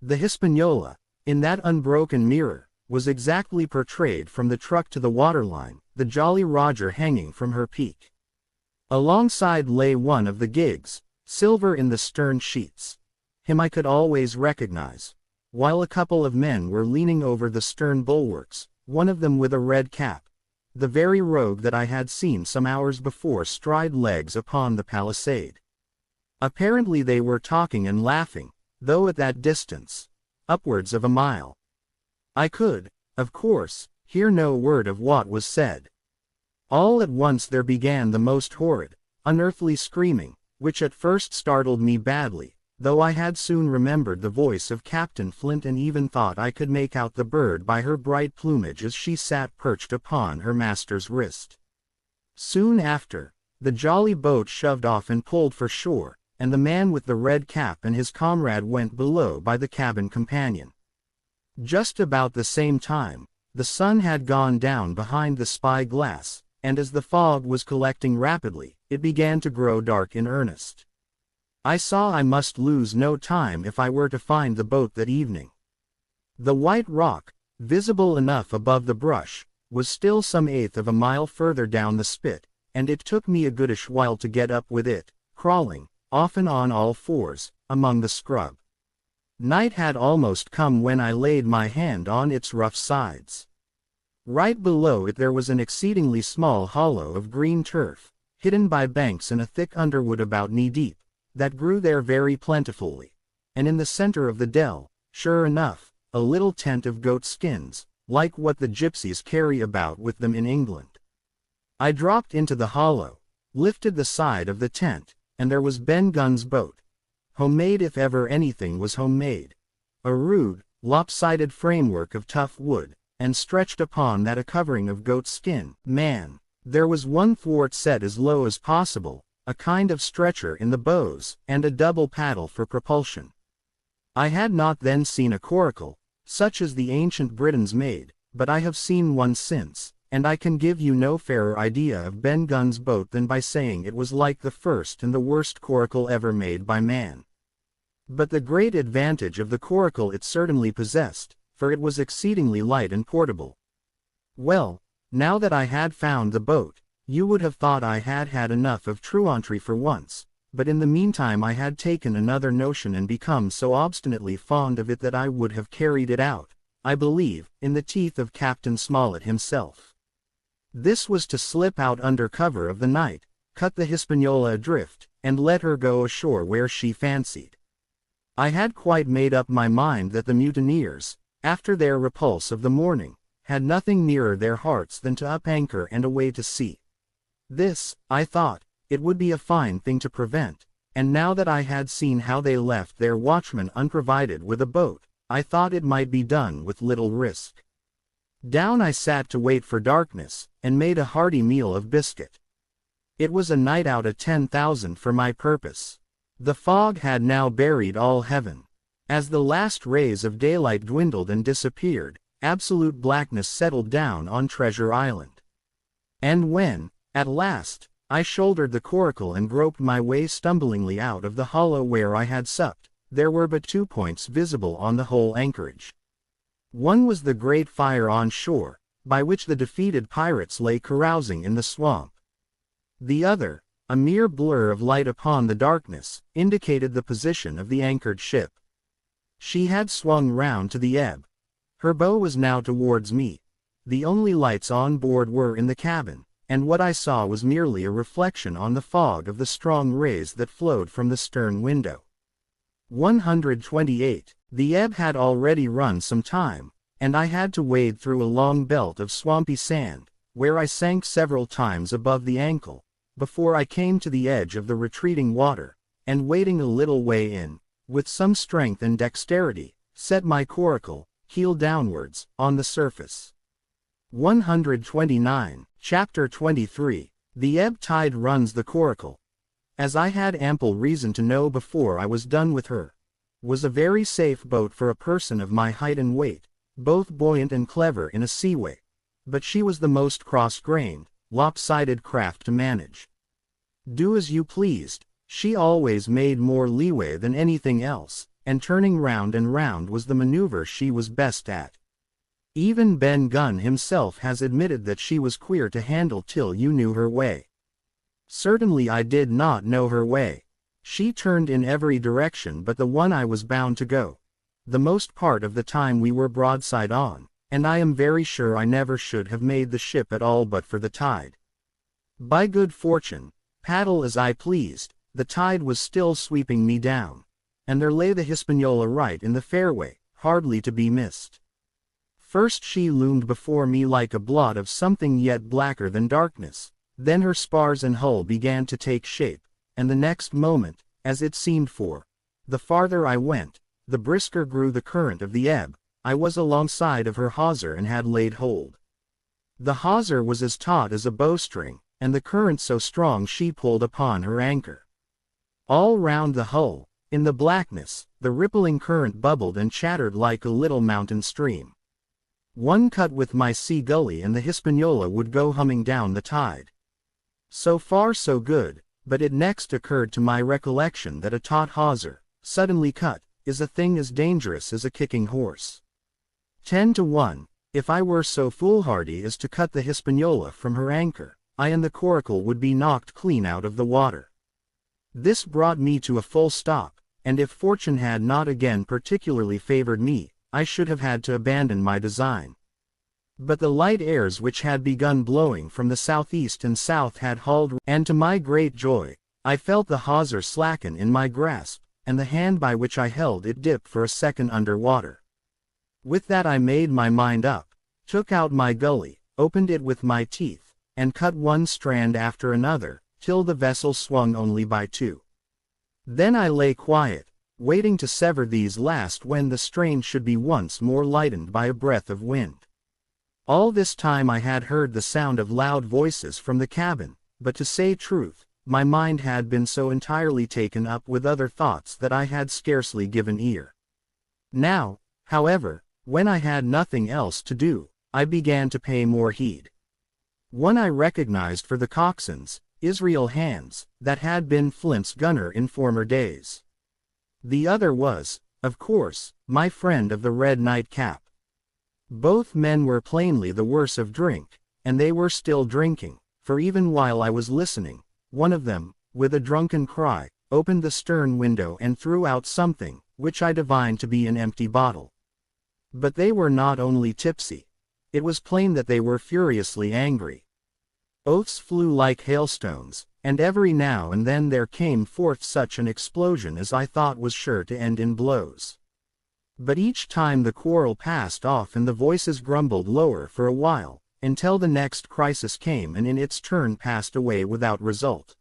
The Hispaniola, in that unbroken mirror, was exactly portrayed from the truck to the waterline, the Jolly Roger hanging from her peak. Alongside lay one of the gigs, silver in the stern sheets. Him I could always recognize, while a couple of men were leaning over the stern bulwarks, one of them with a red cap, the very rogue that I had seen some hours before stride legs upon the palisade. Apparently they were talking and laughing, though at that distance, upwards of a mile, I could, of course, hear no word of what was said. All at once there began the most horrid, unearthly screaming, which at first startled me badly, though I had soon remembered the voice of Captain Flint and even thought I could make out the bird by her bright plumage as she sat perched upon her master's wrist. Soon after, the jolly boat shoved off and pulled for shore, and the man with the red cap and his comrade went below by the cabin companion. Just about the same time, the sun had gone down behind the spy-glass, and as the fog was collecting rapidly, it began to grow dark in earnest. I saw I must lose no time if I were to find the boat that evening. The white rock, visible enough above the brush, was still some eighth of a mile further down the spit, and it took me a goodish while to get up with it, crawling, often on all fours, among the scrub. Night had almost come when I laid my hand on its rough sides. Right below it there was an exceedingly small hollow of green turf, hidden by banks and a thick underwood about knee-deep, that grew there very plentifully, and in the center of the dell, sure enough, a little tent of goat skins, like what the gypsies carry about with them in England. I dropped into the hollow, lifted the side of the tent, and there was Ben Gunn's boat. Homemade if ever anything was homemade. A rude, lopsided framework of tough wood, and stretched upon that a covering of goat skin. Man, there was one thwart set as low as possible, a kind of stretcher in the bows, and a double paddle for propulsion. I had not then seen a coracle, such as the ancient Britons made, but I have seen one since, and I can give you no fairer idea of Ben Gunn's boat than by saying it was like the first and the worst coracle ever made by man. But the great advantage of the coracle it certainly possessed, for it was exceedingly light and portable. Well, now that I had found the boat, you would have thought I had had enough of truantry for once, but in the meantime I had taken another notion and become so obstinately fond of it that I would have carried it out, I believe, in the teeth of Captain Smollett himself. This was to slip out under cover of the night, cut the Hispaniola adrift, and let her go ashore where she fancied. I had quite made up my mind that the mutineers, after their repulse of the morning, had nothing nearer their hearts than to up anchor and away to sea. This, I thought, it would be a fine thing to prevent, and now that I had seen how they left their watchman unprovided with a boat, I thought it might be done with little risk. Down I sat to wait for darkness, and made a hearty meal of biscuit. It was a night out of 10,000 for my purpose. The fog had now buried all heaven. As the last rays of daylight dwindled and disappeared, absolute blackness settled down on Treasure Island. And when, at last, I shouldered the coracle and groped my way stumblingly out of the hollow where I had supped, there were but 2 points visible on the whole anchorage. One was the great fire on shore, by which the defeated pirates lay carousing in the swamp. The other, a mere blur of light upon the darkness, indicated the position of the anchored ship. She had swung round to the ebb. Her bow was now towards me. The only lights on board were in the cabin, and what I saw was merely a reflection on the fog of the strong rays that flowed from the stern window. 128. The ebb had already run some time, and I had to wade through a long belt of swampy sand, where I sank several times above the ankle, before I came to the edge of the retreating water, and wading a little way in, with some strength and dexterity, set my coracle, heel downwards, on the surface. 129. Chapter 23. The ebb tide runs the coracle, as I had ample reason to know before I was done with her, was a very safe boat for a person of my height and weight, both buoyant and clever in a seaway, but she was the most cross-grained, lopsided craft to manage. Do as you pleased, she always made more leeway than anything else, and turning round and round was the maneuver she was best at. Even Ben Gunn himself has admitted that she was queer to handle till you knew her way. Certainly I did not know her way. She turned in every direction but the one I was bound to go. The most part of the time we were broadside on, and I am very sure I never should have made the ship at all but for the tide. By good fortune, paddle as I pleased, the tide was still sweeping me down. And there lay the Hispaniola right in the fairway, hardly to be missed. First she loomed before me like a blot of something yet blacker than darkness, then her spars and hull began to take shape, and the next moment, as it seemed for, the farther I went, the brisker grew the current of the ebb. I was alongside of her hawser and had laid hold. The hawser was as taut as a bowstring, and the current so strong she pulled upon her anchor. All round the hull, in the blackness, the rippling current bubbled and chattered like a little mountain stream. One cut with my sea gully and the Hispaniola would go humming down the tide. So far so good, but it next occurred to my recollection that a taut hawser, suddenly cut, is a thing as dangerous as a kicking horse. 10 to 1, if I were so foolhardy as to cut the Hispaniola from her anchor, I and the coracle would be knocked clean out of the water. This brought me to a full stop, and if fortune had not again particularly favored me, I should have had to abandon my design. But the light airs which had begun blowing from the southeast and south had hauled, and to my great joy, I felt the hawser slacken in my grasp, and the hand by which I held it dip for a second under water. With that I made my mind up, took out my gully, opened it with my teeth, and cut one strand after another, till the vessel swung only by 2. Then I lay quiet, waiting to sever these last when the strain should be once more lightened by a breath of wind. All this time I had heard the sound of loud voices from the cabin, but to say truth, my mind had been so entirely taken up with other thoughts that I had scarcely given ear. Now, however, when I had nothing else to do, I began to pay more heed. One I recognized for the coxswain's, Israel Hands, that had been Flint's gunner in former days. The other was, of course, my friend of the red nightcap. Both men were plainly the worse of drink, and they were still drinking, for even while I was listening, one of them, with a drunken cry, opened the stern window and threw out something, which I divined to be an empty bottle. But they were not only tipsy. It was plain that they were furiously angry. Oaths flew like hailstones, and every now and then there came forth such an explosion as I thought was sure to end in blows. But each time the quarrel passed off and the voices grumbled lower for a while, until the next crisis came and in its turn passed away without result.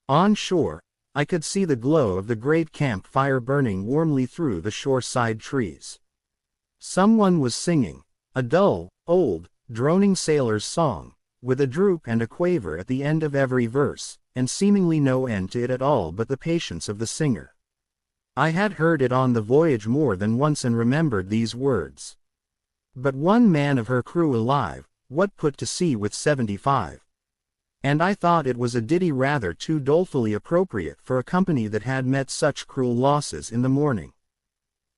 On shore, I could see the glow of the great camp fire burning warmly through the shoreside trees. Someone was singing, a dull, old, droning sailor's song, with a droop and a quaver at the end of every verse, and seemingly no end to it at all but the patience of the singer. I had heard it on the voyage more than once and remembered these words. But one man of her crew alive, what put to sea with 75? And I thought it was a ditty rather too dolefully appropriate for a company that had met such cruel losses in the morning.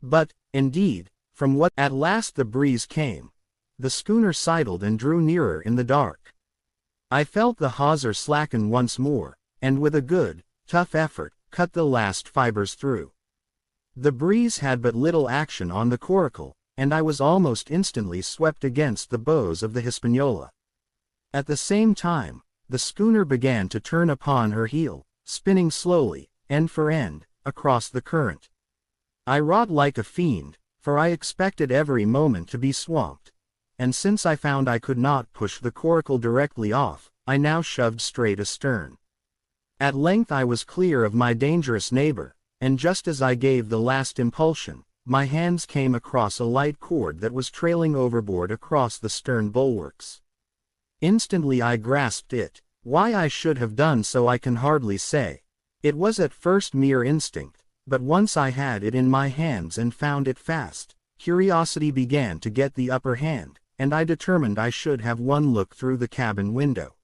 But, indeed, from what at last the breeze came, the schooner sidled and drew nearer in the dark. I felt the hawser slacken once more, and with a good, tough effort, cut the last fibers through. The breeze had but little action on the coracle, and I was almost instantly swept against the bows of the Hispaniola. At the same time, the schooner began to turn upon her heel, spinning slowly, end for end, across the current. I wrought like a fiend, for I expected every moment to be swamped, and since I found I could not push the coracle directly off, I now shoved straight astern. At length I was clear of my dangerous neighbor, and just as I gave the last impulsion, my hands came across a light cord that was trailing overboard across the stern bulwarks. Instantly I grasped it. Why I should have done so I can hardly say. It was at first mere instinct, but once I had it in my hands and found it fast, curiosity began to get the upper hand, and I determined I should have one look through the cabin window.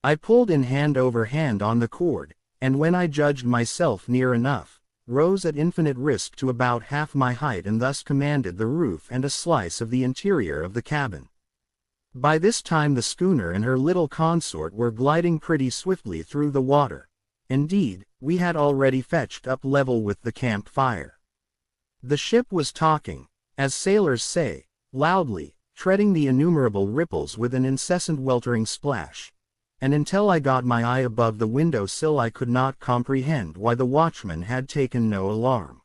I pulled in hand over hand on the cord, and when I judged myself near enough, rose at infinite risk to about half my height and thus commanded the roof and a slice of the interior of the cabin. By this time the schooner and her little consort were gliding pretty swiftly through the water. Indeed, we had already fetched up level with the camp fire. The ship was talking, as sailors say, loudly, treading the innumerable ripples with an incessant weltering splash. and until I got my eye above the window sill I could not comprehend why the watchman had taken no alarm.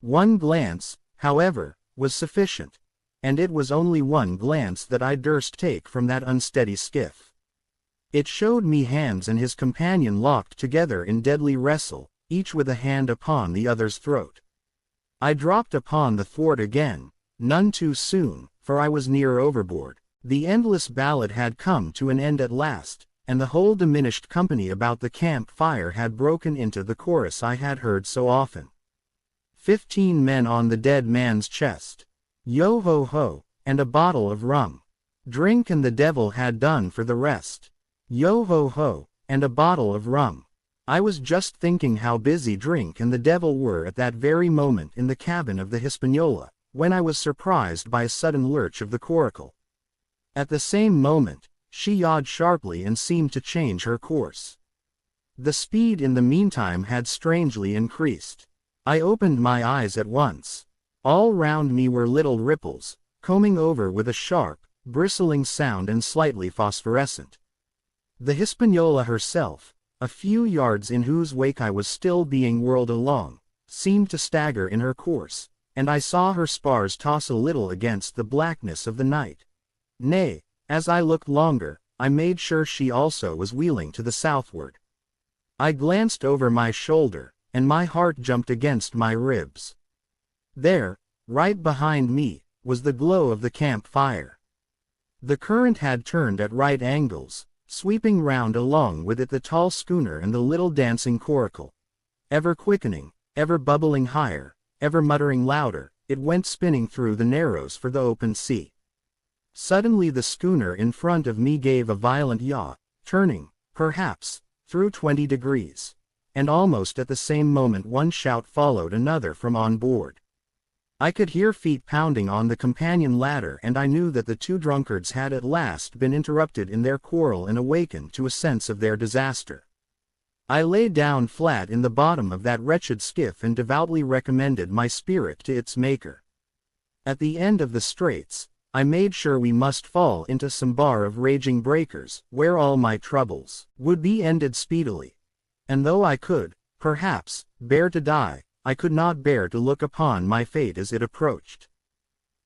One glance, however, was sufficient, and it was only one glance that I durst take from that unsteady skiff. It showed me Hans and his companion locked together in deadly wrestle, each with a hand upon the other's throat. I dropped upon the thwart again, none too soon, for I was near overboard. The endless ballad had come to an end at last, and the whole diminished company about the camp fire had broken into the chorus I had heard so often. 15 men on the dead man's chest. Yo ho ho, and a bottle of rum. Drink and the devil had done for the rest. Yo ho ho, and a bottle of rum. I was just thinking how busy drink and the devil were at that very moment in the cabin of the Hispaniola, when I was surprised by a sudden lurch of the coracle. At the same moment, she yawed sharply and seemed to change her course. The speed in the meantime had strangely increased. I opened my eyes at once. All round me were little ripples, combing over with a sharp, bristling sound and slightly phosphorescent. The Hispaniola herself, a few yards in whose wake I was still being whirled along, seemed to stagger in her course, and I saw her spars toss a little against the blackness of the night. Nay, as I looked longer, I made sure she also was wheeling to the southward. I glanced over my shoulder, and my heart jumped against my ribs. There, right behind me, was the glow of the camp fire. The current had turned at right angles, sweeping round along with it the tall schooner and the little dancing coracle. Ever quickening, ever bubbling higher, ever muttering louder, it went spinning through the narrows for the open sea. Suddenly the schooner in front of me gave a violent yaw, turning, perhaps, through 20 degrees. And almost at the same moment one shout followed another from on board. I could hear feet pounding on the companion ladder and I knew that the two drunkards had at last been interrupted in their quarrel and awakened to a sense of their disaster. I lay down flat in the bottom of that wretched skiff and devoutly recommended my spirit to its Maker. At the end of the straits, I made sure we must fall into some bar of raging breakers, where all my troubles would be ended speedily. And though I could, perhaps, bear to die, I could not bear to look upon my fate as it approached.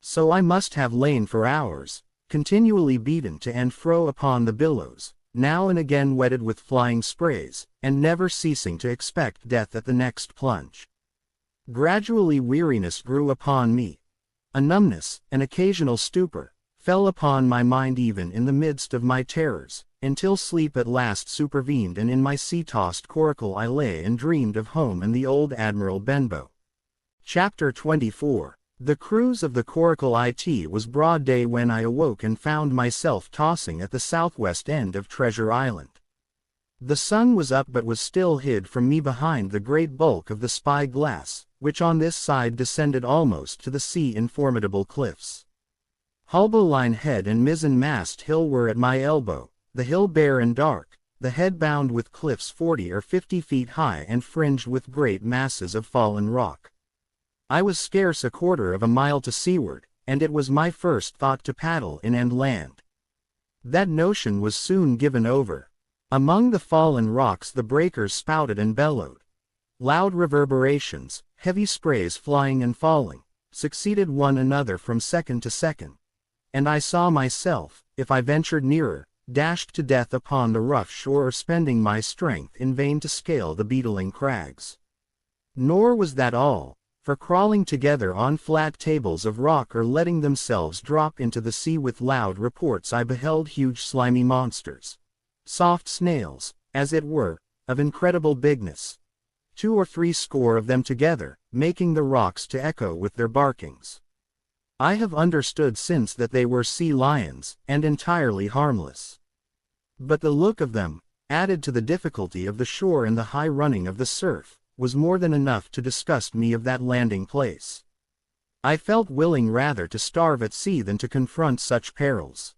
So I must have lain for hours, continually beaten to and fro upon the billows, now and again wetted with flying sprays, and never ceasing to expect death at the next plunge. Gradually weariness grew upon me. A numbness, an occasional stupor, fell upon my mind even in the midst of my terrors, until sleep at last supervened and in my sea-tossed coracle I lay and dreamed of home and the old Admiral Benbow. Chapter 24. The cruise of the coracle it was broad day when I awoke and found myself tossing at the southwest end of Treasure Island. The sun was up but was still hid from me behind the great bulk of the spy-glass, which on this side descended almost to the sea in formidable cliffs. Haulbowline Head and mizzen-mast hill were at my elbow, the hill bare and dark, the head bound with cliffs 40 or 50 feet high and fringed with great masses of fallen rock. I was scarce a quarter of a mile to seaward, and it was my first thought to paddle in and land. That notion was soon given over. Among the fallen rocks the breakers spouted and bellowed. Loud reverberations, heavy sprays flying and falling, succeeded one another from second to second. And I saw myself, if I ventured nearer, dashed to death upon the rough shore or spending my strength in vain to scale the beetling crags. Nor was that all, for crawling together on flat tables of rock or letting themselves drop into the sea with loud reports I beheld huge slimy monsters. Soft snails, as it were, of incredible bigness. 2 or 3 score of them together, making the rocks to echo with their barkings. I have understood since that they were sea lions, and entirely harmless. But the look of them, added to the difficulty of the shore and the high running of the surf, was more than enough to disgust me of that landing place. I felt willing rather to starve at sea than to confront such perils.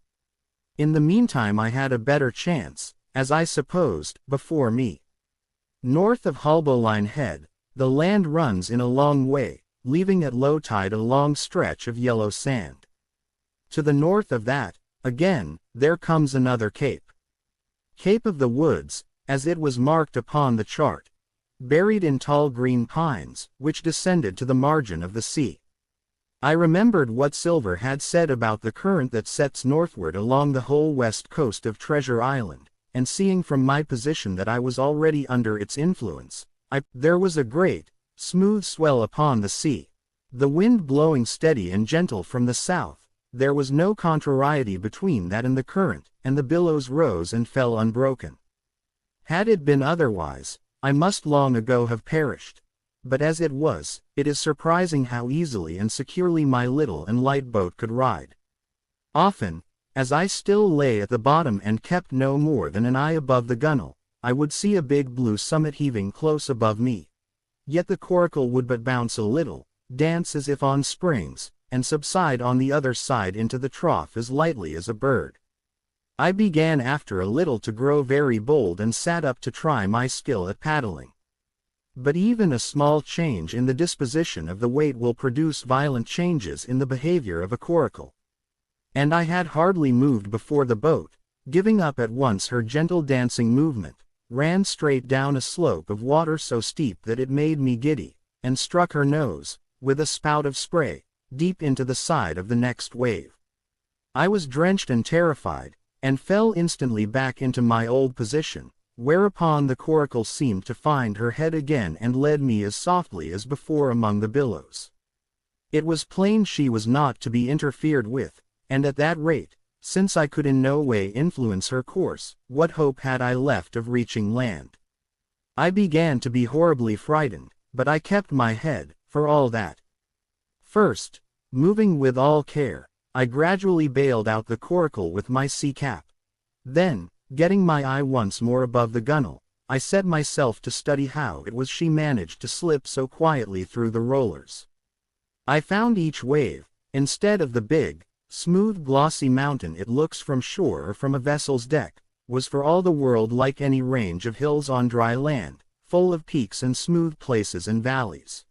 In the meantime I had a better chance, as I supposed, before me. North of Haulbowline Head, the land runs in a long way, leaving at low tide a long stretch of yellow sand. To the north of that, again, there comes another cape. Cape of the Woods, as it was marked upon the chart, buried in tall green pines, which descended to the margin of the sea. I remembered what Silver had said about the current that sets northward along the whole west coast of Treasure Island, and seeing from my position that I was already under its influence, there was a great, smooth swell upon the sea. The wind blowing steady and gentle from the south, there was no contrariety between that and the current, and the billows rose and fell unbroken. Had it been otherwise, I must long ago have perished. But as it was, it is surprising how easily and securely my little and light boat could ride. Often, as I still lay at the bottom and kept no more than an eye above the gunwale, I would see a big blue summit heaving close above me. Yet the coracle would but bounce a little, dance as if on springs, and subside on the other side into the trough as lightly as a bird. I began after a little to grow very bold and sat up to try my skill at paddling. But even a small change in the disposition of the weight will produce violent changes in the behavior of a coracle. And I had hardly moved before the boat, giving up at once her gentle dancing movement, ran straight down a slope of water so steep that it made me giddy, and struck her nose, with a spout of spray, deep into the side of the next wave. I was drenched and terrified, and fell instantly back into my old position, whereupon the coracle seemed to find her head again and led me as softly as before among the billows. It was plain she was not to be interfered with, and at that rate, since I could in no way influence her course, what hope had I left of reaching land? I began to be horribly frightened, but I kept my head, for all that. First, moving with all care, I gradually bailed out the coracle with my sea cap. Then, getting my eye once more above the gunwale, I set myself to study how it was she managed to slip so quietly through the rollers. I found each wave, instead of the big, smooth glossy mountain it looks from shore or from a vessel's deck, was for all the world like any range of hills on dry land, full of peaks and smooth places and valleys.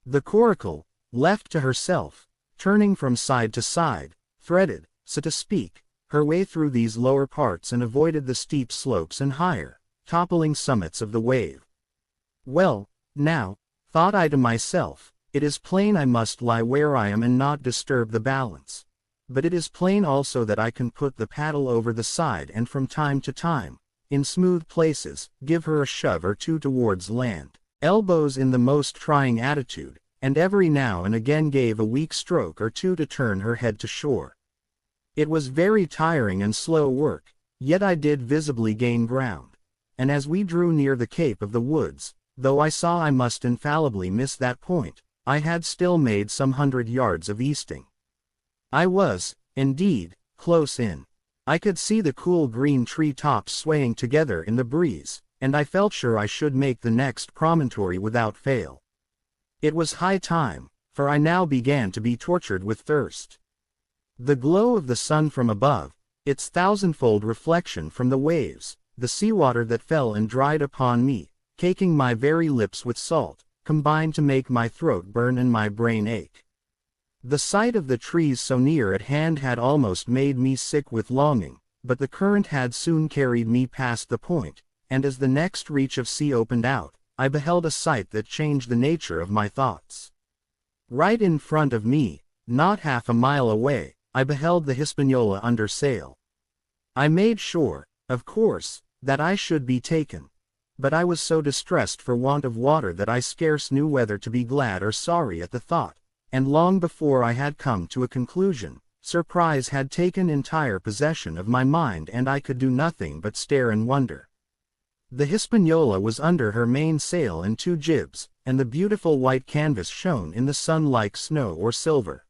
The coracle, left to herself, turning from side to side, threaded, so to speak, her way through these lower parts and avoided the steep slopes and higher, toppling summits of the wave. Well, now, thought I to myself, it is plain I must lie where I am and not disturb the balance. But it is plain also that I can put the paddle over the side and from time to time, in smooth places, give her a shove or two towards land, elbows in the most trying attitude, and every now and again gave a weak stroke or two to turn her head to shore. It was very tiring and slow work, yet I did visibly gain ground, and as we drew near the Cape of the Woods, though I saw I must infallibly miss that point, I had still made some 100 yards of easting. I was, indeed, close in. I could see the cool green tree tops swaying together in the breeze, and I felt sure I should make the next promontory without fail. It was high time, for I now began to be tortured with thirst. The glow of the sun from above, its thousandfold reflection from the waves, the seawater that fell and dried upon me, caking my very lips with salt, combined to make my throat burn and my brain ache. The sight of the trees so near at hand had almost made me sick with longing, but the current had soon carried me past the point, and as the next reach of sea opened out, I beheld a sight that changed the nature of my thoughts. Right in front of me, not half a mile away, I beheld the Hispaniola under sail. I made sure, of course, that I should be taken, but I was so distressed for want of water that I scarce knew whether to be glad or sorry at the thought, and long before I had come to a conclusion, surprise had taken entire possession of my mind and I could do nothing but stare and wonder. The Hispaniola was under her main sail and 2 jibs, and the beautiful white canvas shone in the sun like snow or silver.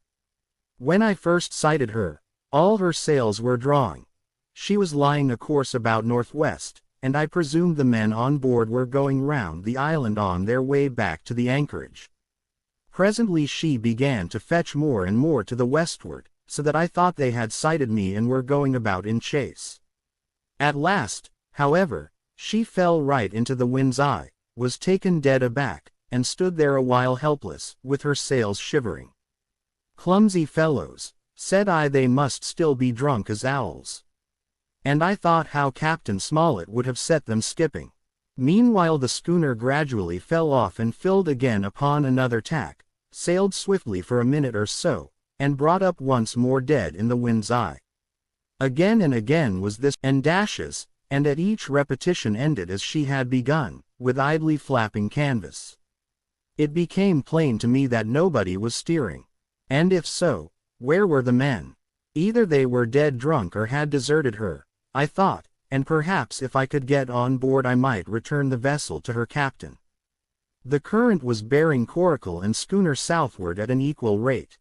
When I first sighted her, all her sails were drawing. She was lying a course about northwest, and I presumed the men on board were going round the island on their way back to the anchorage. Presently she began to fetch more and more to the westward, so that I thought they had sighted me and were going about in chase. At last, however, she fell right into the wind's eye, was taken dead aback, and stood there a while helpless, with her sails shivering. Clumsy fellows, said I, they must still be drunk as owls. And I thought how Captain Smollett would have set them skipping. Meanwhile the schooner gradually fell off and filled again upon another tack, sailed swiftly for a minute or so, and brought up once more dead in the wind's eye. Again and again was this, and dashes, and at each repetition ended as she had begun, with idly flapping canvas. It became plain to me that nobody was steering. And if so, where were the men? Either they were dead drunk or had deserted her, I thought, and perhaps if I could get on board I might return the vessel to her captain. The current was bearing coracle and schooner southward at an equal rate.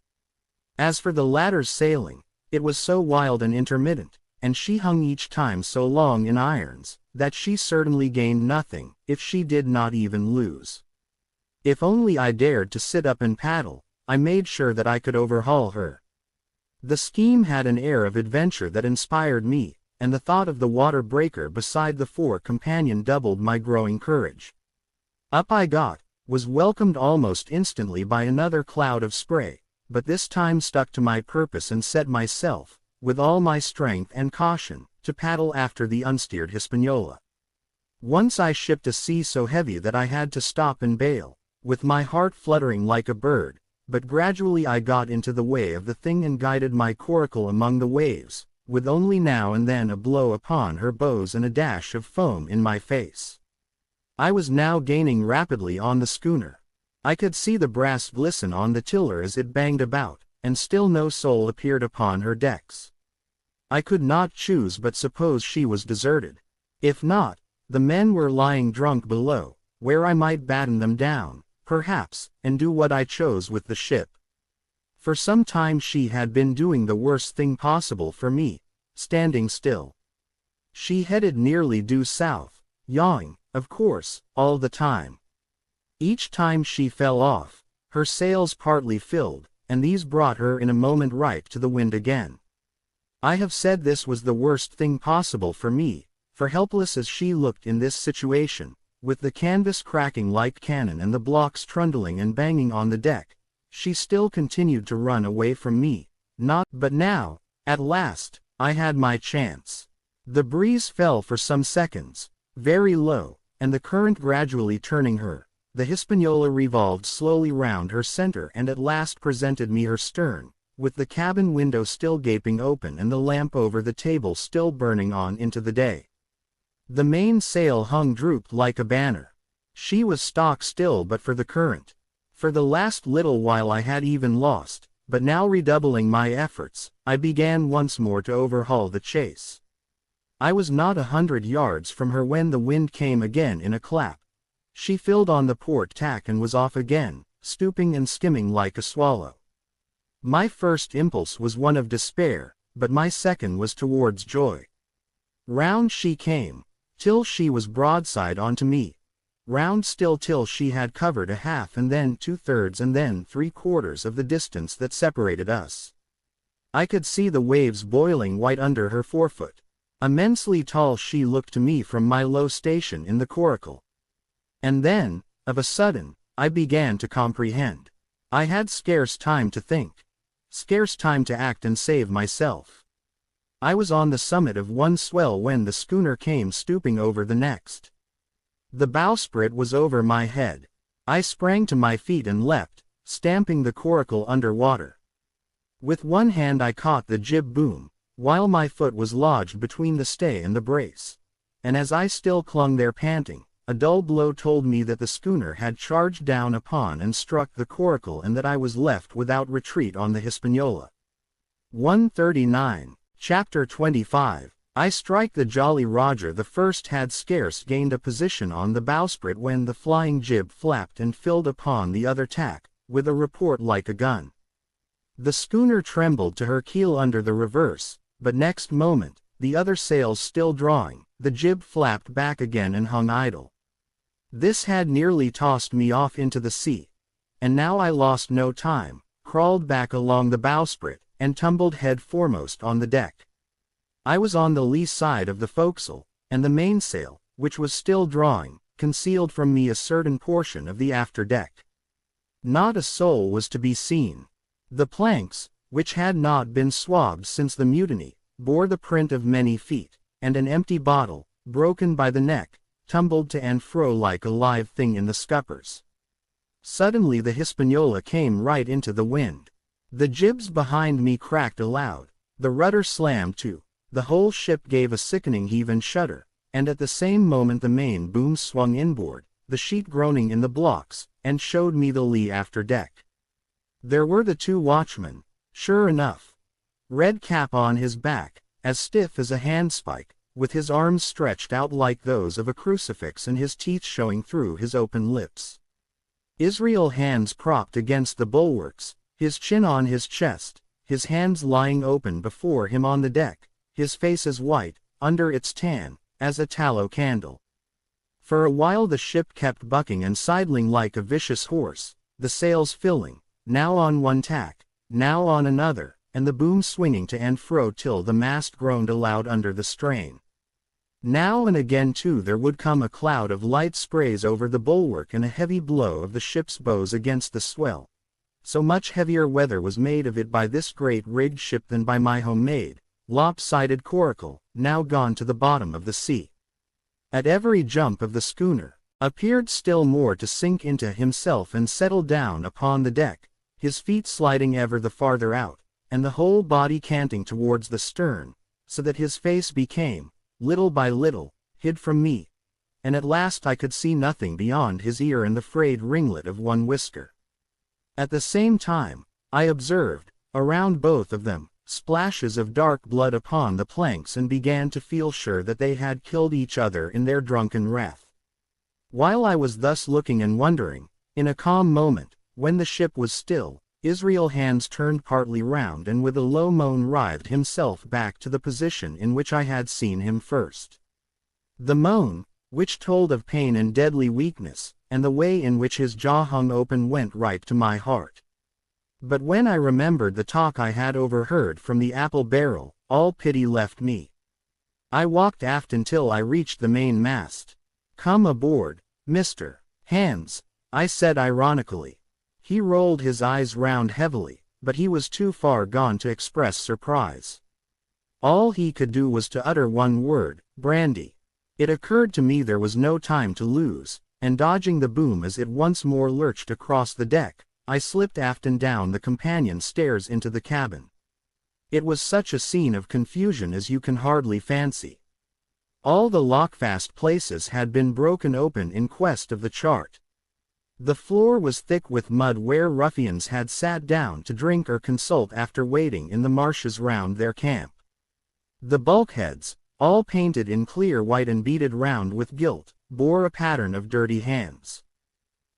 As for the latter's sailing, it was so wild and intermittent, and she hung each time so long in irons, that she certainly gained nothing, if she did not even lose. If only I dared to sit up and paddle, I made sure that I could overhaul her. The scheme had an air of adventure that inspired me, and the thought of the water breaker beside the fore companion doubled my growing courage. Up I got, was welcomed almost instantly by another cloud of spray, but this time stuck to my purpose and set myself, with all my strength and caution, to paddle after the unsteered Hispaniola. Once I shipped a sea so heavy that I had to stop and bail, with my heart fluttering like a bird, but gradually I got into the way of the thing and guided my coracle among the waves, with only now and then a blow upon her bows and a dash of foam in my face. I was now gaining rapidly on the schooner. I could see the brass glisten on the tiller as it banged about, and still no soul appeared upon her decks. I could not choose but suppose she was deserted. If not, the men were lying drunk below, where I might batten them down, perhaps, and do what I chose with the ship. For some time she had been doing the worst thing possible for me, standing still. She headed nearly due south, yawing, of course, all the time. Each time she fell off, her sails partly filled, and these brought her in a moment right to the wind again. I have said this was the worst thing possible for me, for helpless as she looked in this situation, with the canvas cracking like cannon and the blocks trundling and banging on the deck, she still continued to run away from me. But now, at last, I had my chance. The breeze fell for some seconds, very low, and the current gradually turning her, the Hispaniola revolved slowly round her center and at last presented me her stern, with the cabin window still gaping open and the lamp over the table still burning on into the day. The mainsail hung drooped like a banner. She was stock still but for the current. For the last little while I had even lost, but now redoubling my efforts, I began once more to overhaul the chase. I was not 100 yards from her when the wind came again in a clap. She filled on the port tack and was off again, stooping and skimming like a swallow. My first impulse was one of despair, but my second was towards joy. Round she came, till she was broadside onto me. Round still till she had covered a half and then 2/3 and then 3/4 of the distance that separated us. I could see the waves boiling white under her forefoot. Immensely tall she looked to me from my low station in the coracle. And then, of a sudden, I began to comprehend. I had scarce time to think. Scarce time to act and save myself. I was on the summit of one swell when the schooner came stooping over the next. The bowsprit was over my head. I sprang to my feet and leapt, stamping the coracle under water. With one hand I caught the jib boom, while my foot was lodged between the stay and the brace. And as I still clung there panting, a dull blow told me that the schooner had charged down upon and struck the coracle and that I was left without retreat on the Hispaniola. 139, Chapter 25. I strike the Jolly Roger the First had scarce gained a position on the bowsprit when the flying jib flapped and filled upon the other tack, with a report like a gun. The schooner trembled to her keel under the reverse, but next moment, the other sails still drawing, the jib flapped back again and hung idle. This had nearly tossed me off into the sea, and now I lost no time, crawled back along the bowsprit, and tumbled head foremost on the deck. I was on the lee side of the forecastle, and the mainsail, which was still drawing, concealed from me a certain portion of the after deck. Not a soul was to be seen. The planks, which had not been swabbed since the mutiny, bore the print of many feet, and an empty bottle, broken by the neck, tumbled to and fro like a live thing in the scuppers. Suddenly the Hispaniola came right into the wind. The jibs behind me cracked aloud, the rudder slammed to, the whole ship gave a sickening heave and shudder, and at the same moment the main boom swung inboard, the sheet groaning in the blocks, and showed me the lee after deck. There were the two watchmen, sure enough. Red Cap on his back, as stiff as a handspike, with his arms stretched out like those of a crucifix and his teeth showing through his open lips. Israel hands propped against the bulwarks, his chin on his chest, his hands lying open before him on the deck, his face as white, under its tan, as a tallow candle. For a while the ship kept bucking and sidling like a vicious horse, the sails filling, now on one tack, now on another, and the boom swinging to and fro till the mast groaned aloud under the strain. Now and again too there would come a cloud of light sprays over the bulwark and a heavy blow of the ship's bows against the swell. So much heavier weather was made of it by this great rigged ship than by my homemade, lopsided coracle, now gone to the bottom of the sea. At every jump of the schooner, appeared still more to sink into himself and settle down upon the deck, his feet sliding ever the farther out, and the whole body canting towards the stern, so that his face became, little by little, hid from me, and at last I could see nothing beyond his ear and the frayed ringlet of one whisker. At the same time, I observed, around both of them, splashes of dark blood upon the planks and began to feel sure that they had killed each other in their drunken wrath. While I was thus looking and wondering, in a calm moment, when the ship was still, Israel hands turned partly round and with a low moan writhed himself back to the position in which I had seen him first. The moan, which told of pain and deadly weakness, and the way in which his jaw hung open went right to my heart. But when I remembered the talk I had overheard from the apple barrel, all pity left me. I walked aft until I reached the main mast. "Come aboard, Mr. Hands," I said ironically. He rolled his eyes round heavily, but he was too far gone to express surprise. All he could do was to utter one word, "Brandy." It occurred to me there was no time to lose, and dodging the boom as it once more lurched across the deck, I slipped aft and down the companion stairs into the cabin. It was such a scene of confusion as you can hardly fancy. All the lockfast places had been broken open in quest of the chart. The floor was thick with mud where ruffians had sat down to drink or consult after waiting in the marshes round their camp. The bulkheads, all painted in clear white and beaded round with gilt, bore a pattern of dirty hands.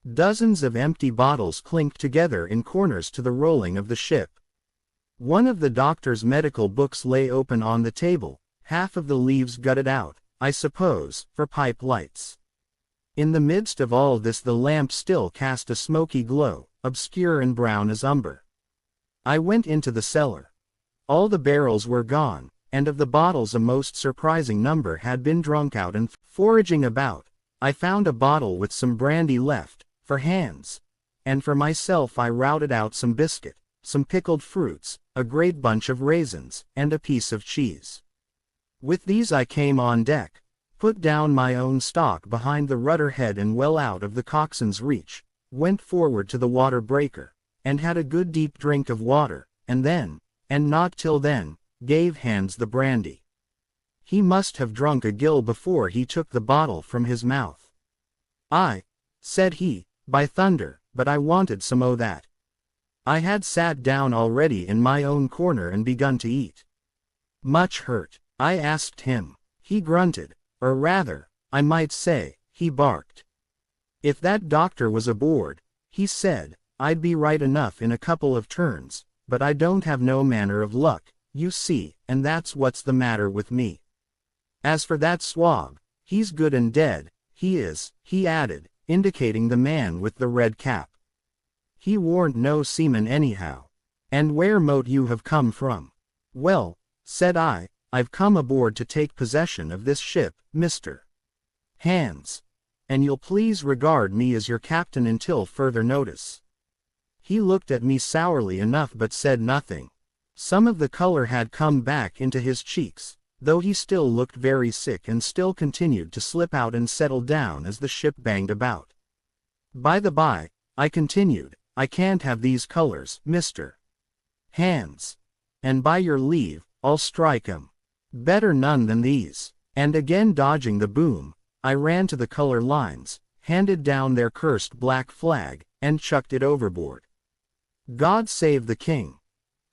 Dozens of empty bottles clinked together in corners to the rolling of the ship. One of the doctor's medical books lay open on the table, half of the leaves gutted out, I suppose, for pipe lights. In the midst of all this the lamp still cast a smoky glow, obscure and brown as umber. I went into the cellar. All the barrels were gone, and of the bottles a most surprising number had been drunk out, and foraging about, I found a bottle with some brandy left, for Hands. And for myself I routed out some biscuit, some pickled fruits, a great bunch of raisins, and a piece of cheese. With these I came on deck, put down my own stock behind the rudder head and well out of the coxswain's reach, went forward to the water breaker, and had a good deep drink of water, and then, and not till then, gave Hands the brandy. He must have drunk a gill before he took the bottle from his mouth. "I," said he, "by thunder, but I wanted some o' that." I had sat down already in my own corner and begun to eat. "Much hurt?" I asked him. He grunted, or rather, I might say, he barked. "If that doctor was aboard," he said, "I'd be right enough in a couple of turns, but I don't have no manner of luck, you see, and that's what's the matter with me. As for that swab, he's good and dead, he is," he added, indicating the man with the red cap. "He warn't no seaman anyhow. And where mote you have come from?" "Well," said I, "I've come aboard to take possession of this ship, Mr. Hands. And you'll please regard me as your captain until further notice." He looked at me sourly enough but said nothing. Some of the color had come back into his cheeks, though he still looked very sick and still continued to slip out and settle down as the ship banged about. By the by, I continued, I can't have these colors, Mr. Hands. And by your leave, I'll strike 'em. Better none than these. And again dodging the boom, I ran to the color lines, handed down their cursed black flag, and chucked it overboard. God save the king,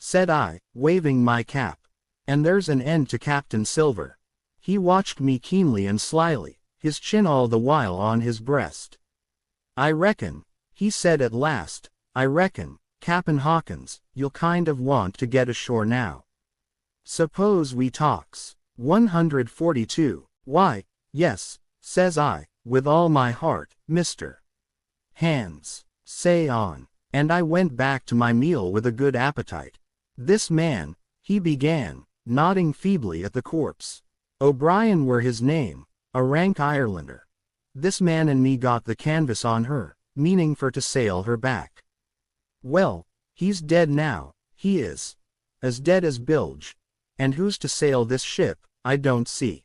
said I, waving my cap. And there's an end to Captain Silver. He watched me keenly and slyly, his chin all the while on his breast. I reckon, he said at last, I reckon, Cap'n Hawkins, you'll kind of want to get ashore now. Suppose we talks. 142. Why, yes, says I, with all my heart, Mr. Hands. Say on. And I went back to my meal with a good appetite. This man, he began, nodding feebly at the corpse. O'Brien were his name, a rank Irelander. This man and me got the canvas on her, meaning for to sail her back. Well, he's dead now, he is. As dead as bilge. And who's to sail this ship, I don't see.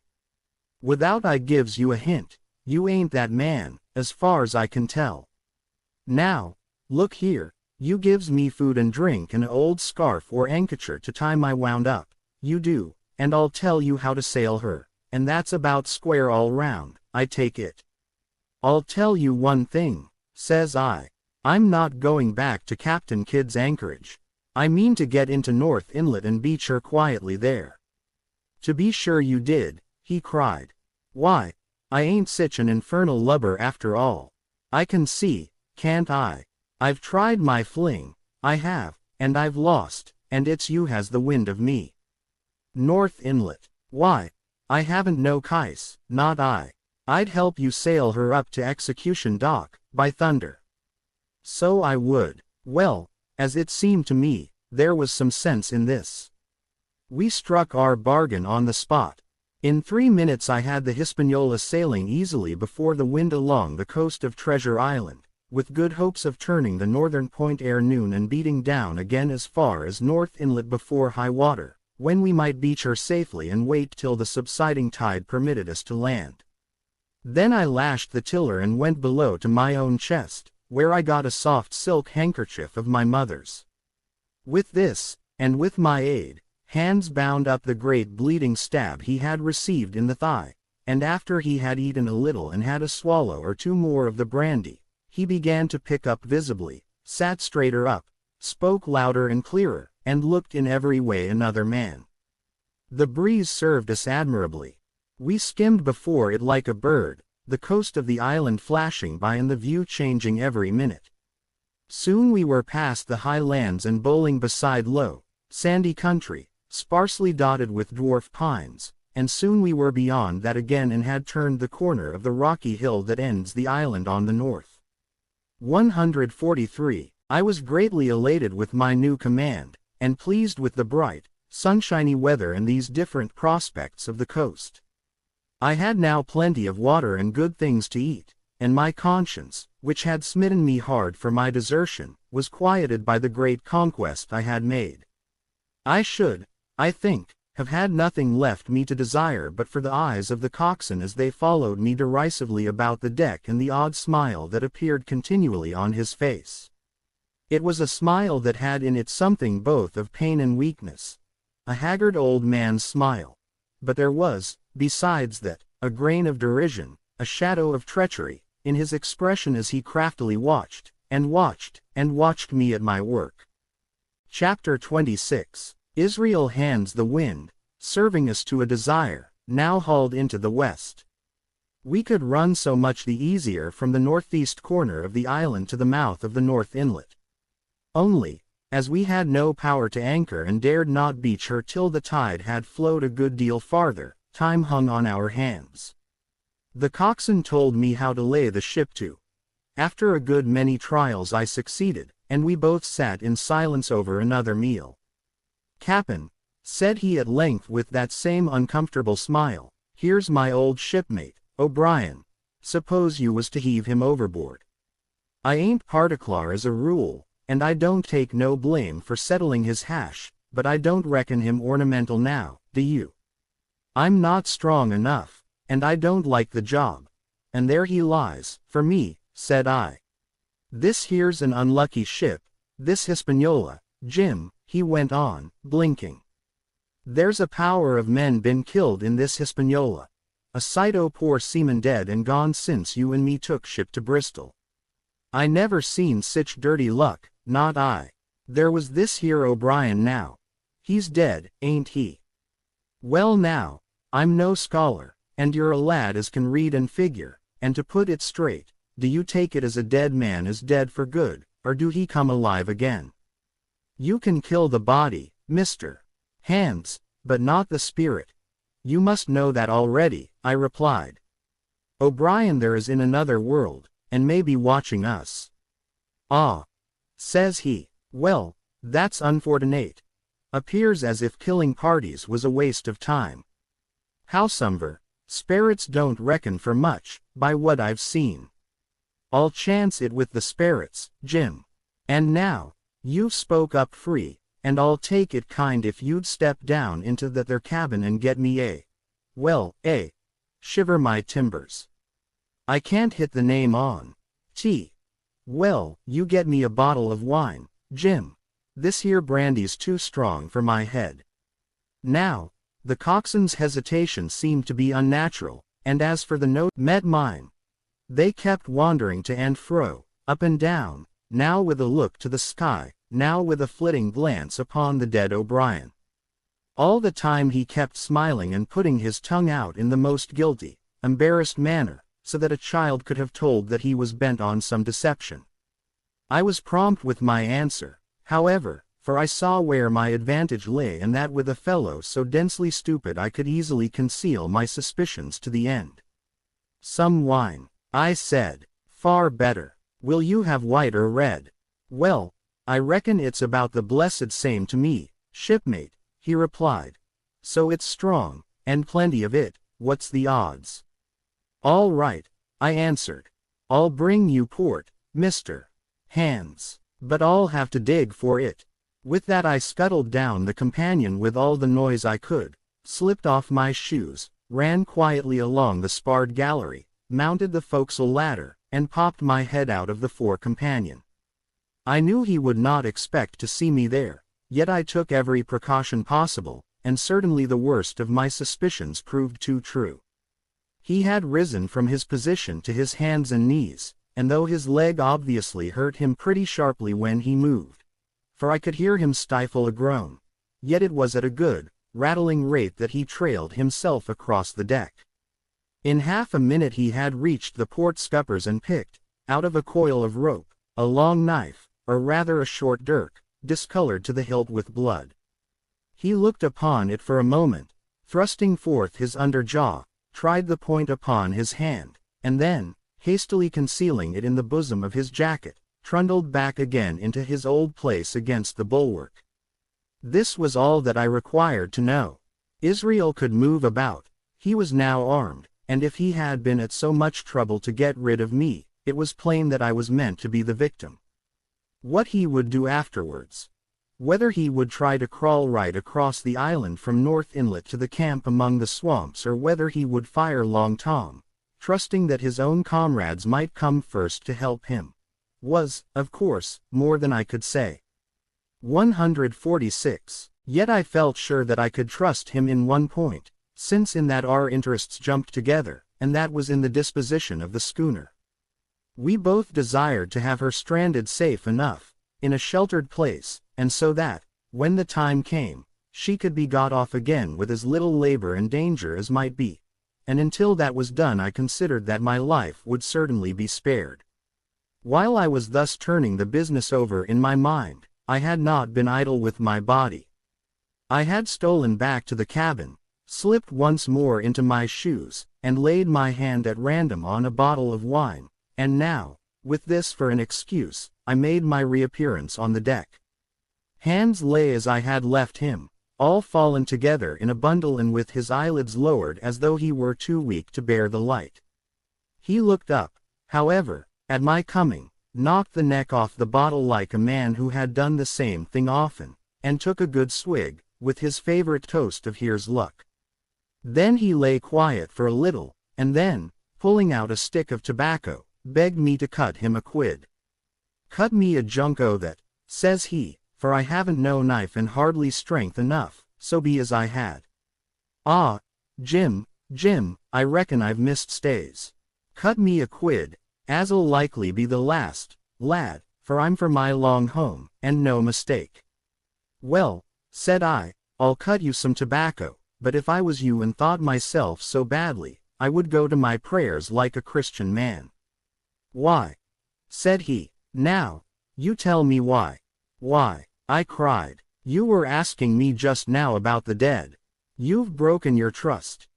Without I gives you a hint, you ain't that man, as far as I can tell. Now, look here, you gives me food and drink and an old scarf or handkercher to tie my wound up, you do, and I'll tell you how to sail her, and that's about square all round, I take it. I'll tell you one thing, says I, I'm not going back to Captain Kidd's anchorage. I mean to get into North Inlet and beach her quietly there. To be sure you did, he cried. Why, I ain't sich an infernal lubber after all. I can see, can't I? I've tried my fling, I have, and I've lost, and it's you has the wind of me. North Inlet. Why, I haven't no kais, not I. I'd help you sail her up to Execution Dock, by thunder. So I would. Well, as it seemed to me, there was some sense in this. We struck our bargain on the spot. In 3 minutes I had the Hispaniola sailing easily before the wind along the coast of Treasure Island, with good hopes of turning the northern point ere noon and beating down again as far as North Inlet before high water, when we might beach her safely and wait till the subsiding tide permitted us to land. Then I lashed the tiller and went below to my own chest, where I got a soft silk handkerchief of my mother's. With this, and with my aid, Hands bound up the great bleeding stab he had received in the thigh, and after he had eaten a little and had a swallow or two more of the brandy, he began to pick up visibly, sat straighter up, spoke louder and clearer, and looked in every way another man. The breeze served us admirably. We skimmed before it like a bird, the coast of the island flashing by and the view changing every minute. Soon we were past the high lands and bowling beside low, sandy country, sparsely dotted with dwarf pines, and soon we were beyond that again and had turned the corner of the rocky hill that ends the island on the north. 143. I was greatly elated with my new command, and pleased with the bright, sunshiny weather and these different prospects of the coast. I had now plenty of water and good things to eat, and my conscience, which had smitten me hard for my desertion, was quieted by the great conquest I had made. I should, I think, have had nothing left me to desire but for the eyes of the coxswain as they followed me derisively about the deck and the odd smile that appeared continually on his face. It was a smile that had in it something both of pain and weakness, a haggard old man's smile. But there was, besides that, a grain of derision, a shadow of treachery, in his expression as he craftily watched, and watched, and watched me at my work. Chapter 26. Israel Hands the wind, serving us to a desire, now hauled into the west. We could run so much the easier from the northeast corner of the island to the mouth of the North Inlet. Only, as we had no power to anchor and dared not beach her till the tide had flowed a good deal farther, time hung on our hands. The coxswain told me how to lay the ship to. After a good many trials I succeeded, and we both sat in silence over another meal. "Cap'n," said he at length with that same uncomfortable smile, "here's my old shipmate, O'Brien. Suppose you was to heave him overboard. I ain't particular as a rule, and I don't take no blame for settling his hash, but I don't reckon him ornamental now, do you?" I'm not strong enough, and I don't like the job. And there he lies, for me, said I. This here's an unlucky ship, this Hispaniola, Jim, he went on, blinking. There's a power of men been killed in this Hispaniola. A sight o' poor seamen dead and gone since you and me took ship to Bristol. I never seen sich dirty luck, not I. There was this here O'Brien now. He's dead, ain't he? Well now, I'm no scholar, and you're a lad as can read and figure, and to put it straight, do you take it as a dead man is dead for good, or do he come alive again? You can kill the body, Mr. Hands, but not the spirit. You must know that already, I replied. O'Brien there is in another world, and may be watching us. Ah, says he, well, that's unfortunate. Appears as if killing parties was a waste of time. Howsomever, sperrits don't reckon for much, by what I've seen. I'll chance it with the sperrits, Jim. And now, you've spoke up free, and I'll take it kind if you'd step down into that there cabin and get me shiver my timbers. I can't hit the name on. Well, you get me a bottle of wine, Jim. This here brandy's too strong for my head. Now, the coxswain's hesitation seemed to be unnatural, and as for the note met mine, they kept wandering to and fro, up and down, now with a look to the sky, now with a flitting glance upon the dead O'Brien. All the time he kept smiling and putting his tongue out in the most guilty, embarrassed manner, so that a child could have told that he was bent on some deception. I was prompt with my answer, however, for I saw where my advantage lay and that with a fellow so densely stupid I could easily conceal my suspicions to the end. Some wine, I said. Far better. Will you have white or red? Well, I reckon it's about the blessed same to me, shipmate, he replied. So it's strong, and plenty of it, what's the odds? All right, I answered. I'll bring you port, Mr. Hands, but I'll have to dig for it. With that I scuttled down the companion with all the noise I could, slipped off my shoes, ran quietly along the sparred gallery, mounted the forecastle ladder, and popped my head out of the fore companion. I knew he would not expect to see me there, yet I took every precaution possible, and certainly the worst of my suspicions proved too true. He had risen from his position to his hands and knees, and though his leg obviously hurt him pretty sharply when he moved, for I could hear him stifle a groan, yet it was at a good, rattling rate that he trailed himself across the deck. In half a minute he had reached the port scuppers and picked, out of a coil of rope, a long knife, or rather a short dirk, discolored to the hilt with blood. He looked upon it for a moment, thrusting forth his under jaw, tried the point upon his hand, and then, hastily concealing it in the bosom of his jacket, trundled back again into his old place against the bulwark. This was all that I required to know. Israel could move about, he was now armed, and if he had been at so much trouble to get rid of me, it was plain that I was meant to be the victim. What he would do afterwards. Whether he would try to crawl right across the island from North Inlet to the camp among the swamps or whether he would fire Long Tom, trusting that his own comrades might come first to help him, was, of course, more than I could say. 146. Yet I felt sure that I could trust him in one point, since in that our interests jumped together, and that was in the disposition of the schooner. We both desired to have her stranded safe enough, in a sheltered place, and so that, when the time came, she could be got off again with as little labor and danger as might be, and until that was done I considered that my life would certainly be spared. While I was thus turning the business over in my mind, I had not been idle with my body. I had stolen back to the cabin, slipped once more into my shoes, and laid my hand at random on a bottle of wine, and now, with this for an excuse, I made my reappearance on the deck. Hands lay as I had left him, all fallen together in a bundle and with his eyelids lowered as though he were too weak to bear the light. He looked up, however, at my coming, knocked the neck off the bottle like a man who had done the same thing often, and took a good swig, with his favorite toast of "Here's luck." Then he lay quiet for a little, and then, pulling out a stick of tobacco, begged me to cut him a quid. "Cut me a junco that," says he, "for I haven't no knife and hardly strength enough, so be as I had." "Ah, Jim, I reckon I've missed stays. Cut me a quid, as'll likely be the last, lad, for I'm for my long home, and no mistake." "Well," said I, "I'll cut you some tobacco, but if I was you and thought myself so badly, I would go to my prayers like a Christian man." "Why?" said he. "Now, you tell me why." "Why," I cried, "you were asking me just now about the dead. You've broken your trust.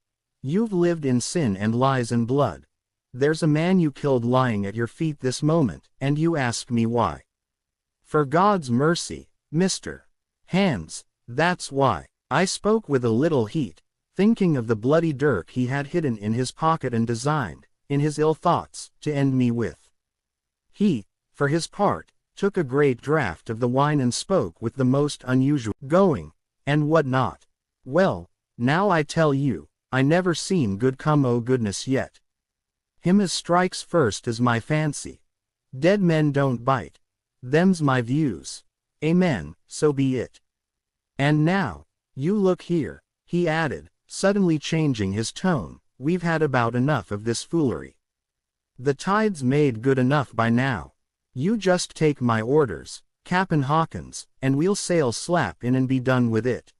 You've lived in sin and lies and blood. There's a man you killed lying at your feet this moment, and you ask me why. For God's mercy, Mr. Hans, that's why." I spoke with a little heat, thinking of the bloody dirk he had hidden in his pocket and designed, in his ill thoughts, to end me with. He, for his part, took a great draught of the wine and spoke with the most unusual going, and what not. "Well, now I tell you, I never seen good come o' goodness yet. Him as strikes first is my fancy. Dead men don't bite. Them's my views. Amen, so be it. And now, you look here," he added, suddenly changing his tone, "we've had about enough of this foolery. The tide's made good enough by now. You just take my orders, Cap'n Hawkins, and we'll sail slap in and be done with it."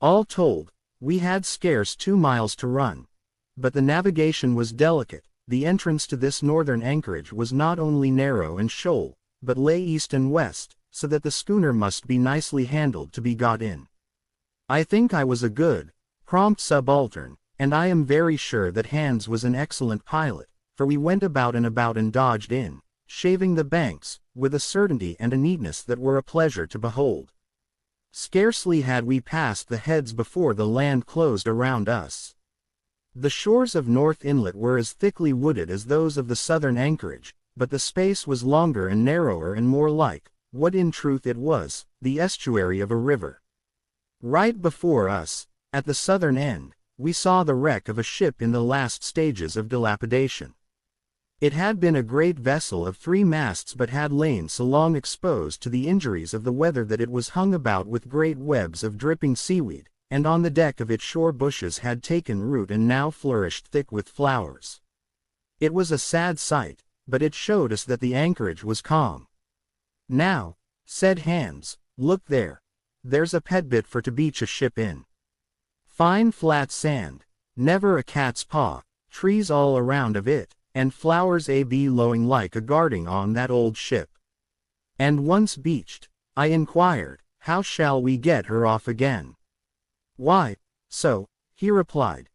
All told, we had scarce 2 miles to run. But the navigation was delicate. The entrance to this northern anchorage was not only narrow and shoal, but lay east and west, so that the schooner must be nicely handled to be got in. I think I was a good, prompt subaltern, and I am very sure that Hans was an excellent pilot, for we went about and dodged in, shaving the banks, with a certainty and a neatness that were a pleasure to behold. Scarcely had we passed the heads before the land closed around us. The shores of North Inlet were as thickly wooded as those of the southern anchorage, but the space was longer and narrower and more like, what in truth it was, the estuary of a river. Right before us, at the southern end, we saw the wreck of a ship in the last stages of dilapidation. It had been a great vessel of 3 masts but had lain so long exposed to the injuries of the weather that it was hung about with great webs of dripping seaweed, and on the deck of it shore bushes had taken root and now flourished thick with flowers. It was a sad sight, but it showed us that the anchorage was calm. "Now," said Hans, "look there. There's a petbit for to beach a ship in. Fine flat sand, never a cat's paw, trees all around of it, and flowers be lowing like a guarding on that old ship." "And once beached," I inquired, "how shall we get her off again?" "Why, so," he replied.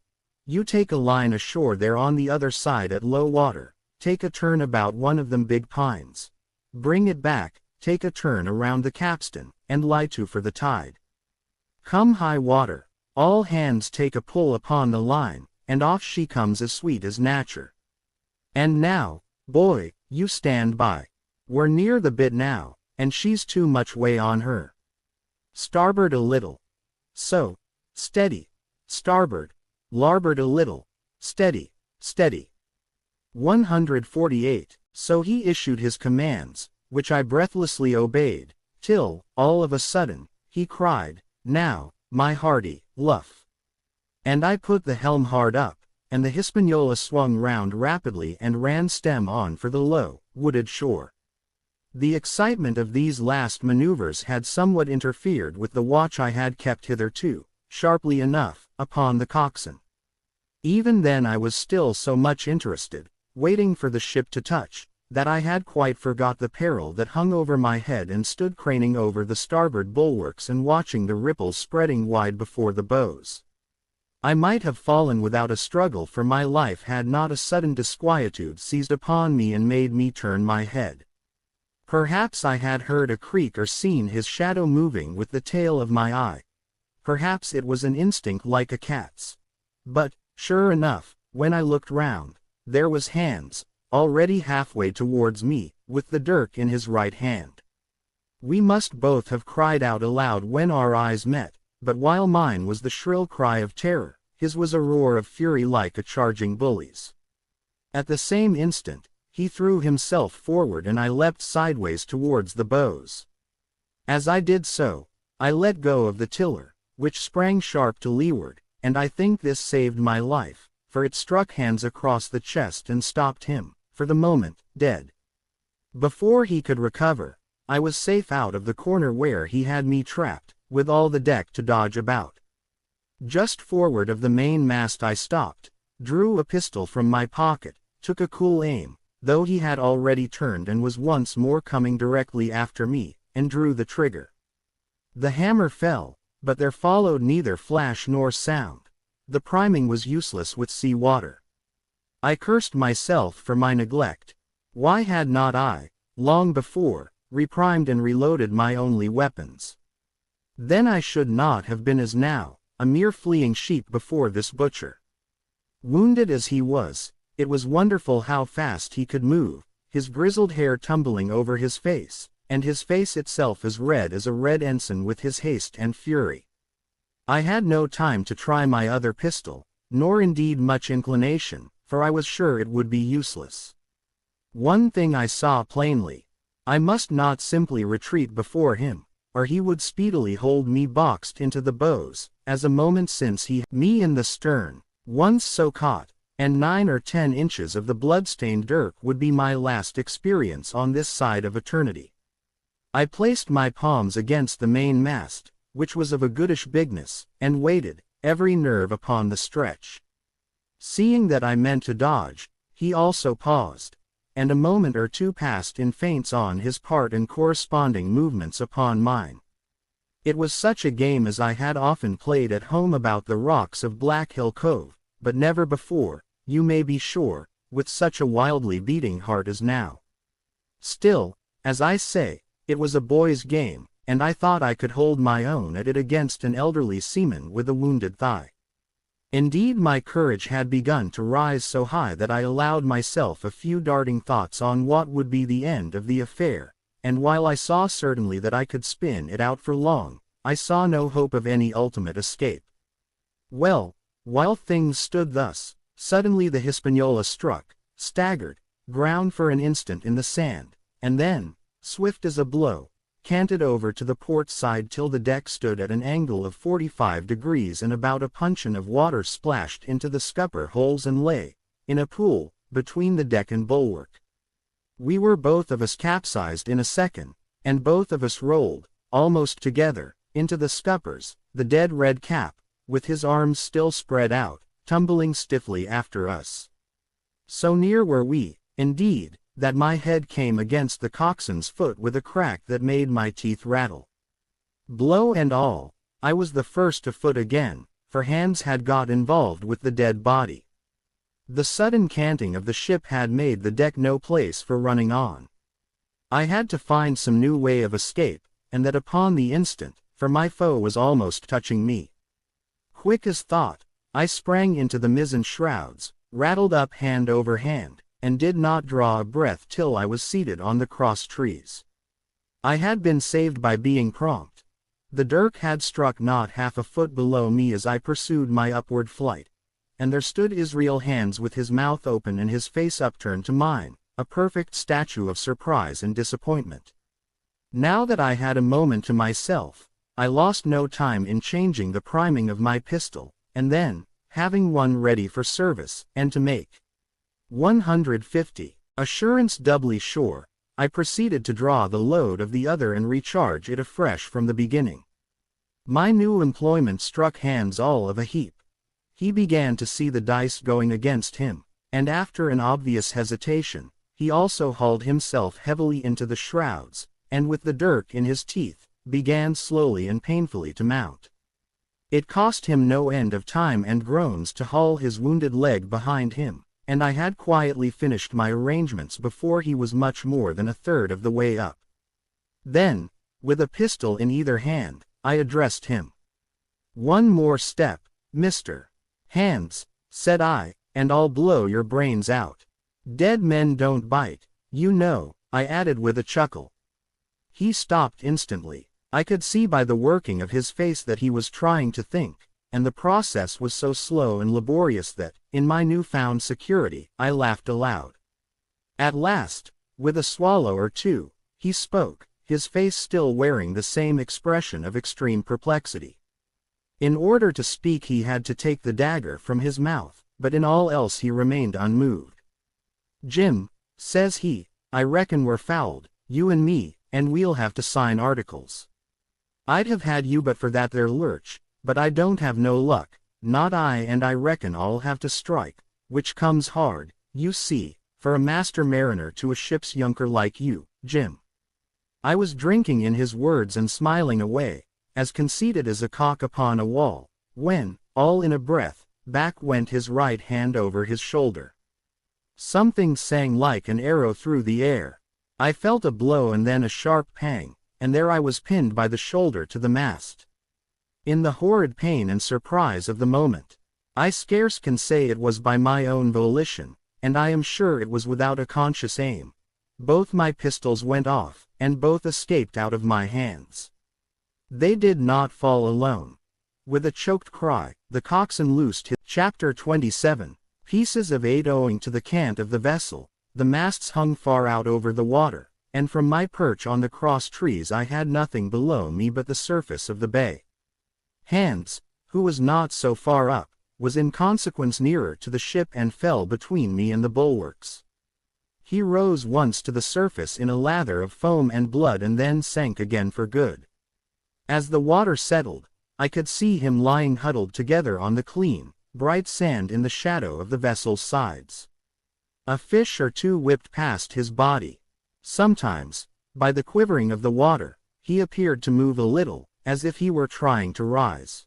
"You take a line ashore there on the other side at low water, take a turn about one of them big pines. Bring it back, take a turn around the capstan, and lie to for the tide. Come high water, all hands take a pull upon the line, and off she comes as sweet as nature. And now, boy, you stand by. We're near the bit now, and she's too much way on her. Starboard a little. So. Steady. Starboard. Larboard a little. Steady, steady." 148. So he issued his commands, which I breathlessly obeyed, till, all of a sudden, he cried, "Now, my hearty, luff." And I put the helm hard up, and the Hispaniola swung round rapidly and ran stem on for the low, wooded shore. The excitement of these last maneuvers had somewhat interfered with the watch I had kept hitherto, sharply enough, upon the coxswain. Even then I was still so much interested, waiting for the ship to touch, that I had quite forgot the peril that hung over my head and stood craning over the starboard bulwarks and watching the ripples spreading wide before the bows. I might have fallen without a struggle for my life had not a sudden disquietude seized upon me and made me turn my head. Perhaps I had heard a creak or seen his shadow moving with the tail of my eye. Perhaps it was an instinct like a cat's. But, sure enough, when I looked round, there was Hans, already halfway towards me, with the dirk in his right hand. We must both have cried out aloud when our eyes met, but while mine was the shrill cry of terror, his was a roar of fury like a charging bully's. At the same instant, he threw himself forward and I leapt sideways towards the bows. As I did so, I let go of the tiller, which sprang sharp to leeward, and I think this saved my life, for it struck Hans across the chest and stopped him, for the moment, dead. Before he could recover, I was safe out of the corner where he had me trapped, with all the deck to dodge about. Just forward of the main mast I stopped, drew a pistol from my pocket, took a cool aim, though he had already turned and was once more coming directly after me, and drew the trigger. The hammer fell, but there followed neither flash nor sound. The priming was useless with sea water. I cursed myself for my neglect. Why had not I, long before, reprimed and reloaded my only weapons? Then I should not have been as now, a mere fleeing sheep before this butcher. Wounded as he was, it was wonderful how fast he could move, his grizzled hair tumbling over his face, and his face itself as red as a red ensign with his haste and fury. I had no time to try my other pistol, nor indeed much inclination, for I was sure it would be useless. One thing I saw plainly. I must not simply retreat before him, or he would speedily hold me boxed into the bows, as a moment since he had me in the stern, once so caught, and 9 or 10 inches of the blood-stained dirk would be my last experience on this side of eternity. I placed my palms against the main mast, which was of a goodish bigness, and waited, every nerve upon the stretch. Seeing that I meant to dodge, he also paused, and a moment or two passed in feints on his part and corresponding movements upon mine. It was such a game as I had often played at home about the rocks of Black Hill Cove, but never before, you may be sure, with such a wildly beating heart as now. Still, as I say, it was a boy's game, and I thought I could hold my own at it against an elderly seaman with a wounded thigh. Indeed, my courage had begun to rise so high that I allowed myself a few darting thoughts on what would be the end of the affair, and while I saw certainly that I could spin it out for long, I saw no hope of any ultimate escape. Well, while things stood thus, suddenly the Hispaniola struck, staggered, ground for an instant in the sand, and then, swift as a blow, canted over to the port side till the deck stood at an angle of 45 degrees and about a puncheon of water splashed into the scupper holes and lay, in a pool, between the deck and bulwark. We were both of us capsized in a second, and both of us rolled, almost together, into the scuppers, the dead red cap, with his arms still spread out, tumbling stiffly after us. So near were we, indeed, that my head came against the coxswain's foot with a crack that made my teeth rattle. Blow and all, I was the first to foot again, for Hans had got involved with the dead body. The sudden canting of the ship had made the deck no place for running on. I had to find some new way of escape, and that upon the instant, for my foe was almost touching me. Quick as thought, I sprang into the mizzen shrouds, rattled up hand over hand, and did not draw a breath till I was seated on the cross trees. I had been saved by being prompt. The dirk had struck not half a foot below me as I pursued my upward flight, and there stood Israel Hands with his mouth open and his face upturned to mine, a perfect statue of surprise and disappointment. Now that I had a moment to myself, I lost no time in changing the priming of my pistol, and then, having one ready for service, and to make 150 assurance doubly sure, I proceeded to draw the load of the other and recharge it afresh from the beginning. My new employment struck Hans all of a heap. He began to see the dice going against him, and after an obvious hesitation, he also hauled himself heavily into the shrouds, and with the dirk in his teeth, began slowly and painfully to mount. It cost him no end of time and groans to haul his wounded leg behind him, and I had quietly finished my arrangements before he was much more than a third of the way up. Then, with a pistol in either hand, I addressed him. "One more step, Mr. Hands," said I, "and I'll blow your brains out. Dead men don't bite, you know," I added with a chuckle. He stopped instantly. I could see by the working of his face that he was trying to think, and the process was so slow and laborious that, in my newfound security, I laughed aloud. At last, with a swallow or two, he spoke, his face still wearing the same expression of extreme perplexity. In order to speak he had to take the dagger from his mouth, but in all else he remained unmoved. "Jim," says he, "I reckon we're fouled, you and me, and we'll have to sign articles. I'd have had you but for that there lurch, but I don't have no luck, not I, and I reckon I'll have to strike, which comes hard, you see, for a master mariner to a ship's younker like you, Jim." I was drinking in his words and smiling away, as conceited as a cock upon a wall, when, all in a breath, back went his right hand over his shoulder. Something sang like an arrow through the air. I felt a blow and then a sharp pang, and there I was pinned by the shoulder to the mast. In the horrid pain and surprise of the moment, I scarce can say it was by my own volition, and I am sure it was without a conscious aim. Both my pistols went off, and both escaped out of my hands. They did not fall alone. With a choked cry, the coxswain loosed his. Chapter 27. Pieces of 8. Owing to the cant of the vessel, the masts hung far out over the water, and from my perch on the cross trees I had nothing below me but the surface of the bay. Hans, who was not so far up, was in consequence nearer to the ship and fell between me and the bulwarks. He rose once to the surface in a lather of foam and blood and then sank again for good. As the water settled, I could see him lying huddled together on the clean, bright sand in the shadow of the vessel's sides. A fish or two whipped past his body. Sometimes, by the quivering of the water, he appeared to move a little, as if he were trying to rise.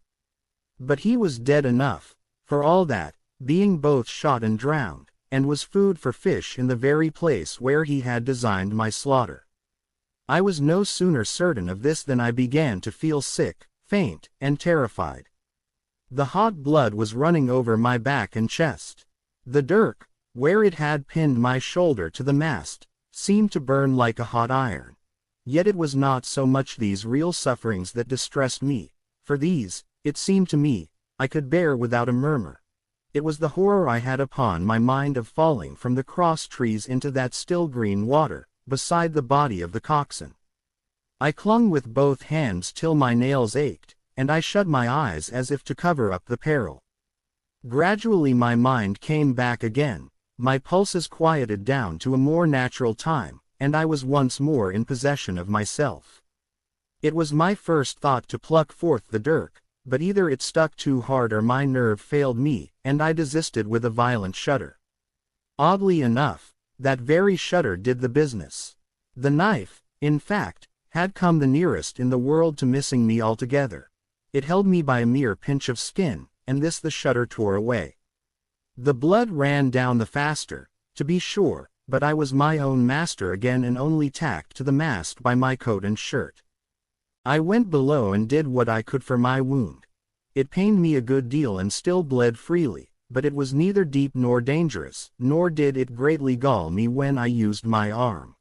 But he was dead enough, for all that, being both shot and drowned, and was food for fish in the very place where he had designed my slaughter. I was no sooner certain of this than I began to feel sick, faint, and terrified. The hot blood was running over my back and chest. The dirk, where it had pinned my shoulder to the mast, seemed to burn like a hot iron. Yet it was not so much these real sufferings that distressed me, for these, it seemed to me, I could bear without a murmur. It was the horror I had upon my mind of falling from the cross trees into that still green water, beside the body of the coxswain. I clung with both hands till my nails ached, and I shut my eyes as if to cover up the peril. Gradually my mind came back again, my pulses quieted down to a more natural time, and I was once more in possession of myself. It was my first thought to pluck forth the dirk, but either it stuck too hard or my nerve failed me, and I desisted with a violent shudder. Oddly enough, that very shudder did the business. The knife, in fact, had come the nearest in the world to missing me altogether. It held me by a mere pinch of skin, and this the shudder tore away. The blood ran down the faster, to be sure, but I was my own master again and only tacked to the mast by my coat and shirt. I went below and did what I could for my wound. It pained me a good deal and still bled freely, but it was neither deep nor dangerous, nor did it greatly gall me when I used my arm.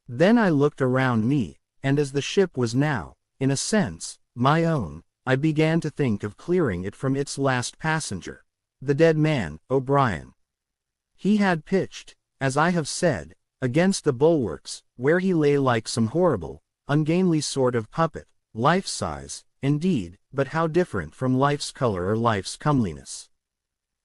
Then I looked around me, and as the ship was now, in a sense, my own, I began to think of clearing it from its last passenger, the dead man, O'Brien. He had pitched, as I have said, against the bulwarks, where he lay like some horrible, ungainly sort of puppet, life-size, indeed, but how different from life's color or life's comeliness.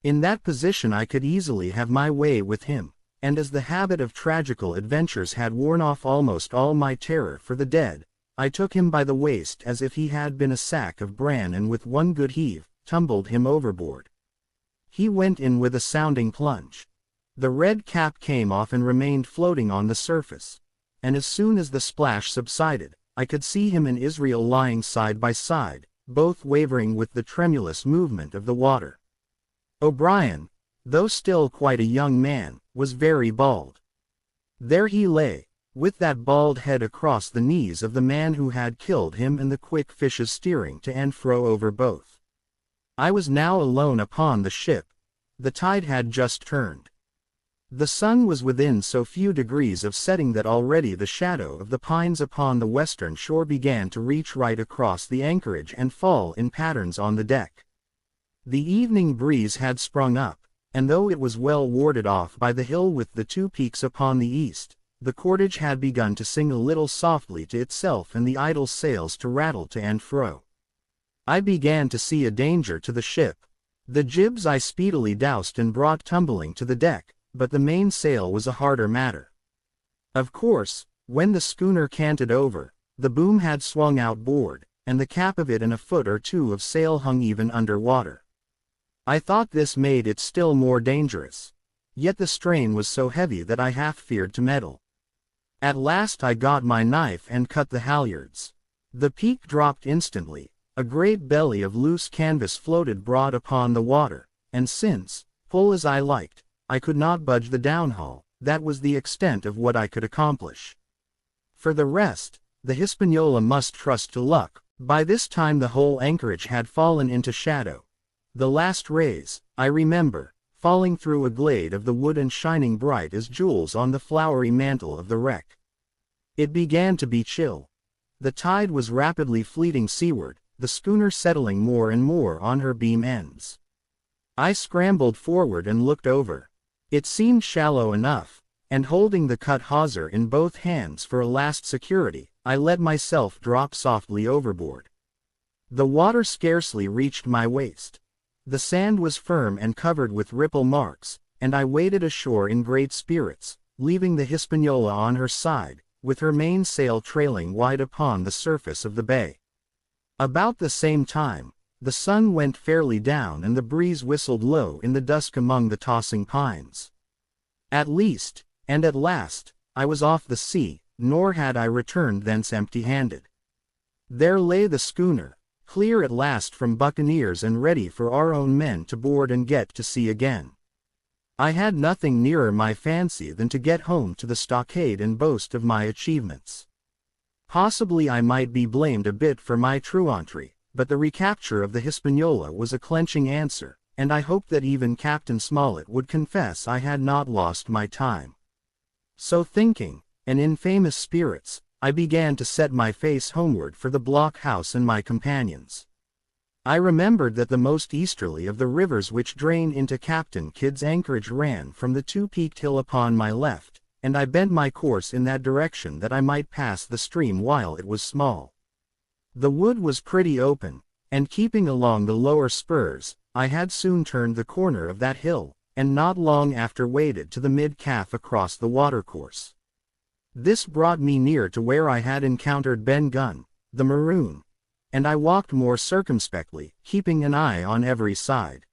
In that position I could easily have my way with him, and as the habit of tragical adventures had worn off almost all my terror for the dead, I took him by the waist as if he had been a sack of bran and with one good heave, tumbled him overboard. He went in with a sounding plunge. The red cap came off and remained floating on the surface, and as soon as the splash subsided, I could see him and Israel lying side by side, both wavering with the tremulous movement of the water. O'Brien, though still quite a young man, was very bald. There he lay, with that bald head across the knees of the man who had killed him and the quick fishes steering to and fro over both. I was now alone upon the ship. The tide had just turned. The sun was within so few degrees of setting that already the shadow of the pines upon the western shore began to reach right across the anchorage and fall in patterns on the deck. The evening breeze had sprung up, and though it was well warded off by the hill with the two peaks upon the east, the cordage had begun to sing a little softly to itself and the idle sails to rattle to and fro. I began to see a danger to the ship. The jibs I speedily doused and brought tumbling to the deck, but the mainsail was a harder matter. Of course, when the schooner canted over, the boom had swung outboard, and the cap of it and a foot or two of sail hung even under water. I thought this made it still more dangerous. Yet the strain was so heavy that I half feared to meddle. At last I got my knife and cut the halyards. The peak dropped instantly. A great belly of loose canvas floated broad upon the water, and since, pull as I liked, I could not budge the downhaul, that was the extent of what I could accomplish. For the rest, the Hispaniola must trust to luck. By this time the whole anchorage had fallen into shadow. The last rays, I remember, falling through a glade of the wood and shining bright as jewels on the flowery mantle of the wreck. It began to be chill. The tide was rapidly fleeting seaward, the schooner settling more and more on her beam ends. I scrambled forward and looked over. It seemed shallow enough, and holding the cut hawser in both hands for a last security, I let myself drop softly overboard. The water scarcely reached my waist. The sand was firm and covered with ripple marks, and I waded ashore in great spirits, leaving the Hispaniola on her side, with her mainsail trailing wide upon the surface of the bay. About the same time, the sun went fairly down and the breeze whistled low in the dusk among the tossing pines. At least, and at last, I was off the sea, nor had I returned thence empty-handed. There lay the schooner, clear at last from buccaneers and ready for our own men to board and get to sea again. I had nothing nearer my fancy than to get home to the stockade and boast of my achievements. Possibly I might be blamed a bit for my truantry, but the recapture of the Hispaniola was a clenching answer, and I hoped that even Captain Smollett would confess I had not lost my time. So thinking, and in famous spirits, I began to set my face homeward for the blockhouse and my companions. I remembered that the most easterly of the rivers which drain into Captain Kidd's anchorage ran from the two-peaked hill upon my left, and I bent my course in that direction that I might pass the stream while it was small. The wood was pretty open, and keeping along the lower spurs, I had soon turned the corner of that hill, and not long after waded to the mid-calf across the watercourse. This brought me near to where I had encountered Ben Gunn, the maroon, and I walked more circumspectly, keeping an eye on every side.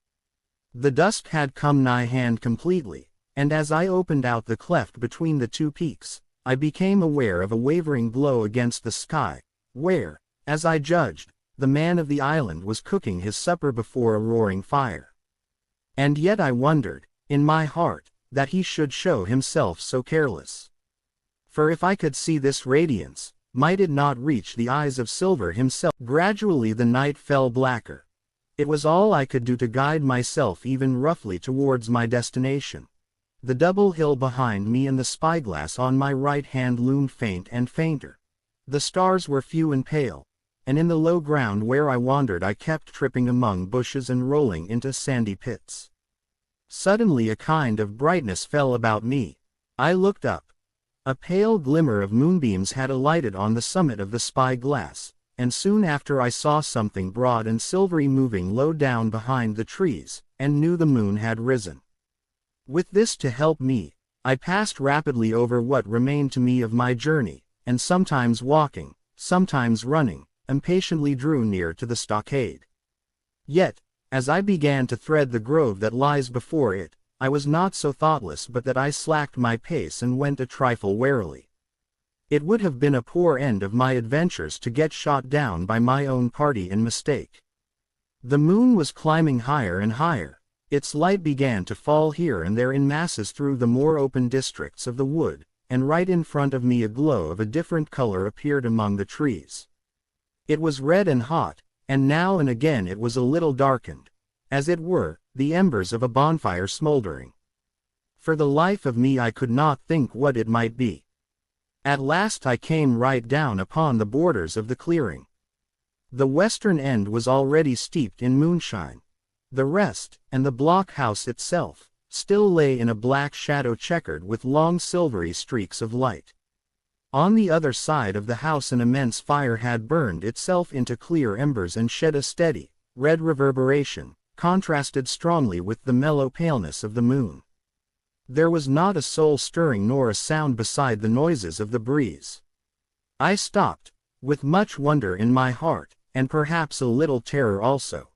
The dusk had come nigh hand completely, and as I opened out the cleft between the two peaks, I became aware of a wavering glow against the sky, where, as I judged, the man of the island was cooking his supper before a roaring fire. And yet I wondered, in my heart, that he should show himself so careless. For if I could see this radiance, might it not reach the eyes of Silver himself? Gradually the night fell blacker. It was all I could do to guide myself even roughly towards my destination. The double hill behind me and the spyglass on my right hand loomed faint and fainter. The stars were few and pale, and in the low ground where I wandered I kept tripping among bushes and rolling into sandy pits. Suddenly a kind of brightness fell about me. I looked up. A pale glimmer of moonbeams had alighted on the summit of the spyglass, and soon after I saw something broad and silvery moving low down behind the trees, and knew the moon had risen. With this to help me, I passed rapidly over what remained to me of my journey, and sometimes walking, sometimes running, impatiently drew near to the stockade. Yet, as I began to thread the grove that lies before it, I was not so thoughtless but that I slacked my pace and went a trifle warily. It would have been a poor end of my adventures to get shot down by my own party in mistake. The moon was climbing higher and higher. Its light began to fall here and there in masses through the more open districts of the wood, and right in front of me a glow of a different color appeared among the trees. It was red and hot, and now and again it was a little darkened, as it were, the embers of a bonfire smoldering. For the life of me I could not think what it might be. At last I came right down upon the borders of the clearing. The western end was already steeped in moonshine. The rest, and the blockhouse itself, still lay in a black shadow checkered with long silvery streaks of light. On the other side of the house an immense fire had burned itself into clear embers and shed a steady, red reverberation, contrasted strongly with the mellow paleness of the moon. There was not a soul stirring nor a sound beside the noises of the breeze. I stopped, with much wonder in my heart, and perhaps a little terror also.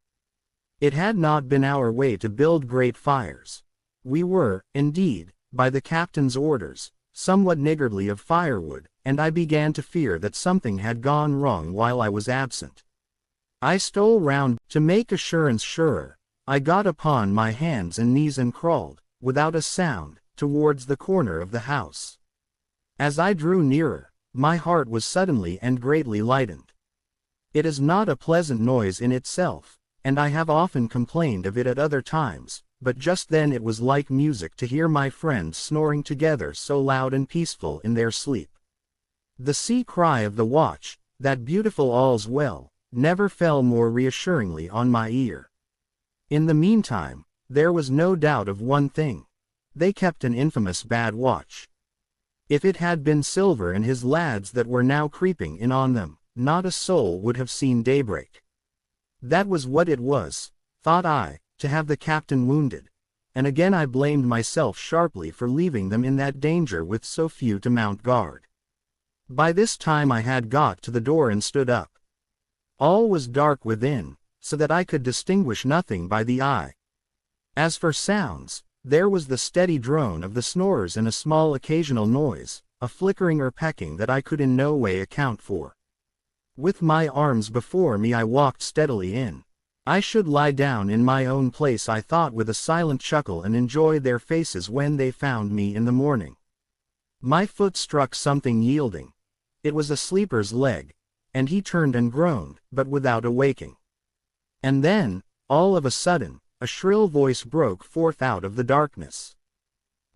It had not been our way to build great fires. We were, indeed, by the captain's orders, somewhat niggardly of firewood, and I began to fear that something had gone wrong while I was absent. I stole round, to make assurance surer. I got upon my hands and knees and crawled, without a sound, towards the corner of the house. As I drew nearer, my heart was suddenly and greatly lightened. It is not a pleasant noise in itself, and I have often complained of it at other times, but just then it was like music to hear my friends snoring together so loud and peaceful in their sleep. The sea cry of the watch, that beautiful all's well, never fell more reassuringly on my ear. In the meantime, there was no doubt of one thing. They kept an infamous bad watch. If it had been Silver and his lads that were now creeping in on them, not a soul would have seen daybreak. That was what it was, thought I, to have the captain wounded, and again I blamed myself sharply for leaving them in that danger with so few to mount guard. By this time I had got to the door and stood up. All was dark within, so that I could distinguish nothing by the eye. As for sounds, there was the steady drone of the snorers and a small occasional noise, a flickering or pecking that I could in no way account for. With my arms before me I walked steadily in. I should lie down in my own place, I thought with a silent chuckle, and enjoy their faces when they found me in the morning. My foot struck something yielding. It was a sleeper's leg, and he turned and groaned, but without awaking. And then, all of a sudden, a shrill voice broke forth out of the darkness.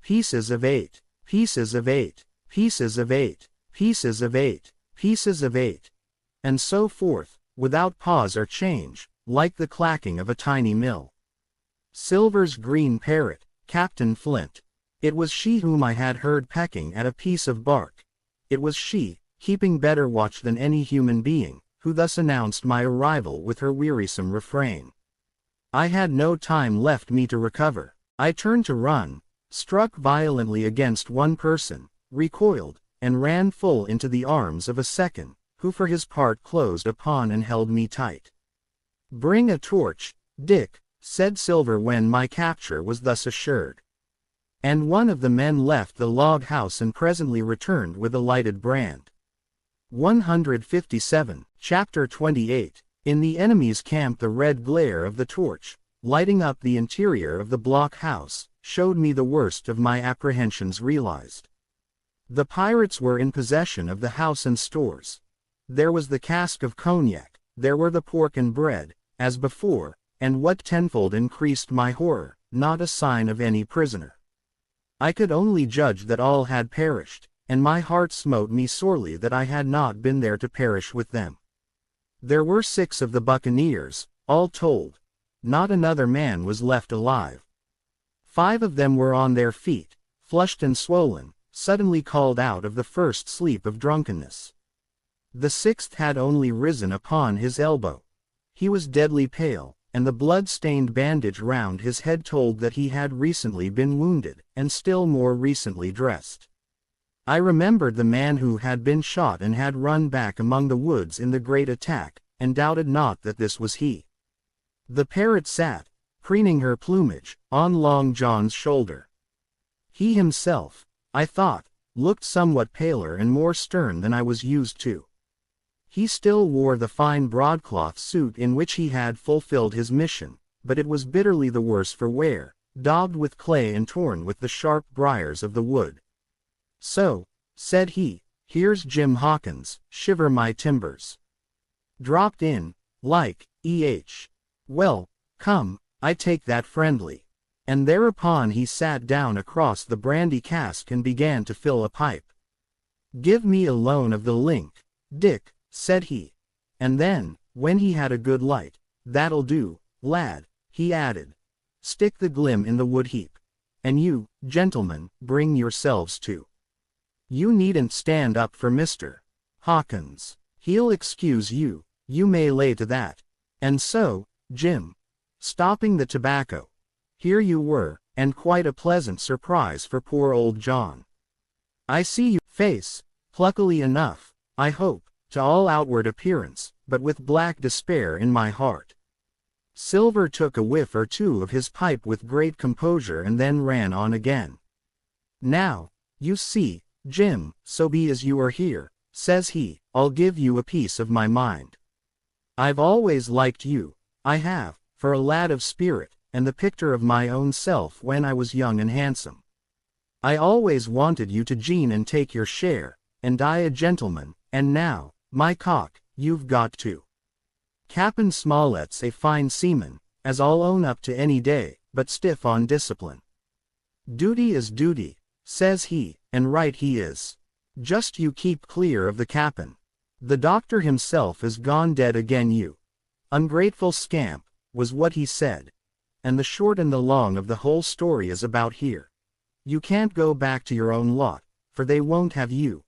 Pieces of 8, pieces of 8, pieces of 8, pieces of 8, pieces of 8, and so forth, without pause or change, like the clacking of a tiny mill. Silver's green parrot, Captain Flint. It was she whom I had heard pecking at a piece of bark. It was she, keeping better watch than any human being, who thus announced my arrival with her wearisome refrain. I had no time left me to recover. I turned to run, struck violently against one person, recoiled, and ran full into the arms of a second, who for his part closed upon and held me tight. "Bring a torch, Dick," said Silver when my capture was thus assured. And one of the men left the log house and presently returned with a lighted brand. 157, Chapter 28. In the enemy's camp the red glare of the torch, lighting up the interior of the blockhouse, showed me the worst of my apprehensions realized. The pirates were in possession of the house and stores. There was the cask of cognac, there were the pork and bread, as before, and what tenfold increased my horror, not a sign of any prisoner. I could only judge that all had perished, and my heart smote me sorely that I had not been there to perish with them. There were 6 of the buccaneers, all told. Not another man was left alive. 5 of them were on their feet, flushed and swollen, suddenly called out of the first sleep of drunkenness. The 6th had only risen upon his elbow. He was deadly pale, and the blood-stained bandage round his head told that he had recently been wounded, and still more recently dressed. I remembered the man who had been shot and had run back among the woods in the great attack, and doubted not that this was he. The parrot sat, preening her plumage, on Long John's shoulder. He himself, I thought, looked somewhat paler and more stern than I was used to. He still wore the fine broadcloth suit in which he had fulfilled his mission, but it was bitterly the worse for wear, daubed with clay and torn with the sharp briars of the wood. "So," said he, "here's Jim Hawkins, shiver my timbers. Dropped in, like, Well, come, I take that friendly." And thereupon he sat down across the brandy cask and began to fill a pipe. "Give me a loan of the link, Dick," said he. And then, when he had a good light, "That'll do, lad," he added. Stick the glim in the wood heap. And you, gentlemen, bring yourselves to. You needn't stand up for Mr. Hawkins. He'll excuse you, you may lay to that. And so, Jim, stopping the tobacco, here you were, and quite a pleasant surprise for poor old John. I see you face, pluckily enough, I hope, to all outward appearance, but with black despair in my heart. Silver took a whiff or two of his pipe with great composure and then ran on again. Now, you see, Jim, so be as you are here, says he, I'll give you a piece of my mind. I've always liked you, I have, for a lad of spirit, and the picture of my own self when I was young and handsome. I always wanted you to gene and take your share, and die a gentleman, and now, my cock, you've got to. Cap'n Smollett's a fine seaman, as I'll own up to any day, but stiff on discipline. Duty is duty, says he, and right he is. Just you keep clear of the cap'n. The doctor himself is gone dead again, you ungrateful scamp, was what he said. And the short and the long of the whole story is about here. You can't go back to your own lot, for they won't have you.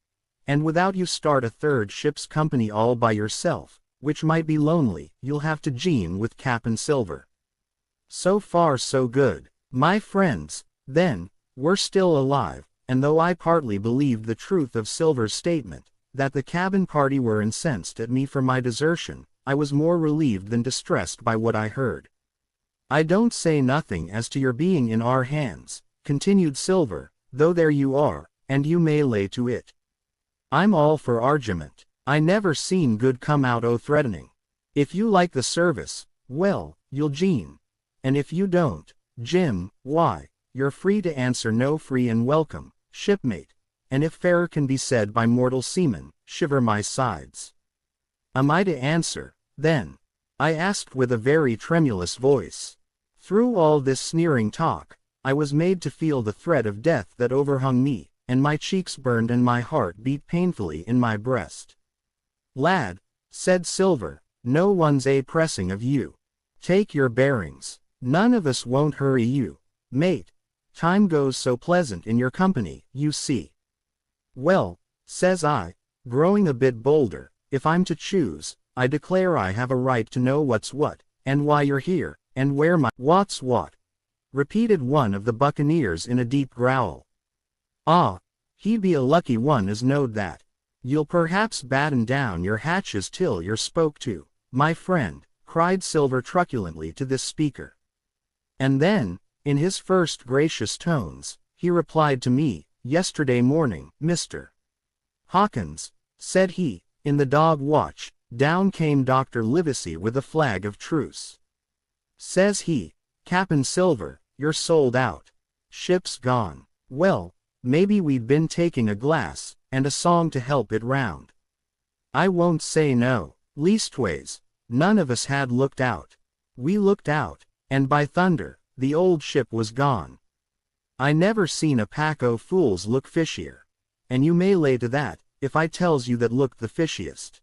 And without you start a third ship's company all by yourself, which might be lonely, you'll have to gene with Cap'n Silver. So far so good, my friends, then, we're still alive, and though I partly believed the truth of Silver's statement, that the cabin party were incensed at me for my desertion, I was more relieved than distressed by what I heard. I don't say nothing as to your being in our hands, continued Silver, though there you are, and you may lay to it. I'm all for argument. I never seen good come out o' threatening. If you like the service, well, you'll gene. And if you don't, Jim, why, you're free to answer no free and welcome, shipmate. And if fairer can be said by mortal seamen, shiver my sides. Am I to answer, then? I asked with a very tremulous voice. Through all this sneering talk, I was made to feel the threat of death that overhung me, and my cheeks burned and my heart beat painfully in my breast. Lad, said Silver, no one's pressing of you. Take your bearings. None of us won't hurry you, mate. Time goes so pleasant in your company, you see. Well, says I, growing a bit bolder, if I'm to choose, I declare I have a right to know what's what, and why you're here, and where my what's what, repeated one of the buccaneers in a deep growl. Ah, he'd be a lucky one as knowed that. You'll perhaps batten down your hatches till you're spoke to, my friend, cried Silver truculently to this speaker. And then, in his first gracious tones, he replied to me, yesterday morning, Mr. Hawkins, said he, in the dog watch, down came Dr. Livesey with a flag of truce. Says he, Cap'n Silver, you're sold out. Ship's gone. Well, maybe we'd been taking a glass, and a song to help it round. I won't say no, leastways, none of us had looked out. We looked out, and by thunder, the old ship was gone. I never seen a pack o' fools look fishier. And you may lay to that, if I tells you that looked the fishiest.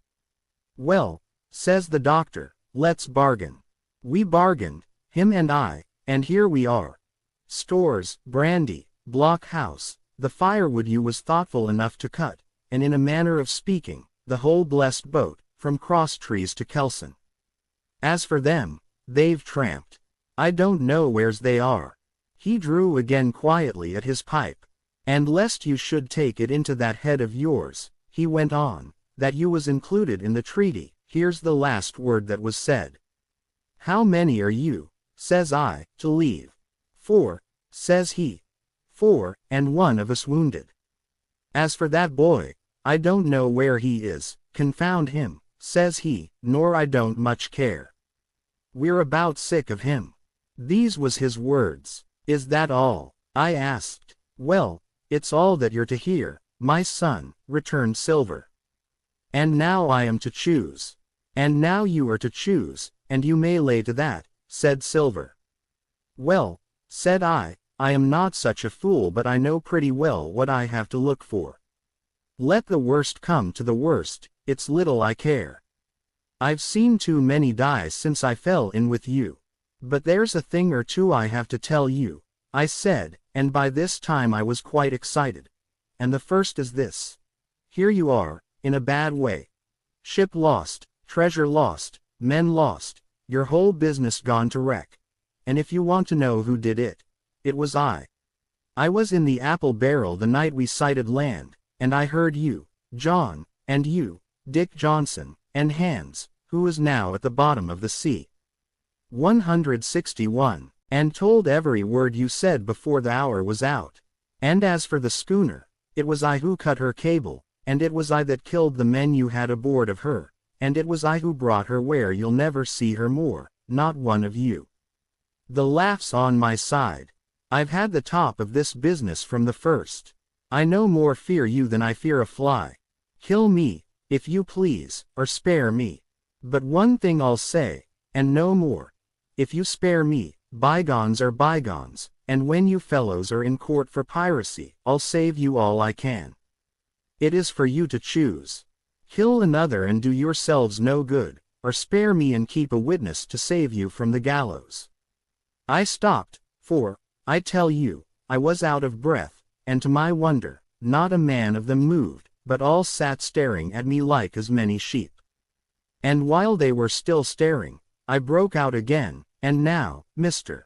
Well, says the doctor, let's bargain. We bargained, him and I, and here we are. Stores, brandy, blockhouse, the firewood you was thoughtful enough to cut, and in a manner of speaking, the whole blessed boat, from Crosstrees to Kelson. As for them, they've tramped. I don't know where's they are. He drew again quietly at his pipe. And lest you should take it into that head of yours, he went on, that you was included in the treaty, here's the last word that was said. How many are you, says I, to leave? 4, says he. 4, and one of us wounded. As for that boy, I don't know where he is, confound him, says he, nor I don't much care. We're about sick of him. These was his words. Is that all? I asked. Well, it's all that you're to hear, my son, returned Silver. And now I am to choose. And now you are to choose, and you may lay to that, said Silver. Well, said I am not such a fool, but I know pretty well what I have to look for. Let the worst come to the worst, it's little I care. I've seen too many die since I fell in with you. But there's a thing or two I have to tell you, I said, and by this time I was quite excited. And the first is this. Here you are, in a bad way. Ship lost, treasure lost, men lost, your whole business gone to wreck. And if you want to know who did it, it was I. I was in the Apple Barrel the night we sighted land, and I heard you, John, and you, Dick Johnson, and Hans, who is now at the bottom of the sea. 161, and told every word you said before the hour was out. And as for the schooner, it was I who cut her cable, and it was I that killed the men you had aboard of her, and it was I who brought her where you'll never see her more, not one of you. The laugh's on my side. I've had the top of this business from the first. I no more fear you than I fear a fly. Kill me, if you please, or spare me. But one thing I'll say, and no more. If you spare me, bygones are bygones, and when you fellows are in court for piracy, I'll save you all I can. It is for you to choose. Kill another and do yourselves no good, or spare me and keep a witness to save you from the gallows. I stopped, for, I tell you, I was out of breath, and to my wonder, not a man of them moved, but all sat staring at me like as many sheep. And while they were still staring, I broke out again, and now, Mr.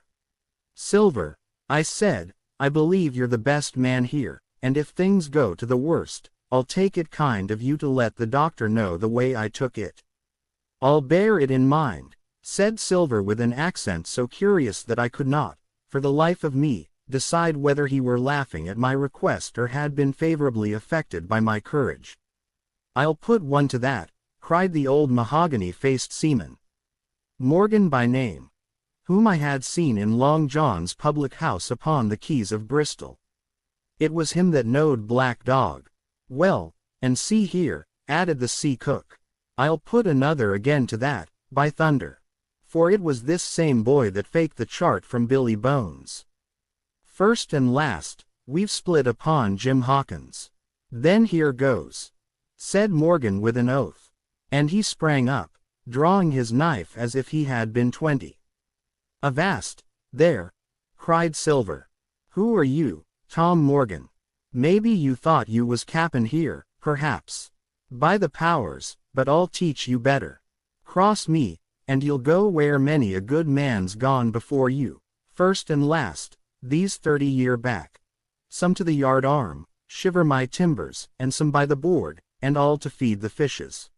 Silver, I said, I believe you're the best man here, and if things go to the worst, I'll take it kind of you to let the doctor know the way I took it. I'll bear it in mind, said Silver with an accent so curious that I could not, for the life of me, decide whether he were laughing at my request or had been favorably affected by my courage. I'll put one to that, cried the old mahogany-faced seaman. Morgan by name, whom I had seen in Long John's public house upon the quays of Bristol. It was him that knowed Black Dog. Well, and see here, added the sea cook, I'll put another again to that, by thunder. For it was this same boy that faked the chart from Billy Bones. First and last, we've split upon Jim Hawkins. Then here goes, said Morgan with an oath. And he sprang up, drawing his knife as if he had been 20. Avast, there, cried Silver. Who are you, Tom Morgan? Maybe you thought you was cap'n here, perhaps. By the powers, but I'll teach you better. Cross me, and you'll go where many a good man's gone before you, first and last, these 30 year back. Some to the yard arm, shiver my timbers, and some by the board, and all to feed the fishes.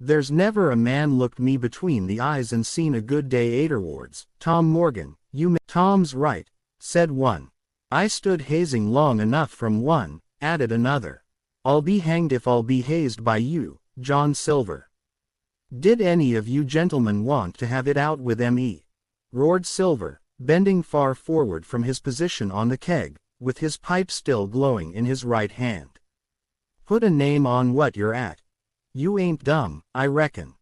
There's never a man looked me between the eyes and seen a good day afterwards. Tom Morgan, you may— Tom's right, said one. I stood hazing long enough from one, added another. I'll be hanged if I'll be hazed by you, John Silver. Did any of you gentlemen want to have it out with me? Roared Silver, bending far forward from his position on the keg, with his pipe still glowing in his right hand. Put a name on what you're at. You ain't dumb, I reckon.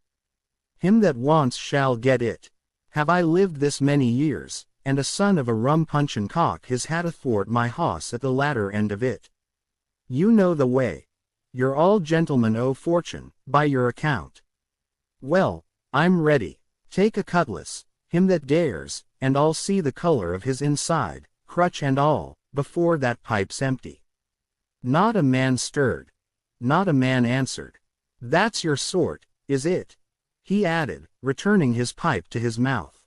Him that wants shall get it. Have I lived this many years, and a son of a rum-punchin' cock has had athwart my hoss at the latter end of it. You know the way. You're all gentlemen o' fortune, by your account. Well, I'm ready. Take a cutlass, him that dares, and I'll see the color of his inside, crutch and all, before that pipe's empty. Not a man stirred. Not a man answered. That's your sort, is it? He added, returning his pipe to his mouth.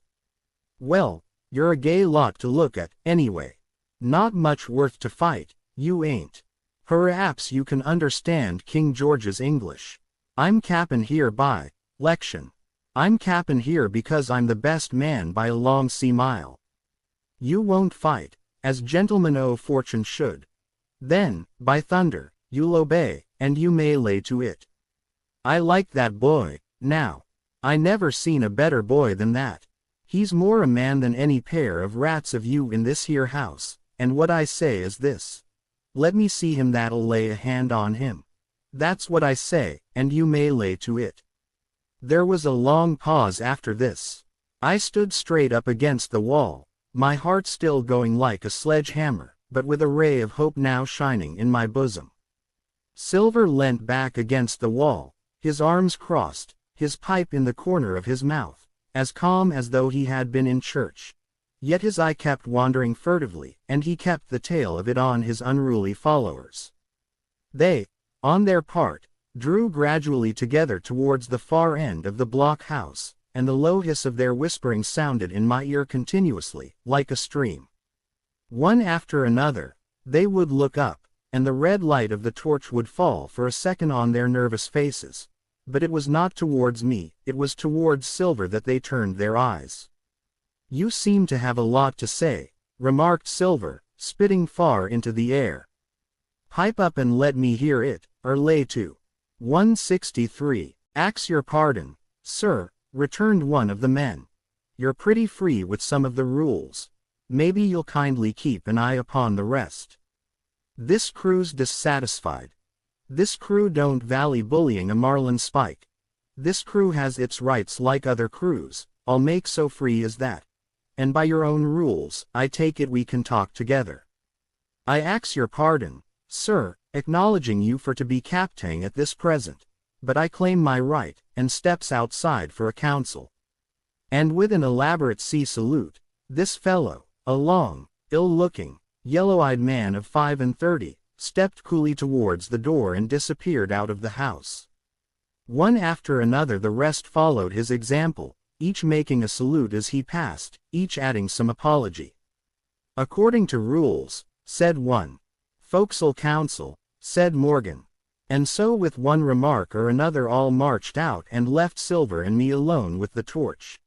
Well, you're a gay lot to look at, anyway. Not much worth to fight, you ain't. Perhaps you can understand King George's English. I'm cap'n here by 'lection. I'm cap'n here because I'm the best man by a long sea mile. You won't fight, as gentlemen o' fortune should. Then, by thunder, you'll obey, and you may lay to it. I like that boy, now. I never seen a better boy than that. He's more a man than any pair of rats of you in this here house, and what I say is this. Let me see him that'll lay a hand on him. That's what I say, and you may lay to it. There was a long pause after this. I stood straight up against the wall, my heart still going like a sledge-hammer, but with a ray of hope now shining in my bosom. Silver leant back against the wall, his arms crossed, his pipe in the corner of his mouth, as calm as though he had been in church. Yet his eye kept wandering furtively, and he kept the tail of it on his unruly followers. They, on their part, drew gradually together towards the far end of the blockhouse, and the low hiss of their whispering sounded in my ear continuously, like a stream. One after another, they would look up, and the red light of the torch would fall for a second on their nervous faces. But it was not towards me, it was towards Silver that they turned their eyes. "You seem to have a lot to say," remarked Silver, spitting far into the air. "Pipe up and let me hear it, or lay to." 163. "Ax your pardon, sir," returned one of the men. "You're pretty free with some of the rules. Maybe you'll kindly keep an eye upon the rest. This crew's dissatisfied. This crew don't vally bullying a marlin spike. This crew has its rights like other crews, I'll make so free as that. And by your own rules, I take it we can talk together. I ax your pardon, sir, acknowledging you for to be captain at this present, but I claim my right, and steps outside for a council." And with an elaborate sea salute, this fellow, a long, ill-looking, yellow-eyed man of 35, stepped coolly towards the door and disappeared out of the house. One after another the rest followed his example, each making a salute as he passed, each adding some apology. "According to rules," said one. "Forecastle council," said Morgan. And so with one remark or another all marched out and left Silver and me alone with the torch.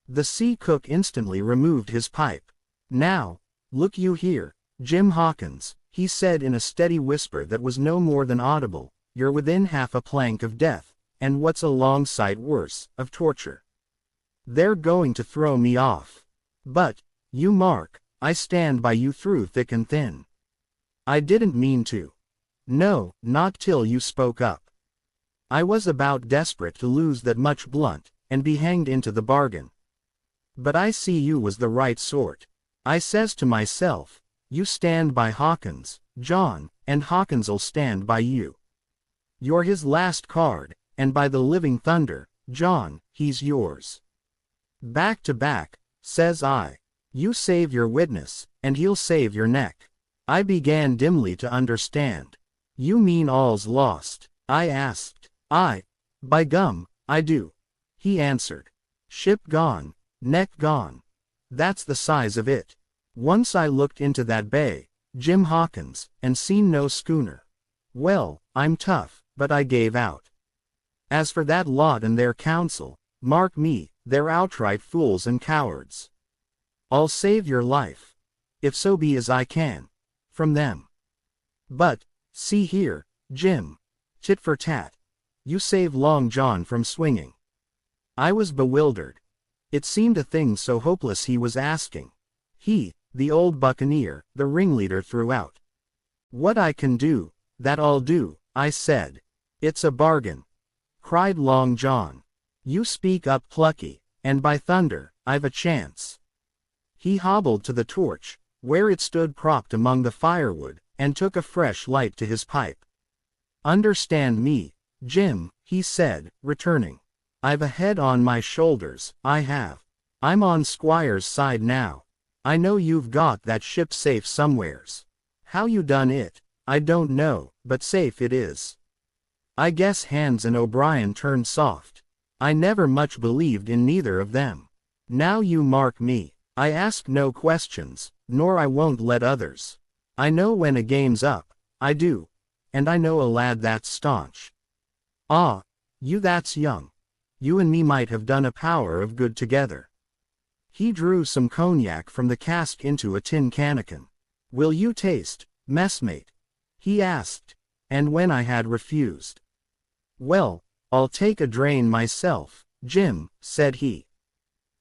The sea cook instantly removed his pipe. "Now, look you here, Jim Hawkins," he said in a steady whisper that was no more than audible, "you're within half a plank of death, and what's a long sight worse, of torture. They're going to throw me off. But, you mark, I stand by you through thick and thin. I didn't mean to. No, not till you spoke up. I was about desperate to lose that much blunt, and be hanged into the bargain. But I see you was the right sort. I says to myself, you stand by Hawkins, John, and Hawkins'll stand by you. You're his last card, and by the living thunder, John, he's yours. Back to back, says I. You save your witness, and he'll save your neck." I began dimly to understand. "You mean all's lost?" I asked. By gum, I do," he answered. "Ship gone, neck gone. That's the size of it. Once I looked into that bay, Jim Hawkins, and seen no schooner. Well, I'm tough, but I gave out. As for that lot and their counsel, mark me, they're outright fools and cowards. I'll save your life, if so be as I can, from them. But, see here, Jim, tit for tat, you save Long John from swinging." I was bewildered. It seemed a thing so hopeless he was asking. He, the old buccaneer, the ringleader throughout. "What I can do, that I'll do," I said. "It's a bargain," cried Long John. "You speak up plucky, and by thunder, I've a chance." He hobbled to the torch, where it stood propped among the firewood, and took a fresh light to his pipe. "Understand me, Jim," he said, returning. "I've a head on my shoulders, I have. I'm on Squire's side now. I know you've got that ship safe somewheres. How you done it, I don't know, but safe it is. I guess Hands and O'Brien turned soft. I never much believed in neither of them. Now you mark me, I ask no questions, nor I won't let others. I know when a game's up, I do. And I know a lad that's staunch. Ah, you that's young. You and me might have done a power of good together." He drew some cognac from the cask into a tin cannikin. "Will you taste, messmate?" he asked, and when I had refused, "Well, I'll take a drain myself, Jim," said he.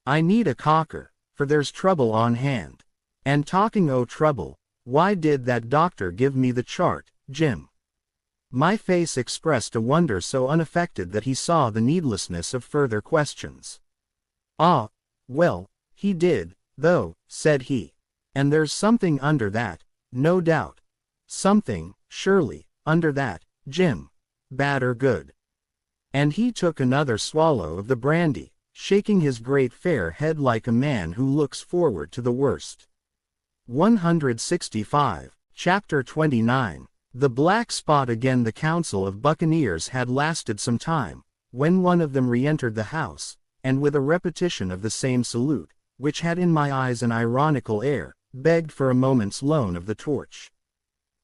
"I need a cocker, for there's trouble on hand. And talking o' trouble, why did that doctor give me the chart, Jim?" My face expressed a wonder so unaffected that he saw the needlessness of further questions. "Ah, well, he did, though," said he. "And there's something under that, no doubt. Something, surely, under that, Jim. Bad or good." And he took another swallow of the brandy, shaking his great fair head like a man who looks forward to the worst. 165. Chapter 29. The Black Spot again. The council of buccaneers had lasted some time, when one of them re-entered the house, and with a repetition of the same salute, which had in my eyes an ironical air, begged for a moment's loan of the torch.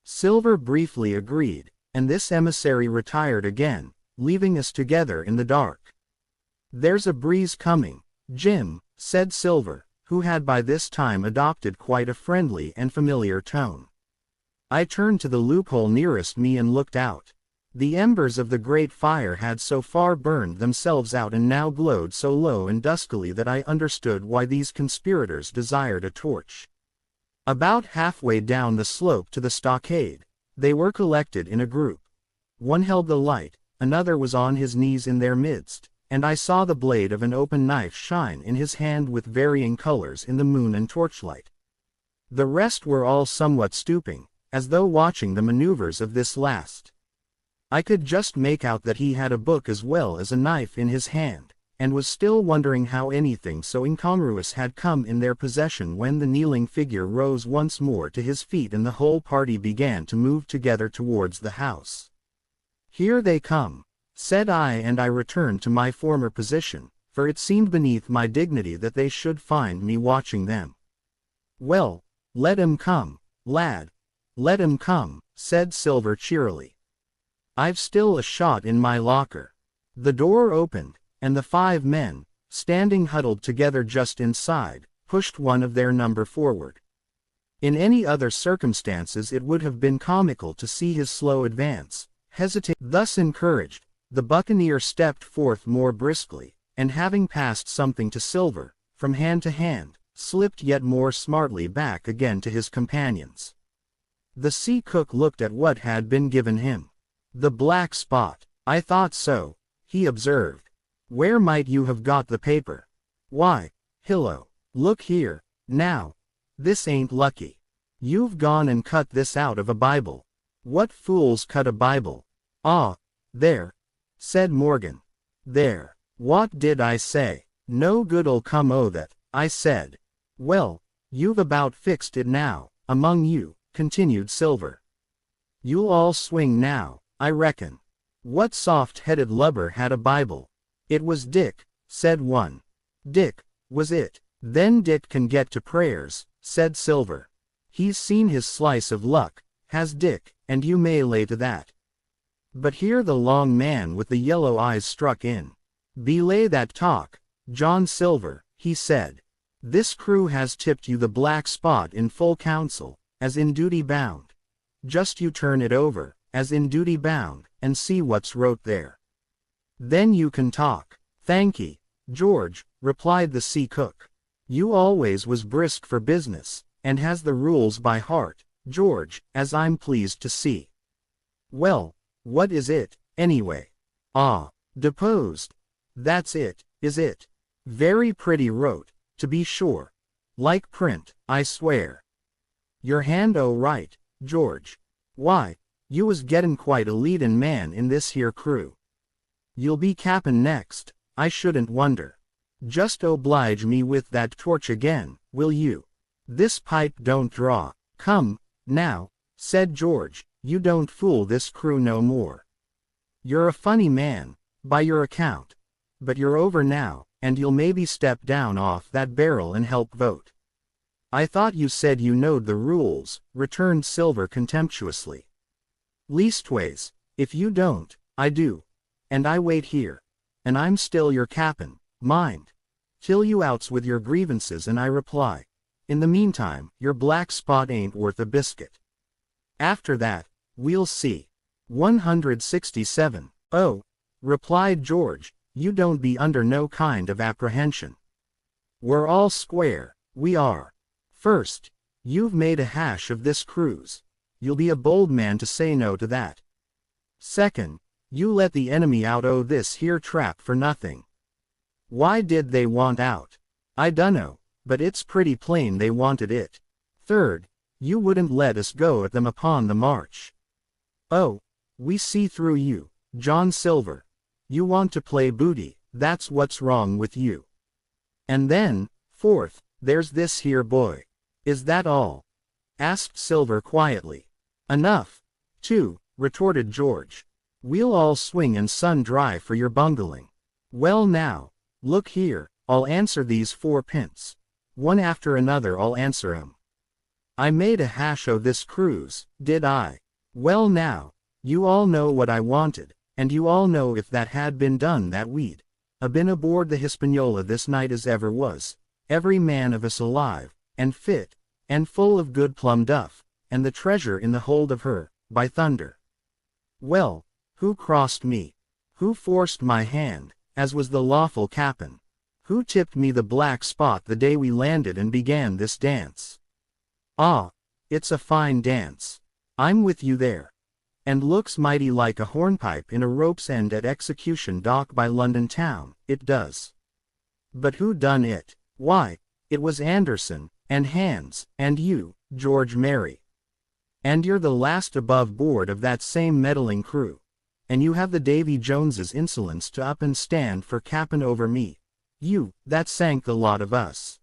Silver briefly agreed, and this emissary retired again, leaving us together in the dark. "There's a breeze coming, Jim," said Silver, who had by this time adopted quite a friendly and familiar tone. I turned to the loophole nearest me and looked out. The embers of the great fire had so far burned themselves out and now glowed so low and duskily that I understood why these conspirators desired a torch. About halfway down the slope to the stockade, they were collected in a group. One held the light, another was on his knees in their midst, and I saw the blade of an open knife shine in his hand with varying colors in the moon and torchlight. The rest were all somewhat stooping, as though watching the maneuvers of this last. I could just make out that he had a book as well as a knife in his hand, and was still wondering how anything so incongruous had come in their possession when the kneeling figure rose once more to his feet and the whole party began to move together towards the house. "Here they come," said I, and I returned to my former position, for it seemed beneath my dignity that they should find me watching them. "Well, let 'em come, lad. Let 'em come," said Silver cheerily. "I've still a shot in my locker." The door opened, and the 5 men, standing huddled together just inside, pushed one of their number forward. In any other circumstances it would have been comical to see his slow advance, hesitate. Thus encouraged, the buccaneer stepped forth more briskly, and having passed something to Silver, from hand to hand, slipped yet more smartly back again to his companions. The sea cook looked at what had been given him. "The Black Spot." "I thought so," he observed. "Where might you have got the paper?" "Why, Hillo, look here, now. This ain't lucky. You've gone and cut this out of a Bible." "What fools cut a Bible?" "Ah, there," said Morgan. "There. What did I say? No good'll come o' that, I said." "Well, you've about fixed it now, among you," continued Silver. "You'll all swing now, I reckon. What soft-headed lubber had a Bible?" "It was Dick," said one. "Dick, was it? Then Dick can get to prayers," said Silver. "He's seen his slice of luck, has Dick, and you may lay to that." But here the long man with the yellow eyes struck in. "Belay that talk, John Silver," he said. "This crew has tipped you the Black Spot in full council, as in duty bound. Just you turn it over, as in duty bound, and see what's wrote there. Then you can talk." "Thankee, George," replied the sea cook. "You always was brisk for business, and has the rules by heart, George, as I'm pleased to see. Well, what is it, anyway?" "Ah, deposed. That's it, is it? Very pretty wrote, to be sure. Like print, I swear. Your hand o' right, George. Why, you was gettin' quite a leadin' man in this here crew. You'll be cap'n next, I shouldn't wonder. Just oblige me with that torch again, will you? This pipe don't draw." "Come, now," said George, "you don't fool this crew no more. You're a funny man, by your account. But you're over now, and you'll maybe step down off that barrel and help vote." "I thought you said you knowed the rules," returned Silver contemptuously. "Leastways, if you don't, I do. And I wait here. And I'm still your cap'n, mind. Till you outs with your grievances and I reply. In the meantime, your Black Spot ain't worth a biscuit. After that, we'll see." 167. "Oh," replied George, "you don't be under no kind of apprehension. We're all square, we are. First, you've made a hash of this cruise. You'll be a bold man to say no to that. Second, you let the enemy out o' this here trap for nothing. Why did they want out? I dunno, but it's pretty plain they wanted it. Third, you wouldn't let us go at them upon the march. Oh, we see through you, John Silver. You want to play booty, that's what's wrong with you. And then, fourth, there's this here boy. Is that all? Asked Silver quietly. Enough, too, retorted George. We'll all swing and sun dry for your bungling. Well now, look here, I'll answer these 4 pints. One after another I'll answer 'em. I made a hash o' this cruise, did I? Well now, you all know what I wanted, and you all know if that had been done that we'd been aboard the Hispaniola this night as ever was, every man of us alive, and fit, and full of good plum duff, and the treasure in the hold of her, by thunder. Well, who crossed me? Who forced my hand, as was the lawful cap'n? Who tipped me the black spot the day we landed and began this dance? Ah, it's a fine dance. I'm with you there. And looks mighty like a hornpipe in a rope's end at Execution Dock by London town, it does. But who done it? Why, it was Anderson, and Hans, and you, George Merry. And you're the last above board of that same meddling crew. And you have the Davy Jones's insolence to up and stand for cap'n over me. You, that sank the lot of us.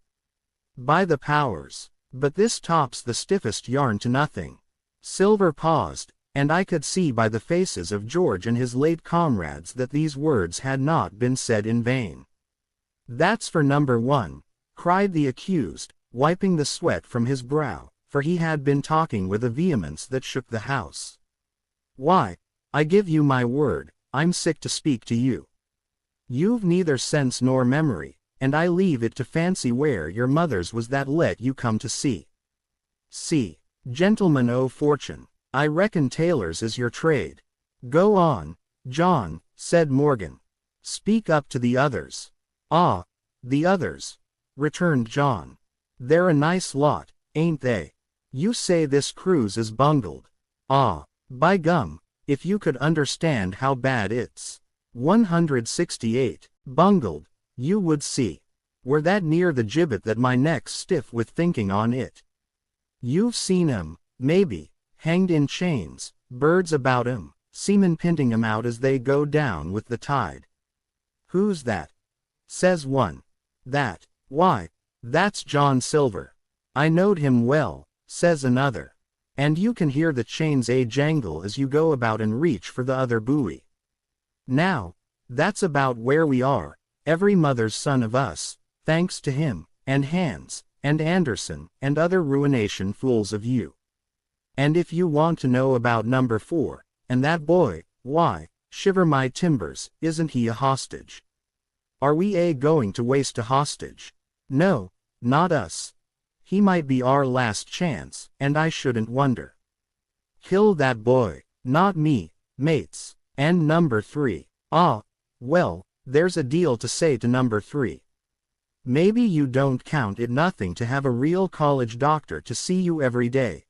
By the powers, but this tops the stiffest yarn to nothing. Silver paused, and I could see by the faces of George and his late comrades that these words had not been said in vain. That's for number 1, cried the accused, wiping the sweat from his brow, for he had been talking with a vehemence that shook the house. Why, I give you my word, I'm sick to speak to you. You've neither sense nor memory, and I leave it to fancy where your mother's was that let you come to sea. See, gentlemen o' fortune, I reckon tailors is your trade. Go on, John, said Morgan. Speak up to the others. Ah, the others, returned John. They're a nice lot, ain't they? You say this cruise is bungled. Ah, by gum, if you could understand how bad it's 168, bungled, you would see. Were that near the gibbet that my neck's stiff with thinking on it. You've seen 'em, maybe, hanged in chains, birds about 'em, seamen pinting 'em out as they go down with the tide. Who's that? Says one. That, why, that's John Silver. I knowed him well, says another. And you can hear the chains jangle as you go about and reach for the other buoy. Now, that's about where we are, every mother's son of us, thanks to him, and Hans, and Anderson, and other ruination fools of you. And if you want to know about number 4, and that boy, why, shiver my timbers, isn't he a hostage? Are we going to waste a hostage? No, not us. He might be our last chance, and I shouldn't wonder. Kill that boy, not me, mates. And number 3, ah, well, there's a deal to say to number 3. Maybe you don't count it nothing to have a real college doctor to see you every day.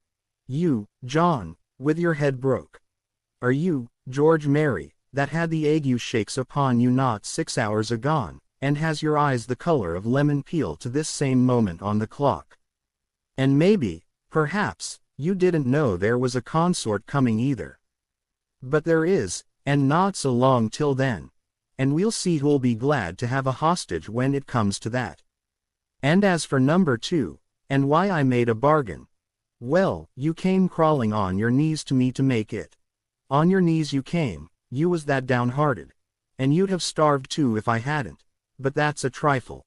You, John, with your head broke. Are you, George Merry, that had the ague shakes upon you not 6 hours agone, and has your eyes the color of lemon peel to this same moment on the clock? And maybe, perhaps, you didn't know there was a consort coming either. But there is, and not so long till then. And we'll see who'll be glad to have a hostage when it comes to that. And as for number 2, and why I made a bargain. Well, you came crawling on your knees to me to make it. On your knees you came, you was that downhearted. And you'd have starved too if I hadn't, but that's a trifle.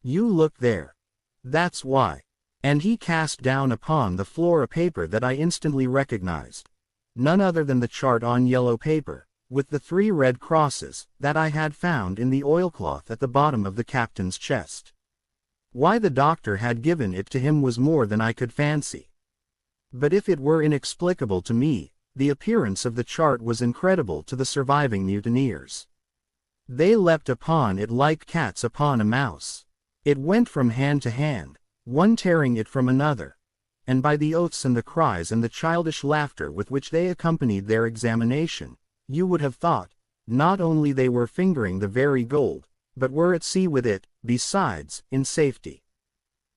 You look there. That's why. And he cast down upon the floor a paper that I instantly recognized. None other than the chart on yellow paper, with the 3 red crosses, that I had found in the oilcloth at the bottom of the captain's chest. Why the doctor had given it to him was more than I could fancy. But if it were inexplicable to me, the appearance of the chart was incredible to the surviving mutineers. They leapt upon it like cats upon a mouse. It went from hand to hand, one tearing it from another. And by the oaths and the cries and the childish laughter with which they accompanied their examination, you would have thought, not only they were fingering the very gold, but were at sea with it, besides, in safety.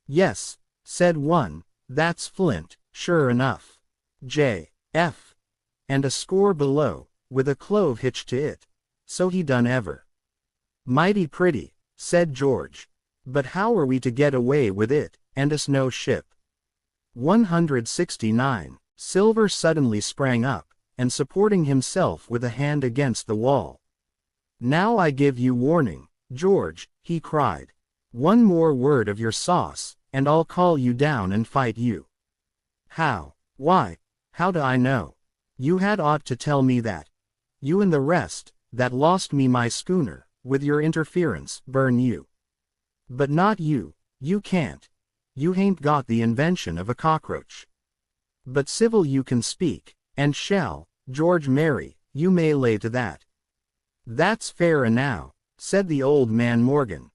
Yes, said one, that's flint, sure enough. J.F. And a score below, with a clove hitched to it. So he done ever. Mighty pretty, said George. But how are we to get away with it, and us no ship? 169. Silver suddenly sprang up, and supporting himself with a hand against the wall. Now I give you warning, George, he cried. One more word of your sauce, and I'll call you down and fight you. How? Why? How do I know? You had ought to tell me that. You and the rest, that lost me my schooner, with your interference, burn you. But not you, you can't. You hain't got the invention of a cockroach. But civil you can speak, and shall, George Marry, you may lay to that. That's fair enow, said the old man Morgan.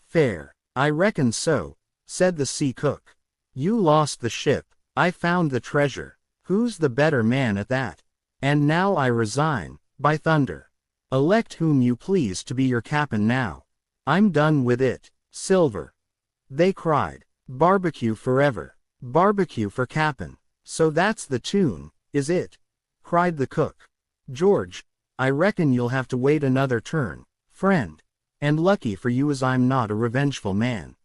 Fair, I reckon so, said the sea cook. You lost the ship, I found the treasure. Who's the better man at that? And now I resign, by thunder. Elect whom you please to be your cap'n now. I'm done with it, Silver. They cried. Barbecue forever. Barbecue for cap'n. So that's the tune, is it? Cried the cook. George, I reckon you'll have to wait another turn, friend. And lucky for you as I'm not a revengeful man.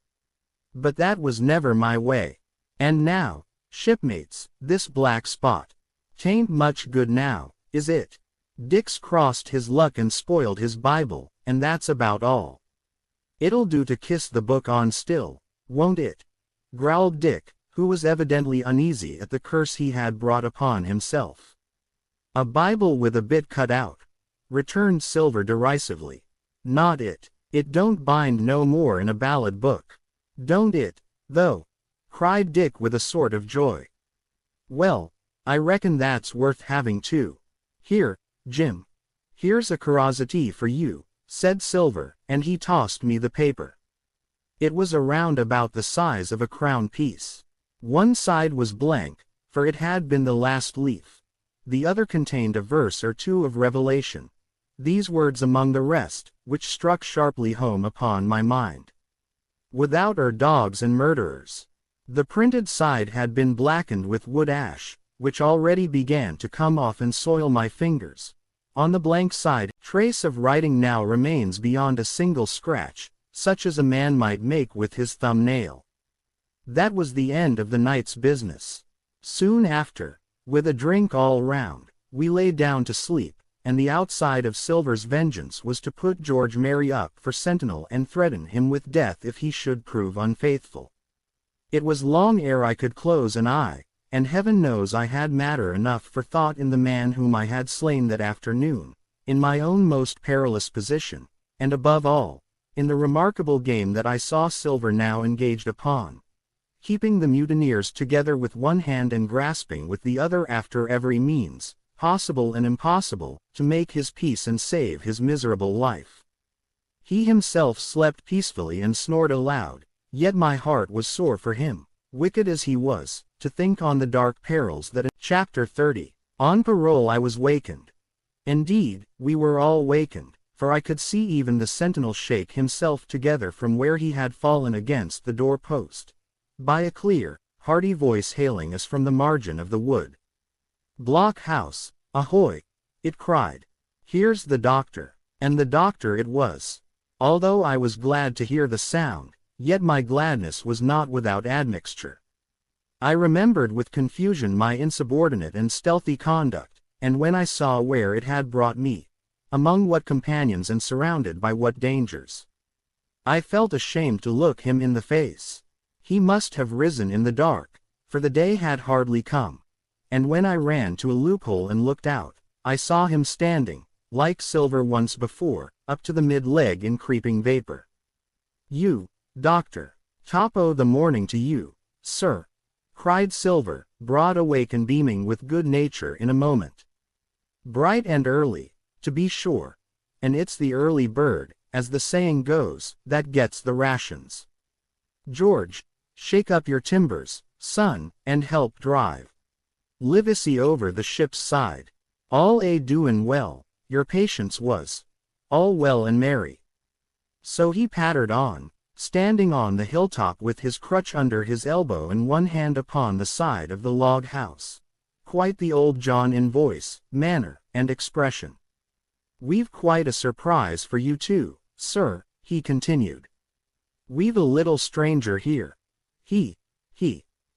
But that was never my way. And now, shipmates, this black spot. 'Tain't much good now, is it? Dick's crossed his luck and spoiled his Bible, and that's about all. It'll do to kiss the book on still, won't it? Growled Dick, who was evidently uneasy at the curse he had brought upon himself. A Bible with a bit cut out, returned Silver derisively. Not it. It don't bind no more in a ballad book. Don't it, though? Cried Dick with a sort of joy. Well, I reckon that's worth having too. Here, Jim. Here's a curiosity for you, said Silver, and he tossed me the paper. It was around about the size of a crown piece. One side was blank, for it had been the last leaf. The other contained a verse or two of Revelation. These words among the rest, which struck sharply home upon my mind. Without are dogs and murderers. The printed side had been blackened with wood ash, which already began to come off and soil my fingers. On the blank side, trace of writing now remains beyond a single scratch, such as a man might make with his thumbnail. That was the end of the night's business. Soon after, with a drink all round, we lay down to sleep, and the outside of Silver's vengeance was to put George Marry up for sentinel and threaten him with death if he should prove unfaithful. It was long ere I could close an eye, and heaven knows I had matter enough for thought in the man whom I had slain that afternoon, in my own most perilous position, and above all, in the remarkable game that I saw Silver now engaged upon, keeping the mutineers together with one hand and grasping with the other after every means, possible and impossible, to make his peace and save his miserable life. He himself slept peacefully and snored aloud, yet my heart was sore for him, wicked as he was, to think on the dark perils that. Chapter 30. On parole I was wakened. Indeed, we were all wakened, for I could see even the sentinel shake himself together from where he had fallen against the door-post, by a clear, hearty voice hailing us from the margin of the wood. Block House, ahoy! It cried. Here's the doctor. And the doctor it was. Although I was glad to hear the sound, yet my gladness was not without admixture. I remembered with confusion my insubordinate and stealthy conduct, and when I saw where it had brought me, among what companions and surrounded by what dangers, I felt ashamed to look him in the face. He must have risen in the dark, for the day had hardly come, and when I ran to a loophole and looked out, I saw him standing, like Silver once before, up to the mid-leg in creeping vapor. You, doctor, top o' the morning to you, sir, cried Silver, broad awake and beaming with good nature in a moment. Bright and early, to be sure, and it's the early bird, as the saying goes, that gets the rations. George, shake up your timbers, son, and help drive. Livesey over the ship's side. All a doin' well, your patience was. All well and merry. So he pattered on, standing on the hilltop with his crutch under his elbow and one hand upon the side of the log house. Quite the old John in voice, manner, and expression. We've quite a surprise for you too, sir," he continued. "We've a little stranger here. He,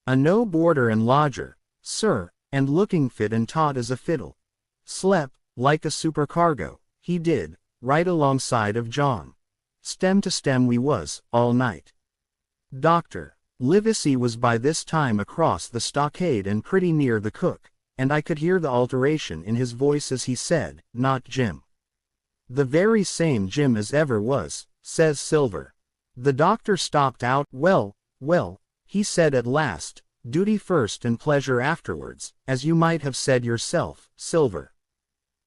a no boarder and lodger, sir, and looking fit and taut as a fiddle. Slep, like a supercargo, he did, right alongside of John. Stem to stem we was, all night." Dr. Livesey was by this time across the stockade and pretty near the cook, and I could hear the alteration in his voice as he said, "Not Jim." "The very same Jim as ever was," says Silver. The doctor stopped out. Well, he said at last, "duty first and pleasure afterwards, as you might have said yourself, Silver.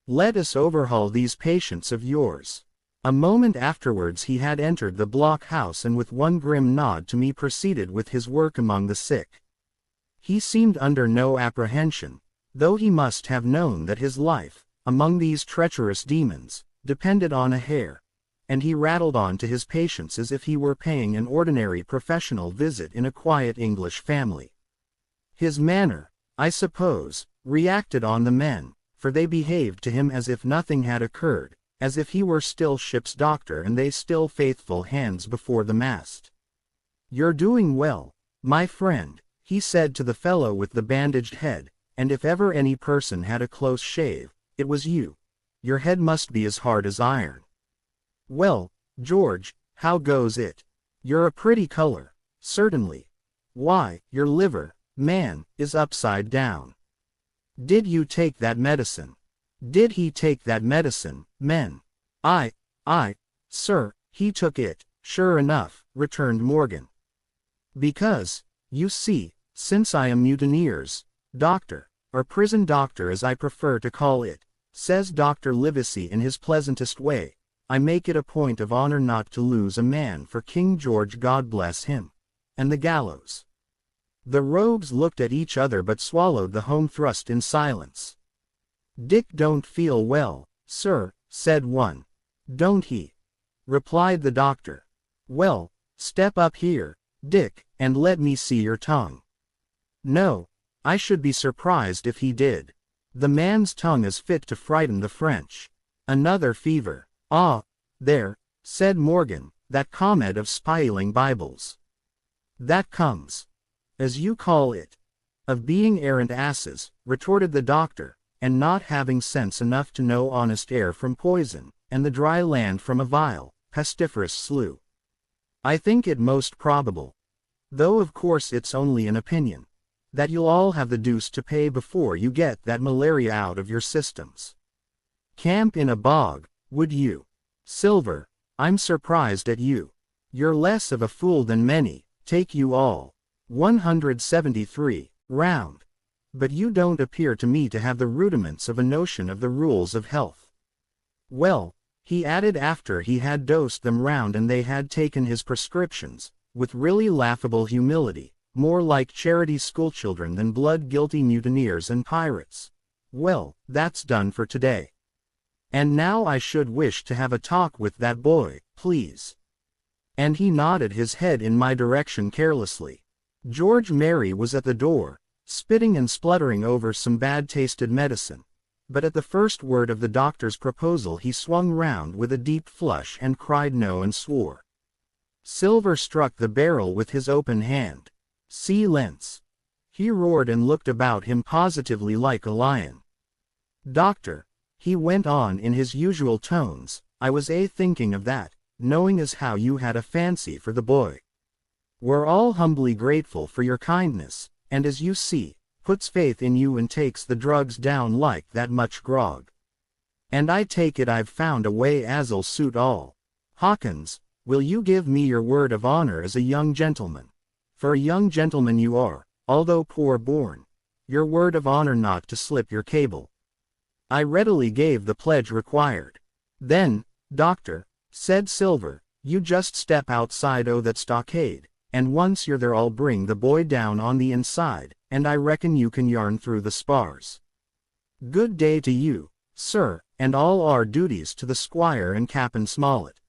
Let us overhaul these patients of yours." A moment afterwards he had entered the block-house and with one grim nod to me proceeded with his work among the sick. He seemed under no apprehension, though he must have known that his life, among these treacherous demons, depended on a hair, and he rattled on to his patients as if he were paying an ordinary professional visit in a quiet English family. His manner, I suppose, reacted on the men, for they behaved to him as if nothing had occurred, as if he were still ship's doctor and they still faithful hands before the mast. "You're doing well, my friend," he said to the fellow with the bandaged head, "and if ever any person had a close shave, it was you. Your head must be as hard as iron. Well, George, how goes it? You're a pretty color, certainly. Why, your liver, man, is upside down. Did you take that medicine?" "Did he take that medicine, men?" Aye, sir, he took it, sure enough," returned Morgan. "Because, you see, since I am mutineers, doctor, or prison doctor as I prefer to call it," says Dr. Livesey in his pleasantest way, "I make it a point of honor not to lose a man for King George, God bless him, and the gallows." The rogues looked at each other but swallowed the home thrust in silence. "Dick don't feel well, sir," said one. "Don't he?" replied the doctor. "Well, step up here, Dick, and let me see your tongue." "No, I should be surprised if he did. The man's tongue is fit to frighten the French. Another fever." "Ah, there," said Morgan, "that comment of spiling Bibles. That comes, as you call it, of being errant asses," retorted the doctor, "and not having sense enough to know honest air from poison, and the dry land from a vile, pestiferous slough. I think it most probable, though of course it's only an opinion, that you'll all have the deuce to pay before you get that malaria out of your systems. Camp in a bog, would you? Silver, I'm surprised at you. You're less of a fool than many, take you all. 173, round. But you don't appear to me to have the rudiments of a notion of the rules of health. Well," he added after he had dosed them round and they had taken his prescriptions, with really laughable humility, more like charity schoolchildren than blood-guilty mutineers and pirates, "well, that's done for today. And now I should wish to have a talk with that boy, please." And he nodded his head in my direction carelessly. George Merry was at the door, spitting and spluttering over some bad-tasted medicine, but at the first word of the doctor's proposal he swung round with a deep flush and cried no and swore. Silver struck the barrel with his open hand. "Silence!" he roared and looked about him positively like a lion. "Doctor," he went on in his usual tones, "I was thinking of that, knowing as how you had a fancy for the boy. We're all humbly grateful for your kindness, and as you see, puts faith in you and takes the drugs down like that much grog. And I take it I've found a way as'll suit all. Hawkins, will you give me your word of honor as a young gentleman? For a young gentleman you are, although poor born. Your word of honor not to slip your cable." I readily gave the pledge required. "Then, doctor," said Silver, "you just step outside that stockade, and once you're there I'll bring the boy down on the inside, and I reckon you can yarn through the spars. Good day to you, sir, and all our duties to the squire and Captain Smollett."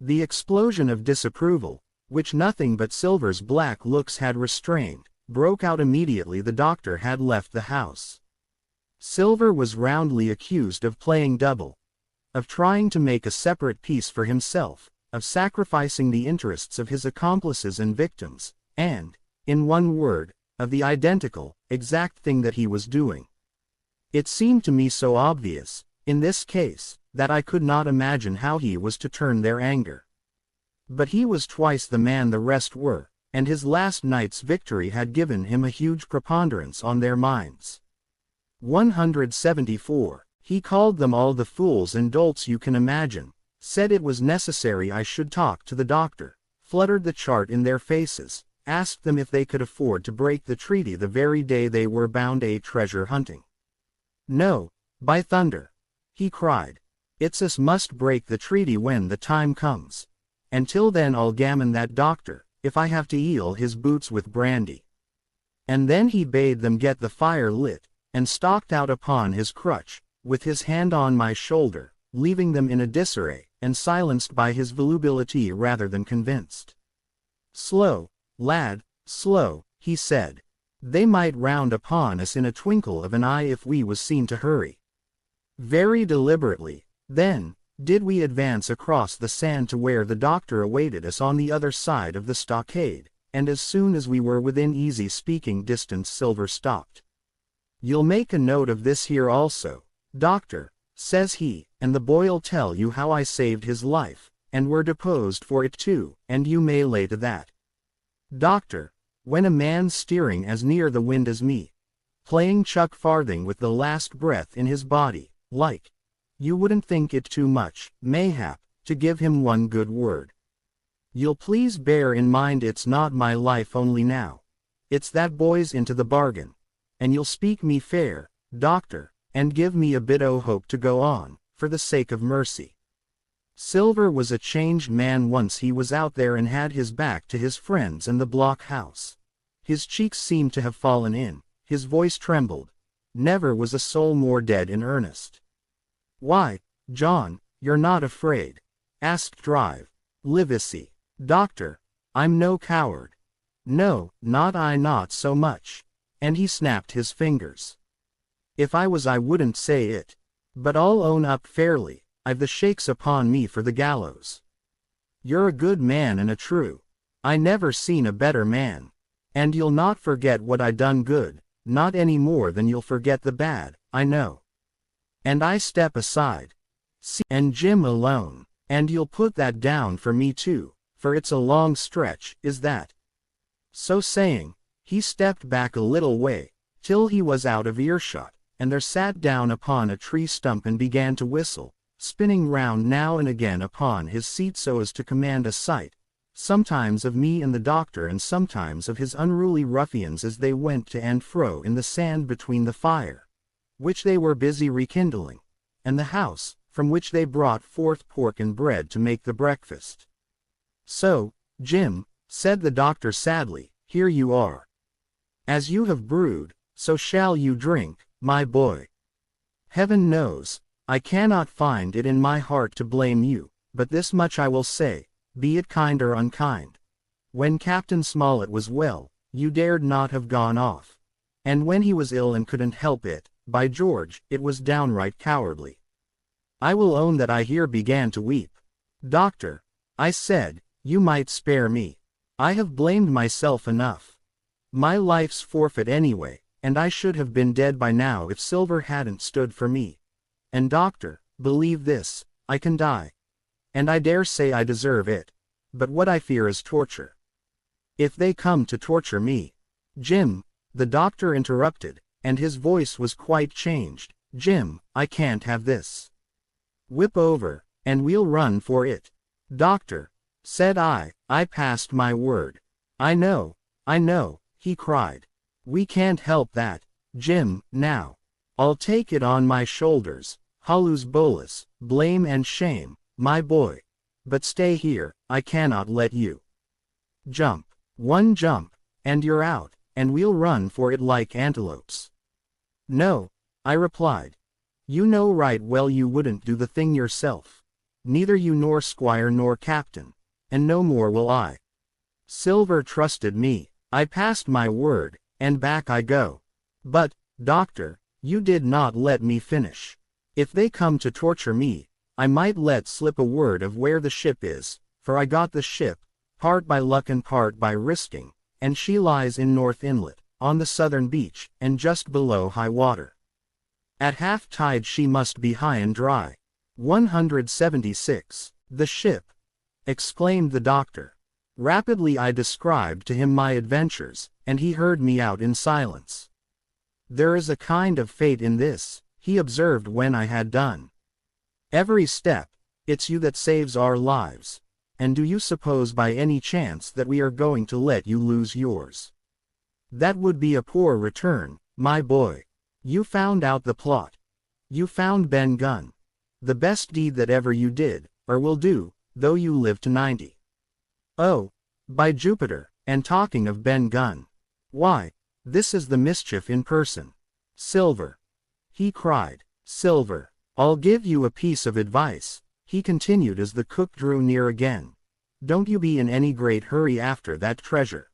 The explosion of disapproval, which nothing but Silver's black looks had restrained, broke out immediately the doctor had left the house. Silver was roundly accused of playing double. of trying to make a separate peace for himself, of sacrificing the interests of his accomplices and victims, and, in one word, of the identical, exact thing that he was doing. It seemed to me so obvious, in this case, that I could not imagine how he was to turn their anger. But he was twice the man the rest were, and his last night's victory had given him a huge preponderance on their minds. 174. He called them all the fools and dolts you can imagine, said it was necessary I should talk to the doctor, fluttered the chart in their faces, asked them if they could afford to break the treaty the very day they were bound treasure hunting. No, by thunder, he cried. It's us must break the treaty when the time comes. And till then I'll gammon that doctor, if I have to eel his boots with brandy. And then he bade them get the fire lit, and stalked out upon his crutch, with his hand on my shoulder, leaving them in a disarray, and silenced by his volubility rather than convinced. Slow, lad, slow, he said. They might round upon us in a twinkle of an eye if we was seen to hurry. Very deliberately, then, did we advance across the sand to where the doctor awaited us on the other side of the stockade, and as soon as we were within easy speaking distance Silver stopped. You'll make a note of this here also, doctor, says he, and the boy'll tell you how I saved his life, and were deposed for it too, and you may lay to that. Doctor, when a man's steering as near the wind as me, playing chuck farthing with the last breath in his body, like, you wouldn't think it too much, mayhap, to give him one good word. You'll please bear in mind it's not my life only now. It's that boy's into the bargain. And you'll speak me fair, doctor, and give me a bit o' hope to go on, for the sake of mercy. Silver was a changed man once he was out there and had his back to his friends and the blockhouse. His cheeks seemed to have fallen in, his voice trembled. Never was a soul more dead in earnest. Why, John, you're not afraid? Asked Drive. Livesey. Doctor, I'm no coward. No, not I, not so much. And he snapped his fingers. If I was I wouldn't say it. But I'll own up fairly, I've the shakes upon me for the gallows. You're a good man and a true. I never seen a better man. And you'll not forget what I done good, not any more than you'll forget the bad, I know. And I step aside. See, and Jim alone, and you'll put that down for me too, for it's a long stretch, is that? So saying, he stepped back a little way, till he was out of earshot, and there sat down upon a tree stump and began to whistle, spinning round now and again upon his seat so as to command a sight, sometimes of me and the doctor and sometimes of his unruly ruffians as they went to and fro in the sand between the fire, which they were busy rekindling, and the house, from which they brought forth pork and bread to make the breakfast. So, Jim, said the doctor sadly, here you are. As you have brewed, so shall you drink, my boy. Heaven knows, I cannot find it in my heart to blame you, but this much I will say, be it kind or unkind. When Captain Smollett was well, you dared not have gone off. And when he was ill and couldn't help it, by George, it was downright cowardly. I will own that I here began to weep. Doctor, I said, you might spare me. I have blamed myself enough. My life's forfeit anyway, and I should have been dead by now if Silver hadn't stood for me. And doctor, believe this, I can die. And I dare say I deserve it. But what I fear is torture. If they come to torture me. Jim, the doctor interrupted, and his voice was quite changed. Jim, I can't have this. Whip over, and we'll run for it. Doctor, said I passed my word. I know, he cried. We can't help that, Jim, now. I'll take it on my shoulders, holus bolus, blame and shame, my boy. But stay here, I cannot let you. Jump, one jump, and you're out, and we'll run for it like antelopes. No, I replied. You know right well you wouldn't do the thing yourself. Neither you nor Squire nor Captain, and no more will I. Silver trusted me, I passed my word, and back I go. But, doctor, you did not let me finish. If they come to torture me, I might let slip a word of where the ship is, for I got the ship, part by luck and part by risking, and she lies in North Inlet, on the southern beach, and just below high water. At half tide she must be high and dry. 176. The ship! Exclaimed the doctor. Rapidly I described to him my adventures, and he heard me out in silence. There is a kind of fate in this, he observed when I had done. Every step, it's you that saves our lives. And do you suppose by any chance that we are going to let you lose yours? That would be a poor return, my boy. You found out the plot. You found Ben Gunn. The best deed that ever you did, or will do, though you live to 90. Oh, by Jupiter, and talking of Ben Gunn. Why, this is the mischief in person. Silver! He cried. Silver! I'll give you a piece of advice, he continued as the cook drew near again. Don't you be in any great hurry after that treasure.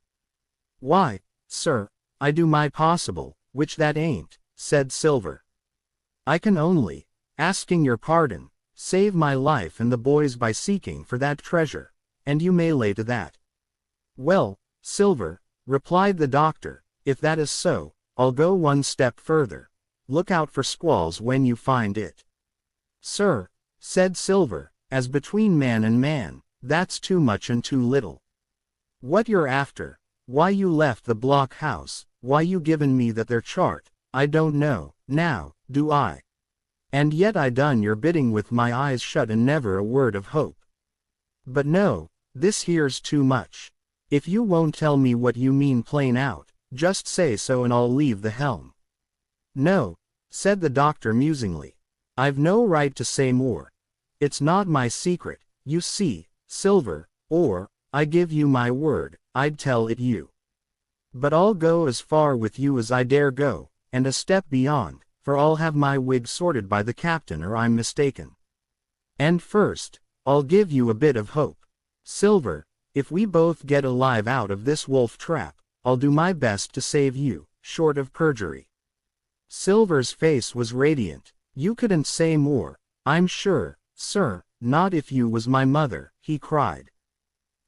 Why, sir, I do my possible, which that ain't, said Silver. I can only, asking your pardon, save my life and the boy's by seeking for that treasure, and you may lay to that. Well, Silver, replied the doctor, if that is so, I'll go one step further. Look out for squalls when you find it. Sir, said Silver, as between man and man, that's too much and too little. What you're after, why you left the blockhouse, why you given me that there chart, I don't know, now, do I? And yet I done your bidding with my eyes shut and never a word of hope. But no, this here's too much. If you won't tell me what you mean plain out, just say so and I'll leave the helm. No, said the doctor musingly. I've no right to say more. It's not my secret, you see, Silver, or, I give you my word, I'd tell it you. But I'll go as far with you as I dare go, and a step beyond, for I'll have my wig sorted by the captain or I'm mistaken. And first, I'll give you a bit of hope. Silver, if we both get alive out of this wolf trap, I'll do my best to save you, short of perjury. Silver's face was radiant. You couldn't say more, I'm sure, sir, not if you was my mother, he cried.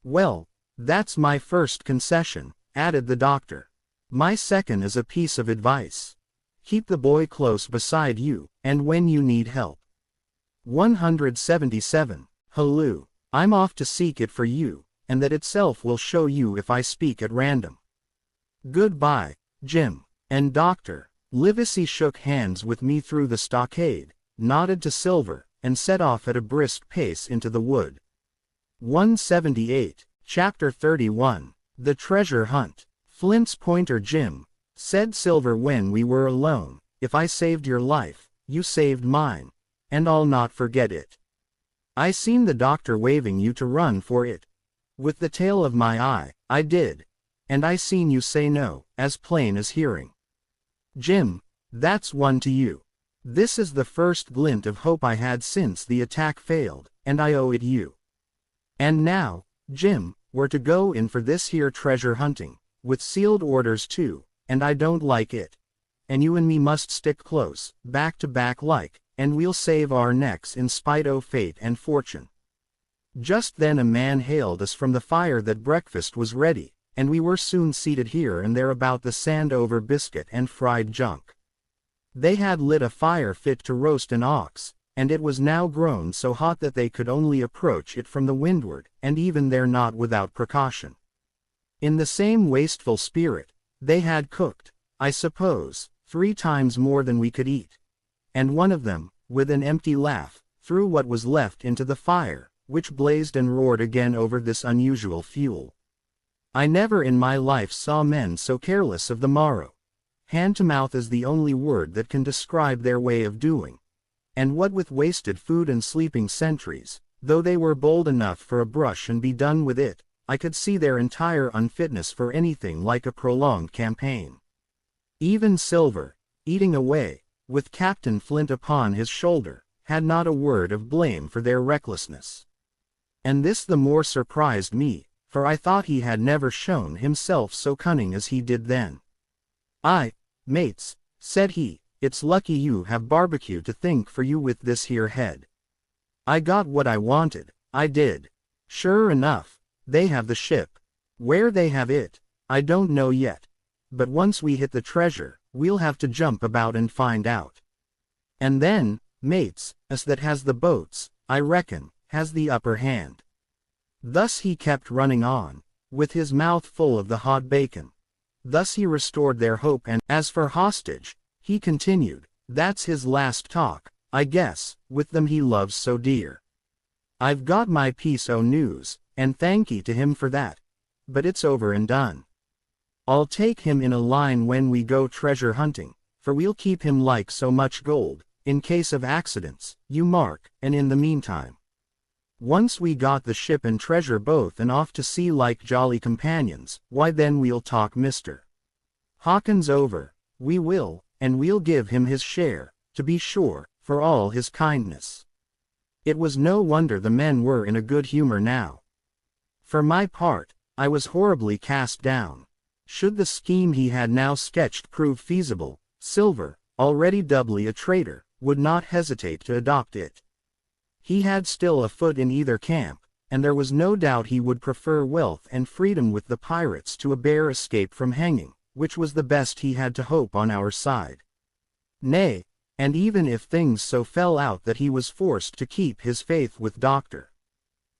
Well, that's my first concession, added the doctor. My second is a piece of advice. Keep the boy close beside you, and when you need help. 177. Halloo, I'm off to seek it for you, and that itself will show you if I speak at random. Goodbye, Jim, and Doctor. Livesey shook hands with me through the stockade, nodded to Silver, and set off at a brisk pace into the wood. 178. Chapter 31. The Treasure Hunt. Flint's pointer Jim, said Silver when we were alone, if I saved your life, you saved mine, and I'll not forget it. I seen the doctor waving you to run for it. With the tail of my eye, I did. And I seen you say no, as plain as hearing. Jim, that's one to you. This is the first glint of hope I had since the attack failed, and I owe it you. And now, Jim, we're to go in for this here treasure hunting, with sealed orders too, and I don't like it. And you and me must stick close, back to back like, and we'll save our necks in spite o' fate and fortune. Just then a man hailed us from the fire that breakfast was ready, and we were soon seated here and there about the sand over biscuit and fried junk. They had lit a fire fit to roast an ox, and it was now grown so hot that they could only approach it from the windward, and even there not without precaution. In the same wasteful spirit, they had cooked, I suppose, 3 times more than we could eat. And one of them, with an empty laugh, threw what was left into the fire, which blazed and roared again over this unusual fuel. I never in my life saw men so careless of the morrow. Hand to mouth is the only word that can describe their way of doing. And what with wasted food and sleeping sentries, though they were bold enough for a brush and be done with it, I could see their entire unfitness for anything like a prolonged campaign. Even Silver, eating away, with Captain Flint upon his shoulder, had not a word of blame for their recklessness. And this the more surprised me, for I thought he had never shown himself so cunning as he did then. "Aye, mates," said he, "it's lucky you have barbecue to think for you with this here head. I got what I wanted, I did. Sure enough, they have the ship. Where they have it, I don't know yet. But once we hit the treasure, we'll have to jump about and find out. And then, mates, us that has the boats, I reckon, has the upper hand. Thus he kept running on, with his mouth full of the hot bacon. Thus he restored their hope, and as for hostage, he continued, that's his last talk, I guess, with them he loves so dear. I've got my piece o' news, and thankee to him for that. But it's over and done. I'll take him in a line when we go treasure hunting, for we'll keep him like so much gold, in case of accidents, you mark, and in the meantime. Once we got the ship and treasure both and off to sea like jolly companions, why then we'll talk Mr. Hawkins over, we will, and we'll give him his share, to be sure, for all his kindness. It was no wonder the men were in a good humor now. For my part, I was horribly cast down. Should the scheme he had now sketched prove feasible, Silver, already doubly a traitor, would not hesitate to adopt it. He had still a foot in either camp, and there was no doubt he would prefer wealth and freedom with the pirates to a bare escape from hanging, which was the best he had to hope on our side. Nay, and even if things so fell out that he was forced to keep his faith with Dr.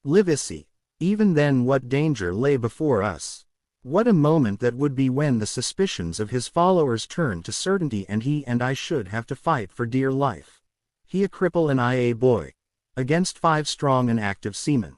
Livesey, even then what danger lay before us? What a moment that would be when the suspicions of his followers turned to certainty and he and I should have to fight for dear life. He a cripple and I a boy, against 5 strong and active seamen.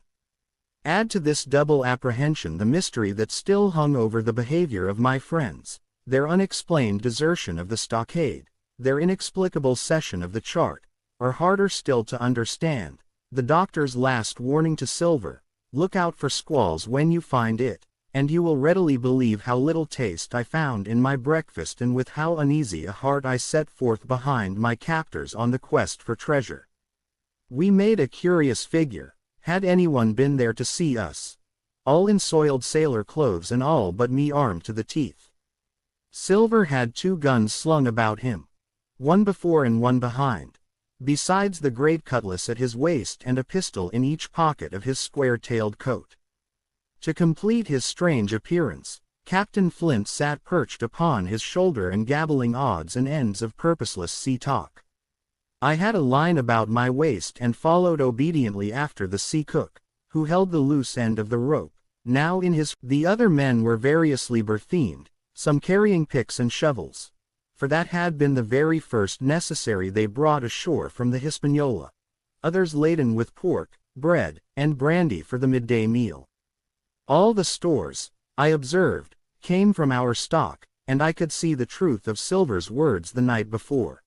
Add to this double apprehension the mystery that still hung over the behavior of my friends, their unexplained desertion of the stockade, their inexplicable cession of the chart, or harder still to understand, the doctor's last warning to Silver, look out for squalls when you find it, and you will readily believe how little taste I found in my breakfast and with how uneasy a heart I set forth behind my captors on the quest for treasure. We made a curious figure, had anyone been there to see us. All in soiled sailor clothes and all but me armed to the teeth. Silver had 2 guns slung about him, one before and one behind, besides the great cutlass at his waist and a pistol in each pocket of his square-tailed coat. To complete his strange appearance, Captain Flint sat perched upon his shoulder and gabbling odds and ends of purposeless sea talk. I had a line about my waist and followed obediently after the sea cook, who held the loose end of the rope, now in his. The other men were variously berthened, some carrying picks and shovels, for that had been the very first necessary they brought ashore from the Hispaniola, others laden with pork, bread, and brandy for the midday meal. All the stores, I observed, came from our stock, and I could see the truth of Silver's words the night before.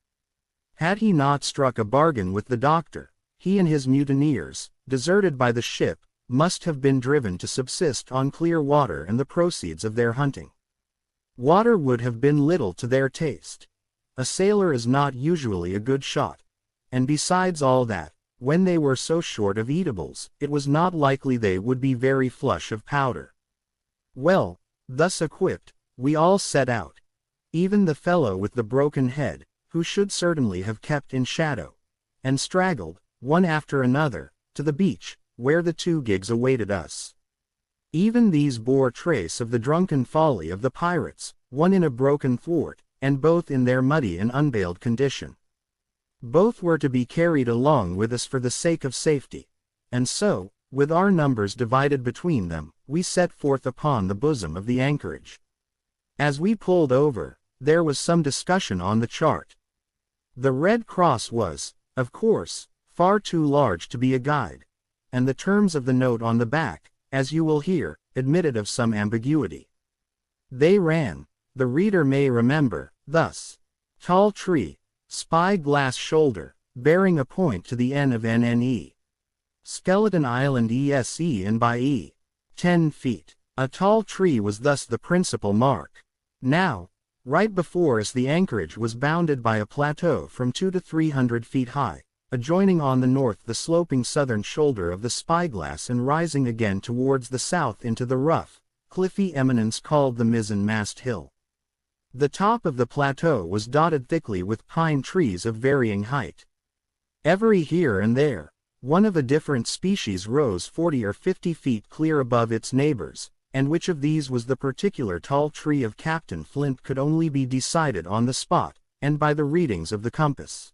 Had he not struck a bargain with the doctor, he and his mutineers, deserted by the ship, must have been driven to subsist on clear water and the proceeds of their hunting. Water would have been little to their taste. A sailor is not usually a good shot, and besides all that, when they were so short of eatables, it was not likely they would be very flush of powder. Well, thus equipped, we all set out. Even the fellow with the broken head, who should certainly have kept in shadow, and straggled, one after another, to the beach, where the 2 gigs awaited us. Even these bore trace of the drunken folly of the pirates, one in a broken thwart, and both in their muddy and unbaled condition. Both were to be carried along with us for the sake of safety, and so, with our numbers divided between them, we set forth upon the bosom of the anchorage. As we pulled over, there was some discussion on the chart. The Red Cross was, of course, far too large to be a guide, and the terms of the note on the back, as you will hear, admitted of some ambiguity. They ran, the reader may remember, thus: Tall tree, Spy glass shoulder, bearing a point to the N of NNE. Skeleton Island ESE and by E. 10 feet. A tall tree was thus the principal mark. Now, right before us the anchorage was bounded by a plateau from 200 to 300 feet high, adjoining on the north the sloping southern shoulder of the Spyglass and rising again towards the south into the rough, cliffy eminence called the Mizzen-mast Hill. The top of the plateau was dotted thickly with pine trees of varying height. Every here and there, One of a different species rose 40 or 50 feet clear above its neighbors, and which of these was the particular tall tree of Captain Flint could only be decided on the spot, and by the readings of the compass.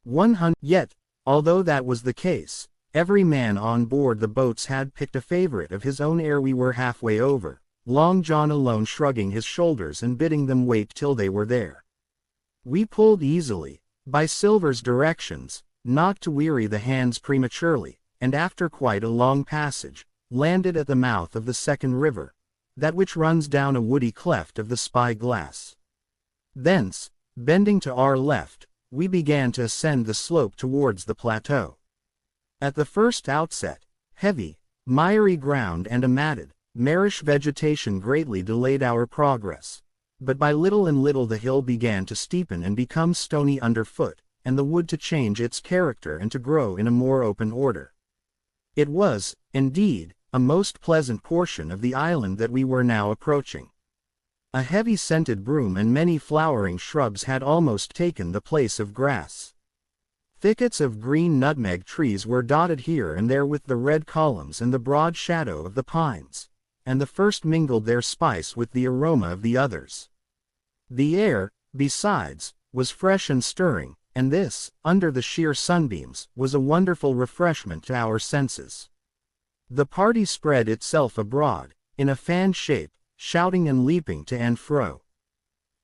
100. Yet, although that was the case, every man on board the boats had picked a favorite of his own ere we were halfway over, Long John alone shrugging his shoulders and bidding them wait till they were there. We pulled easily, by Silver's directions, not to weary the hands prematurely, and after quite a long passage, landed at the mouth of the second river, that which runs down a woody cleft of the Spy Glass. Thence, bending to our left, we began to ascend the slope towards the plateau. At the first outset, heavy, miry ground and a matted, marish vegetation greatly delayed our progress, but by little and little the hill began to steepen and become stony underfoot, and the wood to change its character and to grow in a more open order. It was, indeed, a most pleasant portion of the island that we were now approaching. A heavy scented broom and many flowering shrubs had almost taken the place of grass. Thickets of green nutmeg trees were dotted here and there with the red columns and the broad shadow of the pines, and the first mingled their spice with the aroma of the others. The air, besides, was fresh and stirring, and this, under the sheer sunbeams, was a wonderful refreshment to our senses. The party spread itself abroad, in a fan shape, shouting and leaping to and fro.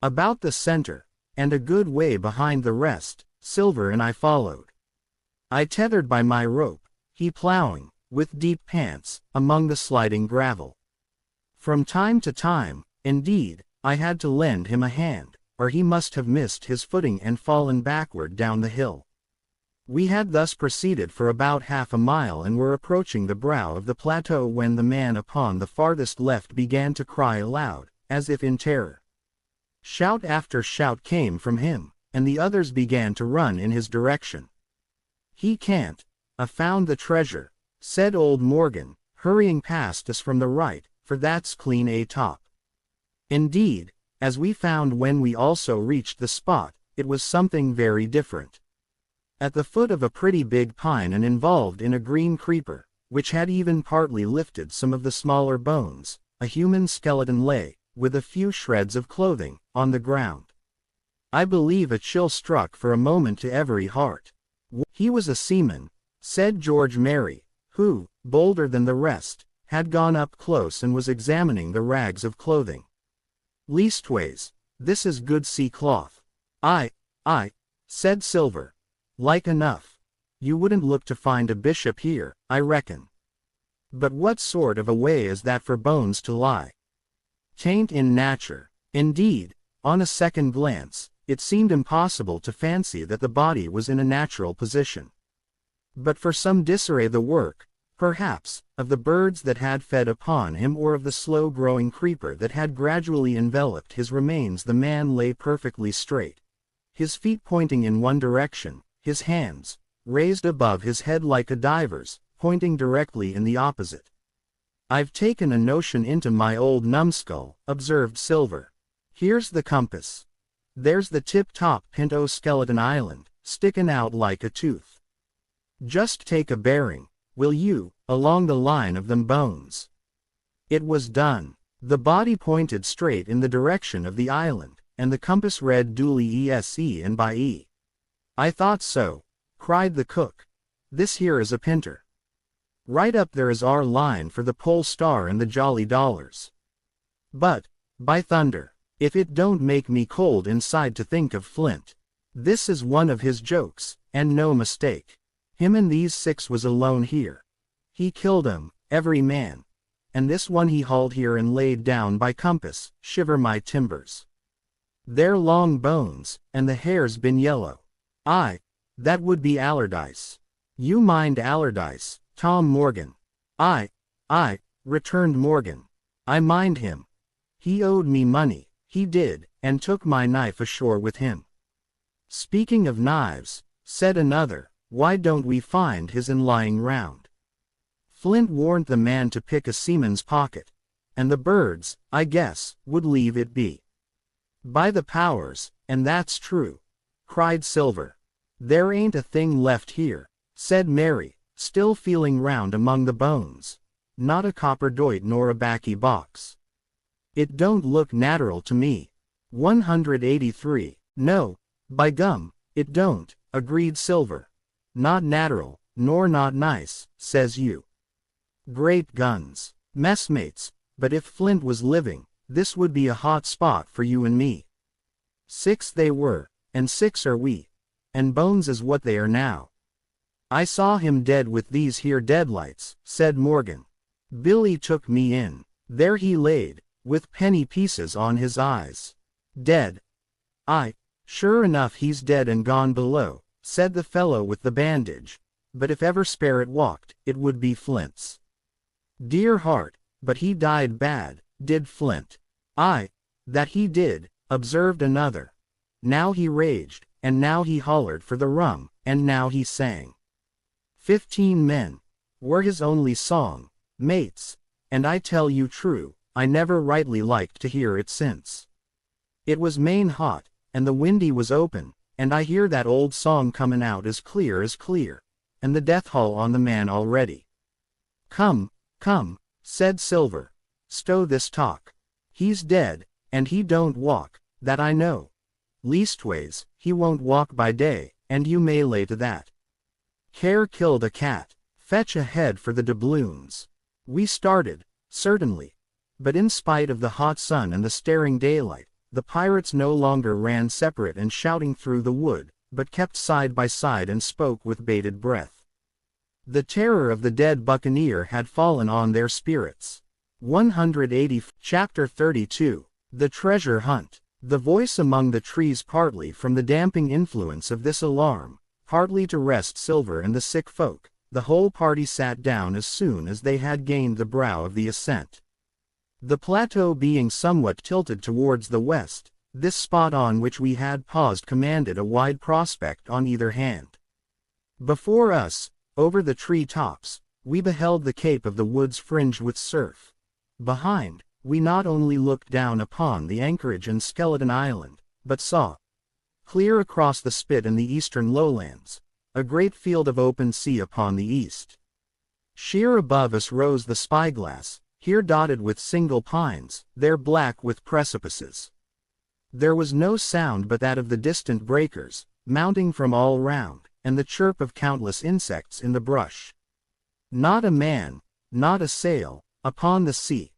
About the center, and a good way behind the rest, Silver and I followed. I tethered by my rope, he plowing, with deep pants, among the sliding gravel. From time to time, indeed, I had to lend him a hand, or he must have missed his footing and fallen backward down the hill. We had thus proceeded for about half a mile and were approaching the brow of the plateau when the man upon the farthest left began to cry aloud, as if in terror. Shout after shout came from him, and the others began to run in his direction. "He can't found the treasure," said old Morgan, hurrying past us from the right, "for that's clean a top." Indeed, as we found when we also reached the spot, it was something very different. At the foot of a pretty big pine and involved in a green creeper, which had even partly lifted some of the smaller bones, a human skeleton lay, with a few shreds of clothing, on the ground. I believe a chill struck for a moment to every heart. He was a seaman, said George Merry, who, bolder than the rest, had gone up close and was examining the rags of clothing. "Leastways, this is good sea cloth." "Aye, said Silver. "Like enough. You wouldn't look to find a bishop here, I reckon. But what sort of a way is that for bones to lie? 'Tain't in nature." Indeed, on a second glance, it seemed impossible to fancy that the body was in a natural position. But for some disarray the work, perhaps, of the birds that had fed upon him or of the slow-growing creeper that had gradually enveloped his remains, the man lay perfectly straight, his feet pointing in one direction, his hands, raised above his head like a diver's, pointing directly in the opposite. "I've taken a notion into my old numbskull," observed Silver. "Here's the compass. There's the tip-top Pinto Skeleton Island, stickin' out like a tooth. Just take a bearing, will you, along the line of them bones." It was done. The body pointed straight in the direction of the island, and the compass read duly ESE and by E. "I thought so," cried the cook. "This here is a pinter. Right up there is our line for the Pole Star and the Jolly Dollars. But, by thunder, if it don't make me cold inside to think of Flint. This is one of his jokes, and no mistake. Him and these 6 was alone here. He killed 'em, every man. And this one he hauled here and laid down by compass, shiver my timbers. They're long bones, and the hair's been yellow. Aye, that would be Allardyce. You mind Allardyce, Tom Morgan?" Aye, returned Morgan. "I mind him. He owed me money, he did, and took my knife ashore with him." "Speaking of knives," said another, "why don't we find his in lying round? Flint warned the man to pick a seaman's pocket, and the birds, I guess, would leave it be." "By the powers, and that's true," cried Silver. "There ain't a thing left here," said Mary, still feeling round among the bones. Not a copper doit nor a baccy box. It don't look natural to me. 183. No, by gum, it don't, agreed Silver. Not natural, nor not nice, says you. Great guns, messmates, but if Flint was living, this would be a hot spot for you and me. 6 they were, and 6 are we. And bones is what they are now. I saw him dead with these here deadlights, said Morgan. Billy took me in. There he laid, with penny pieces on his eyes. Dead. Aye, sure enough he's dead and gone below, said the fellow with the bandage. But if ever spirit walked, it would be Flint's. Dear heart, but he died bad, did Flint. Aye, that he did, observed another. Now he raged, and now he hollered for the rum, and now he sang. 15 men were his only song, mates, and I tell you true, I never rightly liked to hear it since. It was main hot, and the windy was open, and I hear that old song comin' out as clear, and the death hull on the man already. Come, come, said Silver, stow this talk. He's dead, and he don't walk, that I know. Leastways, he won't walk by day, and you may lay to that. Care killed a cat, fetch a head for the doubloons. We started, certainly. But in spite of the hot sun and the staring daylight, the pirates no longer ran separate and shouting through the wood, but kept side by side and spoke with bated breath. The terror of the dead buccaneer had fallen on their spirits. 180. Chapter 32. The Treasure Hunt. The voice among the trees, partly from the damping influence of this alarm, partly to rest Silver and the sick folk, the whole party sat down as soon as they had gained the brow of the ascent. The plateau being somewhat tilted towards the west, this spot on which we had paused commanded a wide prospect on either hand. Before us, over the tree tops, we beheld the cape of the woods fringed with surf. Behind, we not only looked down upon the anchorage and Skeleton Island, but saw, clear across the spit and the eastern lowlands, a great field of open sea upon the east. Sheer above us rose the Spyglass, here dotted with single pines, there black with precipices. There was no sound but that of the distant breakers, mounting from all round, and the chirp of countless insects in the brush. Not a man, not a sail, upon the sea.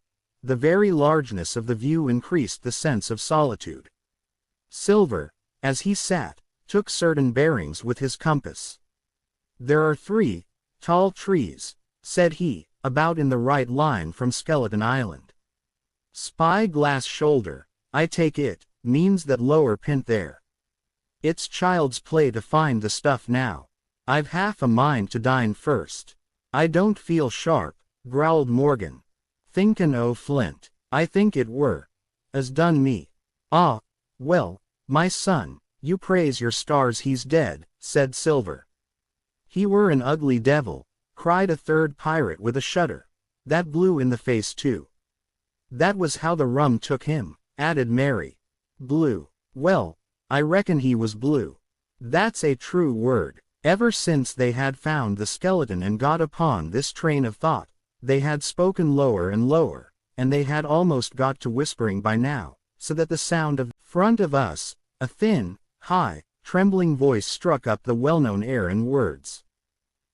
The very largeness of the view increased the sense of solitude. Silver, as he sat, took certain bearings with his compass. There are 3 tall trees, said he, about in the right line from Skeleton Island. Spyglass shoulder, I take it, means that lower pint there. It's child's play to find the stuff now. I've half a mind to dine first. I don't feel sharp, growled Morgan. Thinkin' o' Flint, I think it were, as done me. Ah, well, my son, you praise your stars he's dead, said Silver. He were an ugly devil, cried a third pirate with a shudder. That blew in the face too. That was how the rum took him, added Mary. Blue. Well, I reckon he was blue. That's a true word. Ever since they had found the skeleton and got upon this train of thought, they had spoken lower and lower, and they had almost got to whispering by now, so that the sound of front of us, a thin, high, trembling voice struck up the well-known air and words.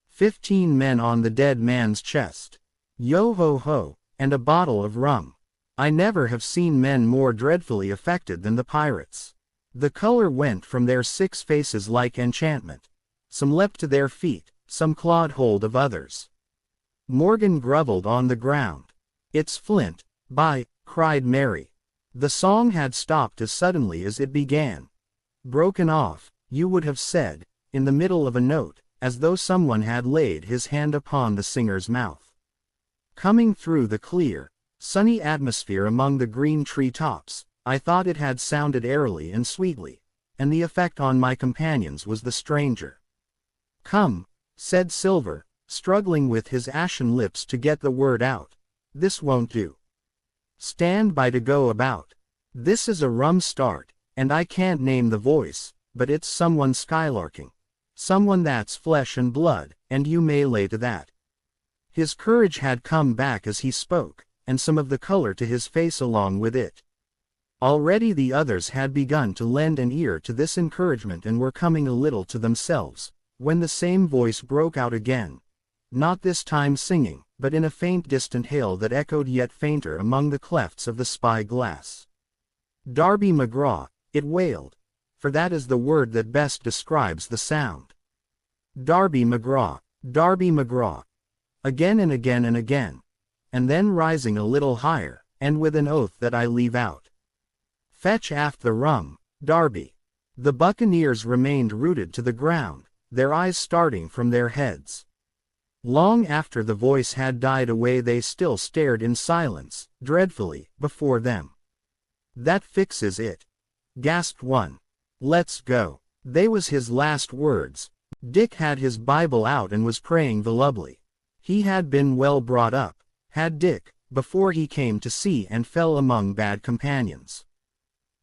15 men on the dead man's chest. Yo ho ho, and a bottle of rum. I never have seen men more dreadfully affected than the pirates. The color went from their 6 faces like enchantment. Some leapt to their feet, some clawed hold of others. Morgan grovelled on the ground. It's Flint, cried Mary. The song had stopped as suddenly as it began. Broken off, you would have said, in the middle of a note, as though someone had laid his hand upon the singer's mouth. Coming through the clear, sunny atmosphere among the green tree tops, I thought it had sounded airily and sweetly, and the effect on my companions was the stranger. Come, said Silver, struggling with his ashen lips to get the word out. This won't do. Stand by to go about. This is a rum start, and I can't name the voice, but it's someone skylarking. Someone that's flesh and blood, and you may lay to that. His courage had come back as he spoke, and some of the color to his face along with it. Already the others had begun to lend an ear to this encouragement and were coming a little to themselves, when the same voice broke out again. Not this time singing, but in a faint distant hail that echoed yet fainter among the clefts of the spy-glass. "Darby McGraw," it wailed, for that is the word that best describes the sound. "Darby McGraw, Darby McGraw." Again and again and again. And then rising a little higher, and with an oath that I leave out. "Fetch aft the rum, Darby." The buccaneers remained rooted to the ground, their eyes starting from their heads. Long after the voice had died away they still stared in silence, dreadfully, before them. "That fixes it," gasped one. "Let's go." They was his last words. Dick had his Bible out and was praying volubly. He had been well brought up, had Dick, before he came to sea and fell among bad companions.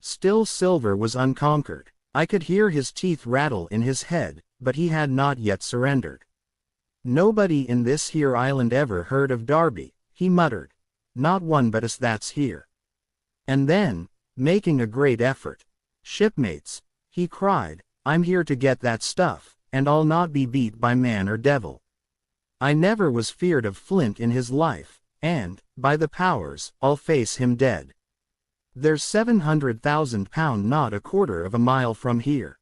Still Silver was unconquered. I could hear his teeth rattle in his head, but he had not yet surrendered. "Nobody in this here island ever heard of Darby," he muttered. "Not one but us that's here." And then, making a great effort, "Shipmates," he cried, "I'm here to get that stuff, and I'll not be beat by man or devil. I never was feared of Flint in his life, and, by the powers, I'll face him dead. There's £700,000 not a quarter of a mile from here.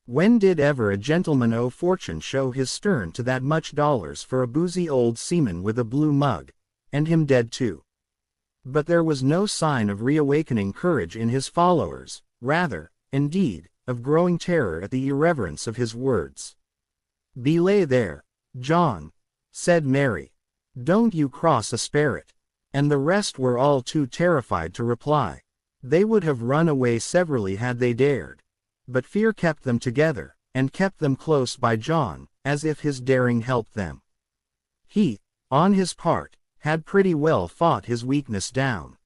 When did ever a gentleman o' fortune show his stern to that much dollars for a boozy old seaman with a blue mug, and him dead too?" But there was no sign of reawakening courage in his followers, rather, indeed, of growing terror at the irreverence of his words. "Belay there, John," said Mary. "Don't you cross a sperrit." And the rest were all too terrified to reply. They would have run away severally had they dared. But fear kept them together, and kept them close by John, as if his daring helped them. He, on his part, had pretty well fought his weakness down.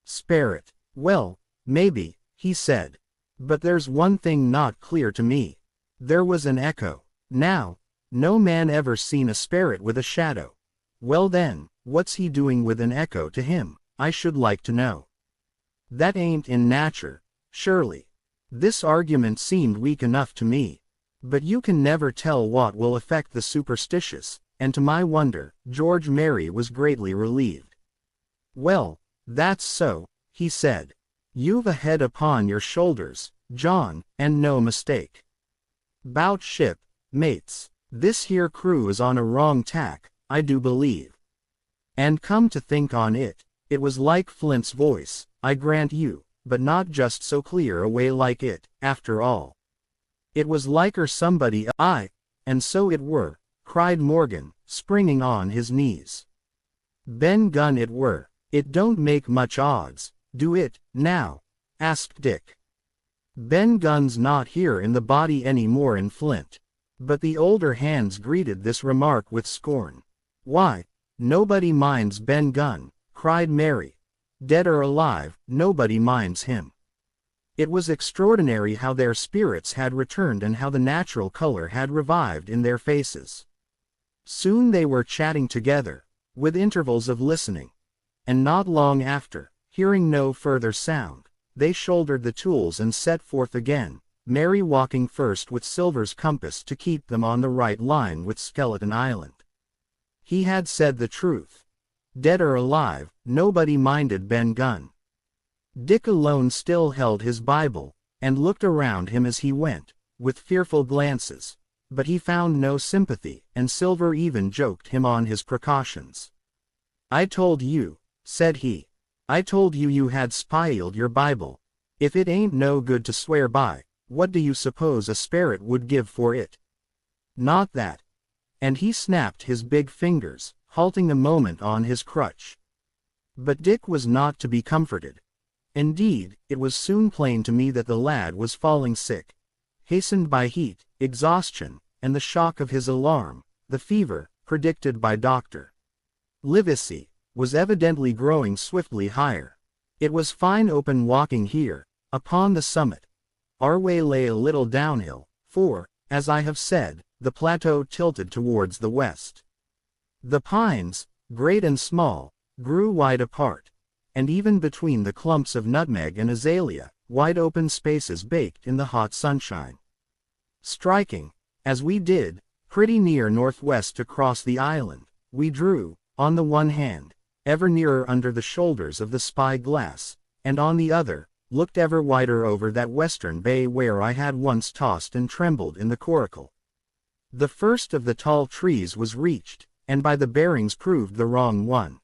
"Sperrit, well, maybe," he said. "But there's one thing not clear to me. There was an echo. Now, no man ever seen a sperrit with a shadow. Well then, what's he doing with an echo to him, I should like to know? That ain't in nature, surely." This argument seemed weak enough to me. But you can never tell what will affect the superstitious, and to my wonder, George Merry was greatly relieved. "Well, that's so," he said. "You've a head upon your shoulders, John, and no mistake. 'Bout ship, mates, this here crew is on a wrong tack, I do believe. And come to think on it, it was like Flint's voice, I grant you, but not just so clear a way like it, after all. It was liker somebody I, and so it were," cried Morgan, springing on his knees. "Ben Gunn it were. It don't make much odds, do it, now?" asked Dick. "Ben Gunn's not here in the body any more in Flint." But the older hands greeted this remark with scorn. "Why, nobody minds Ben Gunn," cried Mary. "Dead or alive, nobody minds him." It was extraordinary how their spirits had returned and how the natural color had revived in their faces. Soon they were chatting together, with intervals of listening. And not long after, hearing no further sound, they shouldered the tools and set forth again, Mary walking first with Silver's compass to keep them on the right line with Skeleton Island. He had said the truth. Dead or alive, nobody minded Ben Gunn. Dick alone still held his Bible, and looked around him as he went, with fearful glances, but he found no sympathy, and Silver even joked him on his precautions. "I told you," said he. "I told you you had spiled your Bible. If it ain't no good to swear by, what do you suppose a sperrit would give for it? Not that." And he snapped his big fingers, halting a moment on his crutch. But Dick was not to be comforted. Indeed, it was soon plain to me that the lad was falling sick, hastened by heat, exhaustion, and the shock of his alarm. The fever, predicted by Dr. Livesey, was evidently growing swiftly higher. It was fine open walking here, upon the summit. Our way lay a little downhill, for, As I have said, the plateau tilted towards the west. The pines, great and small, grew wide apart, and even between the clumps of nutmeg and azalea, wide open spaces baked in the hot sunshine. Striking, as we did, pretty near northwest across the island, we drew, on the one hand, ever nearer under the shoulders of the spy-glass, and on the other, looked ever wider over that western bay where I had once tossed and trembled in the coracle. The first of the tall trees was reached, and by the bearings proved the wrong one.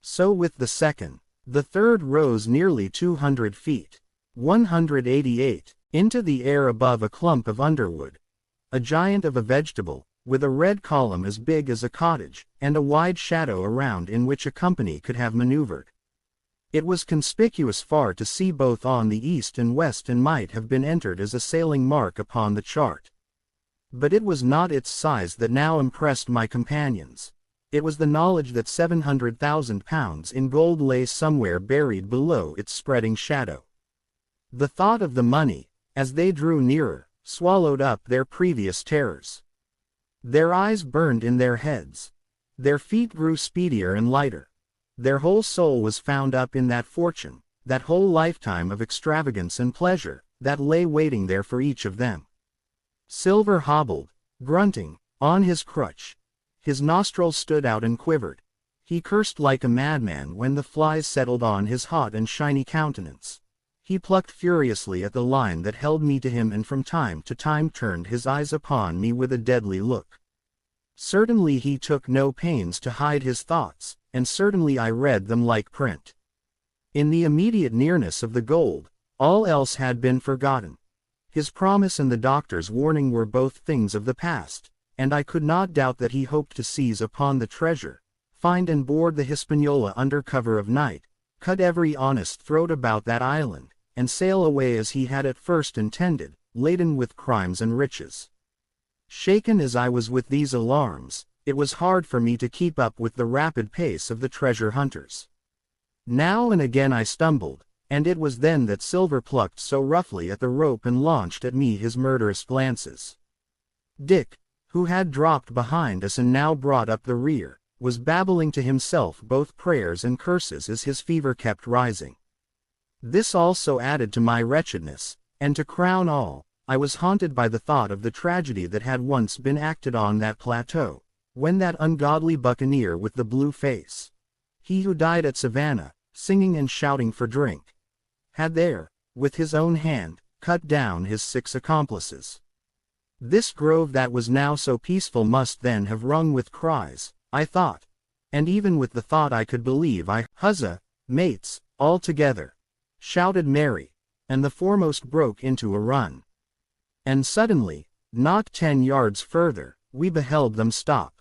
So with the second. The third rose nearly 200 feet, 188, into the air above a clump of underwood, a giant of a vegetable, with a red column as big as a cottage, and a wide shadow around in which a company could have maneuvered. It was conspicuous far to see both on the east and west and might have been entered as a sailing mark upon the chart. But it was not its size that now impressed my companions. It was the knowledge that 700,000 pounds in gold lay somewhere buried below its spreading shadow. The thought of the money, as they drew nearer, swallowed up their previous terrors. Their eyes burned in their heads. Their feet grew speedier and lighter. Their whole soul was found up in that fortune, that whole lifetime of extravagance and pleasure, that lay waiting there for each of them. Silver hobbled, grunting, on his crutch. His nostrils stood out and quivered. He cursed like a madman when the flies settled on his hot and shiny countenance. He plucked furiously at the line that held me to him and from time to time turned his eyes upon me with a deadly look. Certainly he took no pains to hide his thoughts, and certainly I read them like print. In the immediate nearness of the gold, all else had been forgotten. His promise and the doctor's warning were both things of the past, and I could not doubt that he hoped to seize upon the treasure, find and board the Hispaniola under cover of night, cut every honest throat about that island, and sail away as he had at first intended, laden with crimes and riches. Shaken as I was with these alarms, it was hard for me to keep up with the rapid pace of the treasure hunters. Now and again I stumbled, and it was then that Silver plucked so roughly at the rope and launched at me his murderous glances. Dick, who had dropped behind us and now brought up the rear, was babbling to himself both prayers and curses as his fever kept rising. This also added to my wretchedness, and to crown all, I was haunted by the thought of the tragedy that had once been acted on that plateau, when that ungodly buccaneer with the blue face, he who died at Savannah, singing and shouting for drink, had there, with his own hand, cut down his 6 accomplices. This grove that was now so peaceful must then have rung with cries, I thought. And even with the thought I could believe "Huzza, mates, all together!" shouted Mary, and the foremost broke into a run. And suddenly, not 10 yards further, we beheld them stop.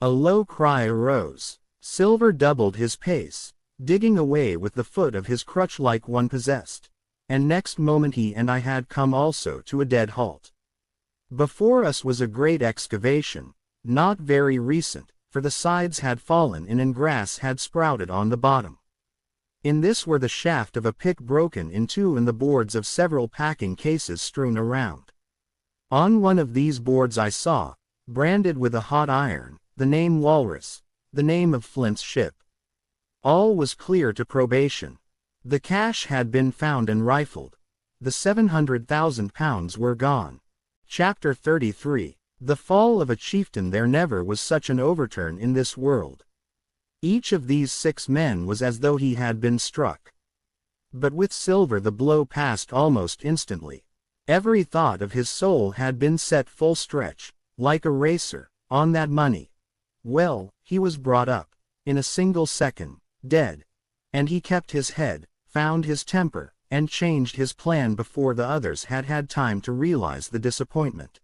A low cry arose. Silver doubled his pace, digging away with the foot of his crutch like one possessed, and next moment he and I had come also to a dead halt. Before us was a great excavation, not very recent, for the sides had fallen in and grass had sprouted on the bottom. In this were the shaft of a pick broken in two and the boards of several packing cases strewn around. On one of these boards I saw, branded with a hot iron, the name Walrus, the name of Flint's ship. All was clear to probation. The cash had been found and rifled. The 700,000 pounds were gone. Chapter 33. The fall of a chieftain. There never was such an overturn in this world. Each of these 6 men was as though he had been struck. But with Silver the blow passed almost instantly. Every thought of his soul had been set full stretch, like a racer, on that money. Well, he was brought up, in a single second, dead. And he kept his head, found his temper, and changed his plan before the others had had time to realize the disappointment.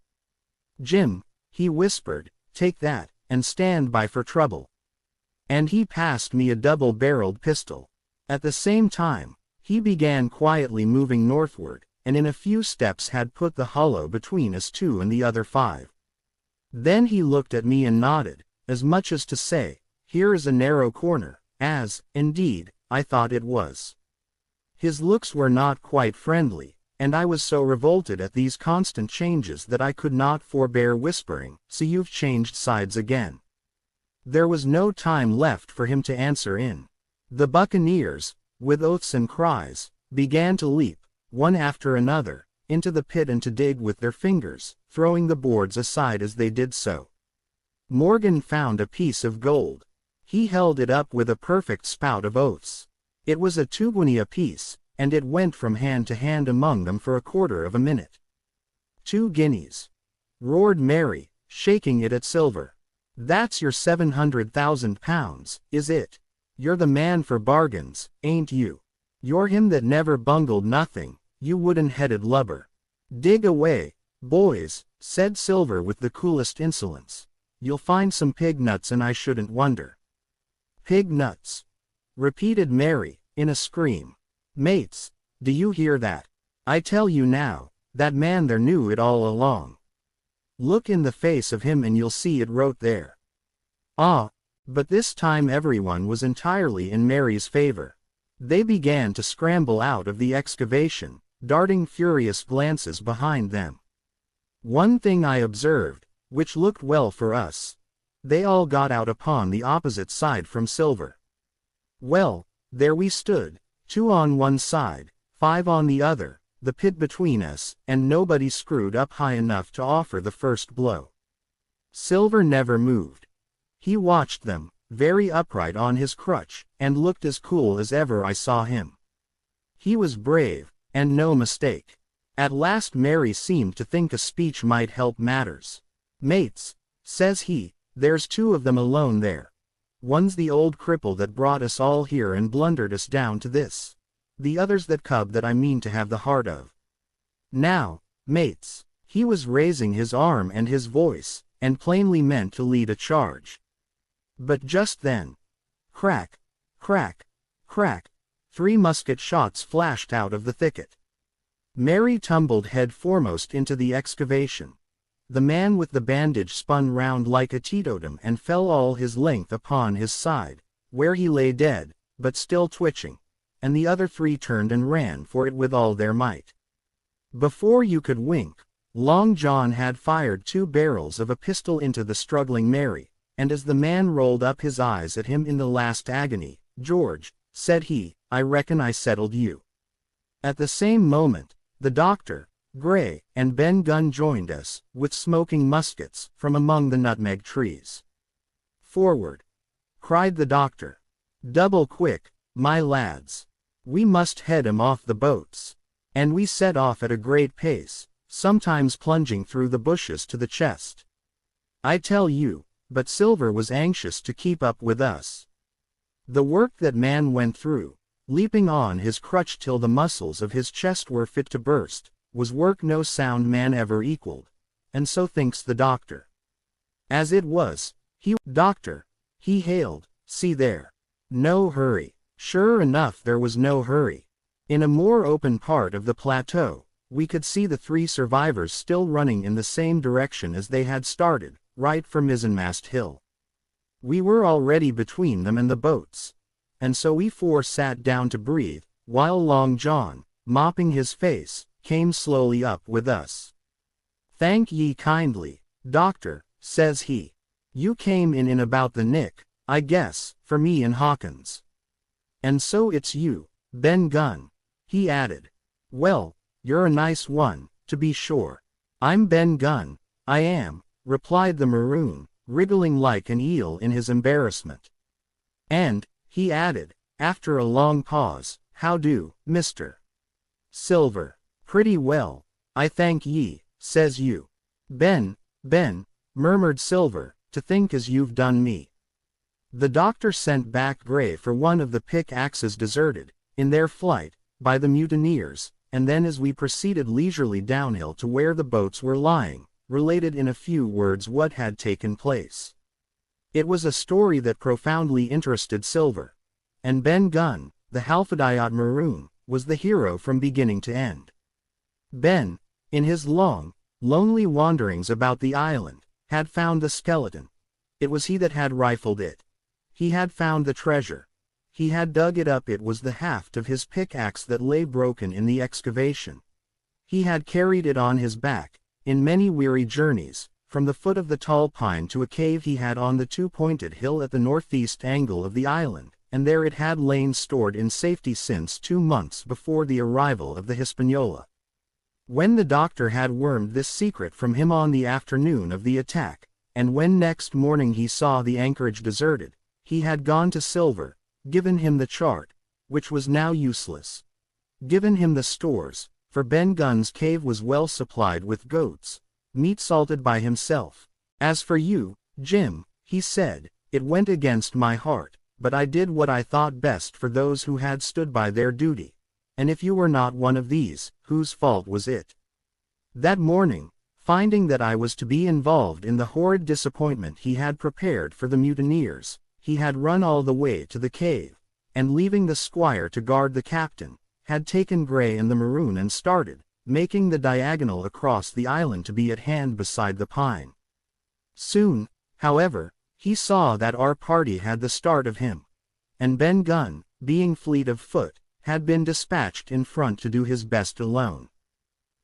"Jim," he whispered, "take that, and stand by for trouble." And he passed me a double-barreled pistol. At the same time, he began quietly moving northward, and in a few steps had put the hollow between us 2 and the other 5. Then he looked at me and nodded, as much as to say, "Here is a narrow corner," as, indeed, I thought it was. His looks were not quite friendly, and I was so revolted at these constant changes that I could not forbear whispering, "So you've changed sides again." There was no time left for him to answer in. The buccaneers, with oaths and cries, began to leap, one after another, into the pit and to dig with their fingers, throwing the boards aside as they did so. Morgan found a piece of gold. He held it up with a perfect spout of oaths. It was a 2 guinea apiece, and it went from hand to hand among them for a quarter of a minute. 2 guineas! Roared Mary, shaking it at Silver. "That's your £700,000, is it? You're the man for bargains, ain't you? You're him that never bungled nothing, you wooden-headed lubber." "Dig away, boys," said Silver with the coolest insolence. "You'll find some pig nuts, and I shouldn't wonder." "Pig nuts!" repeated Mary, in a scream. "Mates, do you hear that? I tell you now, that man there knew it all along. Look in the face of him and you'll see it wrote there." Ah, but this time everyone was entirely in Mary's favor. They began to scramble out of the excavation, darting furious glances behind them. One thing I observed, which looked well for us. They all got out upon the opposite side from Silver. Well, there we stood, 2 on one side, 5 on the other, the pit between us, and nobody screwed up high enough to offer the first blow. Silver never moved. He watched them, very upright on his crutch, and looked as cool as ever I saw him. He was brave, and no mistake. At last Mary seemed to think a speech might help matters. "Mates," says he, "there's 2 of them alone there. One's the old cripple that brought us all here and blundered us down to this. The other's that cub that I mean to have the heart of. Now, mates," he was raising his arm and his voice, and plainly meant to lead a charge. But just then, crack, crack, crack, 3 musket shots flashed out of the thicket. Mary tumbled head foremost into the excavation. The man with the bandage spun round like a teetotum and fell all his length upon his side, where he lay dead, but still twitching, and the other 3 turned and ran for it with all their might. Before you could wink, Long John had fired 2 barrels of a pistol into the struggling Mary, and as the man rolled up his eyes at him in the last agony, "George," said he, "I reckon I settled you." At the same moment, the doctor, Gray, and Ben Gunn joined us, with smoking muskets, from among the nutmeg trees. "Forward!" cried the doctor. "Double quick, my lads. We must head 'em off the boats." And we set off at a great pace, sometimes plunging through the bushes to the chest. I tell you, but Silver was anxious to keep up with us. The work that man went through, leaping on his crutch till the muscles of his chest were fit to burst, was work no sound man ever equaled, and so thinks the doctor. As it was, "Doctor," he hailed, "see there. No hurry." Sure enough, there was no hurry. In a more open part of the plateau, we could see the 3 survivors still running in the same direction as they had started, right for Mizzenmast Hill. We were already between them and the boats, and so we 4 sat down to breathe, while Long John, mopping his face, came slowly up with us. "Thank ye kindly, doctor," says he. "You came in about the nick, I guess, for me and Hawkins. And so it's you, Ben Gunn," he added. "Well, you're a nice one, to be sure." "I'm Ben Gunn, I am," replied the maroon, wriggling like an eel in his embarrassment. "And," he added, after a long pause, "how do, Mr. Silver?" "Pretty well, I thank ye," says you. Ben, murmured Silver, "to think as you've done me." The doctor sent back Gray for one of the pickaxes deserted, in their flight, by the mutineers, and then as we proceeded leisurely downhill to where the boats were lying, related in a few words what had taken place. It was a story that profoundly interested Silver. And Ben Gunn, the Halfadiot maroon, was the hero from beginning to end. Ben, in his long, lonely wanderings about the island, had found the skeleton. It was he that had rifled it. He had found the treasure. He had dug it up. It was the haft of his pickaxe that lay broken in the excavation. He had carried it on his back, in many weary journeys, from the foot of the tall pine to a cave he had on the two-pointed hill at the northeast angle of the island, and there it had lain stored in safety since 2 months before the arrival of the Hispaniola. When the doctor had wormed this secret from him on the afternoon of the attack, and when next morning he saw the anchorage deserted, he had gone to Silver, given him the chart, which was now useless, given him the stores, for Ben Gunn's cave was well supplied with goats, meat salted by himself. As for you, Jim, he said, it went against my heart, but I did what I thought best for those who had stood by their duty. And if you were not one of these, whose fault was it? That morning, finding that I was to be involved in the horrid disappointment he had prepared for the mutineers, he had run all the way to the cave, and leaving the squire to guard the captain, had taken Gray and the Maroon and started, making the diagonal across the island to be at hand beside the pine. Soon, however, he saw that our party had the start of him, and Ben Gunn, being fleet of foot, had been dispatched in front to do his best alone.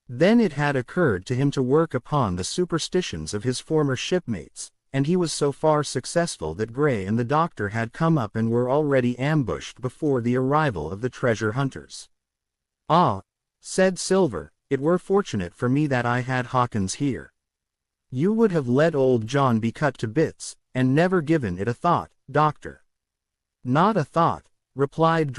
Then it had occurred to him to work upon the superstitions of his former shipmates, and he was so far successful that Gray and the doctor had come up and were already ambushed before the arrival of the treasure hunters. "Ah," said Silver, "it were fortunate for me that I had Hawkins here. You would have let old John be cut to bits, and never given it a thought, Doctor." "Not a thought," replied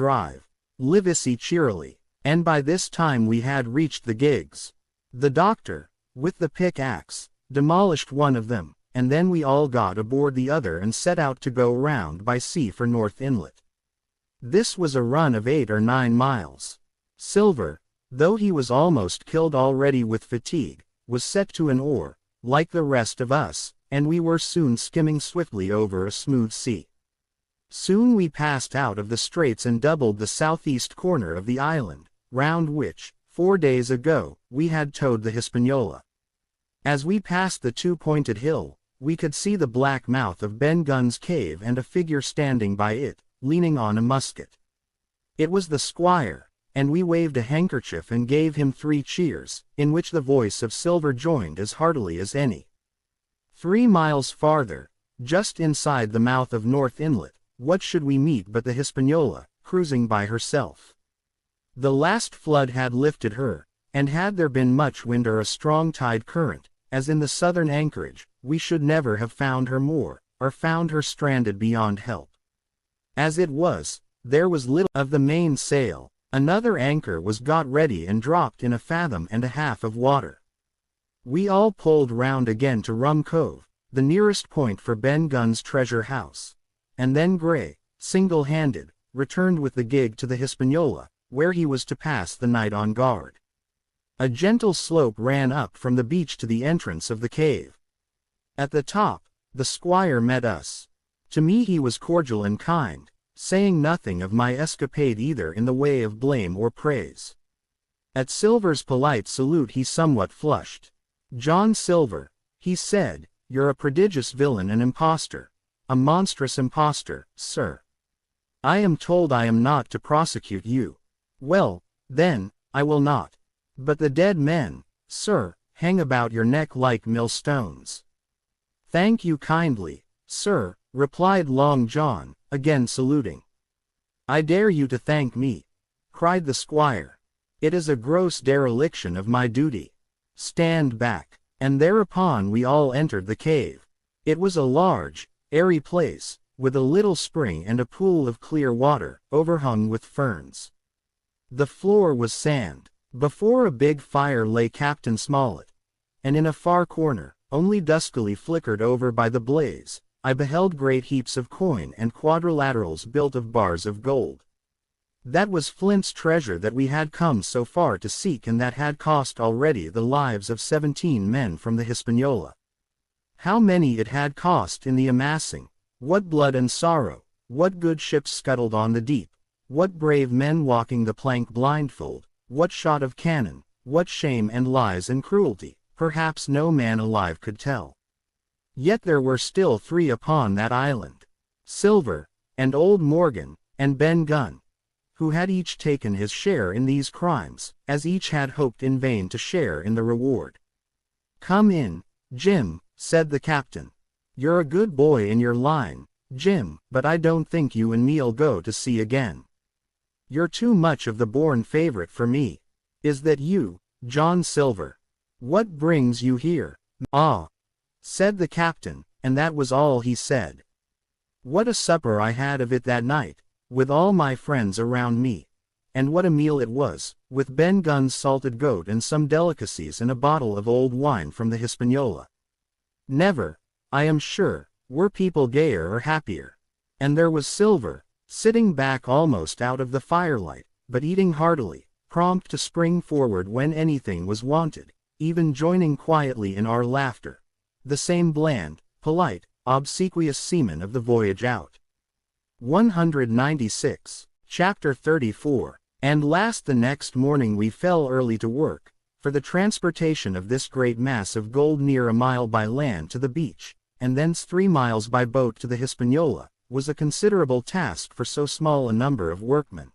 Livesey cheerily, and by this time we had reached the gigs. The doctor, with the pickaxe, demolished one of them, and then we all got aboard the other and set out to go round by sea for North Inlet. This was a run of 8 or 9 miles. Silver, though he was almost killed already with fatigue, was set to an oar, like the rest of us, and we were soon skimming swiftly over a smooth sea. Soon we passed out of the straits and doubled the southeast corner of the island, round which, 4 days ago, we had towed the Hispaniola. As we passed the two-pointed hill, we could see the black mouth of Ben Gunn's cave and a figure standing by it, leaning on a musket. It was the squire, and we waved a handkerchief and gave him 3 cheers, in which the voice of Silver joined as heartily as any. 3 miles farther, just inside the mouth of North Inlet, what should we meet but the Hispaniola, cruising by herself. The last flood had lifted her, and had there been much wind or a strong tide current, as in the southern anchorage, we should never have found her more, or found her stranded beyond help. As it was, there was little of the mainsail. Another anchor was got ready and dropped in 1.5 fathoms of water. We all pulled round again to Rum Cove, the nearest point for Ben Gunn's treasure house. And then Gray, single-handed, returned with the gig to the Hispaniola, where he was to pass the night on guard. A gentle slope ran up from the beach to the entrance of the cave. At the top, the squire met us. To me he was cordial and kind, saying nothing of my escapade either in the way of blame or praise. At Silver's polite salute he somewhat flushed. "John Silver," he said, "you're a prodigious villain and impostor. A monstrous impostor, sir. I am told I am not to prosecute you. Well, then, I will not. But the dead men, sir, hang about your neck like millstones." "Thank you kindly, sir," replied Long John, again saluting. "I dare you to thank me," cried the squire. "It is a gross dereliction of my duty. Stand back." And thereupon we all entered the cave. It was a large, airy place, with a little spring and a pool of clear water, overhung with ferns. The floor was sand. Before a big fire lay Captain Smollett, and in a far corner, only duskily flickered over by the blaze, I beheld great heaps of coin and quadrilaterals built of bars of gold. That was Flint's treasure that we had come so far to seek and that had cost already the lives of 17 men from the Hispaniola. How many it had cost in the amassing, what blood and sorrow, what good ships scuttled on the deep, what brave men walking the plank blindfold, what shot of cannon, what shame and lies and cruelty, perhaps no man alive could tell. Yet there were still 3 upon that island. Silver, and old Morgan, and Ben Gunn. who had each taken his share in these crimes, as each had hoped in vain to share in the reward. "Come in, Jim," said the captain. "You're a good boy in your line, Jim, but I don't think you and me'll go to sea again. You're too much of the born favorite for me. Is that you, John Silver? What brings you here?" "Ah," said the captain, and that was all he said. What a supper I had of it that night, with all my friends around me. And what a meal it was, with Ben Gunn's salted goat and some delicacies and a bottle of old wine from the Hispaniola. Never, I am sure, were people gayer or happier. And there was Silver, sitting back almost out of the firelight, but eating heartily, prompt to spring forward when anything was wanted, even joining quietly in our laughter. The same bland, polite, obsequious seaman of the voyage out. 196. Chapter 34. And last the next morning we fell early to work, for the transportation of this great mass of gold near a mile by land to the beach, and thence 3 miles by boat to the Hispaniola, was a considerable task for so small a number of workmen.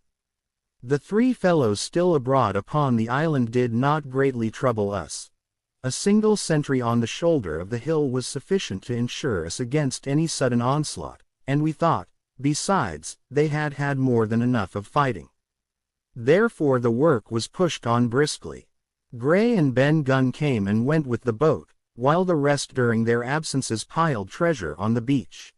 The 3 fellows still abroad upon the island did not greatly trouble us. A single sentry on the shoulder of the hill was sufficient to ensure us against any sudden onslaught, and we thought, besides, they had had more than enough of fighting. Therefore the work was pushed on briskly. Gray and Ben Gunn came and went with the boat, while the rest during their absences piled treasure on the beach.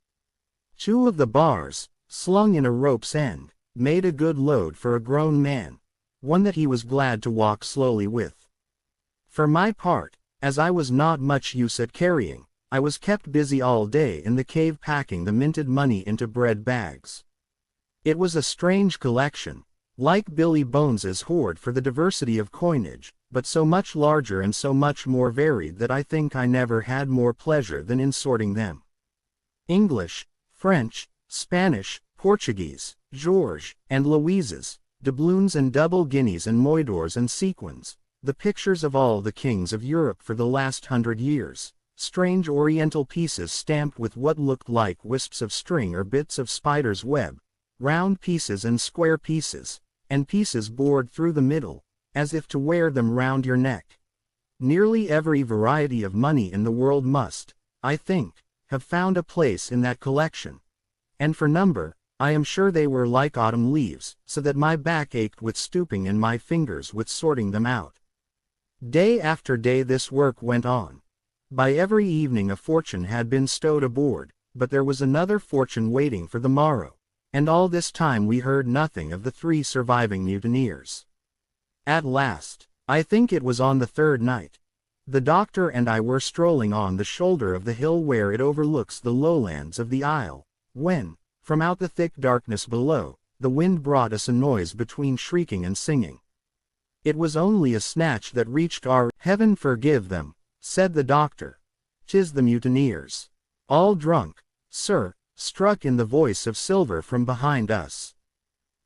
2 of the bars, slung in a rope's end, made a good load for a grown man, one that he was glad to walk slowly with. For my part, as I was not much use at carrying, I was kept busy all day in the cave packing the minted money into bread bags. It was a strange collection, like Billy Bones's hoard for the diversity of coinage, but so much larger and so much more varied that I think I never had more pleasure than in sorting them. English, French, Spanish, Portuguese, George, and Louises, doubloons and double guineas and moidores and sequins, the pictures of all the kings of Europe for the last 100 years, strange oriental pieces stamped with what looked like wisps of string or bits of spider's web, round pieces and square pieces, and pieces bored through the middle, as if to wear them round your neck. Nearly every variety of money in the world must, I think, have found a place in that collection. And for number, I am sure they were like autumn leaves, so that my back ached with stooping and my fingers with sorting them out. Day after day this work went on. By every evening a fortune had been stowed aboard, but there was another fortune waiting for the morrow, and all this time we heard nothing of the 3 surviving mutineers. At last, I think it was on the 3rd night, the doctor and I were strolling on the shoulder of the hill where it overlooks the lowlands of the isle, when, from out the thick darkness below, the wind brought us a noise between shrieking and singing. It was only a snatch that reached our— "Heaven forgive them," said the doctor. "'Tis the mutineers. All drunk, sir," struck in the voice of Silver from behind us.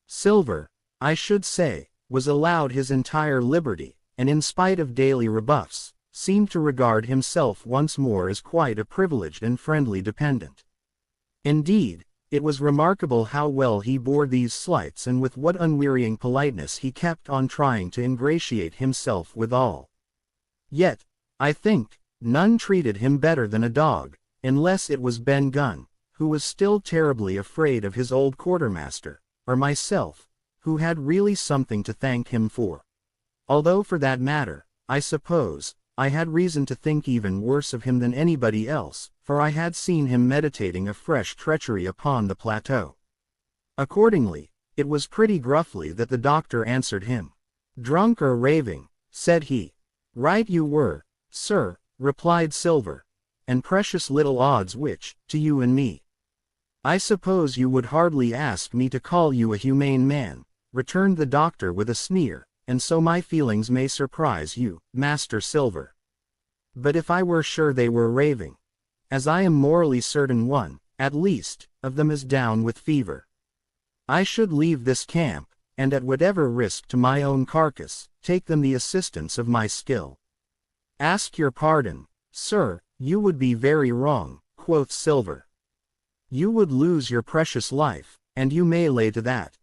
Silver, I should say, was allowed his entire liberty, and in spite of daily rebuffs, seemed to regard himself once more as quite a privileged and friendly dependent. Indeed, it was remarkable how well he bore these slights and with what unwearying politeness he kept on trying to ingratiate himself with all. Yet, I think, none treated him better than a dog, unless it was Ben Gunn, who was still terribly afraid of his old quartermaster, or myself, who had really something to thank him for. Although for that matter, I suppose, I had reason to think even worse of him than anybody else, for I had seen him meditating a fresh treachery upon the plateau. Accordingly, it was pretty gruffly that the doctor answered him. "Drunk or raving," said he. "Right you were, sir," replied Silver, "and precious little odds which, to you and me." "I suppose you would hardly ask me to call you a humane man," returned the doctor with a sneer, "and so my feelings may surprise you, Master Silver. But if I were sure they were raving, as I am morally certain one, at least, of them is down with fever, I should leave this camp, and at whatever risk to my own carcass, take them the assistance of my skill." "Ask your pardon, sir, you would be very wrong," quoth Silver. "You would lose your precious life, and you may lay to that."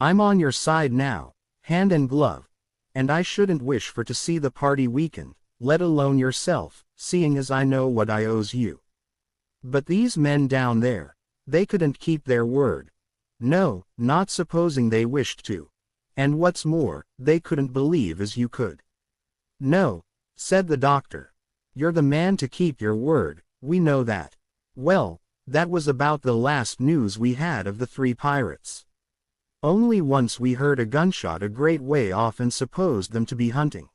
I'm on your side now, hand and glove, and I shouldn't wish for to see the party weakened, let alone yourself, seeing as I know what I owes you. But these men down there, they couldn't keep their word. No, not supposing they wished to. And what's more, they couldn't believe as you could. No, said the doctor. You're the man to keep your word, we know that. Well, that was about the last news we had of the 3 pirates. Only once we heard a gunshot a great way off and supposed them to be hunting.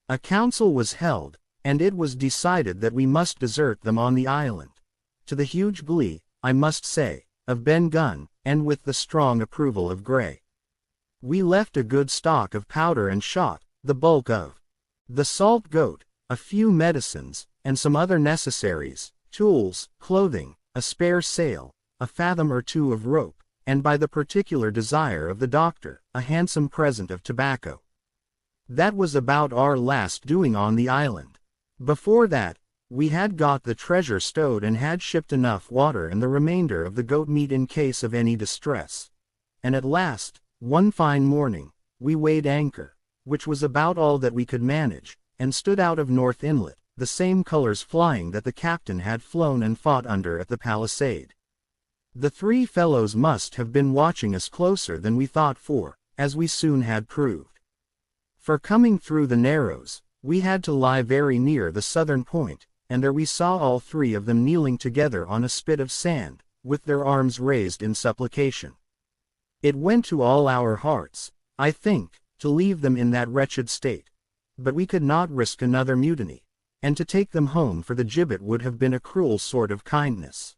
A council was held, and it was decided that we must desert them on the island. To the huge glee, I must say, of Ben Gunn, and with the strong approval of Gray. We left a good stock of powder and shot, the bulk of the salt goat, a few medicines, and some other necessaries, tools, clothing, a spare sail, a fathom or 2 of rope, and by the particular desire of the doctor, a handsome present of tobacco. That was about our last doing on the island. Before that, we had got the treasure stowed and had shipped enough water and the remainder of the goat meat in case of any distress. And at last, one fine morning, we weighed anchor, which was about all that we could manage, and stood out of North Inlet, the same colors flying that the captain had flown and fought under at the palisade. The 3 fellows must have been watching us closer than we thought for, as we soon had proved. For coming through the Narrows, we had to lie very near the southern point, and there we saw all 3 of them kneeling together on a spit of sand, with their arms raised in supplication. It went to all our hearts, I think, to leave them in that wretched state. But we could not risk another mutiny, and to take them home for the gibbet would have been a cruel sort of kindness.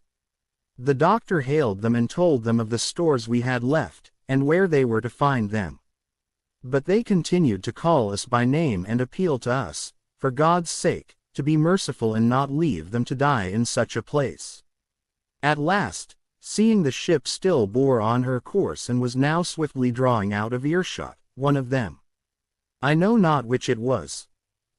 The doctor hailed them and told them of the stores we had left, and where they were to find them. But they continued to call us by name and appeal to us, for God's sake, to be merciful and not leave them to die in such a place. At last, seeing the ship still bore on her course and was now swiftly drawing out of earshot, one of them, I know not which it was,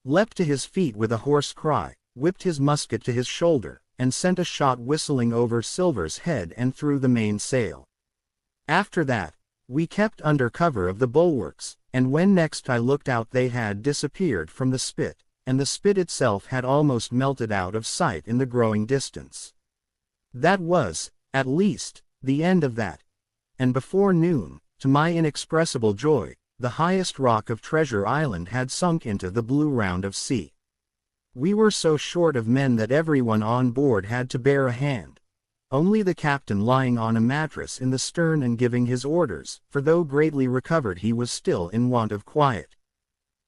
leapt to his feet with a hoarse cry, whipped his musket to his shoulder, and sent a shot whistling over Silver's head and through the mainsail. After that, we kept under cover of the bulwarks, and when next I looked out they had disappeared from the spit, and the spit itself had almost melted out of sight in the growing distance. That was, at least, the end of that. And before noon, to my inexpressible joy, the highest rock of Treasure Island had sunk into the blue round of sea. We were so short of men that everyone on board had to bear a hand, only the captain lying on a mattress in the stern and giving his orders, for though greatly recovered he was still in want of quiet.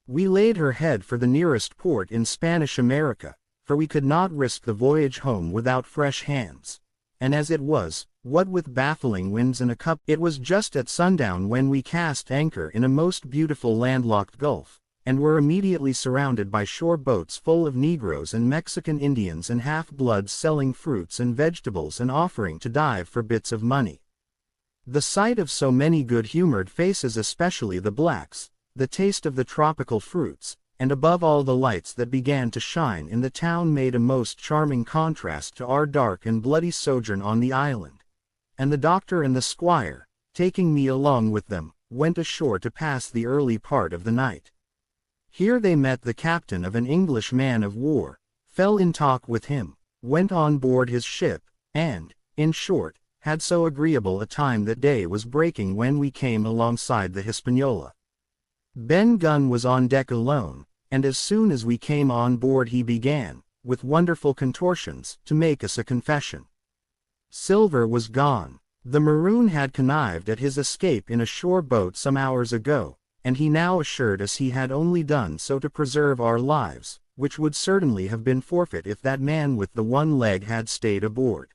We laid her head for the nearest port in Spanish America, for we could not risk the voyage home without fresh hands, and as it was, what with baffling winds and a cup, it was just at sundown when we cast anchor in a most beautiful landlocked gulf, and were immediately surrounded by shore boats full of Negroes and Mexican Indians and half-bloods selling fruits and vegetables and offering to dive for bits of money. The sight of so many good-humored faces, especially the blacks, the taste of the tropical fruits, and above all the lights that began to shine in the town made a most charming contrast to our dark and bloody sojourn on the island. And the doctor and the squire, taking me along with them, went ashore to pass the early part of the night. Here they met the captain of an English man of war, fell in talk with him, went on board his ship, and, in short, had so agreeable a time that day was breaking when we came alongside the Hispaniola. Ben Gunn was on deck alone, and as soon as we came on board he began, with wonderful contortions, to make us a confession. Silver was gone. The Maroon had connived at his escape in a shore boat some hours ago, and he now assured us he had only done so to preserve our lives, which would certainly have been forfeit if that man with the one leg had stayed aboard.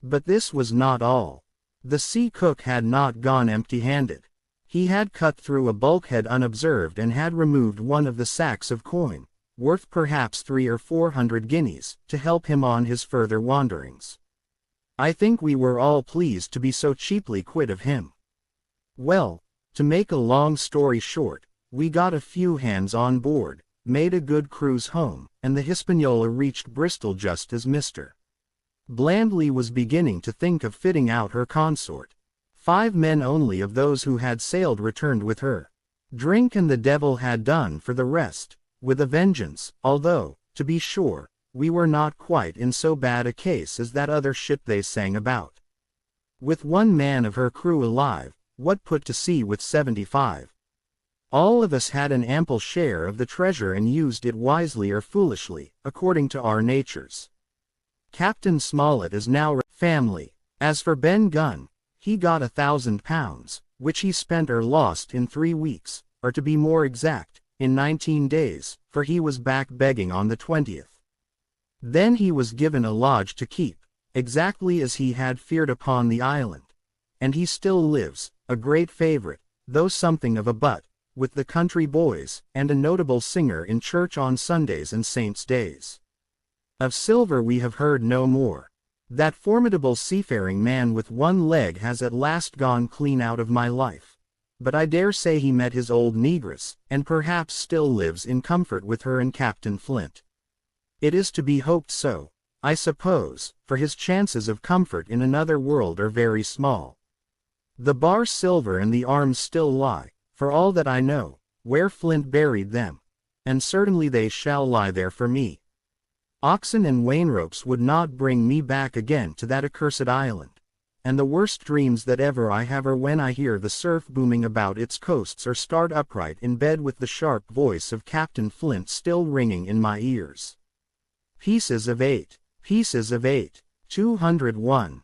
But this was not all. The sea cook had not gone empty-handed. He had cut through a bulkhead unobserved and had removed one of the sacks of coin, worth perhaps 300 or 400 guineas, to help him on his further wanderings. I think we were all pleased to be so cheaply quit of him. Well, to make a long story short, we got a few hands on board, made a good cruise home, and the Hispaniola reached Bristol just as Mr. Blandly was beginning to think of fitting out her consort. 5 men only of those who had sailed returned with her. Drink and the devil had done for the rest, with a vengeance, although, to be sure, we were not quite in so bad a case as that other ship they sang about. With 1 man of her crew alive, what put to sea with 75? All of us had an ample share of the treasure and used it wisely or foolishly, according to our natures. Captain Smollett is now family. As for Ben Gunn, he got £1,000, which he spent or lost in 3 weeks, or to be more exact, in 19 days, for he was back begging on the 20th. Then he was given a lodge to keep, exactly as he had feared upon the island. And he still lives, a great favorite, though something of a butt, with the country boys, and a notable singer in church on Sundays and saints' days. Of Silver we have heard no more. That formidable seafaring man with 1 leg has at last gone clean out of my life. But I dare say he met his old negress, and perhaps still lives in comfort with her and Captain Flint. It is to be hoped so, I suppose, for his chances of comfort in another world are very small. The bar silver and the arms still lie, for all that I know, where Flint buried them, and certainly they shall lie there for me. Oxen and wainropes would not bring me back again to that accursed island, and the worst dreams that ever I have are when I hear the surf booming about its coasts or start upright in bed with the sharp voice of Captain Flint still ringing in my ears. Pieces of 8, 201.